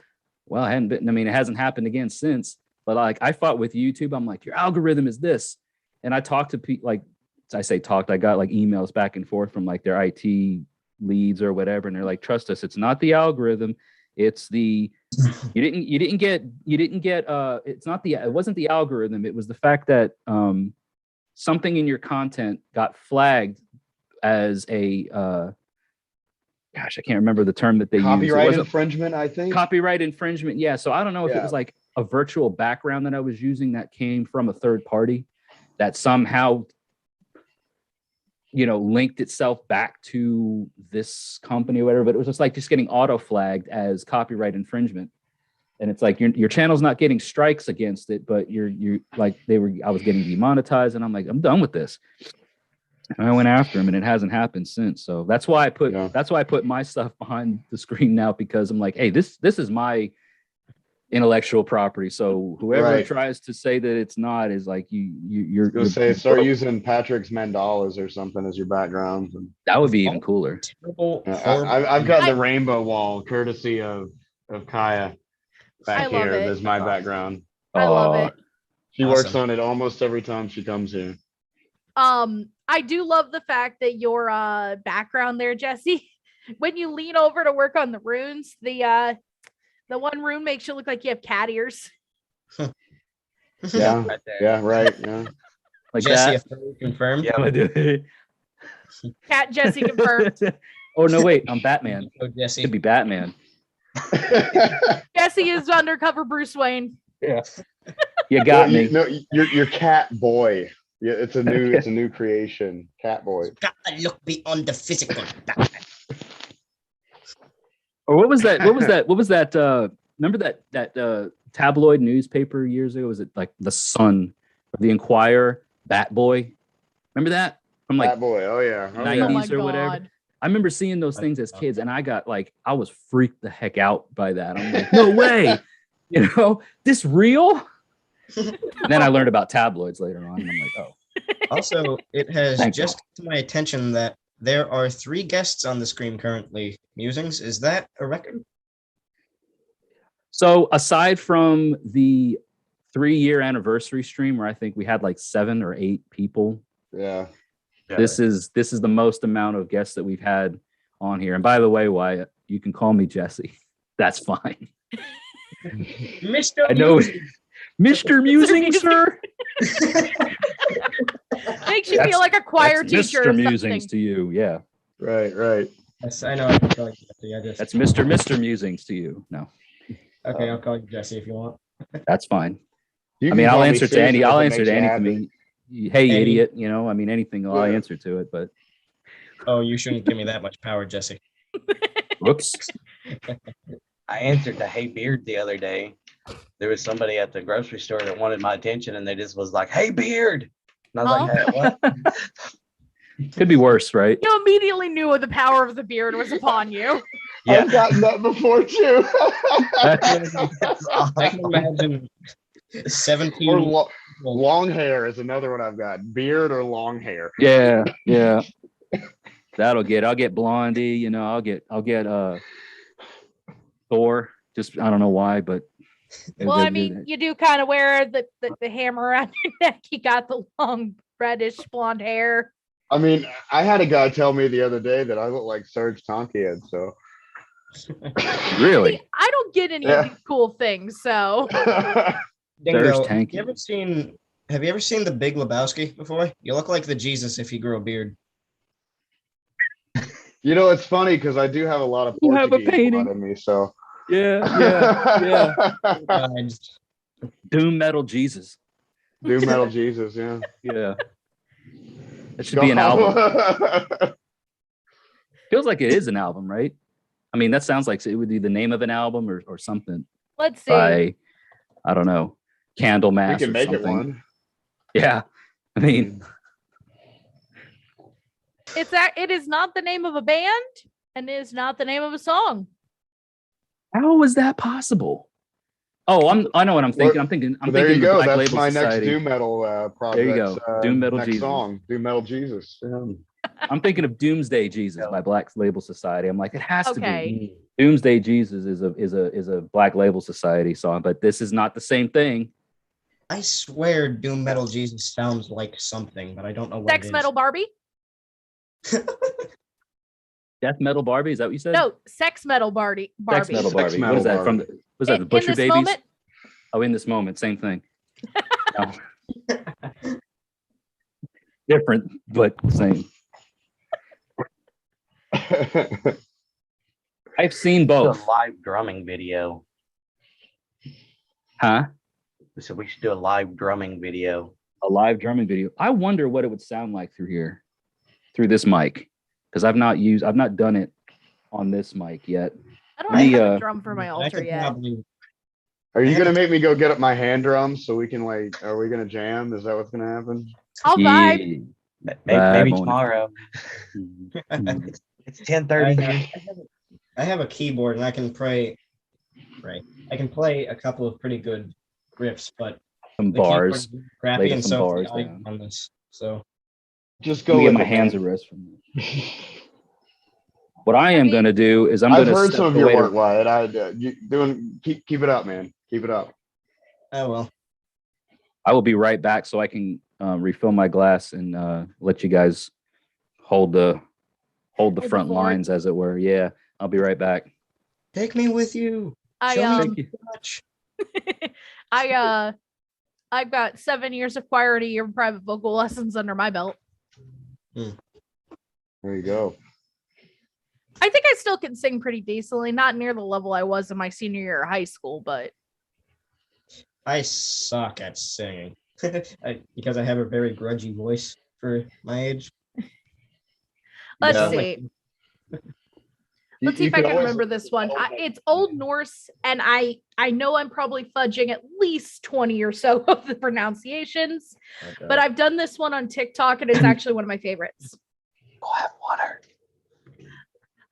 A: Well, I hadn't been. I mean, it hasn't happened again since. But like, I fought with YouTube. I'm like, your algorithm is this, and I talked to people. Like, I say talked. I got like emails back and forth from like their IT leads or whatever, and they're like, trust us, it's not the algorithm. It's the you didn't get it's not the it wasn't the algorithm. It was the fact that something in your content got flagged as a gosh, I can't remember the term that they used. It
G: Copyright
A: wasn't
G: infringement, I think.
A: copyright infringement. Yeah. So I don't know if it
G: Yeah.
A: was like a virtual background that I was using that came from a third party that somehow, linked itself back to this company or whatever, but it was just getting auto flagged as copyright infringement. And it's like your channel's not getting strikes against it, but I was getting demonetized, and I'm like, I'm done with this. And I went after him, and it hasn't happened since. So that's why I put my stuff behind the screen now, because I'm like, hey, this is my intellectual property. So whoever
G: Right.
A: tries to say that it's not is like you're
G: Gonna say start using Patrick's mandalas or something as your background.
A: that would be even cooler.
F: Terrible,
G: Yeah,
F: horrible-
G: I've got the rainbow wall courtesy of Kaya back
E: I love
G: here.
E: it.
G: There's my background.
E: I love it.
G: She works
F: Awesome.
G: on it almost every time she comes here.
E: I do love the fact that your background there, Jesse, when you lean over to work on the runes, the one rune makes you look like you have cat ears.
G: Yeah,
B: Right there.
G: yeah, right. Yeah.
A: Like
F: Jesse,
A: that.
F: affirmed, confirmed.
A: Yeah, I do.
E: Cat Jesse confirmed.
A: Oh no, wait, I'm Batman.
F: Oh, Jesse.
A: Could be Batman.
E: Jesse is undercover Bruce Wayne.
A: Yeah. You got me.
G: No, you're cat boy. Yeah, it's a new creation, Catboy.
F: Gotta look beyond the physical.
A: Or what was that? What was that? What was that? Remember that tabloid newspaper years ago? Was it like the Sun or the Enquirer? Bat Boy. Remember that from like
G: Catboy. Oh yeah. Oh,
E: Oh my
A: 90s or whatever?
E: god.
A: I remember seeing those things as kids, and I was freaked the heck out by that. I'm like, no way, this real? And then I learned about tabloids later on, and I'm like, oh.
F: Also, it has
A: Thank
F: just come to my attention that there are 3 guests on the screen currently. Musings, is that a record?
A: So aside from the 3-year anniversary stream where I think we had like 7 or 8 people,
G: Yeah.
A: this is the most amount of guests that we've had on here. And by the way, Wyatt, you can call me Jesse. That's fine.
F: Mr.
A: I know,
F: Musings.
A: Mr. Musing,
E: Musing.
A: sir.
E: Makes you feel like a choir
A: That's
E: teacher
A: Mr.
E: or
A: Musings
E: something.
A: to you, yeah.
G: Right.
F: Yes, I know. I can call you Jesse.
A: That's Mr. Musings to you. No,
F: Okay, I'll call you Jesse if you want.
A: that's fine.
G: You
A: I
G: can
A: mean,
G: call
A: I'll
G: me
A: answer to
G: Susan
A: any.
G: if
A: I'll
G: it
A: answer
G: makes
A: to
G: you happy.
A: anything. Hey,
F: Hey.
A: idiot! I mean, anything. I'll
G: Yeah.
A: answer to it. But
F: Oh, you shouldn't give me that much power, Jesse.
A: whoops.
B: I answered to Hey Beard the other day. There was somebody at the grocery store that wanted my attention, and they just was like, "Hey Beard," and I was like, "Hey, what?"
A: Could be worse, right?
E: You immediately knew the power of the beard was upon you.
G: I've gotten that before too.
F: I can imagine 17.
G: Or long hair is another one I've got. Beard or long hair.
A: Yeah. I'll get Blondie. I'll get Thor. Just I don't know why, but
E: Well, I mean, you do kind of wear the hammer around your neck. You got the long reddish blonde hair.
G: I mean, I had a guy tell me the other day that I look like Serge Tankian, so.
A: really.
E: See, I don't get any
G: Yeah.
E: of these cool things, so
F: Dingo,
A: There's
F: have
A: Tanky.
F: you ever seen The Big Lebowski before? You look like the Jesus if you grew a beard.
G: It's funny because I do have a lot of
A: You have a
G: Portuguese
A: painting.
G: blood in me, so.
A: Yeah.
F: Guys,
A: Doom metal Jesus.
G: Doom metal Jesus, yeah.
A: Yeah. That should be an album. Feels like it is an album, right? I mean, that sounds like it would be the name of an album or something
E: let's see.
A: by, I don't know, Candlemass.
G: We can
A: or
G: make it
A: something.
G: one.
A: Yeah. I mean,
E: It is not the name of a band, and it is not the name of a song.
A: how is that possible? Oh, I know what I'm thinking. I'm thinking
G: There you
A: the
G: go.
A: Black
G: That's
A: Label
G: my
A: Society.
G: next doom metal project.
A: There you go. Doom metal
G: next
A: Jesus.
G: song. Doom metal Jesus.
A: I'm thinking of Doomsday Jesus by Black Label Society. I'm like, it has to be.
E: Okay.
A: Doomsday Jesus is a Black Label Society song, but this is not the same thing.
F: I swear Doom Metal Jesus sounds like something, but I don't know what
E: Sex
F: it is.
E: Metal Barbie?
A: Death Metal Barbie, is that what you said?
E: No, Sex Metal Barbie.
A: Sex Metal
G: Sex
A: Barbie.
G: Metal
A: What is that
G: Barbie.
A: from? Was that the
E: In
A: Butcher
E: this
A: Babies?
E: moment,
A: Oh, in this moment, same thing. No. Different, but same. I've seen
B: Do a
A: both.
B: live drumming video.
A: Huh?
B: So we should do a live drumming video.
A: A live drumming video. I wonder what it would sound like through here, through this mic, because I've not done it on this mic yet.
E: I don't
A: Me,
E: have a drum for my
F: I
E: altar
F: could
E: yet.
F: probably
G: Are you gonna make me go get up my hand drums so we can are we gonna jam? Is that what's gonna happen?
E: I'll vibe.
B: Maybe
A: Vibe on it.
B: tomorrow. It's 10:30 here.
F: I have a keyboard and I can play. Right, I can play a couple of pretty good riffs, but
A: Some
F: the
A: bars.
F: keyboard's crappy,
A: Laid
F: and
A: some
F: so
A: bars
F: I
A: down.
F: on this. So
G: Just
A: Let
G: go
A: me get
G: with
A: my
G: it,
A: hands a
G: man.
A: rest from you. What I am gonna do is I'm
G: I've
A: gonna
G: heard
A: step
G: some of your
A: away to-
G: work, Wyatt. Keep it up, man. Keep it up.
F: oh well.
A: I will be right back so I can refill my glass and let you guys hold the
E: the
A: front
E: fort.
A: lines, as it were. Yeah, I'll be right back.
F: Take me with you.
E: I
F: Show me
A: Thank you.
F: too much.
E: I've got 7 years of choir and a year of private vocal lessons under my belt.
G: There you go.
E: I think I still can sing pretty decently, not near the level I was in my senior year of high school, but
F: I suck at singing. Because I have a very grudgy voice for my age.
E: Let's
G: Yeah.
E: see.
G: You-
E: Let's see
G: you
E: if I
G: could
E: can
G: always-
E: remember this one. It's Old Norse, and I know I'm probably fudging at least 20 or so of the pronunciations, but I've done this one on TikTok, and it's actually one of my favorites.
B: Go have water.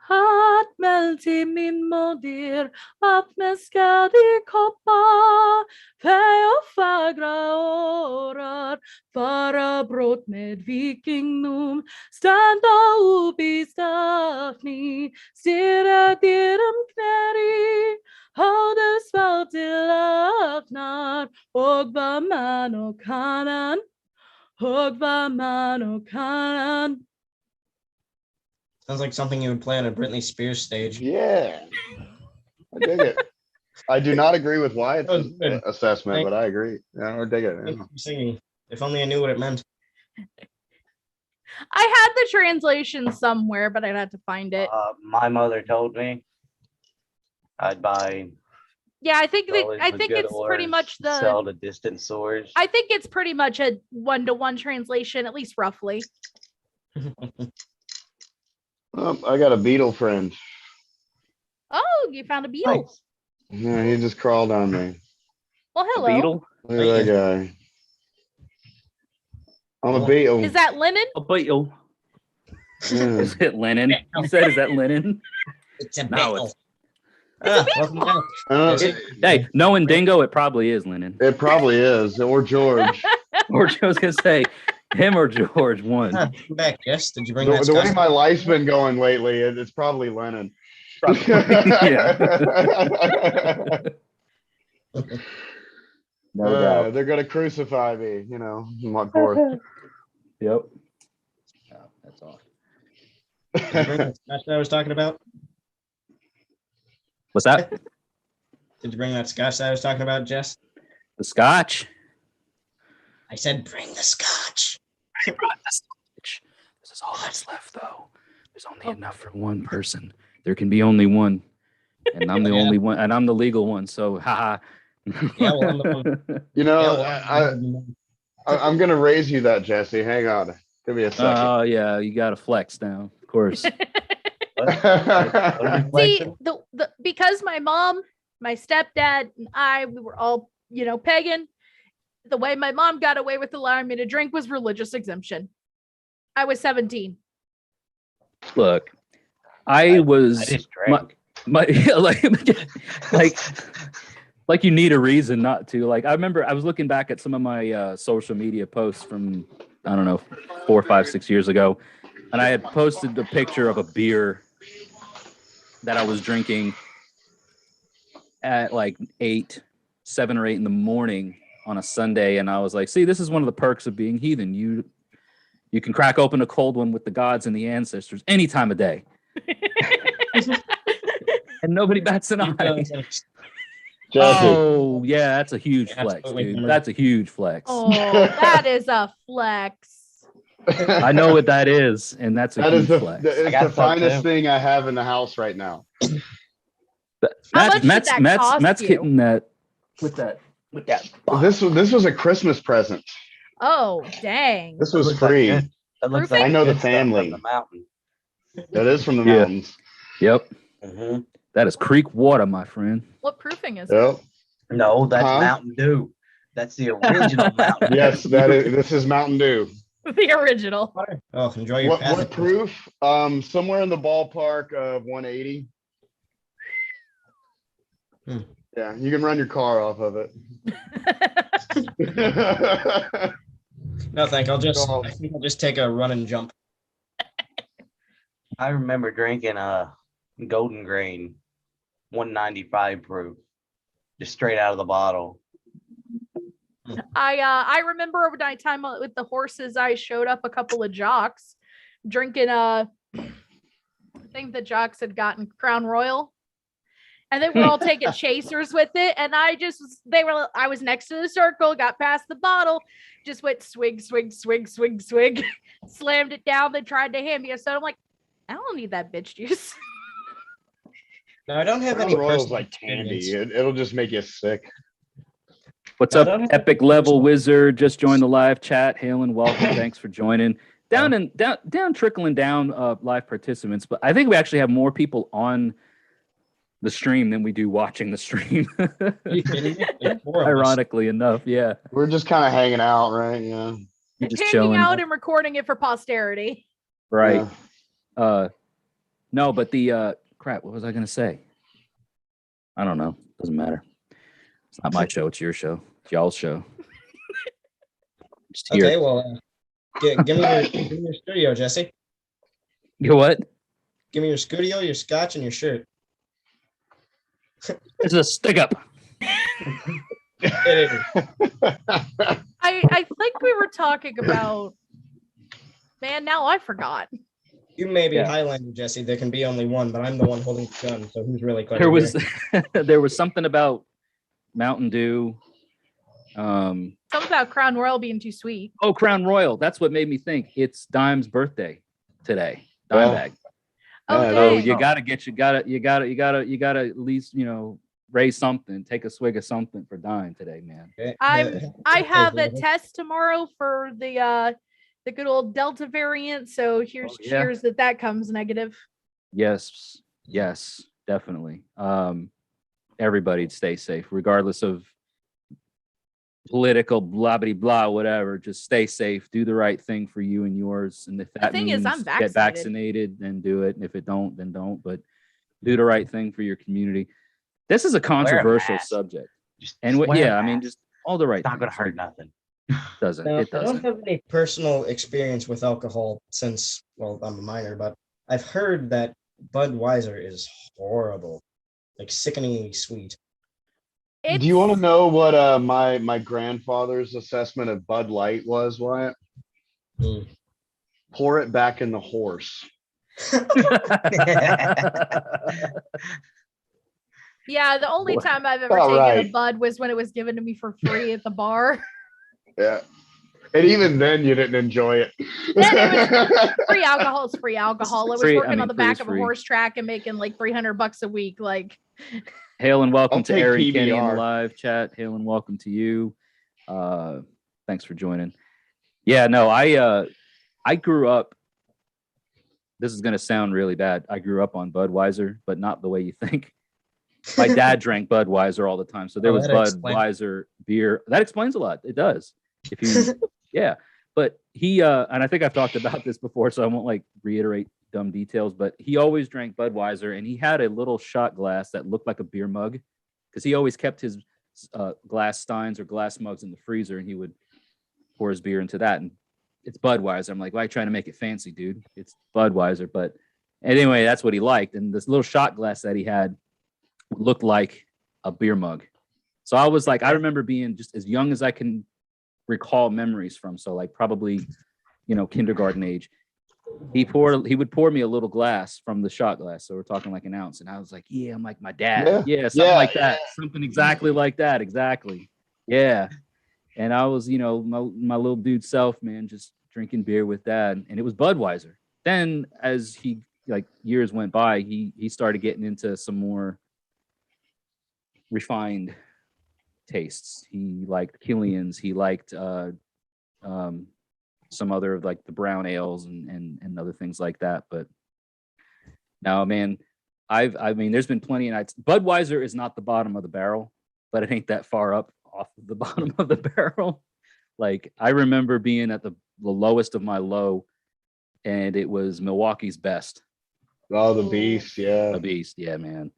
E: Hat melti min modir, att med skadi koppa, fej och fagra årar, fara brott med vikingnum, standa upp i Stafni, stirra deram knäri, hade svalt till öppnar, och var man och kanan, och var man och kanan.
F: Sounds like something you would play on a Britney Spears stage.
G: Yeah. I dig it. I do not agree with Wyatt's
F: That was good.
G: assessment,
F: Thank-
G: but I agree. Yeah, I dig it.
F: Thank
G: yeah.
F: you for singing. If only I knew what it meant.
E: I had the translation somewhere, but I'd have to find it.
B: My mother told me I'd buy.
E: Yeah, I think
B: always with good
E: it's pretty
B: ores,
E: much
B: sell
E: the.
B: to distant swords.
E: I think it's pretty much a 1-to-1 translation, at least roughly.
G: I got a beetle friend.
E: Oh, you found a beetle.
B: Nice.
G: Yeah, he just crawled on me.
E: Well,
A: A
E: hello.
A: beetle?
G: Look at that guy. I'm a beetle.
E: Is that linen?
A: A beetle.
G: Yeah.
A: Is it linen? You said, is that linen?
F: It's a
A: No,
F: bagel.
A: it's-
F: Welcome back.
G: It,
A: Hey, knowing Dingo, it probably is linen.
G: it probably is, or George.
A: Or I was gonna say, him or George one.
F: Welcome back, Jess. Did you bring
G: The,
F: that
G: the way
F: Scotch?
G: my life's been going lately, it's probably Lennon.
A: Yeah. No doubt.
G: They're gonna crucify me, what for?
A: Yep. Oh, that's awesome.
F: Did you bring that Scotch that I was talking about?
A: What's that?
F: Did you bring that Scotch that I was talking about, Jess?
A: The scotch.
F: I said bring the Scotch.
A: This is all that's left, though. There's only enough for one person. There can be only one, and I'm the
F: Yeah.
A: only one, and I'm the legal one. So, haha.
F: Yeah, well, I'm the one.
G: I'm gonna raise you that, Jesse. Hang on. Give me a second.
A: Oh yeah, you got to flex now, of course.
E: See, the because my mom, my stepdad, and we were all, pagan. The way my mom got away with allowing me to drink was religious exemption. I was 17.
A: Look, I was
B: I just
A: my,
B: drank.
A: my like you need a reason not to. Like I remember I was looking back at some of my social media posts from I don't know 4, 5, 6 years ago, and I had posted a picture of a beer that I was drinking at like 7 or 8 in the morning on a Sunday, and I was like, "See, this is one of the perks of being heathen. You can crack open a cold one with the gods and the ancestors any time of day, and nobody bats an eye."
G: Jesse.
A: Oh, yeah, that's a huge
F: Yeah,
A: flex,
F: absolutely.
A: dude. That's a huge flex.
E: Oh, that is a flex.
A: I know what that is, and that's a
G: That
A: huge
G: is the
A: flex.
G: it's
B: got
G: the
B: some
G: finest
B: too.
G: thing I have in the house right now.
E: How much did that cost
A: Matt's
E: you?
A: getting that with that.
G: This was a Christmas present.
E: Oh, dang.
G: This was
B: Looks like
G: free.
B: good. That looks
E: Roofing?
B: like
G: I know the
B: good stuff from
G: family.
B: The mountain.
G: That is from the
A: Yeah.
G: mountains.
A: Yep,
B: Mhm.
A: that is creek water, my friend.
E: What proofing is it?
G: Yep.
B: No, that's
G: Huh?
B: Mountain Dew. That's the original Mountain Dew.
G: Yes, this is Mountain Dew.
E: The original.
F: Oh, enjoy your
G: What
F: passage.
G: proof? Somewhere in the ballpark of 180.
F: Hmm.
G: Yeah, you can run your car off of it.
F: No, thank. I think
G: Oh.
F: I'll just take a run and jump.
B: I remember drinking a Golden Grain 195 proof, just straight out of the bottle.
E: I remember over my time with the horses, I showed up a couple of jocks drinking I think the jocks had gotten Crown Royal. And they were all taking chasers with it. And I was next to the circle, got past the bottle, just went swig, swig, swig, swig, swig, slammed it down. They tried to hand me a soda. I'm like, I don't need that bitch juice.
F: No, I don't have
G: Crown
F: any
G: Royal's
F: personal
G: like candy.
F: experience.
G: It'll just make you sick.
A: What's
H: No,
A: up,
H: don't have
A: Epic
H: to-
A: Level Wizard? Just joined the live chat. Hail and welcome. Thanks for joining. Down trickling down live participants, but I think we actually have more people on the stream than we do watching the stream.
H: Are you kidding me? Like 4 of us.
A: Ironically enough, yeah.
G: We're just kind of hanging out, right? Yeah.
A: You're just
E: Hanging
A: chilling.
E: out and recording it for posterity.
A: Right.
G: Yeah.
A: No, but the crap, what was I gonna say? I don't know. Doesn't matter. It's not my show, it's your show. It's y'all's show. Just here.
H: Okay, well, give me your studio, Jesse.
A: You what?
H: Give me your studio, your scotch, and your shirt.
A: It's a stick up.
H: It is.
E: I think we were talking about. Man, now I forgot.
H: You may be
A: Yeah.
H: Highlander, Jesse. There can be only one, but I'm the one holding the gun. So who's really clever?
A: There was
H: here?
A: there was something about Mountain Dew.
E: Something about Crown Royal being too sweet.
A: Oh, Crown Royal. That's what made me think it's Dime's birthday today. Dimebag.
E: Oh,
G: Yeah,
A: So
E: dang.
A: you gotta at least, raise something, take a swig of something for Dime today, man.
H: Okay.
E: I have a test tomorrow for the good old Delta variant. So here's
A: Oh, yeah.
E: cheers that comes negative.
A: Yes, definitely. Everybody stay safe, regardless of political blah blah blah, whatever. Just stay safe, do the right thing for you and yours. And if that
E: thing
A: means
E: is, I'm
A: get vaccinated, then do it. And if it don't, then don't. But do the right thing for your community. This is a controversial
B: mask.
A: subject.
B: Just
A: And
B: wear a
A: yeah, I mean,
B: mask.
A: just all the right.
B: It's not gonna
A: things.
B: hurt nothing.
A: Doesn't
H: Now,
A: it?
H: I don't
A: Doesn't.
H: have any personal experience with alcohol since, well, I'm a minor, but I've heard that Budweiser is horrible, like sickeningly sweet.
G: Do you want to know what my grandfather's assessment of Bud Light was, Wyatt?
H: Mm.
G: Pour it back in the horse.
E: Yeah, the only
A: Boy.
E: time I've ever
G: All
E: taken a
G: right.
E: Bud was when it was given to me for free at the bar.
G: Yeah. And even then you didn't enjoy it.
E: Free alcohol is free alcohol. It was
A: Free- I
E: working
A: mean,
E: on the
A: free
E: back
A: is
E: of a
A: free.
E: horse track and making like $300 a week. Like,
A: Hail and welcome
G: I'll
A: to
G: take
A: Aaron Kenny in the
G: PBR.
A: live chat. Hail and welcome to you. Thanks for joining. Yeah, no, I grew up. This is gonna sound really bad. I grew up on Budweiser, but not the way you think. My dad drank Budweiser all the time, so there
H: Oh,
A: was
H: that explains-
A: Budweiser beer. That explains a lot. It does. If you, yeah. But he and I think I've talked about this before, so I won't like reiterate dumb details. But he always drank Budweiser, and he had a little shot glass that looked like a beer mug, because he always kept his glass steins or glass mugs in the freezer, and he would pour his beer into that. And it's Budweiser. I'm like, why are you trying to make it fancy, dude? It's Budweiser. But anyway, that's what he liked. And this little shot glass that he had looked like a beer mug. So I was like, I remember being just as young as I can recall memories from. So like probably, kindergarten age. He would pour me a little glass from the shot glass. So we're talking like an ounce. And I was like, yeah, I'm like my dad. Yeah, something
G: Yeah,
A: like that. Something exactly like that. Exactly. Yeah. And I was, my little dude self, man, just drinking beer with dad. And it was Budweiser. Then as years went by, he started getting into some more refined tastes. He liked Killian's. He liked some other of like the brown ales and other things like that. But now, man, I mean, there's been plenty of nights. Budweiser is not the bottom of the barrel, but it ain't that far up off of the bottom of the barrel. Like I remember being at the lowest of my low, and it was Milwaukee's Best.
G: Oh, the beast, yeah.
A: A beast, yeah, man.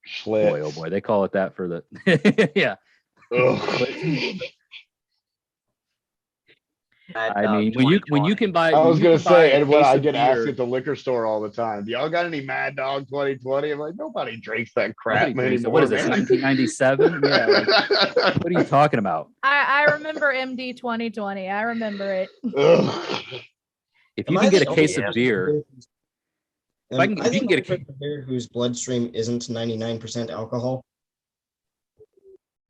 G: Schlitz.
A: Boy, oh boy, they call it that for the yeah.
G: Ugh.
A: I mean, when you can buy,
G: I was
A: when you
G: gonna
A: can buy
G: say,
A: a
G: and when
A: case
G: I
A: of
G: get asked
A: beer-
G: at the liquor store all the time, do y'all got any Mad Dog 2020? I'm like, nobody drinks that crap
A: Nobody drinks it.
G: anymore.
A: What is this?
G: man.
A: 1997? Yeah. Like, what are you talking about?
E: I remember MD 2020. I remember it.
G: Ugh.
A: If
H: Am
A: you
H: I
A: can get
H: the
A: a case
H: only
A: of beer, if I can- if you can get a
H: person of beer whose bloodstream isn't 99% alcohol.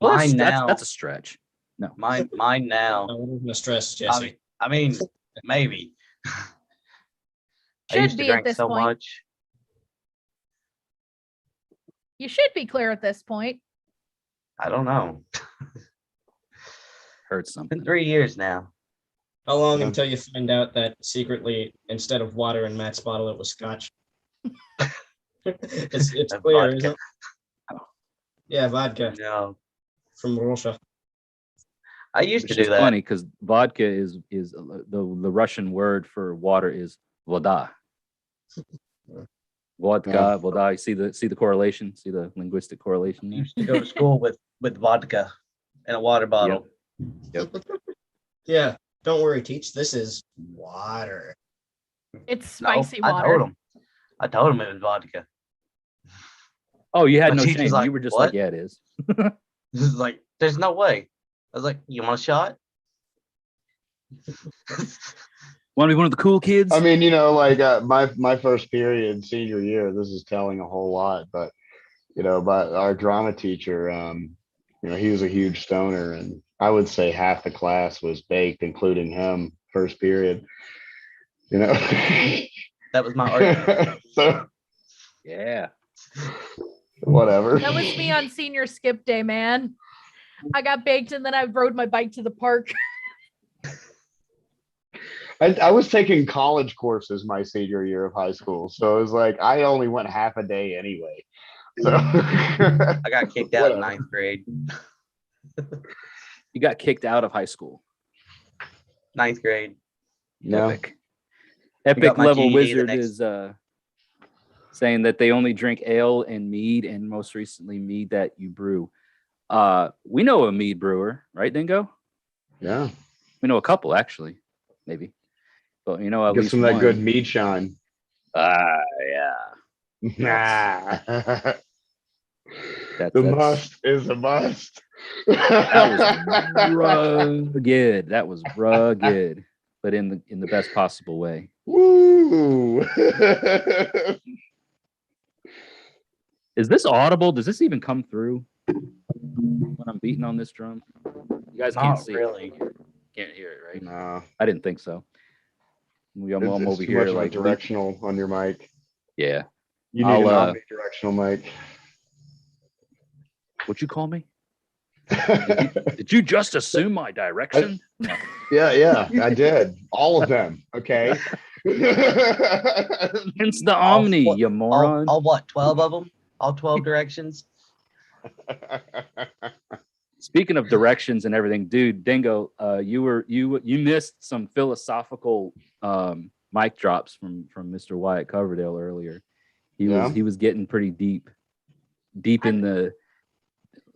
A: well,
B: Mine now.
A: that's a stretch. No,
B: Mine now.
H: I wasn't stressed,
B: I
H: Jesse.
B: mean, maybe. I
E: Should
B: used to
E: be at
B: drink
E: this
B: so
E: point.
B: much.
E: You should be clear at this point.
B: I don't know.
A: heard
B: Been
A: something.
B: 3 years now.
H: How long
G: Yeah.
H: until you find out that secretly, instead of water in Matt's bottle, it was scotch? It's
B: And
H: clear,
B: vodka.
H: isn't it? Yeah, vodka
B: No,
H: from Russia.
B: I used
A: Which
B: to do
A: is
B: that.
A: funny because vodka is the Russian word for water is voda. Vodka, voda. You see the correlation? See the linguistic
B: I
A: correlation there?
B: used to go to school with vodka in a water bottle.
H: Yeah, don't worry, Teach. This is water.
E: It's
B: No,
E: spicy
B: I
E: water.
B: told him. I told him it was vodka.
A: Oh, you had
B: My
A: no
B: teacher's
A: shame.
B: like,
A: You were just
B: "What?"
A: like, yeah, it is.
B: This is like, there's no way. I was like, you want a shot?
A: Want to be one of the cool kids?
G: I mean, like my first period senior year, this is telling a whole lot, but but our drama teacher, he was a huge stoner, and I would say half the class was baked, including him, first period.
B: That was my art.
G: So
A: yeah.
G: whatever.
E: That was me on senior skip day, man. I got baked and then I rode my bike to the park.
G: I was taking college courses my senior year of high school, so it was like I only went half a day anyway. So
B: I got kicked out in
G: Whatever.
B: 9th grade.
A: You got kicked out of high school.
B: 9th grade.
G: No.
A: Epic. Epic
B: my
A: level
B: GED the
A: wizard
B: next-
A: is saying that they only drink ale and mead, and most recently mead that you brew. We know a mead brewer, right, Dingo?
G: Yeah.
A: We know a couple actually, maybe. But at
G: Get
A: least
G: some of that
A: one.
G: good mead shine.
A: Yeah.
G: Nah.
A: That's
G: The must is a must.
A: That was rugged. That was rugged, but in the best possible way.
G: Woo.
A: Is this audible? Does this even come through when I'm beating on this drum? You guys can't
B: Not
A: see
B: really.
A: it. Can't hear it, right?
G: No.
A: I didn't think so. I'm
G: It's
A: over
G: too
A: here
G: much of a
A: like
G: directional on your mic.
A: yeah.
G: You need
A: I'll,
G: an omnidirectional mic.
A: What'd you call me? Did you just assume my direction?
G: Yeah, I did. All of them. Okay.
A: Hence the
B: All
A: Omni,
B: four-
A: you moron.
B: All what? 12 of them? All 12 directions?
A: Speaking of directions and everything, dude, Dingo, you missed some philosophical mic drops from Mr. Wyatt Coverdale earlier. He was getting pretty deep in the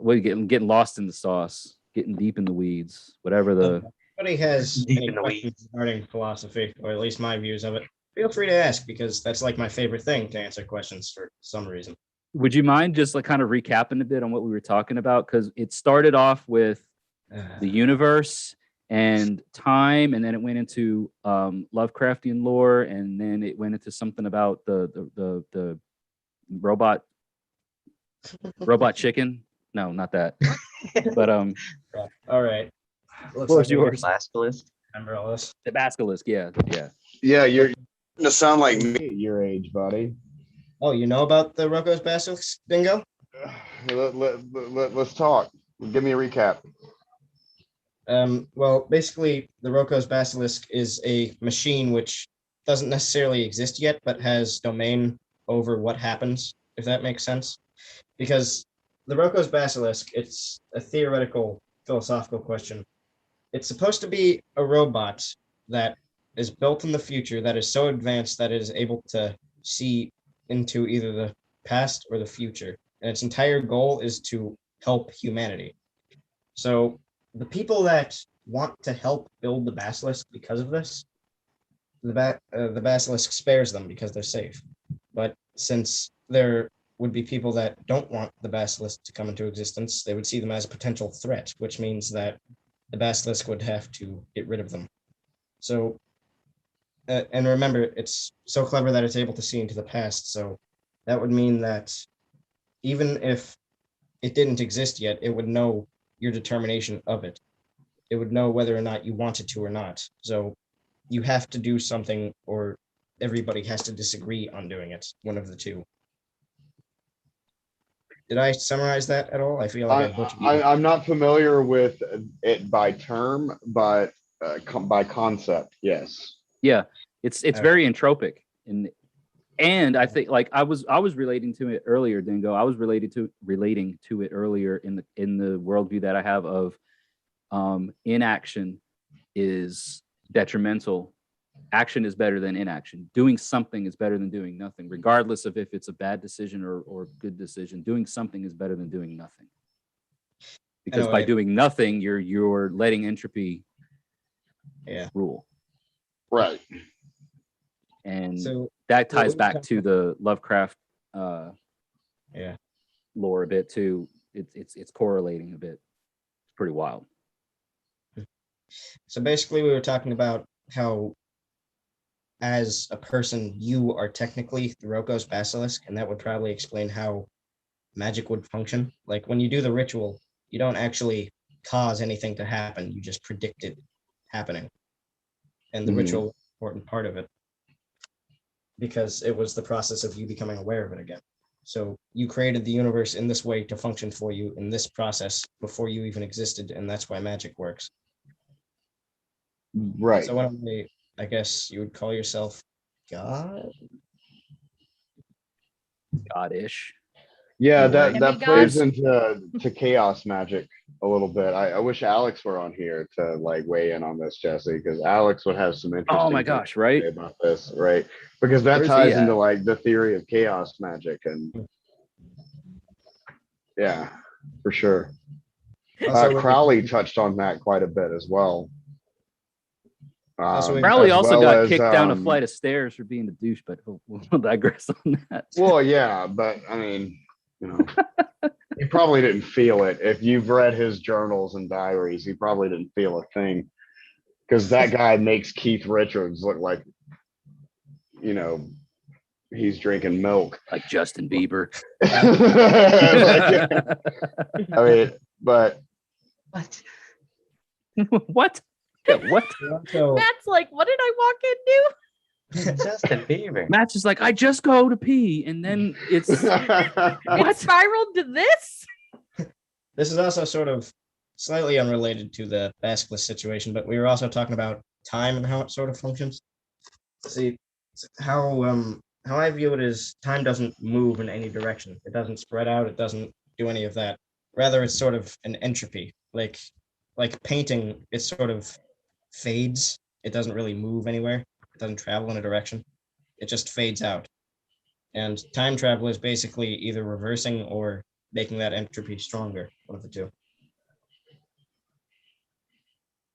A: getting lost in the sauce, getting deep in the weeds, whatever the
H: Anybody has
B: Deep
H: any
B: in the
H: questions regarding philosophy, or at least my views of it, feel free to ask, because that's like my favorite thing, to answer questions for some reason.
A: Would you mind just like kind of recapping a bit on what we were talking about? Because it started off with the universe and time, and then it went into Lovecraftian lore, and then it went into something about the robot chicken. No, not that. But
H: All right.
A: What was yours?
B: Basilisk.
H: Remember all this?
A: The basilisk. Yeah.
G: Yeah, you're starting to sound like me at your age, buddy.
H: Oh, you know about the Rocco's Basilisk, Dingo?
G: Let's talk. Give me a recap.
H: Well, basically, the Rocco's Basilisk is a machine which doesn't necessarily exist yet, but has domain over what happens, if that makes sense. Because the Rocco's Basilisk, it's a theoretical, philosophical question. It's supposed to be a robot that is built in the future, that is so advanced that it is able to see into either the past or the future. And its entire goal is to help humanity. So the people that want to help build the basilisk because of this, the basilisk spares them because they're safe. But since there would be people that don't want the basilisk to come into existence, they would see them as a potential threat, which means that the basilisk would have to get rid of them. So, and remember, it's so clever that it's able to see into the past. So that would mean that even if it didn't exist yet, it would know your determination of it. It would know whether or not you wanted to or not. So you have to do something, or everybody has to disagree on doing it, one of the two. Did I summarize that at all? I feel like I butchered it.
G: I'm not familiar with it by term, but by concept, yes.
A: Yeah, it's
H: Okay.
A: very entropic, and I think like I was relating to it earlier, Dingo. I was relating to it earlier in the worldview that I have of inaction is detrimental. Action is better than inaction. Doing something is better than doing nothing, regardless of if it's a bad decision or good decision. Doing something is better than doing nothing. Because by
H: Anyway.
A: doing nothing, you're letting entropy rule.
G: Right.
A: And
H: So
A: that
H: what
A: ties
H: we
A: back
H: talked
A: to the Lovecraft
H: yeah.
A: lore a bit too. It's correlating a bit. It's pretty wild.
H: So basically, we were talking about how, as a person, you are technically the Roko's basilisk, and that would probably explain how magic would function. Like when you do the ritual, you don't actually cause anything to happen; you just predict it happening, and the
A: Mhm.
H: ritual was an important part of it because it was the process of you becoming aware of it again. So you created the universe in this way to function for you in this process before you even existed, and that's why magic works.
G: Right.
H: So one way, I guess you would call yourself God.
A: God-ish.
G: Yeah,
A: in a way.
G: that plays
E: Demigods.
G: into chaos magic a little bit. I wish Alex were on here to like weigh in on this, Jesse, because Alex would have some interesting
A: Oh my
G: things
A: gosh,
G: to
A: right?
G: say about this, right? Because that
A: Where's he
G: ties
A: at?
G: into like the theory of chaos magic, and yeah, for sure.
H: Also, when you-
G: Crowley touched on that quite a bit as well.
H: Also, when-
A: Crowley
G: as
A: also
G: well
A: got
G: as,
A: kicked down a flight of stairs for being a douche, but we'll digress on that.
G: Well, yeah, but I mean, you know, he probably didn't feel it. If you've read his journals and diaries, he probably didn't feel a thing, because that guy makes Keith Richards look like, you know, he's drinking milk.
A: Like Justin Bieber.
G: Like, I mean, but
B: What?
A: What? Yeah, what?
H: So,
E: Matt's like, what did I walk into?
B: Justin Bieber.
A: Matt's just like, I just go to pee, and then it's
E: It spiraled to this?
H: this is also sort of slightly unrelated to the basilisk situation, but we were also talking about time and how it sort of functions. See, how I view it is time doesn't move in any direction. It doesn't spread out. It doesn't do any of that. Rather, it's sort of an entropy. Like painting, it sort of fades. It doesn't really move anywhere. It doesn't travel in a direction. It just fades out. And time travel is basically either reversing or making that entropy stronger. One of the two.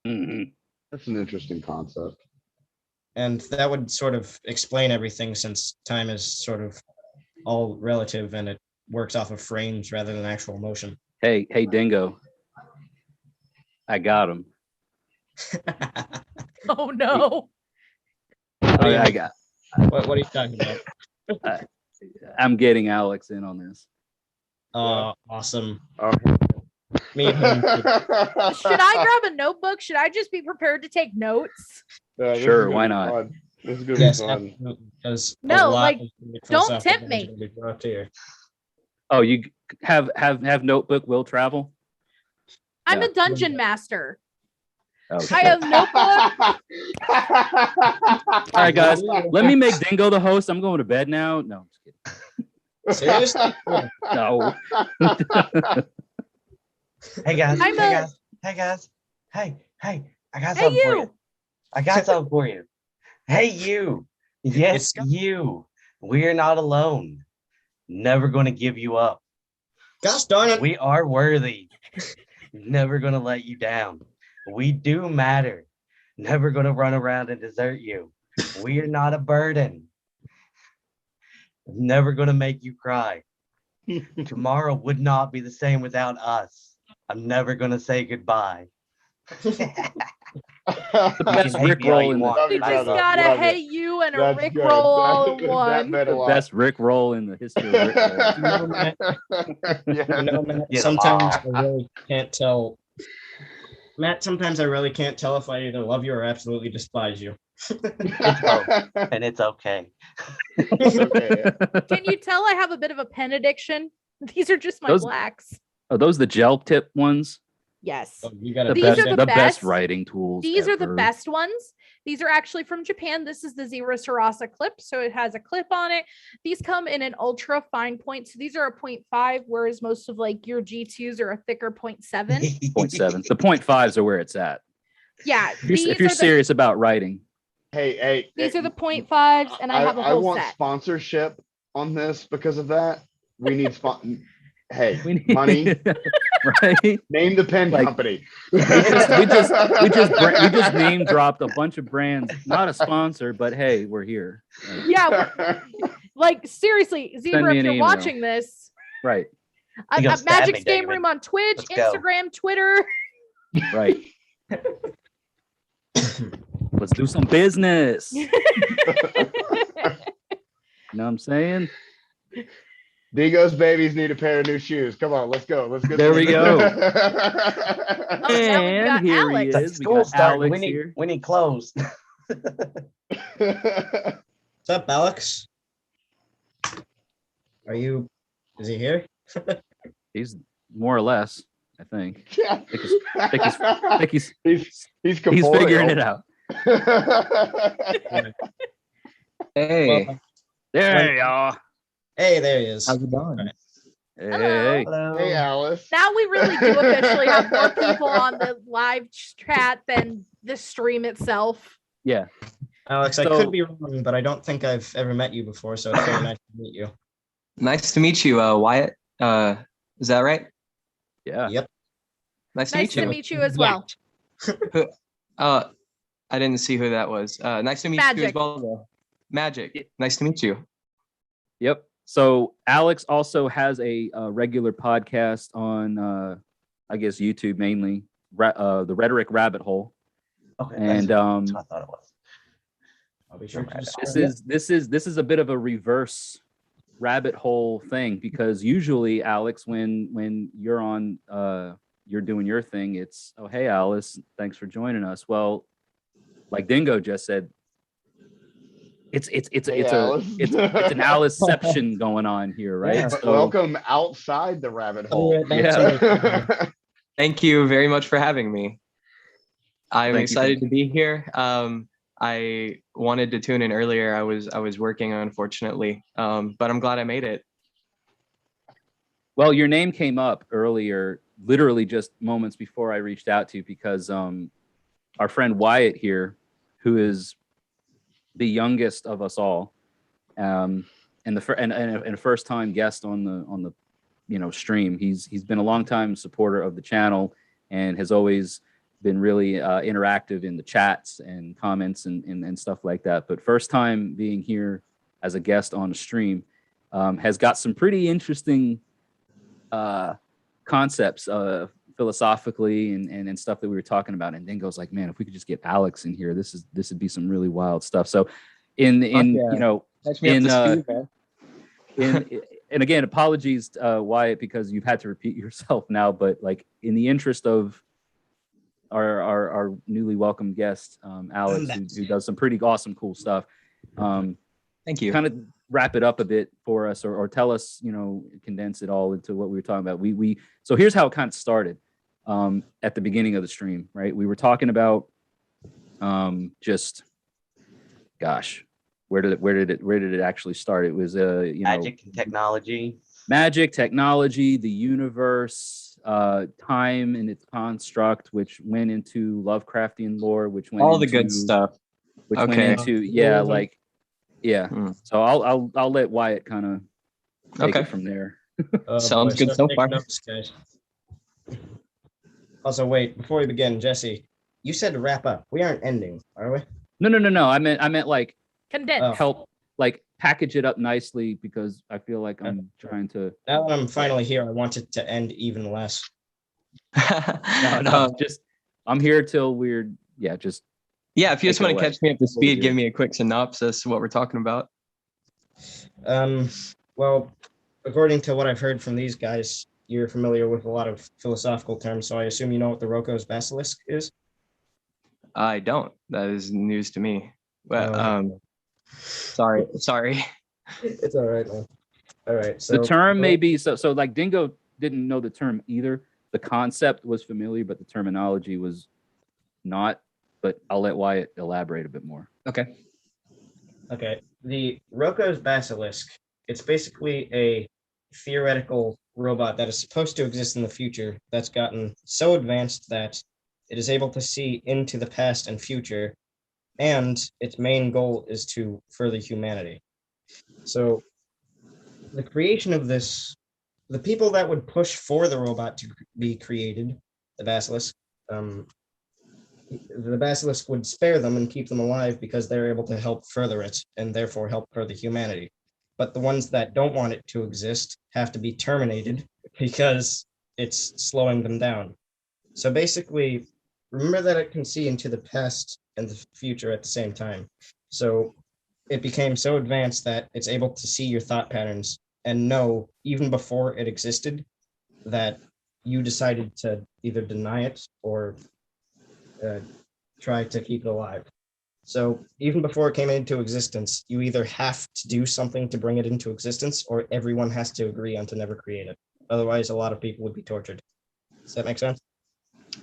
A: Mhm.
G: that's an interesting concept.
H: And that would sort of explain everything, since time is sort of all relative and it works off of frames rather than actual motion.
A: Hey, Dingo. I got him.
E: Oh no.
A: I got.
H: What are you talking about?
A: I'm getting Alex in on this.
H: Awesome.
G: Okay.
H: Me and him.
E: Should I grab a notebook? Should I just be prepared to take notes?
G: Yeah, this is
A: Sure,
G: gonna
A: why
G: be
A: not?
G: fun. This is gonna
H: Yes,
G: be fun.
H: absolutely, because a
E: No,
H: lot
E: like,
H: of the
E: don't
H: philosophical
E: tempt me.
H: things will be brought here.
A: Oh, you have notebook will travel.
E: I'm
A: Yeah.
E: a dungeon master.
A: Oh,
E: I have notebook.
A: All right, guys. Let me make Dingo the host. I'm going to bed now. No, I'm just kidding.
H: Seriously? Yeah.
A: No.
B: Hey guys.
E: I'm
B: hey
E: a-
B: guys. Hey guys. Hey. I got
E: Hey,
B: something for
E: you.
B: you. I got something for you. Hey you. Yes,
H: It's-
B: you. We're not alone. Never going to give you up.
H: Gosh darn it.
B: We are worthy. Never going to let you down. We do matter. Never going to run around and desert you. We are not a burden. Never going to make you cry. Tomorrow would not be the same without us. I'm never going to say goodbye.
A: The
B: You
A: best
B: can hate
A: Rick
B: me all
A: roll
B: you
A: in
B: want.
A: the
E: We
G: Love
E: just
G: it.
E: got a
G: Love
E: hey
G: it.
E: you and a
G: That's
E: Rick
G: good.
E: roll all in
G: That
E: one.
G: meant a
A: the
G: lot.
A: best Rick roll in the history of Rick rolls.
G: Yeah.
H: You know, Matt,
B: Get 'em
H: sometimes
B: all.
H: I really can't tell. Matt, sometimes I really can't tell if I either love you or absolutely despise you.
B: And it's okay.
G: Okay.
E: Can you tell I have a bit of a pen addiction? These are just my
A: Those-
E: blacks.
A: Are those the gel tip ones?
E: Yes.
H: Oh, you got
A: The
E: These
A: best,
E: are the
A: the best
E: best.
A: writing tools.
E: These are the
A: ever.
E: best ones. These are actually from Japan. This is the Zero Sarasa clip. So it has a clip on it. These come in an ultra fine point. So these are a 0.5, whereas most of like your G2s are a thicker 0.7.
A: 0.7. The 0.5s are where it's at.
E: Yeah.
A: If you're serious about writing.
G: Hey,
E: These are the 0.5s, and I have a
G: I
E: whole
G: want
E: set.
G: sponsorship on this because of that. We need Hey,
A: We need
G: money.
A: right?
G: Name the pen
A: Like,
G: company.
A: We just name dropped a bunch of brands. Not a sponsor, but hey, we're here.
E: Yeah. Like seriously,
A: Send
E: Zebra,
A: me
E: if
A: an
E: you're
A: email.
E: watching this,
A: Right.
B: You gonna stab
E: Magic's
B: me,
E: Game
B: David.
E: Room on Twitch,
B: Let's go.
E: Instagram, Twitter.
A: Right. Let's do some business. You know what I'm saying?
G: Digo's babies need a pair of new shoes. Come on, let's go. Let's get
A: There we go.
E: Oh, now we've
A: And
E: got
A: here
E: Alex.
A: he
B: Like,
A: is. We
B: school's
A: got
B: starting.
A: Alex here.
B: We need clothes.
H: What's up, Alex? Is he here?
A: He's more or less, I think.
G: Yeah.
A: I think he's
G: he's
A: figuring it out.
I: Hey,
H: Well,
A: There you are.
H: hey, there he is.
I: how's it going?
A: Hey.
B: Hello.
G: Hey, Alice.
E: Now we really do officially have more people on the live chat than the stream itself.
A: Yeah.
H: Alex, I
A: So-
H: could be wrong, but I don't think I've ever met you before, so it's very nice to meet you.
I: Nice to meet you, Wyatt. Is that right?
A: Yeah.
H: Yep.
I: Nice to
E: Nice
I: meet
E: to
I: you.
E: meet you as well.
I: I didn't see who that was. Nice to meet you as
E: Magic.
I: well, though. Magic. Nice to meet you.
A: Yep. So Alex also has a regular podcast on, I guess, YouTube mainly, the Rhetoric Rabbit Hole.
B: Okay,
A: And
B: that's what I thought it was.
H: I'll be sure to
B: Right.
H: describe
A: this is a bit of a reverse rabbit hole thing, because usually, Alex, when you're on, you're doing your thing, it's, oh, hey, Alice, thanks for joining us. Well, like Dingo just said, it's
G: Hey, Alice.
A: an Aliceception going on here, right?
H: Yeah.
A: So,
G: Welcome outside the rabbit hole.
A: Yeah.
I: Thank you very much for having me. I'm
A: Thank you.
I: excited to be here. I wanted to tune in earlier. I was working, unfortunately, but I'm glad I made it.
A: Well, your name came up earlier, literally just moments before I reached out to you, because our friend Wyatt here, who is the youngest of us all, and a first time guest on the stream. He's been a long time supporter of the channel and has always been really interactive in the chats and comments and stuff like that. But first time being here as a guest on a stream, has got some pretty interesting concepts philosophically and stuff that we were talking about. And Dingo's like, man, if we could just get Alex in here, this would be some really wild stuff. So in
I: yeah. Catch me up to speed, man.
A: and again, apologies, Wyatt, because you've had to repeat yourself now, but like in the interest of our newly welcome guest, Alex, who does some pretty awesome, cool stuff.
I: Thank you.
A: Kind of wrap it up a bit for us, or tell us, condense it all into what we were talking about. So here's how it kind of started at the beginning of the stream, right? We were talking about where did it actually start? It was
B: Magic and technology.
A: magic, technology, the universe, time and its construct, which went into Lovecraftian lore, which went
I: All the
A: into,
I: good stuff.
A: which
I: Okay.
A: went into yeah.
I: Mm.
A: So I'll let Wyatt kind of take
I: Okay.
A: it from there.
I: Sounds good so
H: Take
I: far.
H: notes, guys. Also, wait, before we begin, Jesse, you said to wrap up. We aren't ending, are we?
A: No. I meant like
E: Condense.
H: Oh.
A: help, like package it up nicely, because I feel like I'm trying to.
H: Now that I'm finally here, I want it to end even less.
A: No, just I'm here till just
I: Yeah, if you just
A: Take it
I: want to
A: away.
I: catch me up to
A: What we
I: speed,
A: do.
I: give me a quick synopsis of what we're talking about.
H: Well, according to what I've heard from these guys, you're familiar with a lot of philosophical terms, so I assume you know what the Roko's basilisk is?
I: I don't. That is news to me. But
H: Oh.
I: sorry.
H: It's all right, man. All right. So
A: The term may be so like Dingo didn't know the term either. The concept was familiar, but the terminology was not. But I'll let Wyatt elaborate a bit more.
I: Okay.
H: Okay. The Roko's basilisk. It's basically a theoretical robot that is supposed to exist in the future that's gotten so advanced that it is able to see into the past and future, and its main goal is to further humanity. So the creation of this, the people that would push for the robot to be created, the basilisk, the basilisk would spare them and keep them alive because they're able to help further it and therefore help further humanity. But the ones that don't want it to exist have to be terminated because it's slowing them down. So basically, remember that it can see into the past and the future at the same time. So it became so advanced that it's able to see your thought patterns and know, even before it existed, that you decided to either deny it or try to keep it alive. So even before it came into existence, you either have to do something to bring it into existence, or everyone has to agree on to never create it. Otherwise, a lot of people would be tortured. Does that make sense?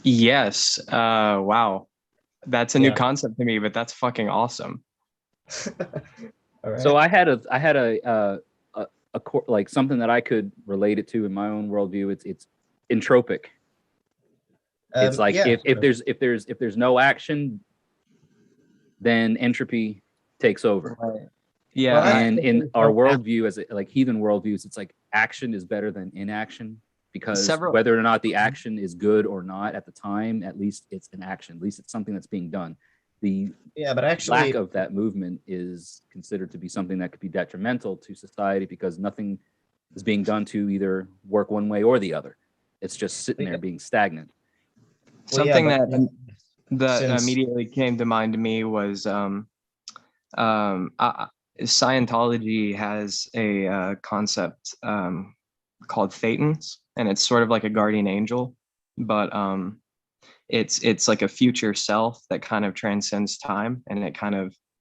I: Yes. Wow. That's a new
H: Yeah.
I: concept to me, but that's fucking awesome.
H: All right.
A: So I had a like something that I could relate it to in my own worldview. It's entropic. It's like
H: yeah,
A: if there's no action, then entropy takes over.
I: Right. Yeah.
H: Well,
A: And
H: think
A: in
H: there's
A: our
H: no
A: worldview, as like heathen worldviews, it's like action is better than inaction, because
I: Several-
A: whether or not the action is good or not at the time, at least it's an action. At least it's something that's being done. The
H: Yeah, but actually,
A: lack of that movement is considered to be something that could be detrimental to society, because nothing is being done to either work one way or the other. It's just sitting there being stagnant.
H: Well, yeah,
I: Something
H: but
I: that
H: since-
I: immediately came to mind to me was Scientology has a concept called thetans, and it's sort of like a guardian angel, but it's like a future self that kind of transcends time, and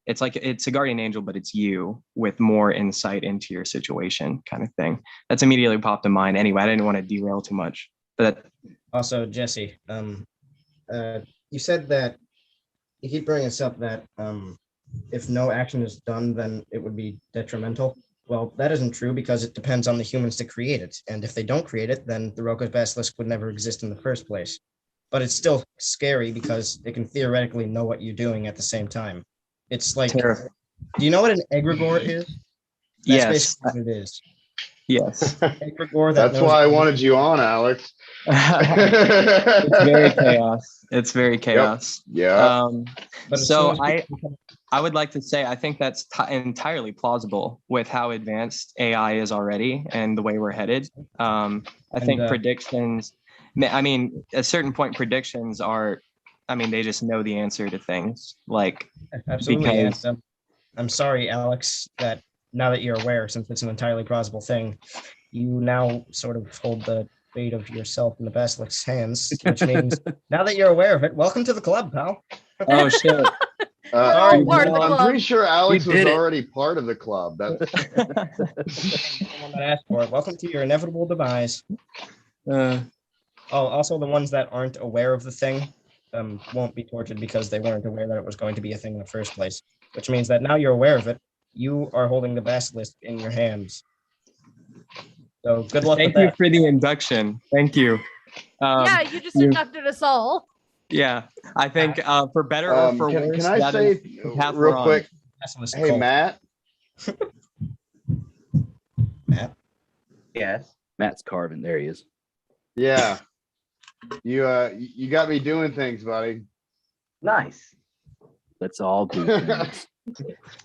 I: it's like it's a guardian angel, but it's you with more insight into your situation, kind of thing. That's immediately popped in mind. Anyway, I didn't want to derail too much, but
H: also, Jesse, you said that you keep bringing us up that if no action is done, then it would be detrimental. Well, that isn't true, because it depends on the humans to create it. And if they don't create it, then the Roko's basilisk would never exist in the first place. But it's still scary because it can theoretically know what you're doing at the same time. It's like,
I: Terrifying.
H: do you know what an egregore is? That's
I: Yes.
H: basically what it is.
I: yes.
H: Egregore that
G: That's
H: knows
G: why I
H: what-
G: wanted you on, Alex.
I: It's very chaos. It's very chaos.
G: Yeah.
H: But as
I: So
H: soon as we-
I: I would like to say I think that's entirely plausible with how advanced AI is already and the way we're headed. I think predictions. I mean, at a certain point, predictions are. I mean, they just know the answer to things. Like,
H: Absolutely.
I: because-
H: Yes. I'm sorry, Alex, that now that you're aware, since it's an entirely plausible thing, you now sort of hold the fate of yourself in the basilisk's hands, which means now that you're aware of it, welcome to the club, pal.
I: oh shit.
E: Oh, part of the
G: I'm
E: club.
G: pretty sure Alex
A: We
G: was
A: did it.
G: already part of the club. That's
H: Someone that asked for it. Welcome to your inevitable demise. Oh, also the ones that aren't aware of the thing won't be tortured because they weren't aware that it was going to be a thing in the first place, which means that now you're aware of it, you are holding the basilisk in your hands. So good luck
I: Thank
H: with
I: you
H: that.
I: for the induction. Thank you.
E: Yeah, you just
I: you-
E: inducted us all.
I: Yeah, I think for better or for worse.
G: can I
I: that
G: say
I: is the path we're
G: real
I: on.
G: quick?
H: Basilisk
G: Hey,
H: cult.
G: Matt.
H: Matt.
B: Yes.
A: Matt's carving. There he is.
G: Yeah. You got me doing things, buddy.
B: Nice.
A: Let's all do things.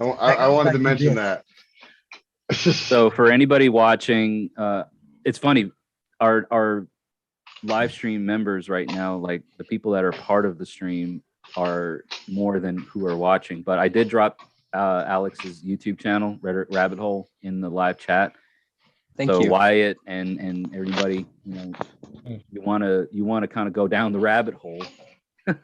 G: I wanted to mention that.
A: So for anybody watching, it's funny, our live stream members right now, like the people that are part of the stream, are more than who are watching. But I did drop Alex's YouTube channel, Rabbit Hole, in the live chat.
I: Thank
A: so
I: you.
A: Wyatt and everybody, you want to kind of go down the rabbit hole.
E: Well,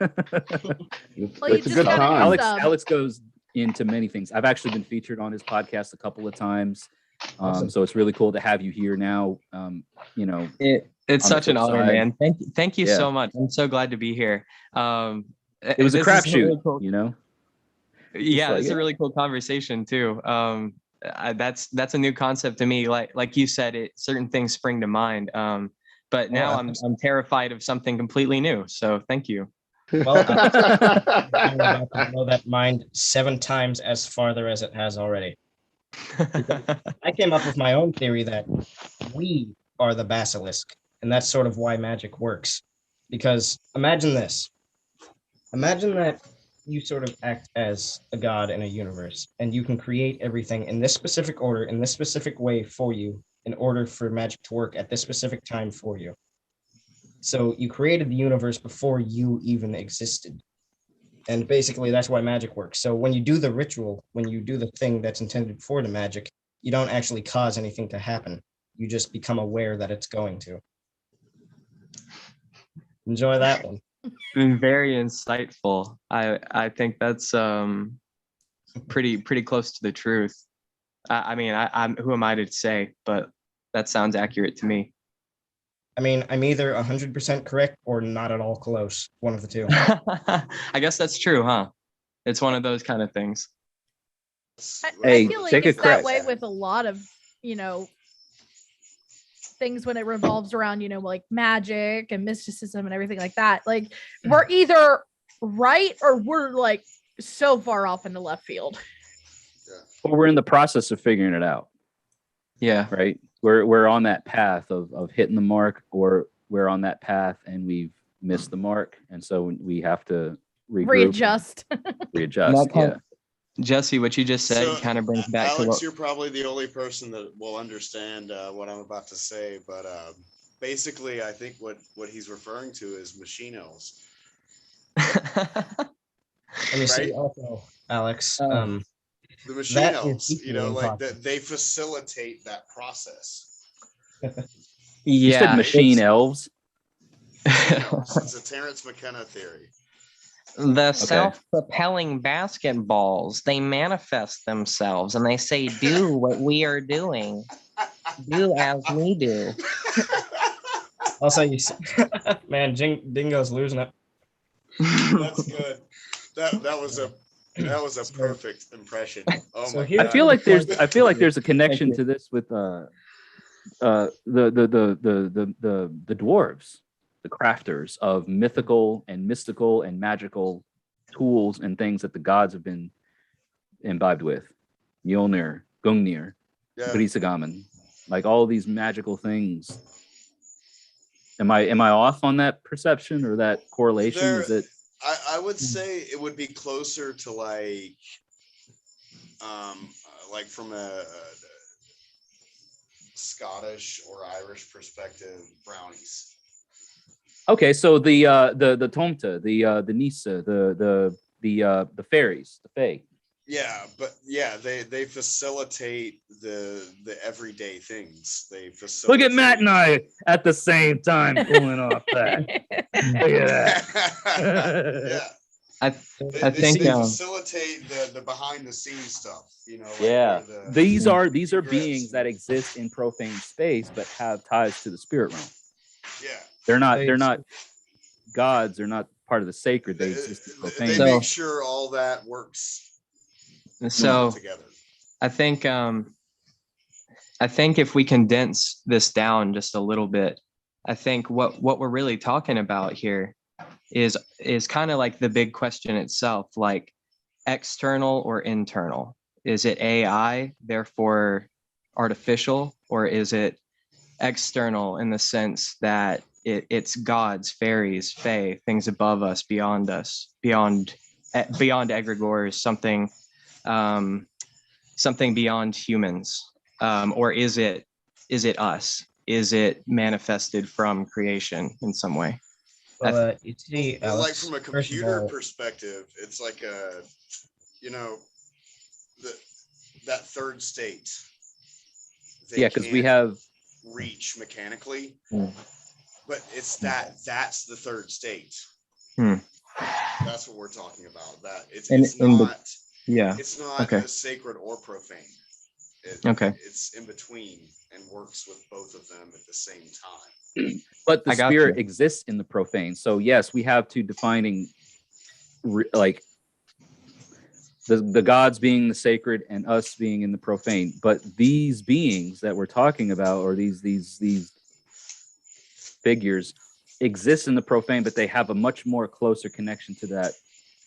G: It's a good time.
A: Alex goes into many things. I've actually been featured on his podcast a couple of times.
H: Awesome.
A: So it's really cool to have you here now. You know,
I: It's
A: on the
I: such an
A: flip
I: honor,
A: side-
I: man. Thank you
A: Yeah.
I: so much. I'm so glad to be here.
A: it was a
I: this is really
A: crapshoot,
I: cool.
A: you know.
I: Yeah,
A: like,
I: it's
A: yeah.
I: a really cool conversation too. That's a new concept to me. Like you said, certain things spring to mind. But now I'm terrified of something completely new. So thank you.
H: Well, I'm about to blow that mind 7 times as farther as it has already. I came up with my own theory that we are the basilisk, and that's sort of why magic works. Because imagine this. Imagine that you sort of act as a god in a universe, and you can create everything in this specific order, in this specific way for you, in order for magic to work at this specific time for you. So you created the universe before you even existed. And basically that's why magic works. So when you do the ritual, when you do the thing that's intended for the magic, you don't actually cause anything to happen. You just become aware that it's going to. Enjoy that one.
I: Very insightful. I think that's pretty close to the truth. I mean, I'm who am I to say, but that sounds accurate to me.
H: I mean, I'm either 100% correct or not at all close. One of the two.
I: I guess that's true, huh? It's one of those kind of things.
A: Hey,
E: I feel like
A: take a
E: it's that
A: crack.
E: way with a lot of, you know, things when it revolves around, you know, like magic and mysticism and everything like that. Like we're either right or we're like so far off in the left field.
A: Well, we're in the process of figuring it out,
I: Yeah.
A: right? We're on that path of hitting the mark, or we're on that path and we've missed the mark, and so we have to
E: Readjust.
A: readjust. Yeah.
I: Jesse, what you just said kind of brings back
J: Alex,
I: to what
J: you're probably the only person that will understand what I'm about to say, but basically, I think what he's referring to is machine elves.
H: Let me see
J: Right?
H: also, Alex.
J: The machine
H: That is
J: elves, you know,
H: equally
J: like they facilitate that process.
A: You said
I: yeah,
A: machine elves.
J: Machine elves. It's a Terrence McKenna theory.
I: the self-propelling basketballs, they manifest themselves and they say, do what we are doing. Do as we do.
H: Also, man, Dingo's losing it.
J: That's good. That was a perfect impression. Oh
H: So
J: my
H: here-
A: I
J: god.
A: feel like there's a connection to this with the dwarves, the crafters of mythical and mystical and magical tools and things that the gods have been imbibed with. Mjolnir, Gungnir,
J: Yeah.
A: Brisagamen, like all these magical things. Am I off on that perception or that correlation? Is it?
J: I would say it would be closer to like from a Scottish or Irish perspective, brownies.
A: Okay, so the Tomta, the Nisa, the fairies, the fae.
J: Yeah, but yeah, they facilitate the everyday things. They facilitate.
A: Look at Matt and I at the same time pulling off that. Look at that.
J: Yeah.
I: I
J: They
I: think
J: facilitate the behind the scenes stuff, you know. Like
A: Yeah,
J: where
A: these are
J: secrets
A: beings that exist in profane space but have ties to the spirit realm.
J: Yeah.
A: They're not gods. They're not part of the sacred. They exist in profane.
J: They
I: So-
J: make sure all that works
I: so.
J: together.
I: I think if we condense this down just a little bit, I think what we're really talking about here is kind of like the big question itself, like external or internal. Is it AI, therefore artificial, or is it external in the sense that it's gods, fairies, fae, things above us, beyond egregores, something beyond humans, or is it us? Is it manifested from creation in some way?
H: Well, you see,
J: Well, like
H: Alex,
J: from a
H: first of
J: computer
H: all,
J: perspective, it's like that third state. They
A: Yeah, because we
J: can't
A: have
J: reach mechanically,
I: Hmm.
J: but that's the third state.
I: Hmm.
J: That's what we're talking about. That it's
I: And
J: it's
I: in the-
J: not
I: Yeah.
J: it's not
I: Okay.
J: sacred or profane.
I: Okay.
J: It's in between and works with both of them at the same time.
A: But the
I: I got
A: spirit
I: you.
A: exists in the profane. So yes, we have to defining like the gods being the sacred and us being in the profane. But these beings that we're talking about, or these figures, exist in the profane, but they have a much more closer connection to that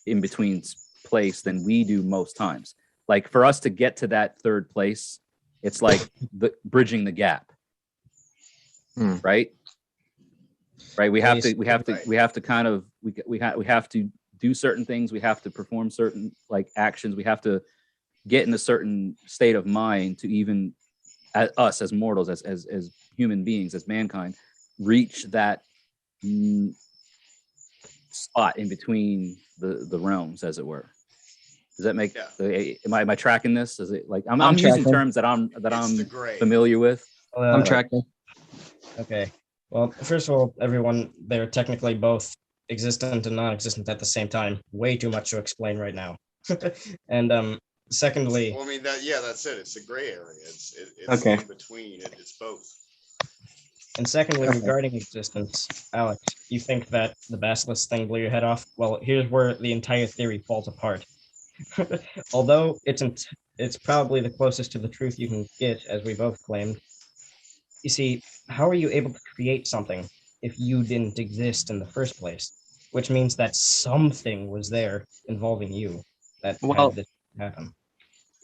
A: in between place than we do most times. Like for us to get to that third place, it's like bridging the gap. Right? Right. We have to kind of we have to do certain things. We have to perform certain like actions. We have to get in a certain state of mind to even us as mortals, as human beings, as mankind, reach that spot in between the realms, as it were. Does that make? Am I tracking this? Is it like I'm using
I: tracking.
A: terms that I'm familiar with?
I: I'm tracking.
H: Okay. Well, first of all, everyone, they're technically both existent and non-existent at the same time. Way too much to explain right now. And secondly,
J: Well, I mean that's it. It's a gray area. It's
I: Okay.
J: in between. It's both.
H: and secondly,
I: Okay.
H: regarding existence, Alex, you think that the basilisk thing blew your head off? Well, here's where the entire theory falls apart. Although it's probably the closest to the truth you can get, as we both claimed. You see, how are you able to create something if you didn't exist in the first place? Which means that something was there involving you that
I: Well,
H: had this happen.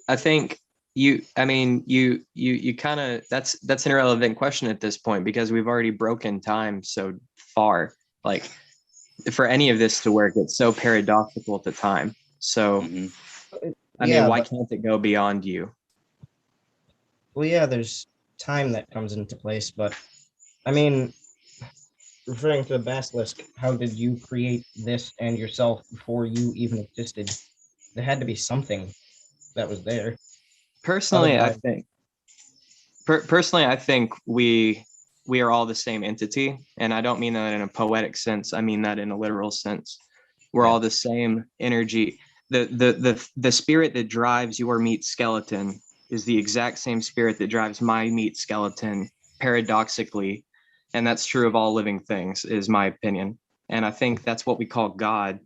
I: I think you kind of that's an irrelevant question at this point because we've already broken time so far. Like for any of this to work, it's so paradoxical at the time. So I mean, why can't it go beyond you?
H: Well, yeah, there's time that comes into place, but I mean, referring to the basilisk, how did you create this and yourself before you even existed? There had to be something that was there.
I: Personally,
H: Otherwise-
I: I think we are all the same entity, and I don't mean that in a poetic sense. I mean that in a literal sense. We're all the same energy. The spirit that drives your meat skeleton is the exact same spirit that drives my meat skeleton, paradoxically, and that's true of all living things, is my opinion. And I think that's what we call God.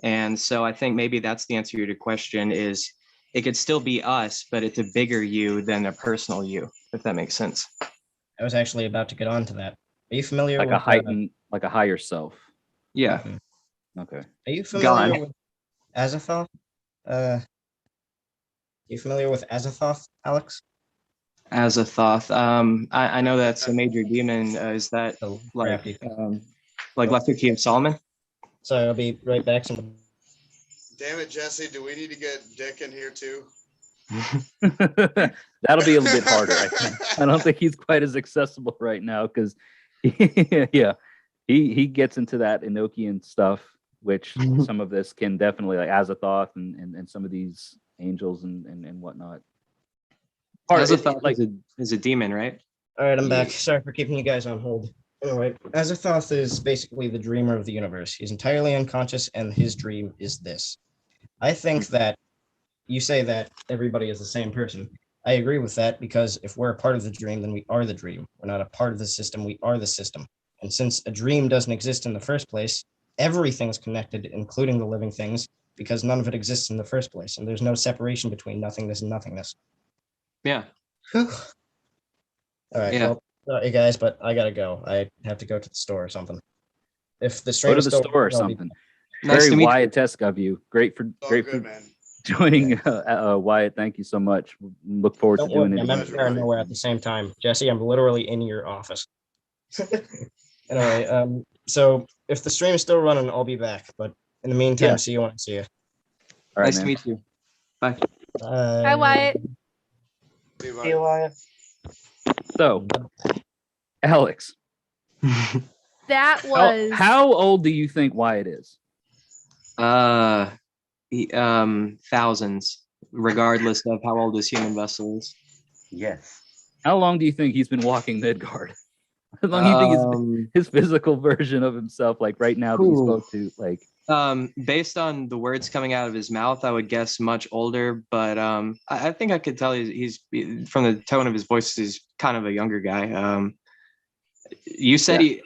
I: And so I think maybe that's the answer to your question is it could still be us, but it's a bigger you than a personal you, if that makes sense.
H: I was actually about to get on to that. Are you familiar
A: Like
H: with
A: a heightened, like a higher self.
I: Yeah.
A: Okay.
H: Are you familiar
I: God.
H: with Azathoth? You familiar with Azathoth, Alex?
I: Azathoth. I know that's a major demon. Is that
H: The
I: like
H: crafty.
I: Lesser Key of Solomon?
H: So I'll be right back.
J: Damn it, Jesse! Do we need to get Dick in here too?
A: That'll be a little bit harder, I think. I don't think he's quite as accessible right now because, yeah, he gets into that Enochian stuff, which some of this can definitely like Azathoth and some of these angels and whatnot.
I: Azathoth is a demon, right?
H: All right, I'm back. Sorry for keeping you guys on hold. Anyway, Azathoth is basically the dreamer of the universe. He's entirely unconscious, and his dream is this. I think that you say that everybody is the same person. I agree with that because if we're a part of the dream, then we are the dream. We're not a part of the system, we are the system. And since a dream doesn't exist in the first place, everything's connected, including the living things, because none of it exists in the first place. And there's no separation between nothingness and nothingness.
I: Yeah.
H: All right,
I: Yeah.
H: well, sorry guys, but I gotta go. I have to go to the store or something. If the stream
A: Go to
H: is
A: the
H: still
A: store or
H: I'll be-
A: something.
I: Nice
A: Very
I: to meet you.
A: Wyatt-esque of you. Great for
J: Man.
A: joining Wyatt. Thank you so much. Look forward
H: Don't
A: to doing
H: worry,
A: it
H: I'm
A: again.
H: everywhere and nowhere at the same time. Jesse, I'm literally in your office. Anyway, so if the stream is still running, I'll be back. But in the meantime,
A: Yeah.
H: see you when I see you.
A: All right,
I: Nice to
A: man.
I: meet you. Bye.
E: Hi, Wyatt.
J: See you,
B: See you, Wyatt.
A: So, Alex,
E: That was
A: how old do you think Wyatt is?
I: Thousands, regardless of how old his human vessel is.
B: Yes.
A: How long do you think he's been walking Midgard? How long do you think his physical version of himself, like right now that you
I: Ooh.
A: spoke to, like
I: Based on the words coming out of his mouth, I would guess much older, but I think I could tell he's from the tone of his voice, he's kind of a younger guy. You said you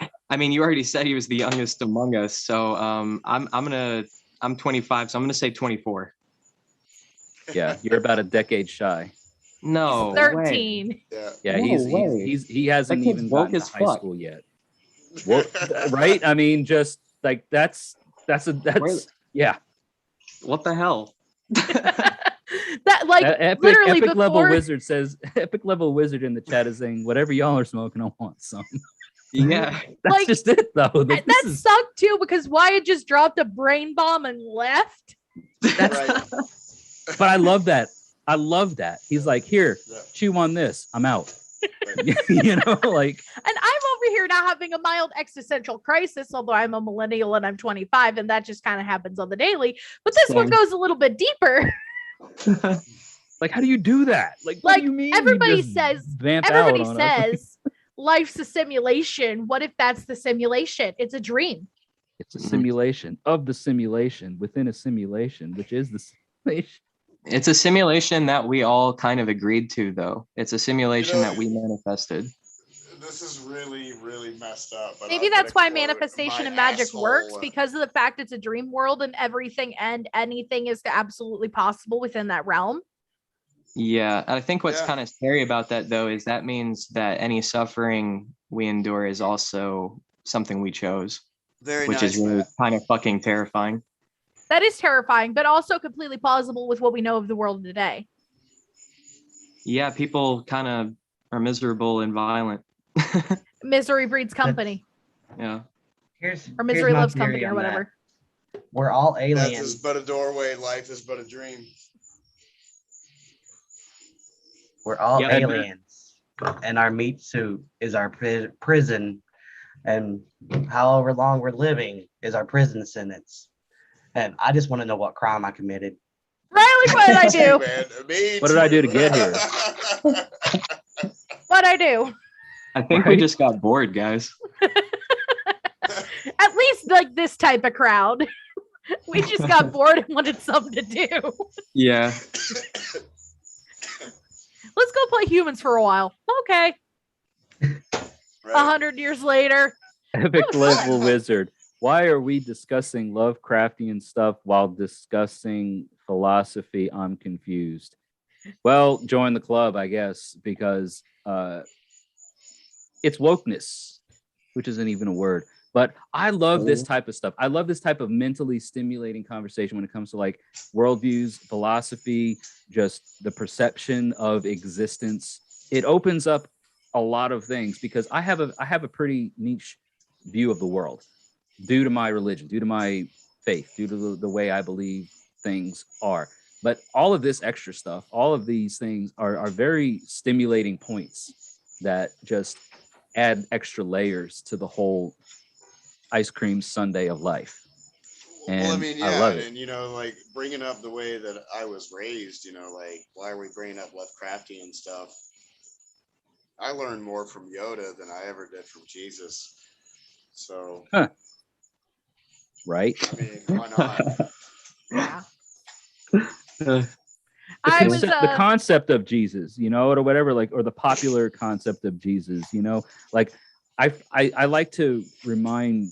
I: already said he was the youngest among us, so I'm 25, so I'm gonna say 24.
A: Yeah, you're about a decade shy.
I: No,
E: 13.
J: Yeah.
A: Yeah,
I: No way.
A: he hasn't
I: That kid's
A: even
I: woke
A: gotten to
I: as
A: high
I: fuck.
A: school yet. Well, right? I mean, just like that's yeah.
I: What the hell?
E: That like literally
A: Epic level
E: before
A: wizard says epic level wizard in the chat is saying whatever y'all are smoking, I want some.
I: Yeah,
A: That's
E: Like,
A: just it though. Like,
E: that sucked too because Wyatt just dropped a brain bomb and left.
J: Right.
A: but I love that. I love that. He's like, here,
J: Yeah.
A: chew on this. I'm out.
J: Right.
A: You know, like
E: And I'm over here now having a mild existential crisis, although I'm a millennial and I'm 25, and that just kind of happens on the daily. But this one
I: Same.
E: goes a little bit deeper.
A: like how do you do that? What do you mean? You
E: Everybody
A: just
E: says,
A: vamp out
E: everybody
A: on us?
E: says life's a simulation. What if that's the simulation? It's a dream.
A: It's a simulation of the simulation within a simulation, which is the simulation.
I: it's a simulation that we all kind of agreed to, though. It's a simulation
J: You know,
I: that we manifested.
J: This is really, really messed up. But
E: Maybe
J: I'm gonna
E: that's why
J: quote
E: manifestation
J: my
E: and magic
J: asshole,
E: works, because of the fact it's a dream world and everything and anything is absolutely possible within that realm.
I: Yeah, I think what's
J: Yeah.
I: kind of scary about that, though, is that means that any suffering we endure is also something we chose,
J: Very
I: which
J: nice,
I: is really
J: Matt.
I: kind of fucking terrifying.
E: That is terrifying, but also completely plausible with what we know of the world today.
I: Yeah, people kind of are miserable and violent.
E: Misery breeds company,
I: Yeah.
E: or misery
B: my
E: loves
B: theory
E: company, or
B: on that.
E: whatever.
B: We're all
J: Death is
B: aliens.
J: but a doorway. Life is but a dream.
B: We're all
I: Yeah.
B: aliens, and our meat suit is our prison, and however long we're living is our prison sentence. And I just want to know what crime I committed.
E: Riley, what did I do?
J: Man, me
A: What did I do to
J: too.
A: get here?
E: What'd I do?
I: I think we
A: Right?
I: just got bored, guys.
E: At least like this type of crowd. We just got bored and wanted something to do.
I: Yeah.
E: Let's go play humans for a while. Okay.
J: Right.
E: 100 years later.
A: Epic level wizard. Why are we discussing Lovecraftian stuff while discussing philosophy? I'm confused. Well, join the club, I guess, because it's wokeness, which isn't even a word. But I love this type of stuff. I love this type of mentally stimulating conversation when it comes to like worldviews, philosophy, just the perception of existence. It opens up a lot of things because I have a pretty niche view of the world due to my religion, due to my faith, due to the way I believe things are. But all of this extra stuff, all of these things are very stimulating points that just add extra layers to the whole ice cream sundae of life. And
J: Well, I mean,
A: I
J: yeah,
A: love it.
J: and you know, like bringing up the way that I was raised, you know, like why are we bringing up Lovecraftian stuff? I learned more from Yoda than I ever did from Jesus. So,
A: Right?
J: I mean, why not?
E: Yeah.
A: The
E: I was
A: the concept of Jesus, you know, or whatever, like, or the popular concept of Jesus, you know, like I like to remind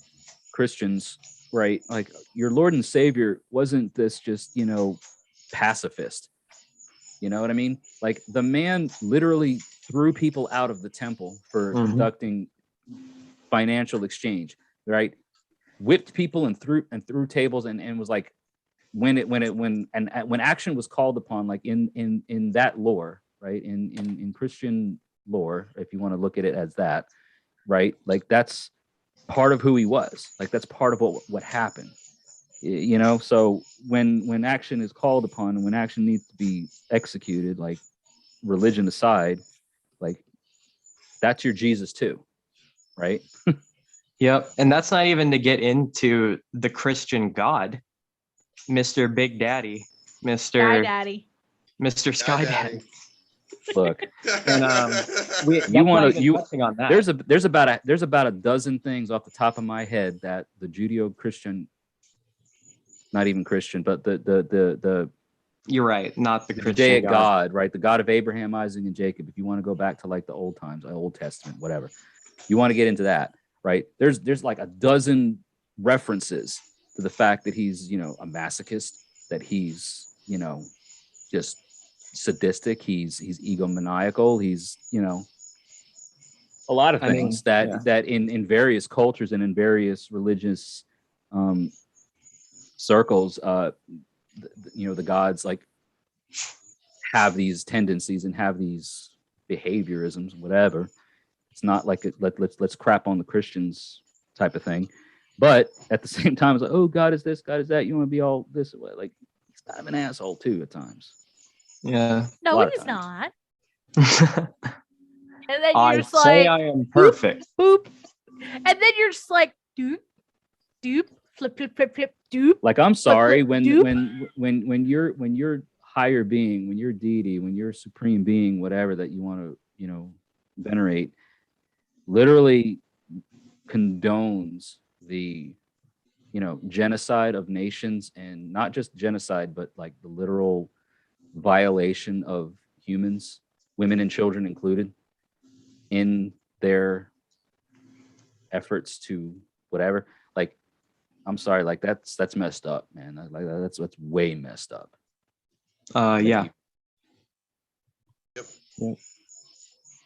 A: Christians, right? Like your Lord and Savior wasn't this just, you know, pacifist. You know what I mean? Like the man literally threw people out of the temple for conducting financial exchange, right? Whipped people and threw tables and was like, when action was called upon, like in that lore, right? In Christian lore, if you want to look at it as that, right? Like that's part of who he was. Like that's part of what happened. You know, so when action is called upon and when action needs to be executed, like religion aside, like that's your Jesus too, right?
I: Yep. And that's not even to get into the Christian God, Mr. Big Daddy,
E: Sky
I: Mr.
E: Daddy.
I: Mr. Sky Daddy.
A: Look,
I: And
A: you want to
I: touching on that.
A: there's about a dozen things off the top of my head that the Judeo-Christian not even Christian, but the
I: You're right, not the Christian
A: Judaic
I: God.
A: God, right? The God of Abraham, Isaac, and Jacob. If you want to go back to like the old times, Old Testament, whatever, you want to get into that, right? There's like a dozen references to the fact that he's, you know, a masochist, that he's, you know, just sadistic, he's egomaniacal, he's, you know, a lot of things that in various cultures and in various religious circles, you know, the gods like have these tendencies and have these behaviorisms, whatever. It's not like let's crap on the Christians type of thing, but at the same time, it's like, oh, God is this, God is that. You want to be all this way, like he's kind of an asshole too at times.
I: Yeah.
E: No, he's not. And then
I: I
E: you're just
I: say
E: like,
I: I am perfect.
E: boop, boop. And then you're just like, doop, doop, flip, flip, flip, flip, doop.
A: Like, I'm sorry,
E: flip,
A: when you're higher being, when you're deity, when you're supreme being, whatever that you want to, you know, venerate, literally condones the, you know, genocide of nations, and not just genocide, but like the literal violation of humans, women and children included, in their efforts to whatever. Like, I'm sorry, like that's messed up, man. Like that's way messed up.
I: Yeah.
J: Yep.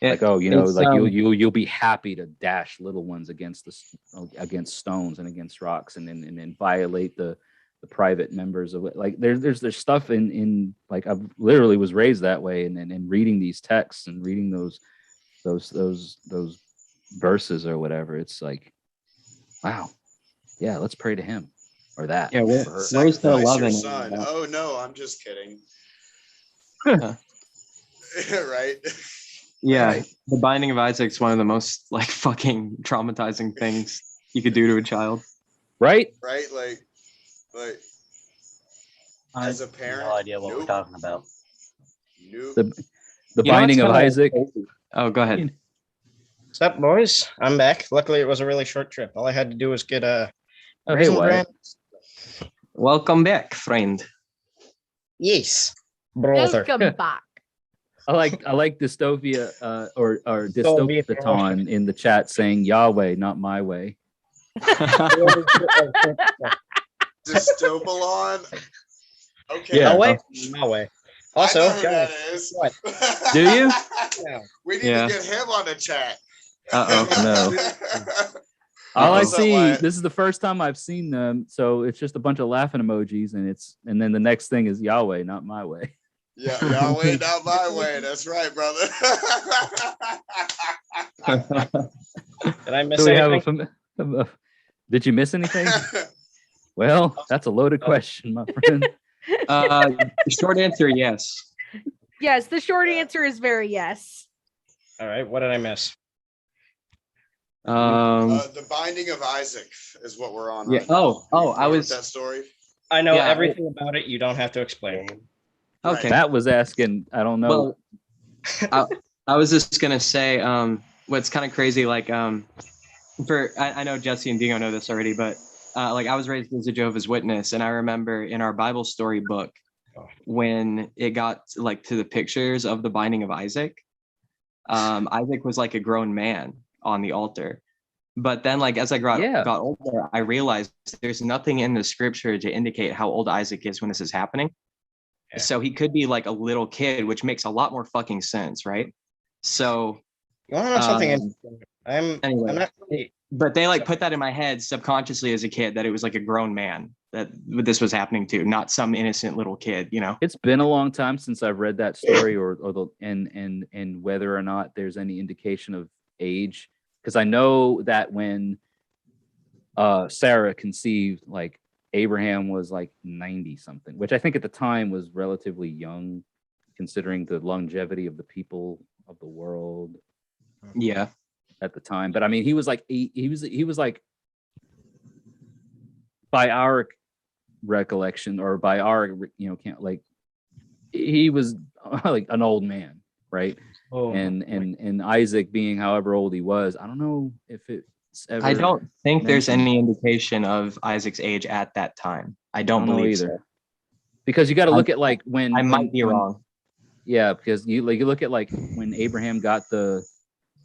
A: Like, oh, you know,
I: It's,
A: like you'll be happy to dash little ones against against stones and against rocks, and then violate the private members of it. Like there's stuff in like, I've literally was raised that way, and reading these texts and reading those verses or whatever, it's like, wow, yeah, let's pray to him or that.
I: Yeah,
A: or her.
I: where's the
J: Sacrifice
I: love
J: your
I: in
J: son.
I: it?
J: Oh no, I'm just kidding.
I: Yeah.
J: Right?
I: Yeah,
J: Right.
I: the Binding of Isaac's one of the most like fucking traumatizing things you could do to a child.
A: Right?
J: Right? Like as a parent,
B: No idea what we're talking about.
J: Nope.
A: The
I: You know,
A: Binding
I: it's
A: of
I: kinda
A: Isaac.
I: crazy. Oh, go ahead.
H: What's up, boys? I'm back. Luckily, it was a really short trip. All I had to do was get a
A: Oh, hey,
H: raisin
A: Wyatt.
H: bran.
I: Welcome back, friend.
H: Yes, brother.
E: Welcome back.
A: I like dystopia or
H: Dystopia.
A: dystopiaton in the chat saying Yahweh, not my way.
J: Dystobalon. Okay.
A: Yeah.
H: No way. No way. Also,
J: I know who
H: guys,
J: that is.
H: what?
A: Do you?
H: Yeah.
J: We need
I: Yeah.
J: to get him on the chat.
I: Uh-oh.
A: No. All I
J: What's up,
A: see,
J: Wyatt?
A: this is the first time I've seen them, so it's just a bunch of laughing emojis, and then the next thing is Yahweh, not my way.
J: Yeah, Yahweh, not my way. That's right, brother.
H: Did I miss
A: So we have
H: anything?
A: did you miss anything? Well, that's a loaded question, my friend.
I: The short answer, yes.
E: Yes, the short answer is very yes.
H: All right. What did I miss?
J: The Binding of Isaac is what we're on.
I: Yeah.
J: Right now.
I: Oh,
J: You
I: I
J: familiar with
I: was.
J: that story.
H: I know
I: Yeah,
H: everything about it. You don't have to explain.
I: Okay.
A: Matt was asking, I don't know.
I: Well, I was just gonna say, what's kind of crazy, like, I know Jesse and Dingo know this already, but like I was raised as a Jehovah's Witness, and I remember in our Bible story book when it got like to the pictures of the Binding of Isaac, Isaac was like a grown man on the altar. But then, like, as I got older, I realized there's nothing in the scripture to indicate how old Isaac is when this is happening.
H: Yeah.
I: So he could be like a little kid, which makes a lot more fucking sense, right? So
H: You want to know something interesting? I'm not really.
I: but they like put that in my head subconsciously as a kid that it was like a grown man that this was happening to, not some innocent little kid, you know?
A: It's been a long time since I've read that story, or the and whether or not there's any indication of age, because I know that when Sarah conceived, like Abraham was like 90 something, which I think at the time was relatively young, considering the longevity of the people of the world.
I: Yeah.
A: At the time, but I mean, he was like he was like, by our recollection, or by our can't, like, he was like an old man, right?
H: Oh,
A: and Isaac being however old he was, I don't know if it ever
I: I don't think there's
A: mentioned.
I: any indication of Isaac's age at that time. I don't
A: know
I: believe
A: either.
I: so.
A: Because you got to look at like when
I: I might be wrong.
A: Yeah, because you look at like when Abraham got the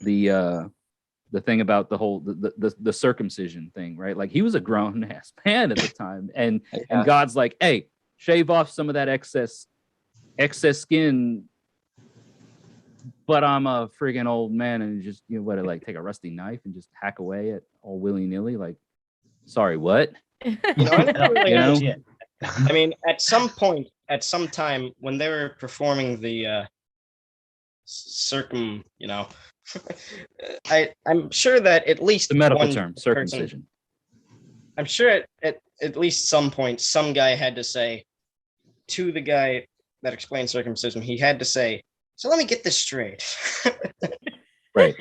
A: thing about the whole the circumcision thing, right? Like he was a grown ass man at the time, and God's like, hey, shave off some of that excess skin. But I'm a friggin' old man, and just like take a rusty knife and just hack away at all willy nilly. Like, sorry, what?
H: You know, I never really
A: You know?
H: understood. I mean, at some point, at some time, when they were performing the I'm sure that at least
A: The medical
H: one
A: term,
H: person-
A: circumcision.
H: I'm sure at least some point, some guy had to say to the guy that explained circumcision, he had to say, "So let me get this straight."
A: Right.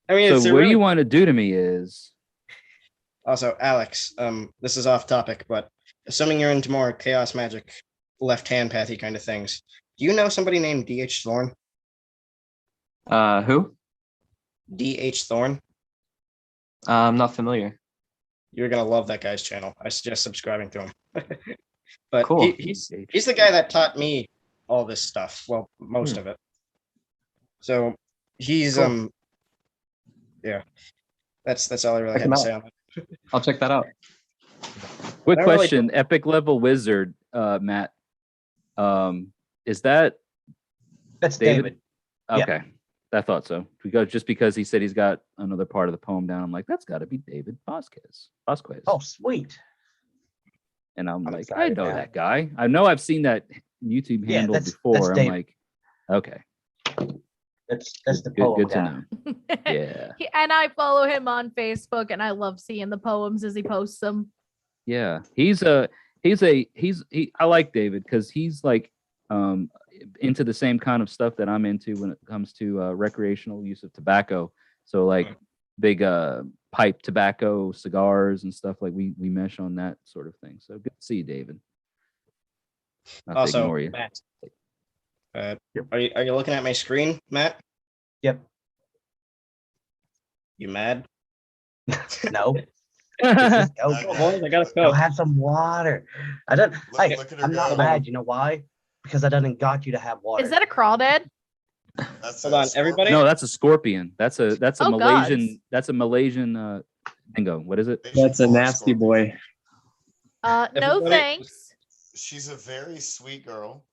H: I mean,
A: So
H: it's a
A: what
H: really-
A: you want to do to me is
H: Also, Alex, this is off topic, but assuming you're into more chaos magic, left hand pathy kind of things, do you know somebody named D.H. Thorne?
I: Who?
H: D.H. Thorne?
I: I'm not familiar.
H: You're gonna love that guy's channel. I suggest subscribing to him. But
I: Cool.
H: he's the guy that taught me all this stuff. Well, most of it. So he's
I: Cool.
H: yeah. That's all I really
I: Check
H: had
I: him
H: to
I: out.
H: say on it.
I: I'll check that out.
A: quick
H: I don't really
A: question. Epic level wizard, Matt. Is that
B: That's
A: David?
B: David.
A: Okay. I thought so. Because he said he's got another part of the poem down. I'm like, that's got to be David Vasquez.
B: Oh, sweet.
A: And I'm like, I
B: excited
A: know
B: now.
A: that guy. I know I've seen that YouTube
B: Yeah,
A: handle
B: that's
A: before. I'm
B: David.
A: like, okay,
B: That's the
A: good,
B: poem
A: good to
B: guy.
A: know. Yeah,
E: And I follow him on Facebook, and I love seeing the poems as he posts them.
A: yeah. I like David because he's like into the same kind of stuff that I'm into when it comes to recreational use of tobacco. So like big pipe tobacco, cigars and stuff, like we mesh on that sort of thing. So good to see you, David. Not to
H: Also,
A: ignore you.
H: Matt, are you looking at my screen, Matt?
B: Yep.
H: You mad?
B: No.
J: Okay.
H: Boys, I gotta
B: Go
H: go.
B: have some water. I don't.
J: Look-
B: Hey,
J: look at her
B: I'm not
J: go.
B: mad. You know why? Because I done got you to have water.
E: Is that a crawdad?
J: That's
H: Hold
J: a
H: on, everybody.
A: No, that's a scorpion. That's a
E: Oh,
A: Malaysian.
E: gods.
A: That's a Malaysian dingo. What is it?
J: They should
I: That's a
J: call her
I: nasty
J: Scorpion.
I: boy.
E: No,
H: Everybody-
E: thanks.
J: She's a very sweet girl.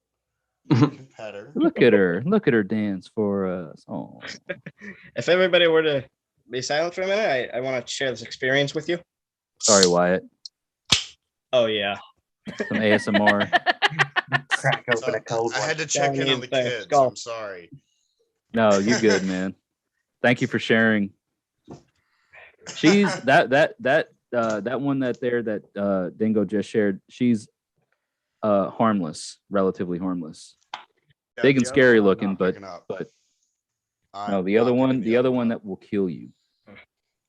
J: You can pet her.
A: Look at her. Look at her dance for us. Oh,
H: If everybody were to be silent for a minute, I want to share this experience with you.
A: sorry, Wyatt.
H: Oh yeah.
A: Some ASMR.
B: Crack open a cold
J: I
B: one.
J: had to check in on the
H: Thanks,
J: kids.
H: go.
J: I'm sorry.
A: No, you're good, man. Thank you for sharing. She's that one that Dingo just shared. She's harmless, relatively harmless.
J: Yeah,
A: Big and
J: the other
A: scary
J: one I'm
A: looking,
J: not
A: but
J: picking up.
A: no,
J: I'm
A: the other
J: not
A: one,
J: picking
A: the other one that will kill you.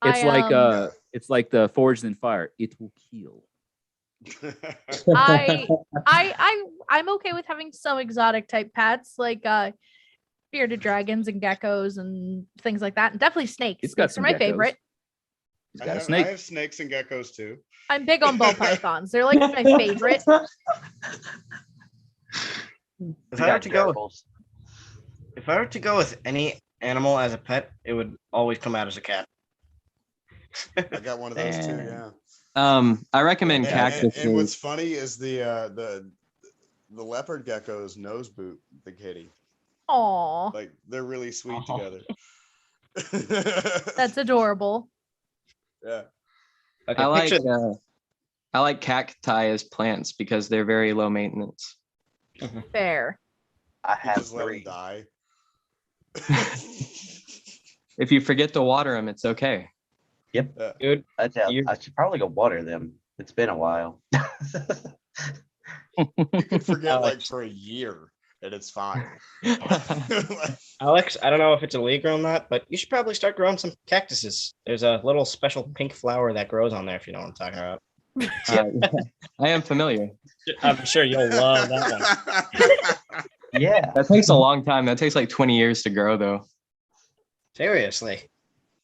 A: It's
E: I,
A: it's like the forged in fire. It will kill.
E: I'm okay with having some exotic type pets like bearded dragons and geckos and things like that, and definitely snakes.
A: It's got
E: Snakes are
A: some
E: my
A: geckos.
E: favorite.
A: He's
J: I
A: got a
J: have,
A: snake.
J: I have snakes and geckos too.
E: I'm big on ball pythons. They're like my favorite.
H: If I were to go with any animal as a pet, it would always come out as a cat.
J: I got one of those too.
A: Damn.
J: Yeah.
I: I recommend
J: And,
I: cactus.
J: and what's funny is the leopard geckos nose boot the kitty.
E: Aw,
J: Like they're really sweet
B: Aw.
J: together.
E: that's adorable.
J: Yeah.
H: Okay,
I: I like
H: picture
I: I like cacti as plants because they're very low maintenance.
E: Fair.
B: I
J: You
B: have
J: just let them
B: 3.
J: die.
I: If you forget to water them, it's okay.
H: dude.
B: I should probably go water them. It's been a while.
J: You could forget like
H: Alex.
J: for a year and it's fine.
H: Alex, I don't know if it's illegal or not, but you should probably start growing some cactuses. There's a little special pink flower that grows on there, if you know what I'm talking about.
I: I am familiar.
H: I'm sure you'll love that one.
B: Yeah.
I: That takes a long time. That takes like 20 years to grow, though.
H: Seriously.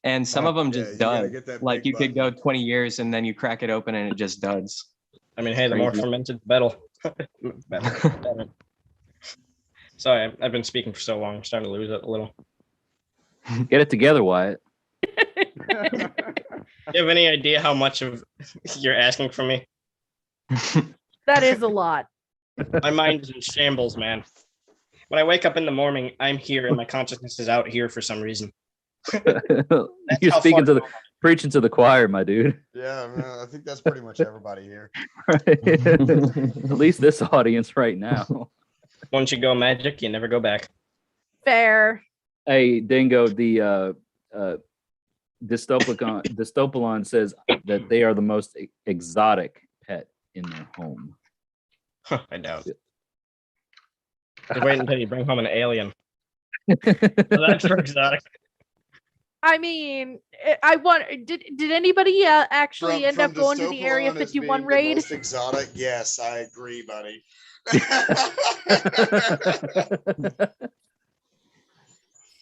I: And some of them
J: Yeah,
I: just
J: you gotta
I: dud.
J: get that
I: Like
J: big
I: you could go
J: button.
I: 20 years and then you crack it open and it just duds.
H: I mean, hey, the more
I: Crazy.
H: fermented, the better. Better. Sorry, I've been speaking for so long. I'm starting to lose it a little.
A: Get it together, Wyatt.
H: Do you have any idea how much of you're asking from me?
E: That is a lot.
H: My mind is in shambles, man. When I wake up in the morning, I'm here and my consciousness is out here for some reason.
A: You're
H: how
A: speaking
H: far-
A: to the preaching to the choir, my dude.
J: Yeah, man, I think that's pretty much everybody here.
A: At least this audience right now.
H: Once you go magic, you never go back.
E: Fair.
A: Hey, Dingo, the Dystopolon says that they are the most exotic pet in their home.
H: I doubt it. Just wait until you bring home an alien. That's for exotic.
E: I mean, I want. Did anybody actually end up going to the Area
J: Dystopolon as
E: 51
J: being
E: raid?
J: The most exotic, yes, I agree, buddy.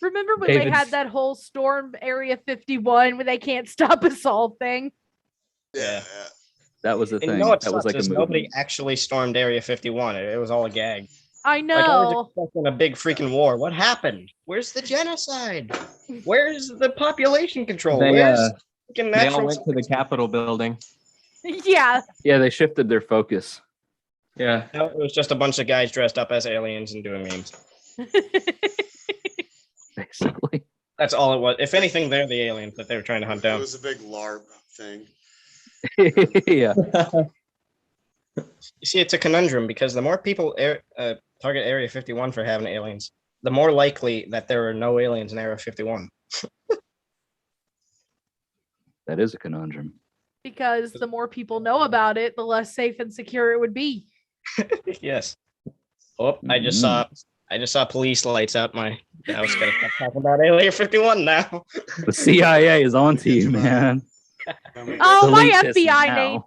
E: Remember when they
A: David's-
E: had that whole storm Area 51 when they can't stop us all thing?
J: Yeah.
A: That was the
H: And
A: thing.
H: you know what
A: That was
H: sucks
A: like a
H: is
A: movie.
H: nobody actually stormed Area 51. It was all a gag.
E: I
H: Like, I was
E: know.
H: expecting a big freaking war. What happened? Where's the genocide? Where's the population control?
I: They,
H: Where's freaking
I: They all
H: natural?
I: went to the Capitol building.
E: Yeah.
A: Yeah, they shifted their focus.
I: Yeah.
H: No, it was just a bunch of guys dressed up as aliens and doing memes.
A: Basically.
H: That's all it was. If anything, they're the aliens that they were trying to hunt
J: It
H: down.
J: was a big LARP thing.
A: Yeah.
H: You see, it's a conundrum because the more people target Area 51 for having aliens, the more likely that there are no aliens in Area 51.
A: That is a conundrum.
E: Because the more people know about it, the less safe and secure it would be.
H: Yes. Oh, I just saw police lights out my house. Gotta stop talking about Area 51 now.
A: The CIA is on to you, man.
E: Oh, my
A: Delete this
E: FBI name.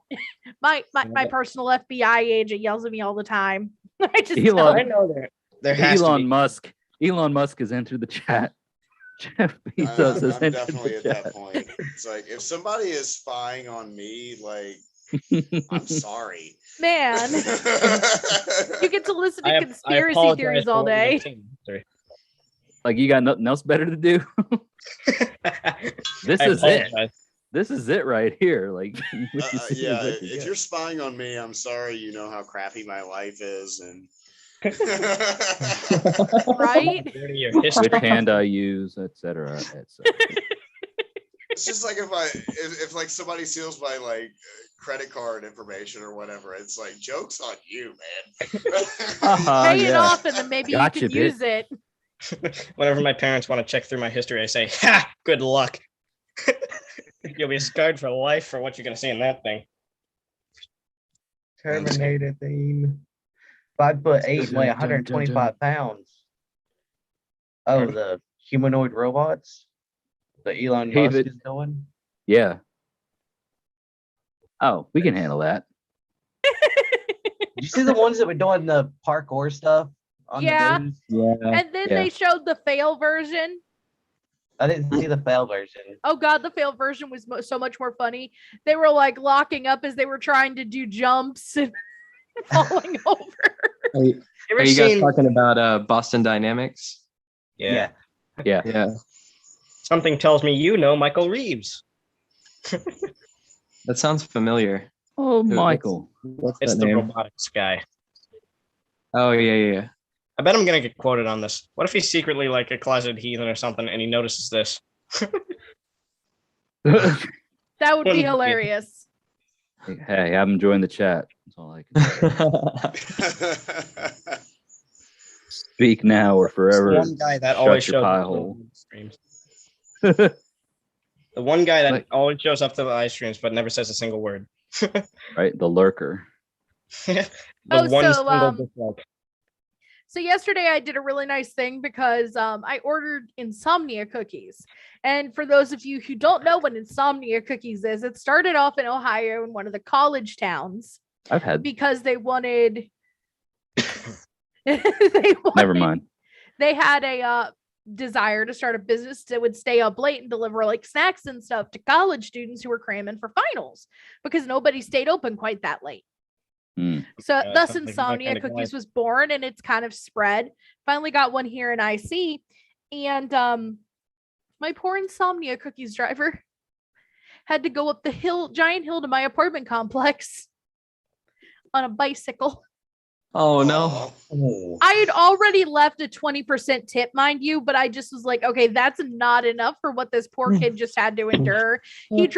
A: now.
E: My personal FBI agent yells at me all the time. I just
A: Elon-
H: I know there has to
A: Elon
H: be.
A: Musk. Elon Musk has entered the chat. Jeff Bezos has
J: I'm
A: entered
J: definitely
A: the
J: at
A: chat.
J: that point. It's like if somebody is spying on me, like I'm sorry.
E: man, you get to listen to
H: I
E: conspiracy
H: apologize
E: theories
H: for
E: all
H: what you've
E: day.
H: seen. Sorry.
A: Like you got nothing else better to do. This
H: I
A: is it.
H: apologize.
A: This is it right here. Like what you see is
J: Yeah,
A: what you
J: if
A: get.
J: you're spying on me, I'm sorry. You know how crappy my life is, and
E: Right?
H: Dirty your history.
A: Which hand I use, etc.
J: it's just like if like somebody steals my like credit card information or whatever, it's like jokes on you, man.
E: Pay it
A: yeah.
E: off and then maybe
A: Gotcha,
E: you could
A: bitch.
E: use it.
H: Whenever my parents want to check through my history, I say, "Ha! Good luck. You'll be scarred for life for what you're gonna see in that thing."
B: Terminator theme. 5'8", weigh 125 pounds. Oh, the humanoid robots? The Elon Musk
A: David.
B: is doing?
A: Yeah. Oh, we can handle that.
B: Did you see the ones that were doing the parkour stuff on
E: Yeah.
B: the news?
I: Yeah.
E: And then
A: Yeah.
E: they showed the fail version.
B: I didn't see the fail version.
E: Oh god, the fail version was so much more funny. They were like locking up as they were trying to do jumps and falling over.
I: Are you
H: Ever
I: guys
H: seen-
I: talking about Boston Dynamics?
H: Yeah.
A: Yeah.
I: Yeah.
H: Something tells me you know Michael Reeves.
I: That sounds familiar.
A: Oh,
I: Who-
A: Michael.
I: What's
H: It's
I: that
H: the
I: name?
H: robotics guy.
I: Oh yeah.
H: I bet I'm gonna get quoted on this. What if he's secretly like a closeted heathen or something and he notices this?
E: That would be
H: Wouldn't be.
E: hilarious.
A: Hey, I'm enjoying the chat. That's all I can say. Speak now or
H: It's
A: forever.
H: the one guy that
A: shut
H: always
A: your
H: shows
A: pie
H: up to
A: hole.
H: the streams. The one guy that
A: Like-
H: always shows up to the live streams but never says a single word.
A: Right? The lurker.
H: The
E: Oh,
H: one
E: so,
H: single dislike.
E: So yesterday I did a really nice thing because I ordered insomnia cookies. And for those of you who don't know what insomnia cookies is, it started off in Ohio in one of the college towns
A: I've had.
E: because they wanted
A: Never mind.
E: they had a desire to start a business that would stay up late and deliver like snacks and stuff to college students who were cramming for finals because nobody stayed open quite that late. So thus
H: sounds like my
E: Insomnia
H: kind of
E: Cookies
H: guy.
E: was born, and it's kind of spread. Finally got one here in IC, and my poor Insomnia Cookies driver had to go up the hill, giant hill, to my apartment complex on a bicycle.
I: Oh no.
B: Oh,
E: I had already left a 20% tip, mind you, but I just was like, okay, that's not enough for what this poor kid just had to endure. He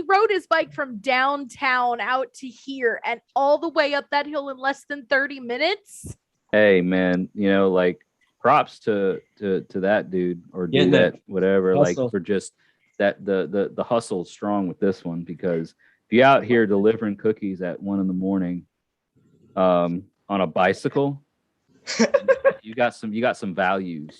E: rode his bike from downtown out to here and all the way up that hill in less than 30 minutes.
A: Hey man, you know, like props to that dude or
I: Getting
A: do
I: that
A: that, whatever, like
I: hustle.
A: for just that the hustle's strong with this one, because if you're out here delivering cookies at 1 a.m, on a bicycle, you got some values.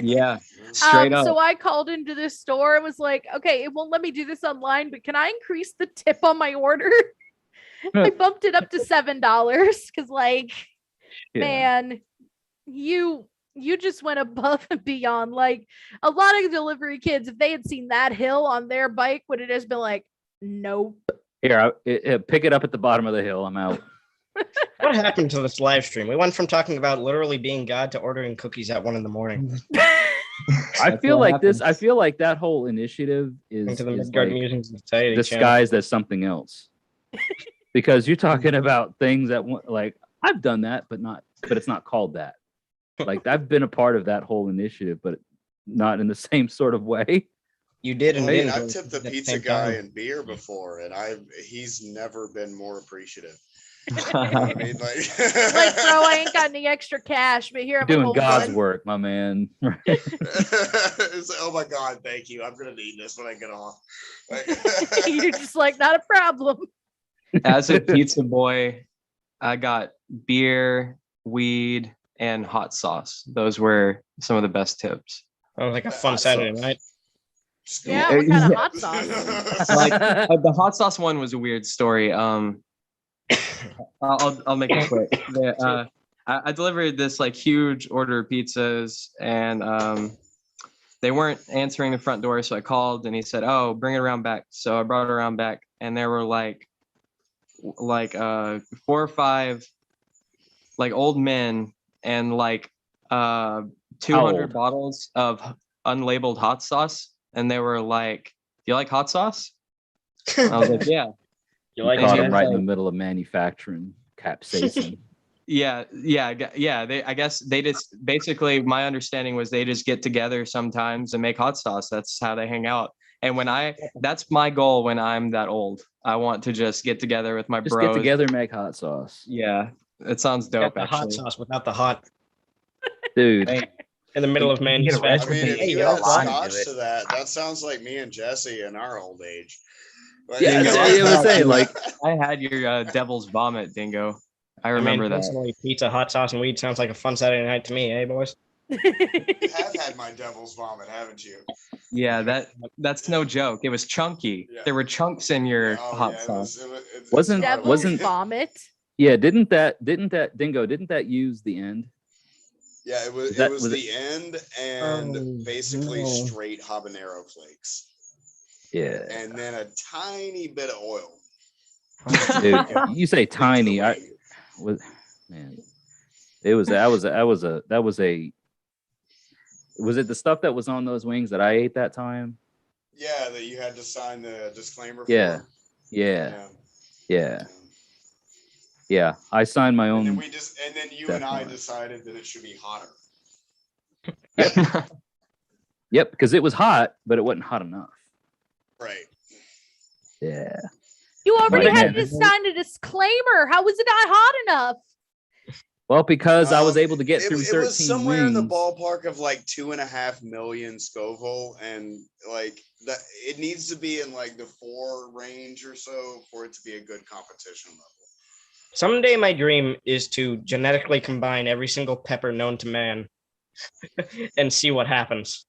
I: Yeah. Straight up.
E: So I called into this store and was like, okay, it won't let me do this online, but can I increase the tip on my order? I bumped it up to $7 because, like,
A: Yeah.
E: man, you just went above and beyond. Like, a lot of delivery kids, if they had seen that hill on their bike, would have just been like, nope.
A: Here, pick it up at the bottom of the hill. I'm out.
H: What happened to this live stream? We went from talking about literally being God to ordering cookies at 1 a.m.
A: I feel like this. I feel like that whole initiative is
H: into the
A: is
H: Midgard
A: like
H: Musings Society channel.
A: disguised as something else, because you're talking about things that like I've done that, but it's not called that. Like I've been a part of that whole initiative, but not in the same sort of way.
H: You did and
J: I mean,
H: didn't.
J: I've tipped the
H: at the
J: pizza
H: same
J: guy
H: time.
J: in beer before, and he's never been more appreciative. You know what I mean,
E: Like, bro, I ain't got any extra cash, but here I'm
A: Doing
E: home
A: God's
E: run.
A: work, my man.
J: It's like, oh my god, thank you. I'm gonna need this when I get off. Like-
E: You're just like, not a problem.
I: As a pizza boy, I got beer, weed, and hot sauce. Those were some of the best tips.
H: Sounds like a fun
J: Hot
H: Saturday
J: sauce.
H: night.
E: Yeah, what kind of hot sauce?
I: The hot sauce one was a weird story. I'll make it quick. I delivered this like huge order of pizzas, and they weren't answering the front door, so I called and he said, "Oh, bring it around back." So I brought it around back, and there were like 4 or 5 like old men and like 200
A: old?
I: bottles of unlabeled hot sauce, and they were like, "Do you like hot sauce?" I was like, "Yeah."
H: You like
A: Caught
I: it?
A: him right in the middle of manufacturing capsaicin.
I: Yeah. I guess they just basically, my understanding was they just get together sometimes and make hot sauce. That's how they hang out. And that's my goal when I'm that old. I want to just get together with my
A: Just
I: bros.
A: get together, make hot sauce,
I: Yeah, it sounds
H: Got
I: dope.
H: the hot
I: Actually,
H: sauce without the hot
A: dude.
H: in the middle of
B: You get a
H: manufacturing.
J: I mean, if
B: Hey,
J: you
B: yo,
J: add
B: line to
J: scotch
B: it.
J: to that sounds like me and Jesse in our old age. Like-
A: Yeah, I was saying, like,
I: I had your devil's vomit, Dingo. I
H: I mean,
I: remember that.
H: personally, pizza, hot sauce, and weed sounds like a fun Saturday night to me, eh, boys?
J: You have had my devil's vomit, haven't you?
I: Yeah, that's no joke. It was chunky.
J: Yeah.
I: There were chunks in your
J: Oh,
I: hot
J: yeah,
I: sauce.
J: it's
A: Wasn't-
J: not
E: Devil's
A: wasn't-
E: vomit.
A: Yeah, didn't that Dingo? Didn't that use the end?
J: Yeah, it was
A: was
J: the end and
H: Oh,
J: basically
H: no.
J: straight habanero flakes,
A: Yeah,
J: and then a tiny bit of oil.
A: dude. You say
J: into the
A: tiny. I
J: wing.
A: was man. It was Was it the stuff that was on those wings that I ate that time?
J: Yeah, that you had to sign the disclaimer
A: Yeah.
J: for.
A: Yeah. Yeah. I signed my
J: And then
A: own.
J: and then you and I
A: Definitely.
J: decided that it should be hotter.
A: Yep, because it was hot, but it wasn't hot enough.
J: Right.
A: Yeah.
E: You already
A: Right,
E: had
A: man.
E: to sign a disclaimer. How was it not hot enough?
A: Well, because I was able to get
J: It,
A: through
J: it
A: 13
J: was somewhere
A: wings.
J: in the ballpark of like 2.5 million Scoville, and like that it needs to be in like the 4 range or so for it to be a good competition level.
H: Someday my dream is to genetically combine every single pepper known to man and see what happens.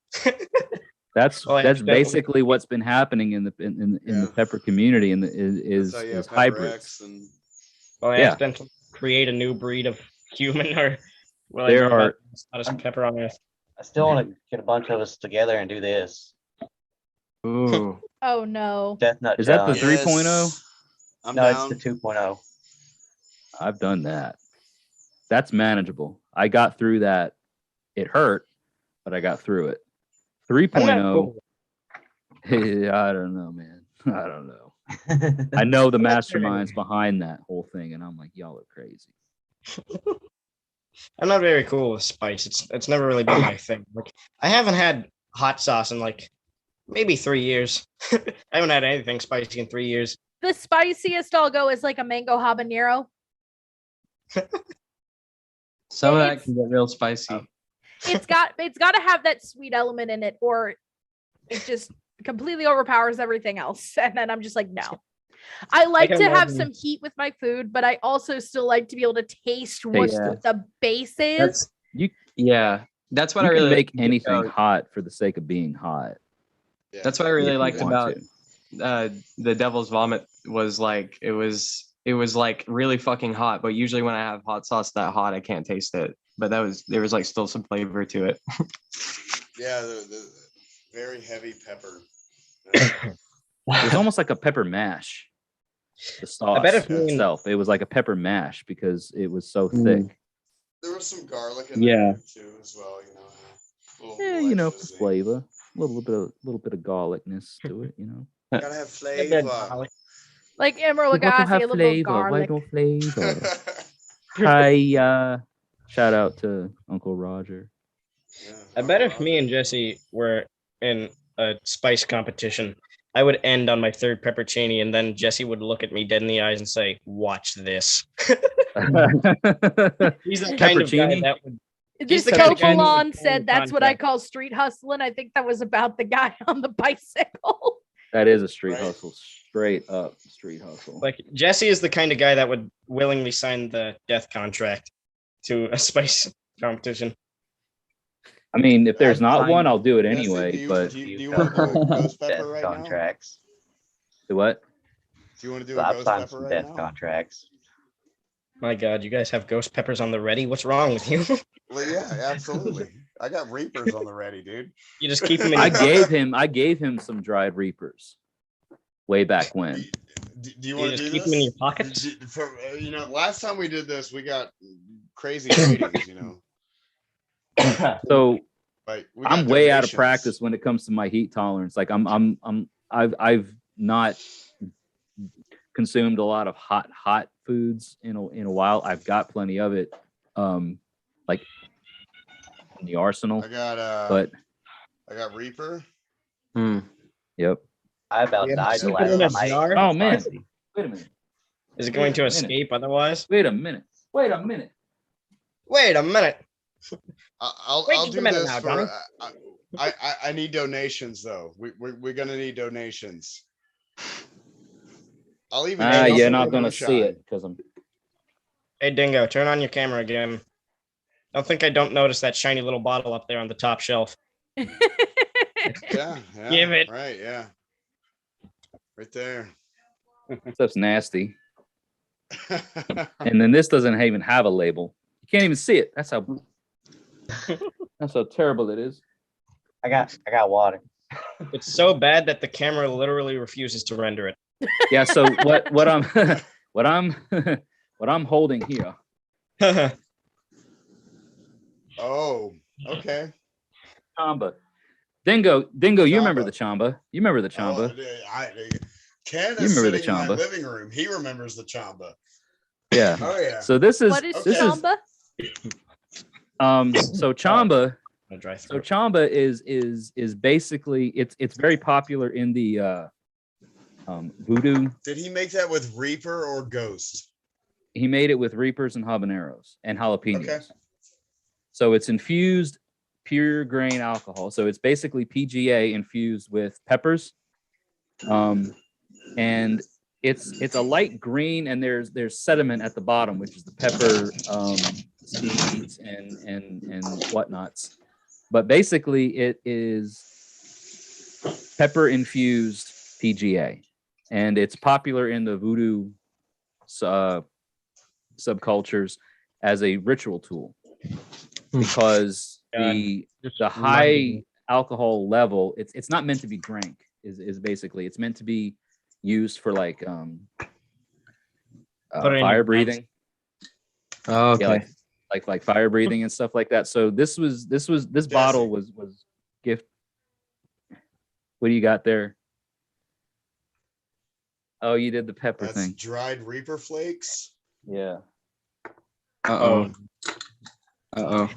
A: That's
H: Well, I
A: that's
H: accidentally-
A: basically what's been happening in the the
J: Yeah.
A: pepper community, and is
J: That's how you have Pepper
A: hybrids.
J: X and
H: Well, I
A: Yeah.
H: accidentally create a new breed of human, or well,
A: There
H: I
A: are-
H: hottest pepper on earth.
B: I still want to get a bunch of us together and do this.
I: Ooh.
E: Oh no.
B: Death Nut
A: Is that the
B: Challenge.
A: 3.0?
J: I'm
B: No,
J: down.
B: it's the 2.0.
A: I've done that. That's manageable. I got through that. It hurt, but I got through it. 3.0. I don't know, man. I don't know. I know the masterminds behind that whole thing, and I'm like, y'all are crazy.
H: I'm not very cool with spice. It's never really been my thing. Like I haven't had hot sauce in like maybe 3 years. I haven't had anything spicy in 3 years.
E: The spiciest I'll go is like a mango habanero.
I: Some of that
E: It's-
I: can get real spicy.
E: It's got to have that sweet element in it, or it just completely overpowers everything else. And then I'm just like, no. I like
H: can
E: to have
H: imagine-
E: some heat with my food, but I also still like to be able to taste what
A: Taste it.
E: the base is.
I: That's yeah. That's what
A: You
I: I really
A: can make
I: like
A: anything
I: about-
A: hot for the sake of being hot.
J: Yeah.
I: That's what I
A: if
I: really
A: you
I: liked
A: want
I: about
A: to.
I: the Devil's Vomit was like it was like really fucking hot. But usually when I have hot sauce that hot, I can't taste it. But there was like still some flavor to it.
J: Yeah, the very heavy pepper.
A: It was almost like a pepper mash. The sauce
H: bet if me and-
A: itself, it was like a pepper mash because it was so
I: Mm.
A: thick.
J: There was some garlic in
I: Yeah.
J: there too, as well. You know, a little-
A: Yeah,
J: little
A: you know,
J: extra
A: for
J: zing.
A: flavor, a little bit of garlicness to it, you know.
J: Gotta have
H: I bet
J: flavor.
H: garlic.
E: Like Emerald Lagasse, a little garlic.
A: no flavor? Hi, shout out to Uncle Roger.
H: I bet if me and Jesse were in a spice competition, I would end on my third peppercini, and then Jesse would look at me dead in the eyes and say, "Watch this." He's the kind of guy
A: Peppercini?
H: that would.
E: This
H: the kind of guy that would
E: Copeland
H: sign
E: said
H: the
E: that's what I
H: contract.
E: call street hustling. I think that was about the guy on the bicycle.
A: That is a street
J: Right.
A: hustle, straight up street hustle.
H: Like Jesse is the kind of guy that would willingly sign the death contract to a spice competition.
A: I mean, if there's not
B: fine.
A: one, I'll do it
J: Jesse,
A: anyway.
J: do you,
A: But
J: do you want to do a ghost pepper right now?
B: contracts.
A: the what?
J: Do you want to do
B: So
J: a
B: I've
J: ghost
B: signed
J: pepper
B: some
J: right
B: death
J: now?
B: contracts.
H: My God, you guys have ghost peppers on the ready. What's wrong with you?
J: Well, yeah, absolutely. I got reapers on the ready, dude.
H: You just keep them in.
A: I
H: your
A: gave him some dried reapers way back when.
J: Do you
H: You
J: want to
H: just
J: do
H: keep
J: this?
H: them in your pockets?
J: You know, last time we did this, we got crazy ratings. You know,
A: So
J: like we got
A: I'm way out of
J: donations.
A: practice when it comes to my heat tolerance. Like I've not consumed a lot of hot foods in a while. I've got plenty of it, like in the arsenal.
J: I
A: But
J: got reaper.
I: Hmm.
A: yep.
B: I about
H: Yeah,
B: died the
H: keep it in
B: last
H: a
B: time I
H: jar.
B: ate
A: Oh man,
B: spicy.
A: wait a minute.
H: Is it going to
A: Wait a minute.
H: escape otherwise?
A: Wait a minute. Wait a minute.
H: Wait a minute.
J: I'll
H: Wait just a
J: do
H: minute
J: this
H: now,
J: for.
H: Johnny.
J: I need donations though. We're gonna need donations. I'll even.
A: Ah,
J: I'll
A: you're
J: send
A: not
J: you
A: gonna
J: moonshine.
A: see it because I'm.
H: Hey, Dingo, turn on your camera again. Don't think I don't notice that shiny little bottle up there on the top shelf.
J: Yeah.
H: Give it.
J: Right. Yeah. Right there.
A: Stuff's nasty. And then this doesn't even have a label. You can't even see it. That's how terrible it is.
B: I got water.
H: It's so bad that the camera literally refuses to render it.
A: Yeah. So what I'm what I'm holding here.
J: Oh. Okay.
A: Chamba. Dingo, you remember
J: Chamba.
A: the Chamba. You remember the Chamba.
J: Ken
A: You
J: is
A: remember the
J: sitting in my
A: Chamba.
J: living room. He remembers the Chamba.
A: Yeah.
J: Oh yeah.
A: So this is
E: What is
A: this
E: Chamba?
A: so Chamba
H: A dry
A: so
H: throat.
A: Chamba is basically it's very popular in the voodoo.
J: Did he make that with Reaper or Ghost?
A: He made it with reapers and habaneros and jalapenos.
J: Okay.
A: So it's infused pure grain alcohol. So it's basically PGA infused with peppers. And it's a light green, and there's sediment at the bottom, which is the pepper seeds and whatnots. But basically, it is pepper infused PGA, and it's popular in the voodoo subcultures as a ritual tool because the
H: Just
A: the
H: reminded
A: high
H: me.
A: alcohol level, it's not meant to be drank. Is basically it's meant to be used for like
H: Put it in
A: fire
H: your
A: breathing.
I: Oh, okay.
A: Yeah, like fire breathing and stuff like that. So this bottle was gift. What do you got there? Oh, you did the pepper
J: That's
A: thing.
J: dried Reaper flakes.
A: Yeah.
I: Uh-oh. Uh-oh.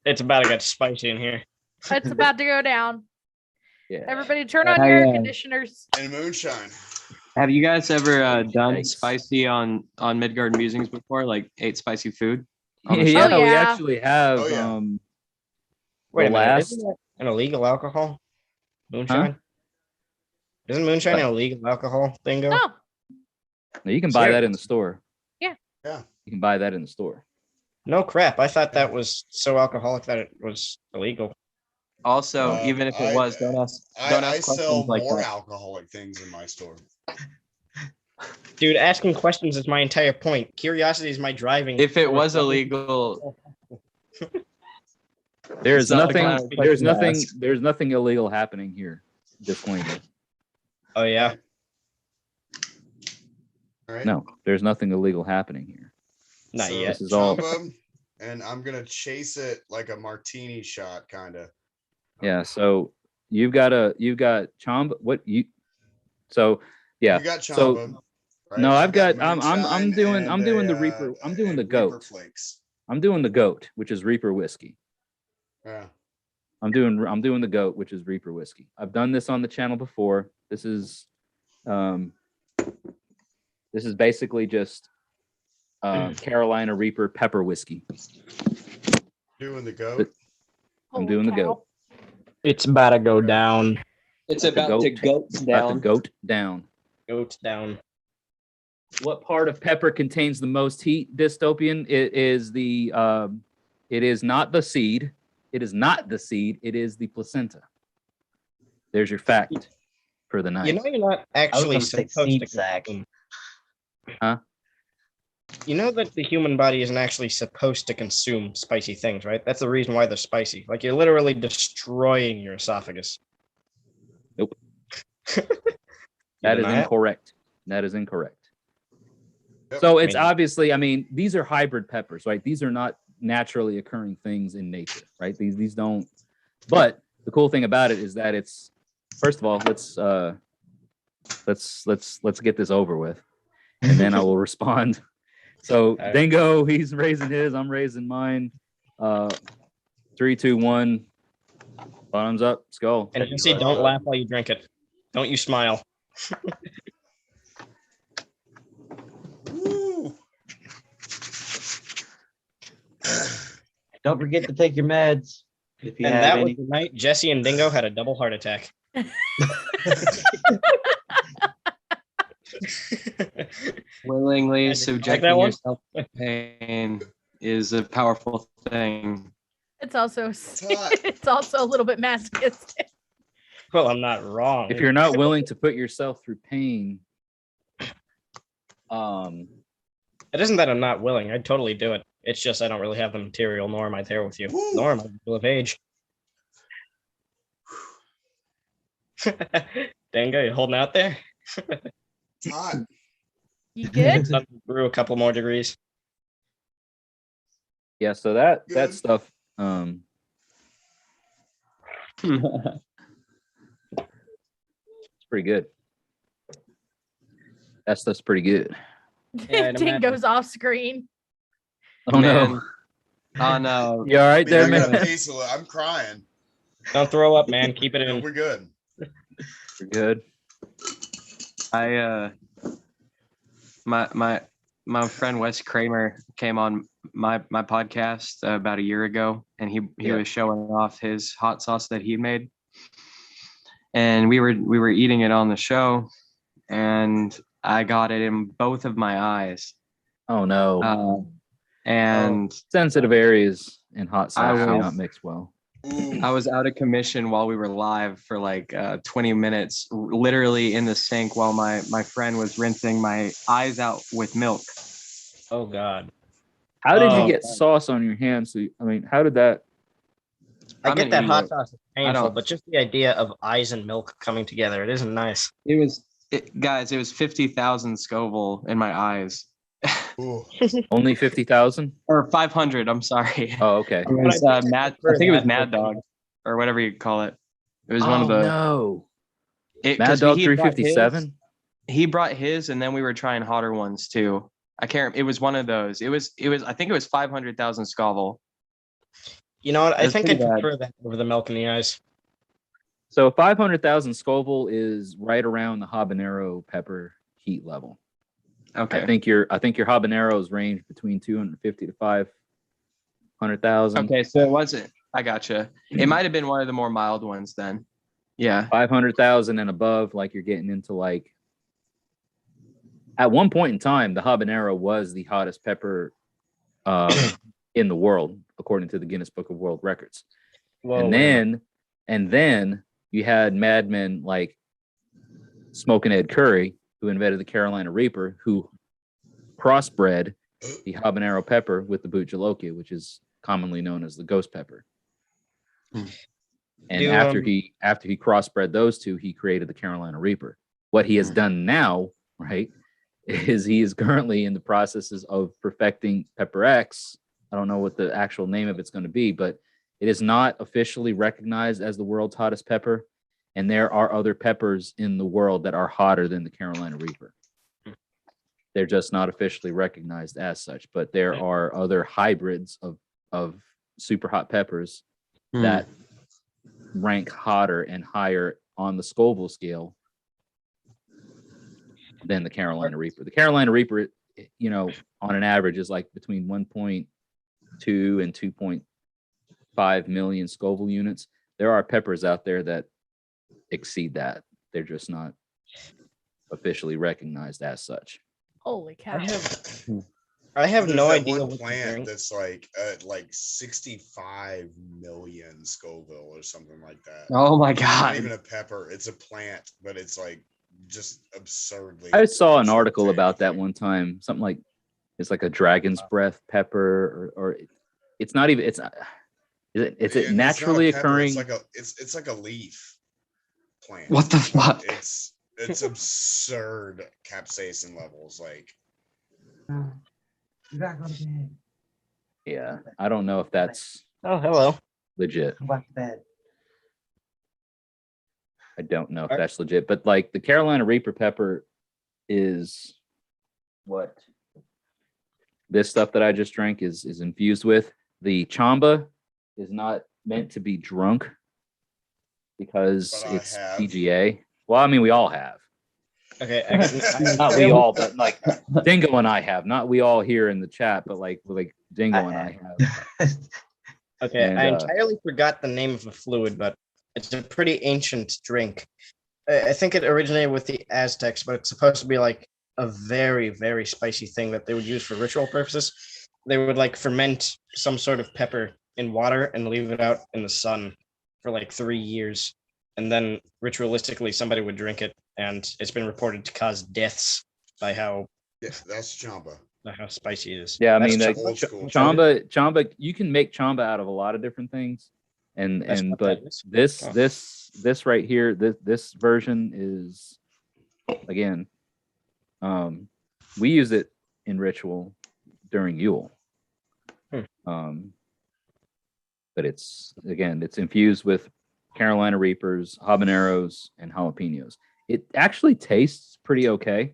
H: It's about to get spicy in here.
E: It's about to go down.
A: Yeah.
E: Everybody turn on
I: I,
E: your air
I: uh,
E: conditioners.
J: And moonshine.
I: Have you guys ever done
A: Yikes.
I: spicy on Midgard Musings before? Like ate spicy food? On the
A: Yeah,
I: show?
A: we
E: yeah.
A: actually have.
J: Oh, yeah.
H: Wait a
A: The
H: minute.
A: last.
H: Isn't that an illegal alcohol? Moonshine? Isn't moonshine an illegal alcohol bingo?
E: No.
A: No, you can buy that in the
H: Serious?
A: store.
E: Yeah.
J: Yeah.
A: You can buy that in the store.
H: No crap. I thought that was so alcoholic that it was illegal.
I: Also, even if it was, don't ask
J: I
I: questions
J: sell
I: like
J: more
I: that.
J: alcoholic things in my store.
H: Dude, asking questions is my entire point. Curiosity is my driving.
I: If it
H: force.
I: was illegal,
A: There's
I: It's not the
A: nothing.
I: kind of
A: There's
I: question to
A: nothing.
I: ask.
A: There's nothing illegal happening here. Disclaimer.
H: Oh yeah.
J: All right.
A: No, there's nothing illegal happening here.
H: Not
J: So,
H: yet.
A: This is all-
J: Chamba, and I'm gonna chase it like a martini shot, kind of.
A: Yeah. So you've got Chamba. What you? So yeah.
J: You got
A: So
J: Chamba. right?
A: no, I've got.
J: moonshine
A: I'm doing
J: and
A: the Reaper. I'm doing the
J: and
A: goat.
J: Reaper flakes.
A: I'm doing the goat, which is Reaper whiskey.
J: Yeah.
A: I'm doing the goat, which is Reaper whiskey. I've done this on the channel before. This is basically just Carolina Reaper pepper whiskey.
J: Doing the goat.
A: I'm doing the goat.
H: It's about to go down.
I: it's
A: Let the
I: about to
A: goat-
I: goat
A: Got the
I: down.
A: goat down.
H: Goats down.
A: What part of pepper contains the most heat? Dystopian. It is the. It is not the seed. It is not the seed. It is the placenta. There's your fact for the night.
B: You know you're not actually supposed to consume.
A: Huh?
B: You know that the human body isn't actually supposed to consume spicy things, right? That's the reason why they're spicy. Like you're literally destroying your esophagus.
A: Nope.
B: You
A: That is
B: deny it?
A: incorrect. That is incorrect.
J: Yep.
A: So it's
B: I mean-
A: obviously, I mean, these are hybrid peppers, right? These are not naturally occurring things in nature, right? These don't. But the cool thing about it is that it's, first of all, let's get this over with, and then I will respond. So
B: right.
A: Dingo, he's raising his, I'm raising mine. 3, 2, 1. Bottoms up, skull.
B: And Jesse, don't laugh while you drink it. Don't you smile.
J: Woo.
K: Don't forget to take your meds. If you
B: And
K: have
B: that
K: any.
B: was the night Jesse and Dingo had a double heart attack.
I: Willingly
B: Like
I: subjecting
B: that one?
I: yourself to pain is a powerful thing.
E: It's also
J: hot.
E: it's also a little bit masochistic.
B: Well, I'm not wrong.
A: If you're not willing to put yourself through pain,
B: It isn't that I'm not willing. I'd totally do it. It's just I don't really have the material, nor am I there with you.
J: Woo.
B: Nor am I full of age. Dingo, you holding out there?
J: It's hot.
E: You good?
B: Brew a couple more degrees.
A: yeah, so that
J: Good.
A: stuff, it's pretty good. That stuff's pretty good.
B: Yeah, I'd
E: Dingo's off screen.
A: Oh
I: Man.
A: no.
I: On
A: You all right
J: I
A: there,
J: mean, I got a
A: man?
J: piece of it. I'm crying.
B: Don't throw up, man. Keep it
J: No,
B: in.
J: we're good.
A: You're good.
I: My friend Wes Kramer came on my podcast about a year ago, and he
A: Yeah.
I: was showing off his hot sauce that he made, and we were eating it on the show, and I got it in both of my eyes,
A: Oh no.
I: and
A: Sensitive areas in hot sauce do
I: was-
A: not mix well.
J: Ooh.
I: I was out of commission while we were live for like 20 minutes, literally in the sink while my friend was rinsing my eyes out with milk.
B: Oh God.
A: How did you
B: Oh,
A: get
B: God.
A: sauce on your hands? So, I mean, how did that?
H: I
I: I'm
H: get
I: in
H: that hot
I: Europe.
H: sauce is
I: I
H: painful,
I: don't-
H: but just the idea of eyes and milk coming together, it isn't nice.
I: Guys, it was 50,000 Scoville in my eyes.
J: Ooh.
A: Only 50,000?
I: Or 500, I'm sorry.
A: Oh, okay.
I: It was
H: But I think I
I: Mad. I
H: prefer
I: think it was
H: that
I: Mad
H: over-
I: Dog, or whatever you call it. It was one of the
A: No.
I: Mad
A: Mad Dog 357?
I: He brought his, and then we were trying hotter ones too. I can't. It was one of those. It was. I think it was 500,000 Scoville.
H: You know what? I
I: That's
H: think I'd
I: pretty bad.
H: prefer that over the milk in the eyes.
A: So 500,000 Scoville is right around the habanero pepper heat level.
I: Okay.
A: I think your habaneros range between 250 to 500,000.
I: Okay, so it wasn't. I gotcha. It might have been one of the more mild ones then. Yeah.
A: 500,000 and above, like you're getting into like. At one point in time, the habanero was the hottest pepper in the world, according to the Guinness Book of World Records.
H: Whoa,
A: and then you had madmen like Smoking Ed Curry, who invented the Carolina Reaper, who crossbred the habanero pepper with the Boot Jalokia, which is commonly known as the ghost pepper. And
H: Do,
A: after he crossbred those two, he created the Carolina Reaper. What he has done now, right, is he is currently in the processes of perfecting Pepper X. I don't know what the actual name of it's going to be, but it is not officially recognized as the world's hottest pepper. And there are other peppers in the world that are hotter than the Carolina Reaper. They're just not officially recognized as such, but there are other hybrids of super hot peppers that rank hotter and higher on the Scoville scale than the Carolina Reaper. The Carolina Reaper, you know, on an average is like between 1.2 and 2.5 million Scoville units. There are peppers out there that exceed that. They're just not officially recognized as such.
E: Holy cow.
H: I have
J: There's
H: no
J: that
H: idea
J: one
H: what to
J: plant
H: drink.
J: that's like 65 million Scoville or something like that.
I: Oh my
J: It's not
I: God.
J: even a pepper, it's a plant, but it's like just absurdly.
A: I saw an
J: absurd
A: article
J: to
A: about that
J: anything.
A: one time. Something like it's like a dragon's breath pepper, or it's not even. It's is it
J: And
A: naturally
J: it's not a pepper,
A: occurring?
J: it's like a leaf plant.
I: What the fuck?
J: It's absurd capsaicin levels. Like
B: You gotta go to bed.
A: Yeah, I don't know if that's
H: Oh, hello.
A: legit.
B: Go back to bed.
A: I don't know if that's legit, but like the Carolina Reaper pepper is what this stuff that I just drank is infused with. The chamba is not meant to be drunk because
J: But I
A: it's
J: have.
A: PGA. Well, I mean, we all have.
H: Okay.
A: Not we all, but like Dingo and I have. Not we all here in the chat, but like Dingo and I have.
H: Okay,
A: And,
H: I entirely forgot the name of the fluid, but it's a pretty ancient drink. I think it originated with the Aztecs, but it's supposed to be like a very, very spicy thing that they would use for ritual purposes. They would like ferment some sort of pepper in water and leave it out in the sun for like 3 years. And then ritualistically, somebody would drink it, and it's been reported to cause deaths by how
J: that's chamba.
H: spicy it is.
A: Yeah, I
H: That's
A: mean,
H: just-
A: like,
J: old school.
A: chamba. You can make chamba out of a lot of different things,
H: That's what
A: but
H: that is.
A: this right here, this version is, again, we use it in ritual during Yule. But it's infused with Carolina Reapers, habaneros, and jalapenos. It actually tastes pretty okay.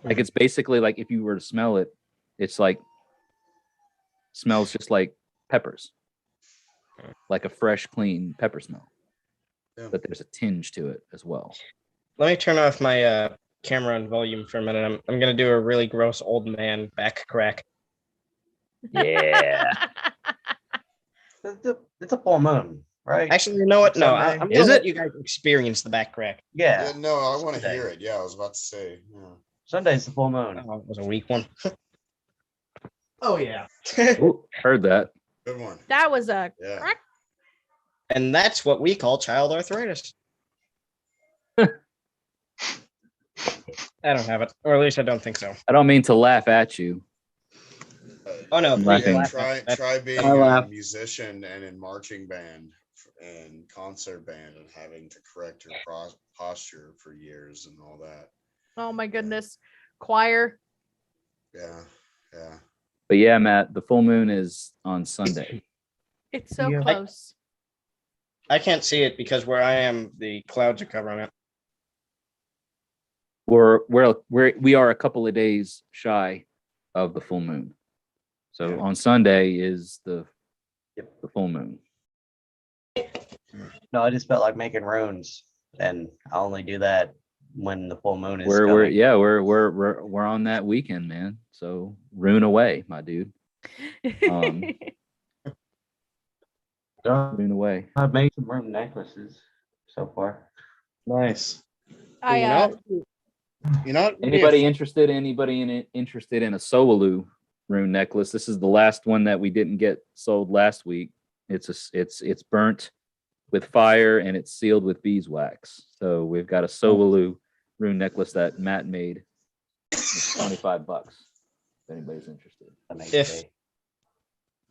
A: Like it's basically like if you were to smell it, it's like smells just like peppers, like a fresh, clean pepper smell.
J: Yeah.
A: But there's a tinge to it as well.
H: Let me turn off my camera and volume for a minute. I'm gonna do a really gross old man back crack.
A: Yeah.
B: It's a full moon, right?
H: Actually, you know what? No,
B: Sunday.
H: I'm
A: Is
H: gonna let
A: it?
H: you guys experience the back crack.
J: Yeah,
B: Yeah.
J: no, I want to
B: Sunday.
J: hear it. Yeah, I was about to say. Yeah.
B: Sunday's the full moon.
H: Oh, it was a weak one. Oh yeah.
A: Ooh, heard that.
J: Good one.
E: That was a
J: Yeah.
E: crack.
H: And that's what we call child arthritis. I don't have it, or at least I don't think so.
A: I don't mean to laugh at you.
H: Oh no,
A: I'm
H: please
A: laughing.
H: laugh.
J: Try being
K: I
J: a
K: laugh.
J: musician and in marching band and concert band and having to correct your posture for years and all that.
E: Oh my goodness. Choir.
J: Yeah, yeah.
A: But yeah, Matt, the full moon is on Sunday.
E: It's so
K: Yeah.
E: close.
H: I can't see it because where I am, the clouds are covering it.
A: We are a couple of days shy of the full moon. So on Sunday is the full moon.
B: No, I just felt like making runes, and I only do that when the full moon is
A: We're
B: coming.
A: we're on that weekend, man. So rune away, my dude. Rune away.
B: I've made some rune necklaces so far.
I: Nice.
E: I
F: You know,
A: Anybody interested in a Solalu rune necklace? This is the last one that we didn't get sold last week. It's burnt with fire and it's sealed with beeswax. So we've got a Solalu rune necklace that Matt made. It's $25 if anybody's interested.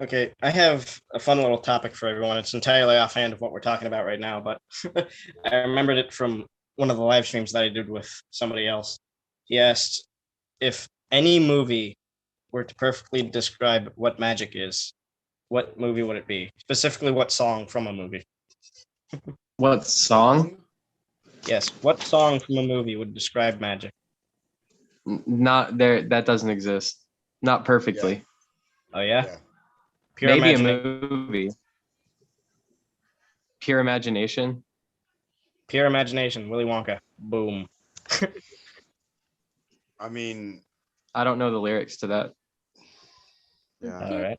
H: Okay, I have a fun little topic for everyone. It's entirely offhand of what we're talking about right now, but I remembered it from one of the live streams that I did with somebody else. He asked if any movie were to perfectly describe what magic is, what movie would it be? Specifically, what song from a movie?
I: What song?
H: Yes, what song from a movie would describe magic?
I: Not there. That doesn't exist. Not perfectly.
H: Oh yeah?
J: Yeah.
H: Pure
I: Maybe
H: imagination.
I: a movie. Pure imagination.
H: Pure imagination. Willy Wonka. Boom.
J: I mean,
I: I don't know the lyrics to that.
J: yeah.
H: All right.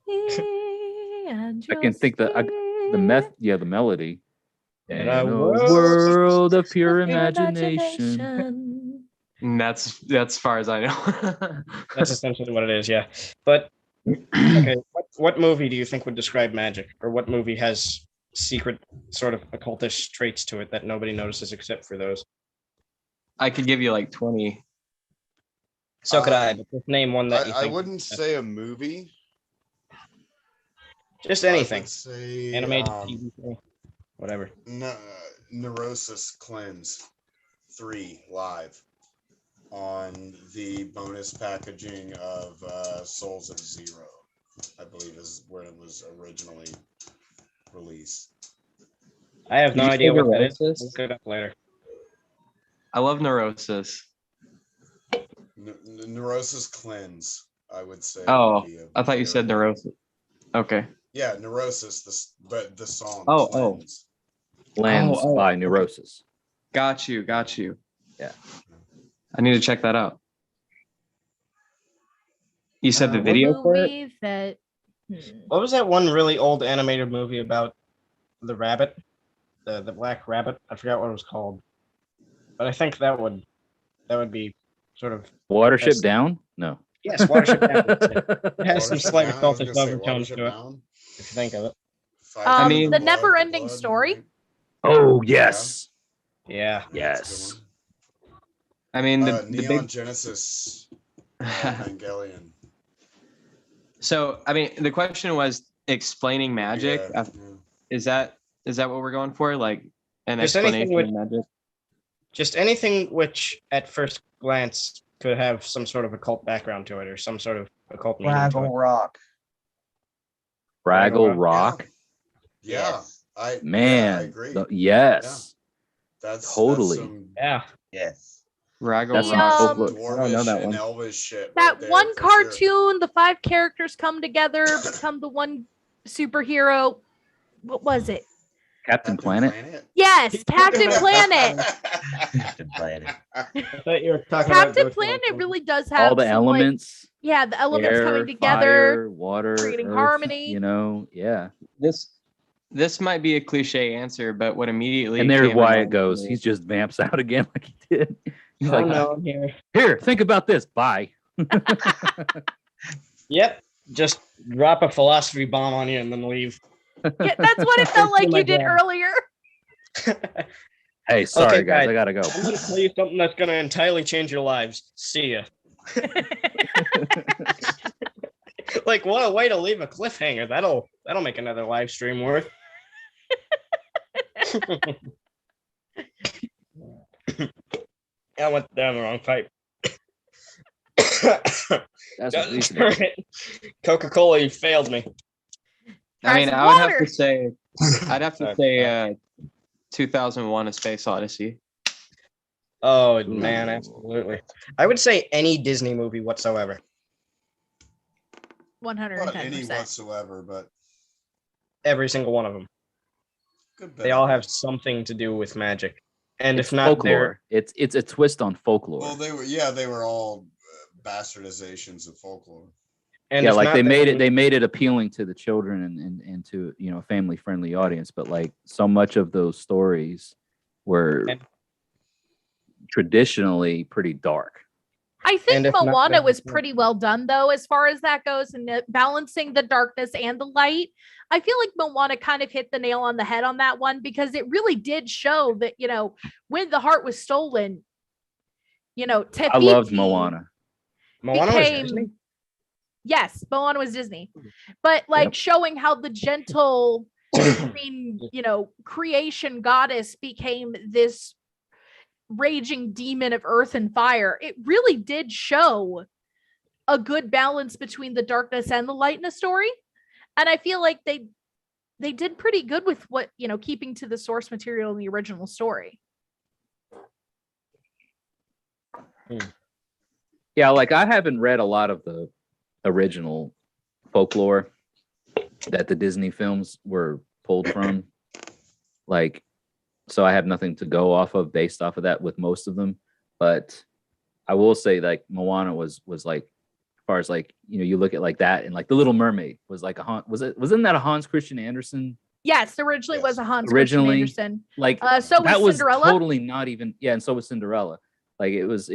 A: I can think the melody.
H: In
A: In
H: a
A: a
H: world
A: world of pure imagination.
I: And that's as far as I know.
H: That's essentially what it is, yeah. But okay, what movie do you think would describe magic, or what movie has secret sort of occultish traits to it that nobody notices except for those?
I: I could give you like 20.
H: So could I. But just name one that you
J: I
H: think.
J: wouldn't say a movie.
H: Just
J: I
H: anything.
J: would say
H: Animated TV show, whatever.
J: Neurosis Cleanse 3 live on the bonus packaging of Souls of Zero, I believe is where it was originally released.
H: I have no
I: Did you
H: idea
I: say
H: what that is.
I: Neurosis?
H: Look it up later.
I: I love Neurosis.
J: Neurosis Cleanse, I would say.
I: Oh,
J: would be a
I: I thought you said
J: better-
I: Neurosis. Okay.
J: Yeah, Neurosis, but the song
I: Oh.
J: Cleanse.
A: Cleansed
I: Oh.
A: by neurosis.
I: Got you.
A: Yeah.
I: I need to check that out. You said the video for it?
E: Movie that
H: What was that one really old animated movie about the rabbit? The black rabbit? I forgot what it was called. But I think that would be sort of
A: Watership
H: That's-
A: Down? No.
H: yes, Watership Down. That's it. It has some
J: Watership
H: slight
J: Down, I was
H: occultist
J: gonna say
H: overtones
J: Watership
H: to it,
J: Down.
H: if you think of it.
E: I
I: mean-
E: the never-ending story.
A: Oh, yes.
H: Yeah.
A: Yes.
I: I mean, the
J: Neon
I: big.
J: Genesis Evangelion.
I: So, I mean, the question was explaining magic.
J: Yeah,
I: Is that what we're going for? Like an
H: Just anything
I: explanation of magic?
H: Just anything which at first glance could have some sort of occult background to it or some sort of occult meaning to it.
B: Fraggle Rock.
A: Fraggle Rock.
J: Yeah, I agree.
A: Yes.
J: That's
A: Totally.
J: some
H: Yeah.
B: Yes.
I: Raggle
E: The,
I: Rock.
E: um,
I: I don't know
J: dwarvish
I: that
J: and
I: one.
J: elvish shit.
E: That
J: right there,
E: one
J: for sure.
E: cartoon, the 5 characters come together, become the one superhero. What was it?
A: Captain Planet.
E: Yes, Captain Planet.
B: Captain Planet.
H: I thought you were talking about
E: Captain
H: Ghost
E: Planet
H: Rider.
E: really does have
A: All the
E: some, like-
A: elements.
E: yeah, the elements
A: Air,
E: coming together.
A: fire, water,
E: creating
A: earth,
E: harmony.
A: You know, yeah.
I: This might be a cliche answer, but what immediately
A: And there's
I: came
A: why
I: to
A: it
I: mind
A: goes.
I: for me-
A: He just vamps out again like he did. He's
H: Oh
A: like,
H: no, I'm here.
A: here, think about this. Bye.
H: Yep. Just drop a philosophy bomb on you and then leave.
E: Yeah, that's what it felt like
H: Oh my
E: you did
H: God.
E: earlier.
A: Hey, sorry
H: Okay,
A: guys,
H: guys.
A: I gotta go.
H: I'm gonna tell you something that's gonna entirely change your lives. See ya. Like, what a way to leave a cliffhanger. That'll make another live stream worth. I went down the wrong pipe.
A: That's what we said.
H: Coca-Cola, you failed me.
I: I mean,
E: Try
I: I would
E: some
I: have
E: water.
I: to say, I'd have to say 2001: A Space Odyssey.
H: Oh man, absolutely. I would say any Disney movie whatsoever.
J: Not any
E: 110%.
J: whatsoever, but
H: Every single one of them.
J: good.
H: They all have something to do with magic. And
A: It's
H: if not, they're
A: folklore. It's a twist on folklore.
J: Well, they were all bastardizations of folklore.
H: and
A: Yeah,
H: if
A: like
H: not,
A: they made
H: then-
A: it. They made it appealing to the children and to a family friendly audience. But like so much of those stories were
H: And-
A: traditionally pretty dark.
E: I think
H: And if not,
E: Moana
H: then-
E: was pretty well done though, as far as that goes, and balancing the darkness and the light. I feel like Moana kind of hit the nail on the head on that one because it really did show that, when the heart was stolen, Te
A: I loved
E: Fiti
A: Moana.
H: Moana was
E: became-
H: Disney?
E: Yes, Moana was Disney, but like
A: Yep.
E: showing how the gentle, creation goddess became this raging demon of earth and fire. It really did show a good balance between the darkness and the light in a story, and I feel like they did pretty good with what keeping to the source material in the original story.
A: Yeah, like I haven't read a lot of the original folklore that the Disney films were pulled from. Like, so I have nothing to go off of based off of that with most of them. But I will say like Moana was like, as far as like, you look at like that and like The Little Mermaid was like wasn't that a Hans Christian Andersen?
E: Yes, originally was a Hans
A: Originally,
E: Christian Andersen.
A: Like
E: So
A: that
E: was
A: was
E: Cinderella.
A: totally not even, and so was Cinderella. Like it was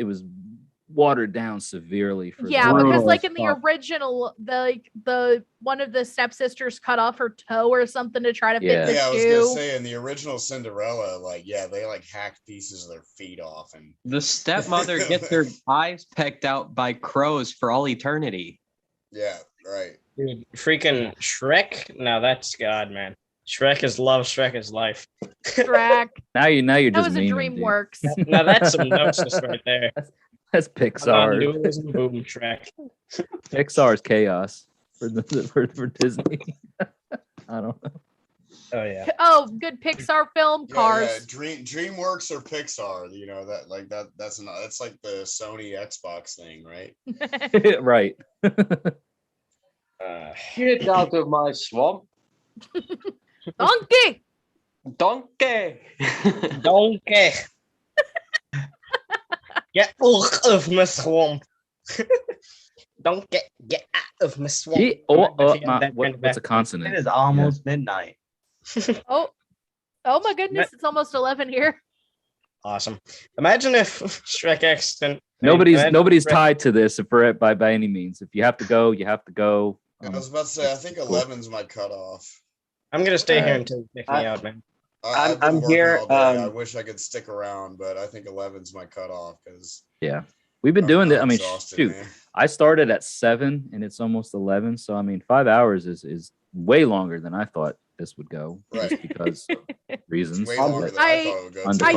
A: watered down severely for
E: Yeah,
A: the-
E: because
I: Brutal
E: like
I: as
E: in the
I: fuck.
E: original, the one of the stepsisters cut off her toe or something to try to fit
A: Yeah.
E: the
J: Yeah, I was
E: shoe.
J: gonna say in the original Cinderella, they like hacked pieces of their feet off, and
I: The stepmother gets her eyes pecked out by crows for all eternity.
J: yeah, right.
H: Dude, freaking Shrek. Now that's God, man. Shrek is love. Shrek is life.
E: Shrek.
A: Now you're
E: That
A: just
E: was a
A: memeing, dude.
E: DreamWorks.
H: Now that's some gnosis right there.
A: That's Pixar.
H: Non-dualism, boom, Shrek.
A: Pixar's chaos for Disney. I don't know.
H: Oh yeah.
E: Oh, good Pixar film, Cars.
J: Yeah, DreamWorks or Pixar, that's like the Sony Xbox thing, right?
A: Right.
I: Get out of my swamp,
E: Donkey.
I: donkey!
H: Donkey. Get out of my swamp. Donkey, get out of my swamp.
A: What's a consonant?
B: It is almost midnight.
E: Oh my goodness, it's almost 11 here.
H: Awesome. Imagine if Shrek accident.
A: Nobody's
H: Shrek-
A: tied to this by any means. If you have to go, you have to go.
J: I was about to say, I think 11's my cutoff.
H: I'm gonna stay here
A: Alright.
H: until you pick me out, man.
J: I've been
B: I'm
J: working
B: here,
J: all day. I
B: um,
J: wish I could stick around, but I think 11's my cutoff because
A: Yeah, we've been doing that. I mean,
J: exhausted,
A: shoot,
J: man.
A: I started at 7 and it's almost 11. So I mean, 5 hours is way longer than I thought this would go, just
J: Right.
A: because reasons.
J: Way
A: but-
J: longer than I thought it would go.
A: Undefined.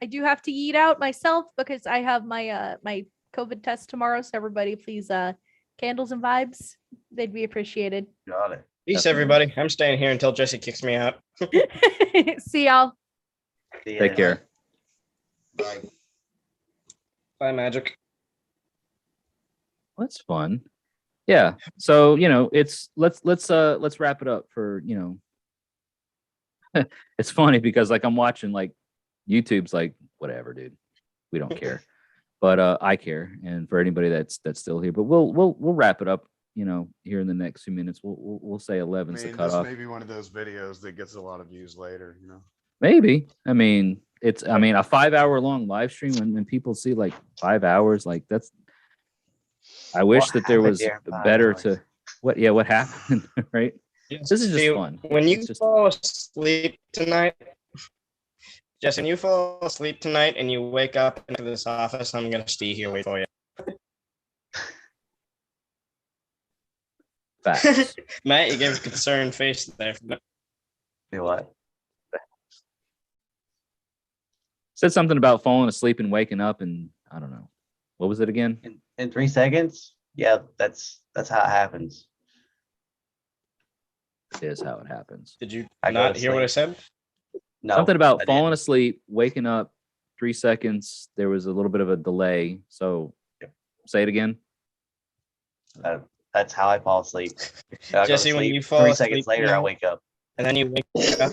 E: I do have to eat out myself because I have my my COVID test tomorrow. So everybody, please candles and vibes. They'd be appreciated.
B: Got it.
H: Peace,
A: Definitely.
H: everybody. I'm staying here until Jesse kicks me out.
E: See y'all.
B: See
A: Take
B: ya.
A: care.
J: Bye.
H: Bye, Magic.
A: That's fun. Yeah. So, it's let's wrap it up for, it's funny because like I'm watching like YouTube's like whatever, dude. We don't care. But I care. And for anybody that's still here, but we'll wrap it up, here in the next few minutes. We'll say
J: I
A: 11's the
J: mean, this
A: cutoff.
J: may be one of those videos that gets a lot of views later,
A: Maybe. I mean, a 5-hour long live stream when people see like 5 hours, like that's I wish
B: What
A: that there
B: happened
A: was
B: there in 5
A: better
B: hours?
A: to what happened, right? This is just
H: See,
A: fun.
H: When you
A: It's just-
H: fall asleep tonight, Jesse, when you fall asleep tonight and you wake up into this office, I'm gonna stay here wait for you.
A: Facts.
H: Matt, you gave a concerned face there.
B: Do what?
A: Said something about falling asleep and waking up, and I don't know. What was it again?
B: In 3 seconds? Yeah, that's how it happens.
A: It is how it happens.
H: Did you
B: I go
H: not
B: to
H: hear what I
B: sleep.
H: said?
B: No.
A: Something about
B: I
A: falling
B: didn't.
A: asleep, waking up, 3 seconds. There was a little bit of a delay. So say it again.
B: That's how I fall asleep. I go to
H: Jesse, when
B: sleep,
H: you fall
B: 3
H: asleep,
B: seconds later,
H: you
B: I
H: know,
B: wake up.
H: and then you wake up.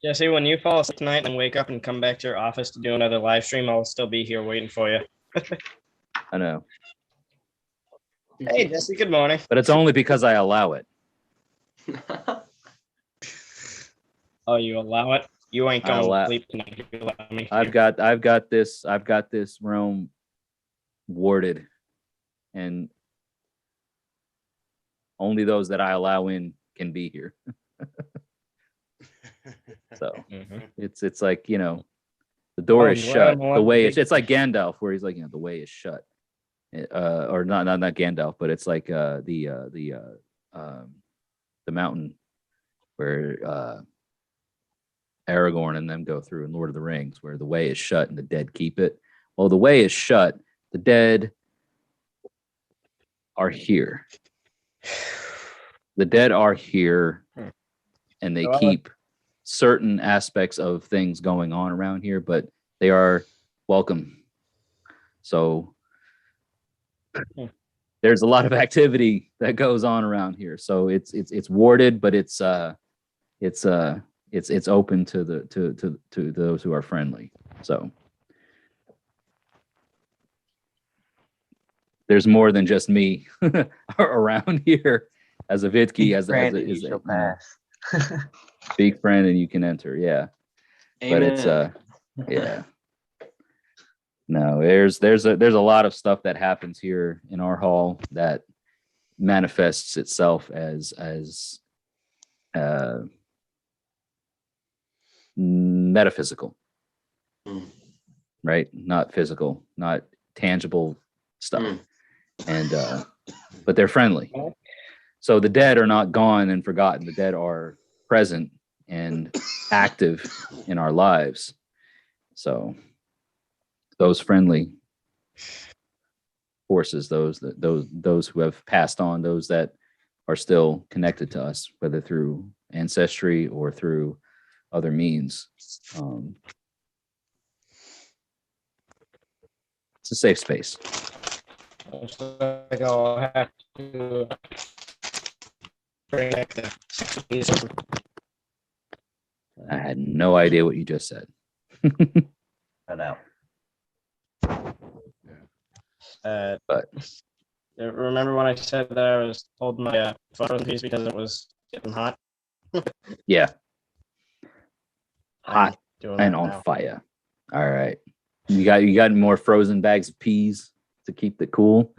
H: Jesse, when you fall asleep tonight and wake up and come back to your office to do another live stream, I'll still be here waiting for you.
A: I know.
H: Hey, Jesse, good morning.
A: But it's only because I allow it.
H: Oh, you allow it? You ain't
A: I
H: going
A: allow-
H: to sleep tonight. You allow me to.
A: I've got this room warded, and only those that I allow in can be here. So
H: Mhm.
A: it's like, you know, the door
H: Oh,
A: is
H: I'm glad
A: shut.
H: I'm allowed
A: The
H: to
A: way
H: be
A: it's like Gandalf, where he's like, you know, the way is shut. Or not Gandalf, but it's like the mountain where Aragorn and them go through in Lord of the Rings, where the way is shut and the dead keep it. Well, the way is shut. The dead are here. The dead are here, and they
H: Well,
A: keep certain aspects of things going on around here, but they are welcome. So there's a lot of activity that goes on around here. So it's warded, but it's open to those who are friendly. So there's more than just me around here as a Vitki, as
B: Friend,
A: a,
B: and you
A: is a
B: shall
A: you know,
B: pass.
A: speak friend and you can enter. Yeah. But it's yeah. No, there's a lot of stuff that happens here in our hall that manifests itself as metaphysical, right? Not physical, not tangible stuff. And but they're friendly. So the dead are not gone and forgotten. The dead are present and active in our lives. So those friendly forces, those who have passed on, those that are still connected to us, whether through ancestry or through other means. It's a safe space.
H: Looks like I'll have to bring back the
A: I had no idea what you just said.
B: I know.
A: But
H: remember when I said that I was holding my phone piece because it was getting hot?
A: yeah, hot
H: Doing
A: and
H: that
A: on
H: now.
A: fire. All right, you got more frozen bags of peas to keep it cool.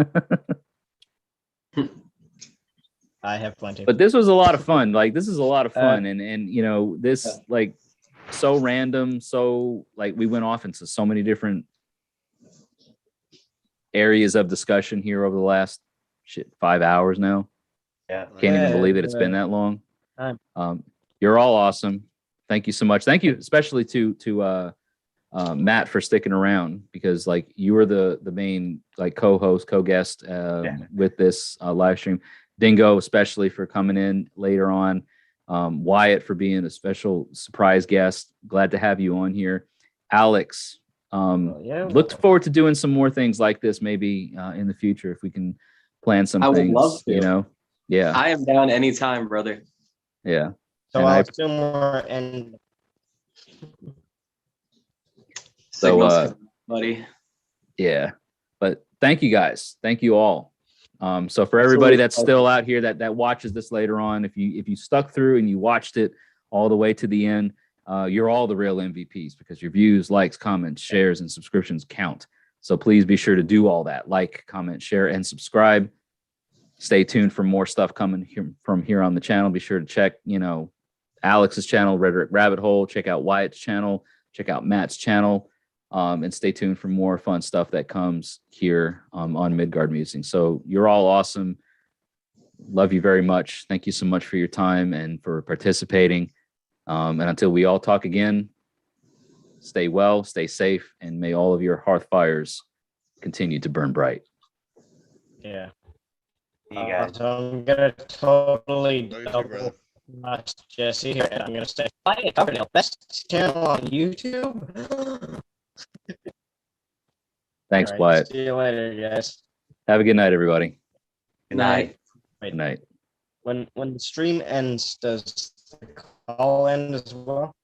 H: I have plenty.
A: But this was a lot of fun. Like, this is a lot of fun, and you know, this like so random. So like we went off into so many different areas of discussion here over the last 5 hours now.
B: Yeah.
A: Can't even believe it. It's been that long. You're all awesome. Thank you so much. Thank you, especially to Matt for sticking around, because like you were the main like co-host, co-guest with this live stream. Dingo, especially for coming in later on. Wyatt for being a special surprise guest. Glad to have you on here. Alex, look forward to doing some more things like this maybe in the future if we can plan some
I: I would
A: things.
I: love to.
A: You know, yeah,
I: I am down anytime, brother.
A: yeah.
H: So
A: And
H: I'll
A: I-
H: assume we're in.
I: Signals,
A: So,
I: buddy.
A: yeah, but thank you guys. Thank you all. So for everybody that's still out here that watches this later on, if you stuck through and you watched it all the way to the end, you're all the real MVPs, because your views, likes, comments, shares, and subscriptions count. So please be sure to do all that. Like, comment, share, and subscribe. Stay tuned for more stuff coming here from here on the channel. Be sure to check, you know, Alex's channel, Rhetoric Rabbit Hole. Check out Wyatt's channel. Check out Matt's channel. And stay tuned for more fun stuff that comes here on Midgard Musings. So you're all awesome. Love you very much. Thank you so much for your time and for participating. And until we all talk again, stay well, stay safe, and may all of your hearth fires continue to burn bright.
H: Yeah.
B: You guys.
H: So I'm gonna totally
J: Love you too,
H: double
J: brother.
H: cross Jesse here, and I'm gonna say, "Hi, Thumbnail, best channel on YouTube."
A: Thanks,
H: All right,
A: Wyatt.
H: see you later, guys.
A: Have a good night, everybody.
B: Good night.
A: Good night.
H: When the stream ends, does the call end as well?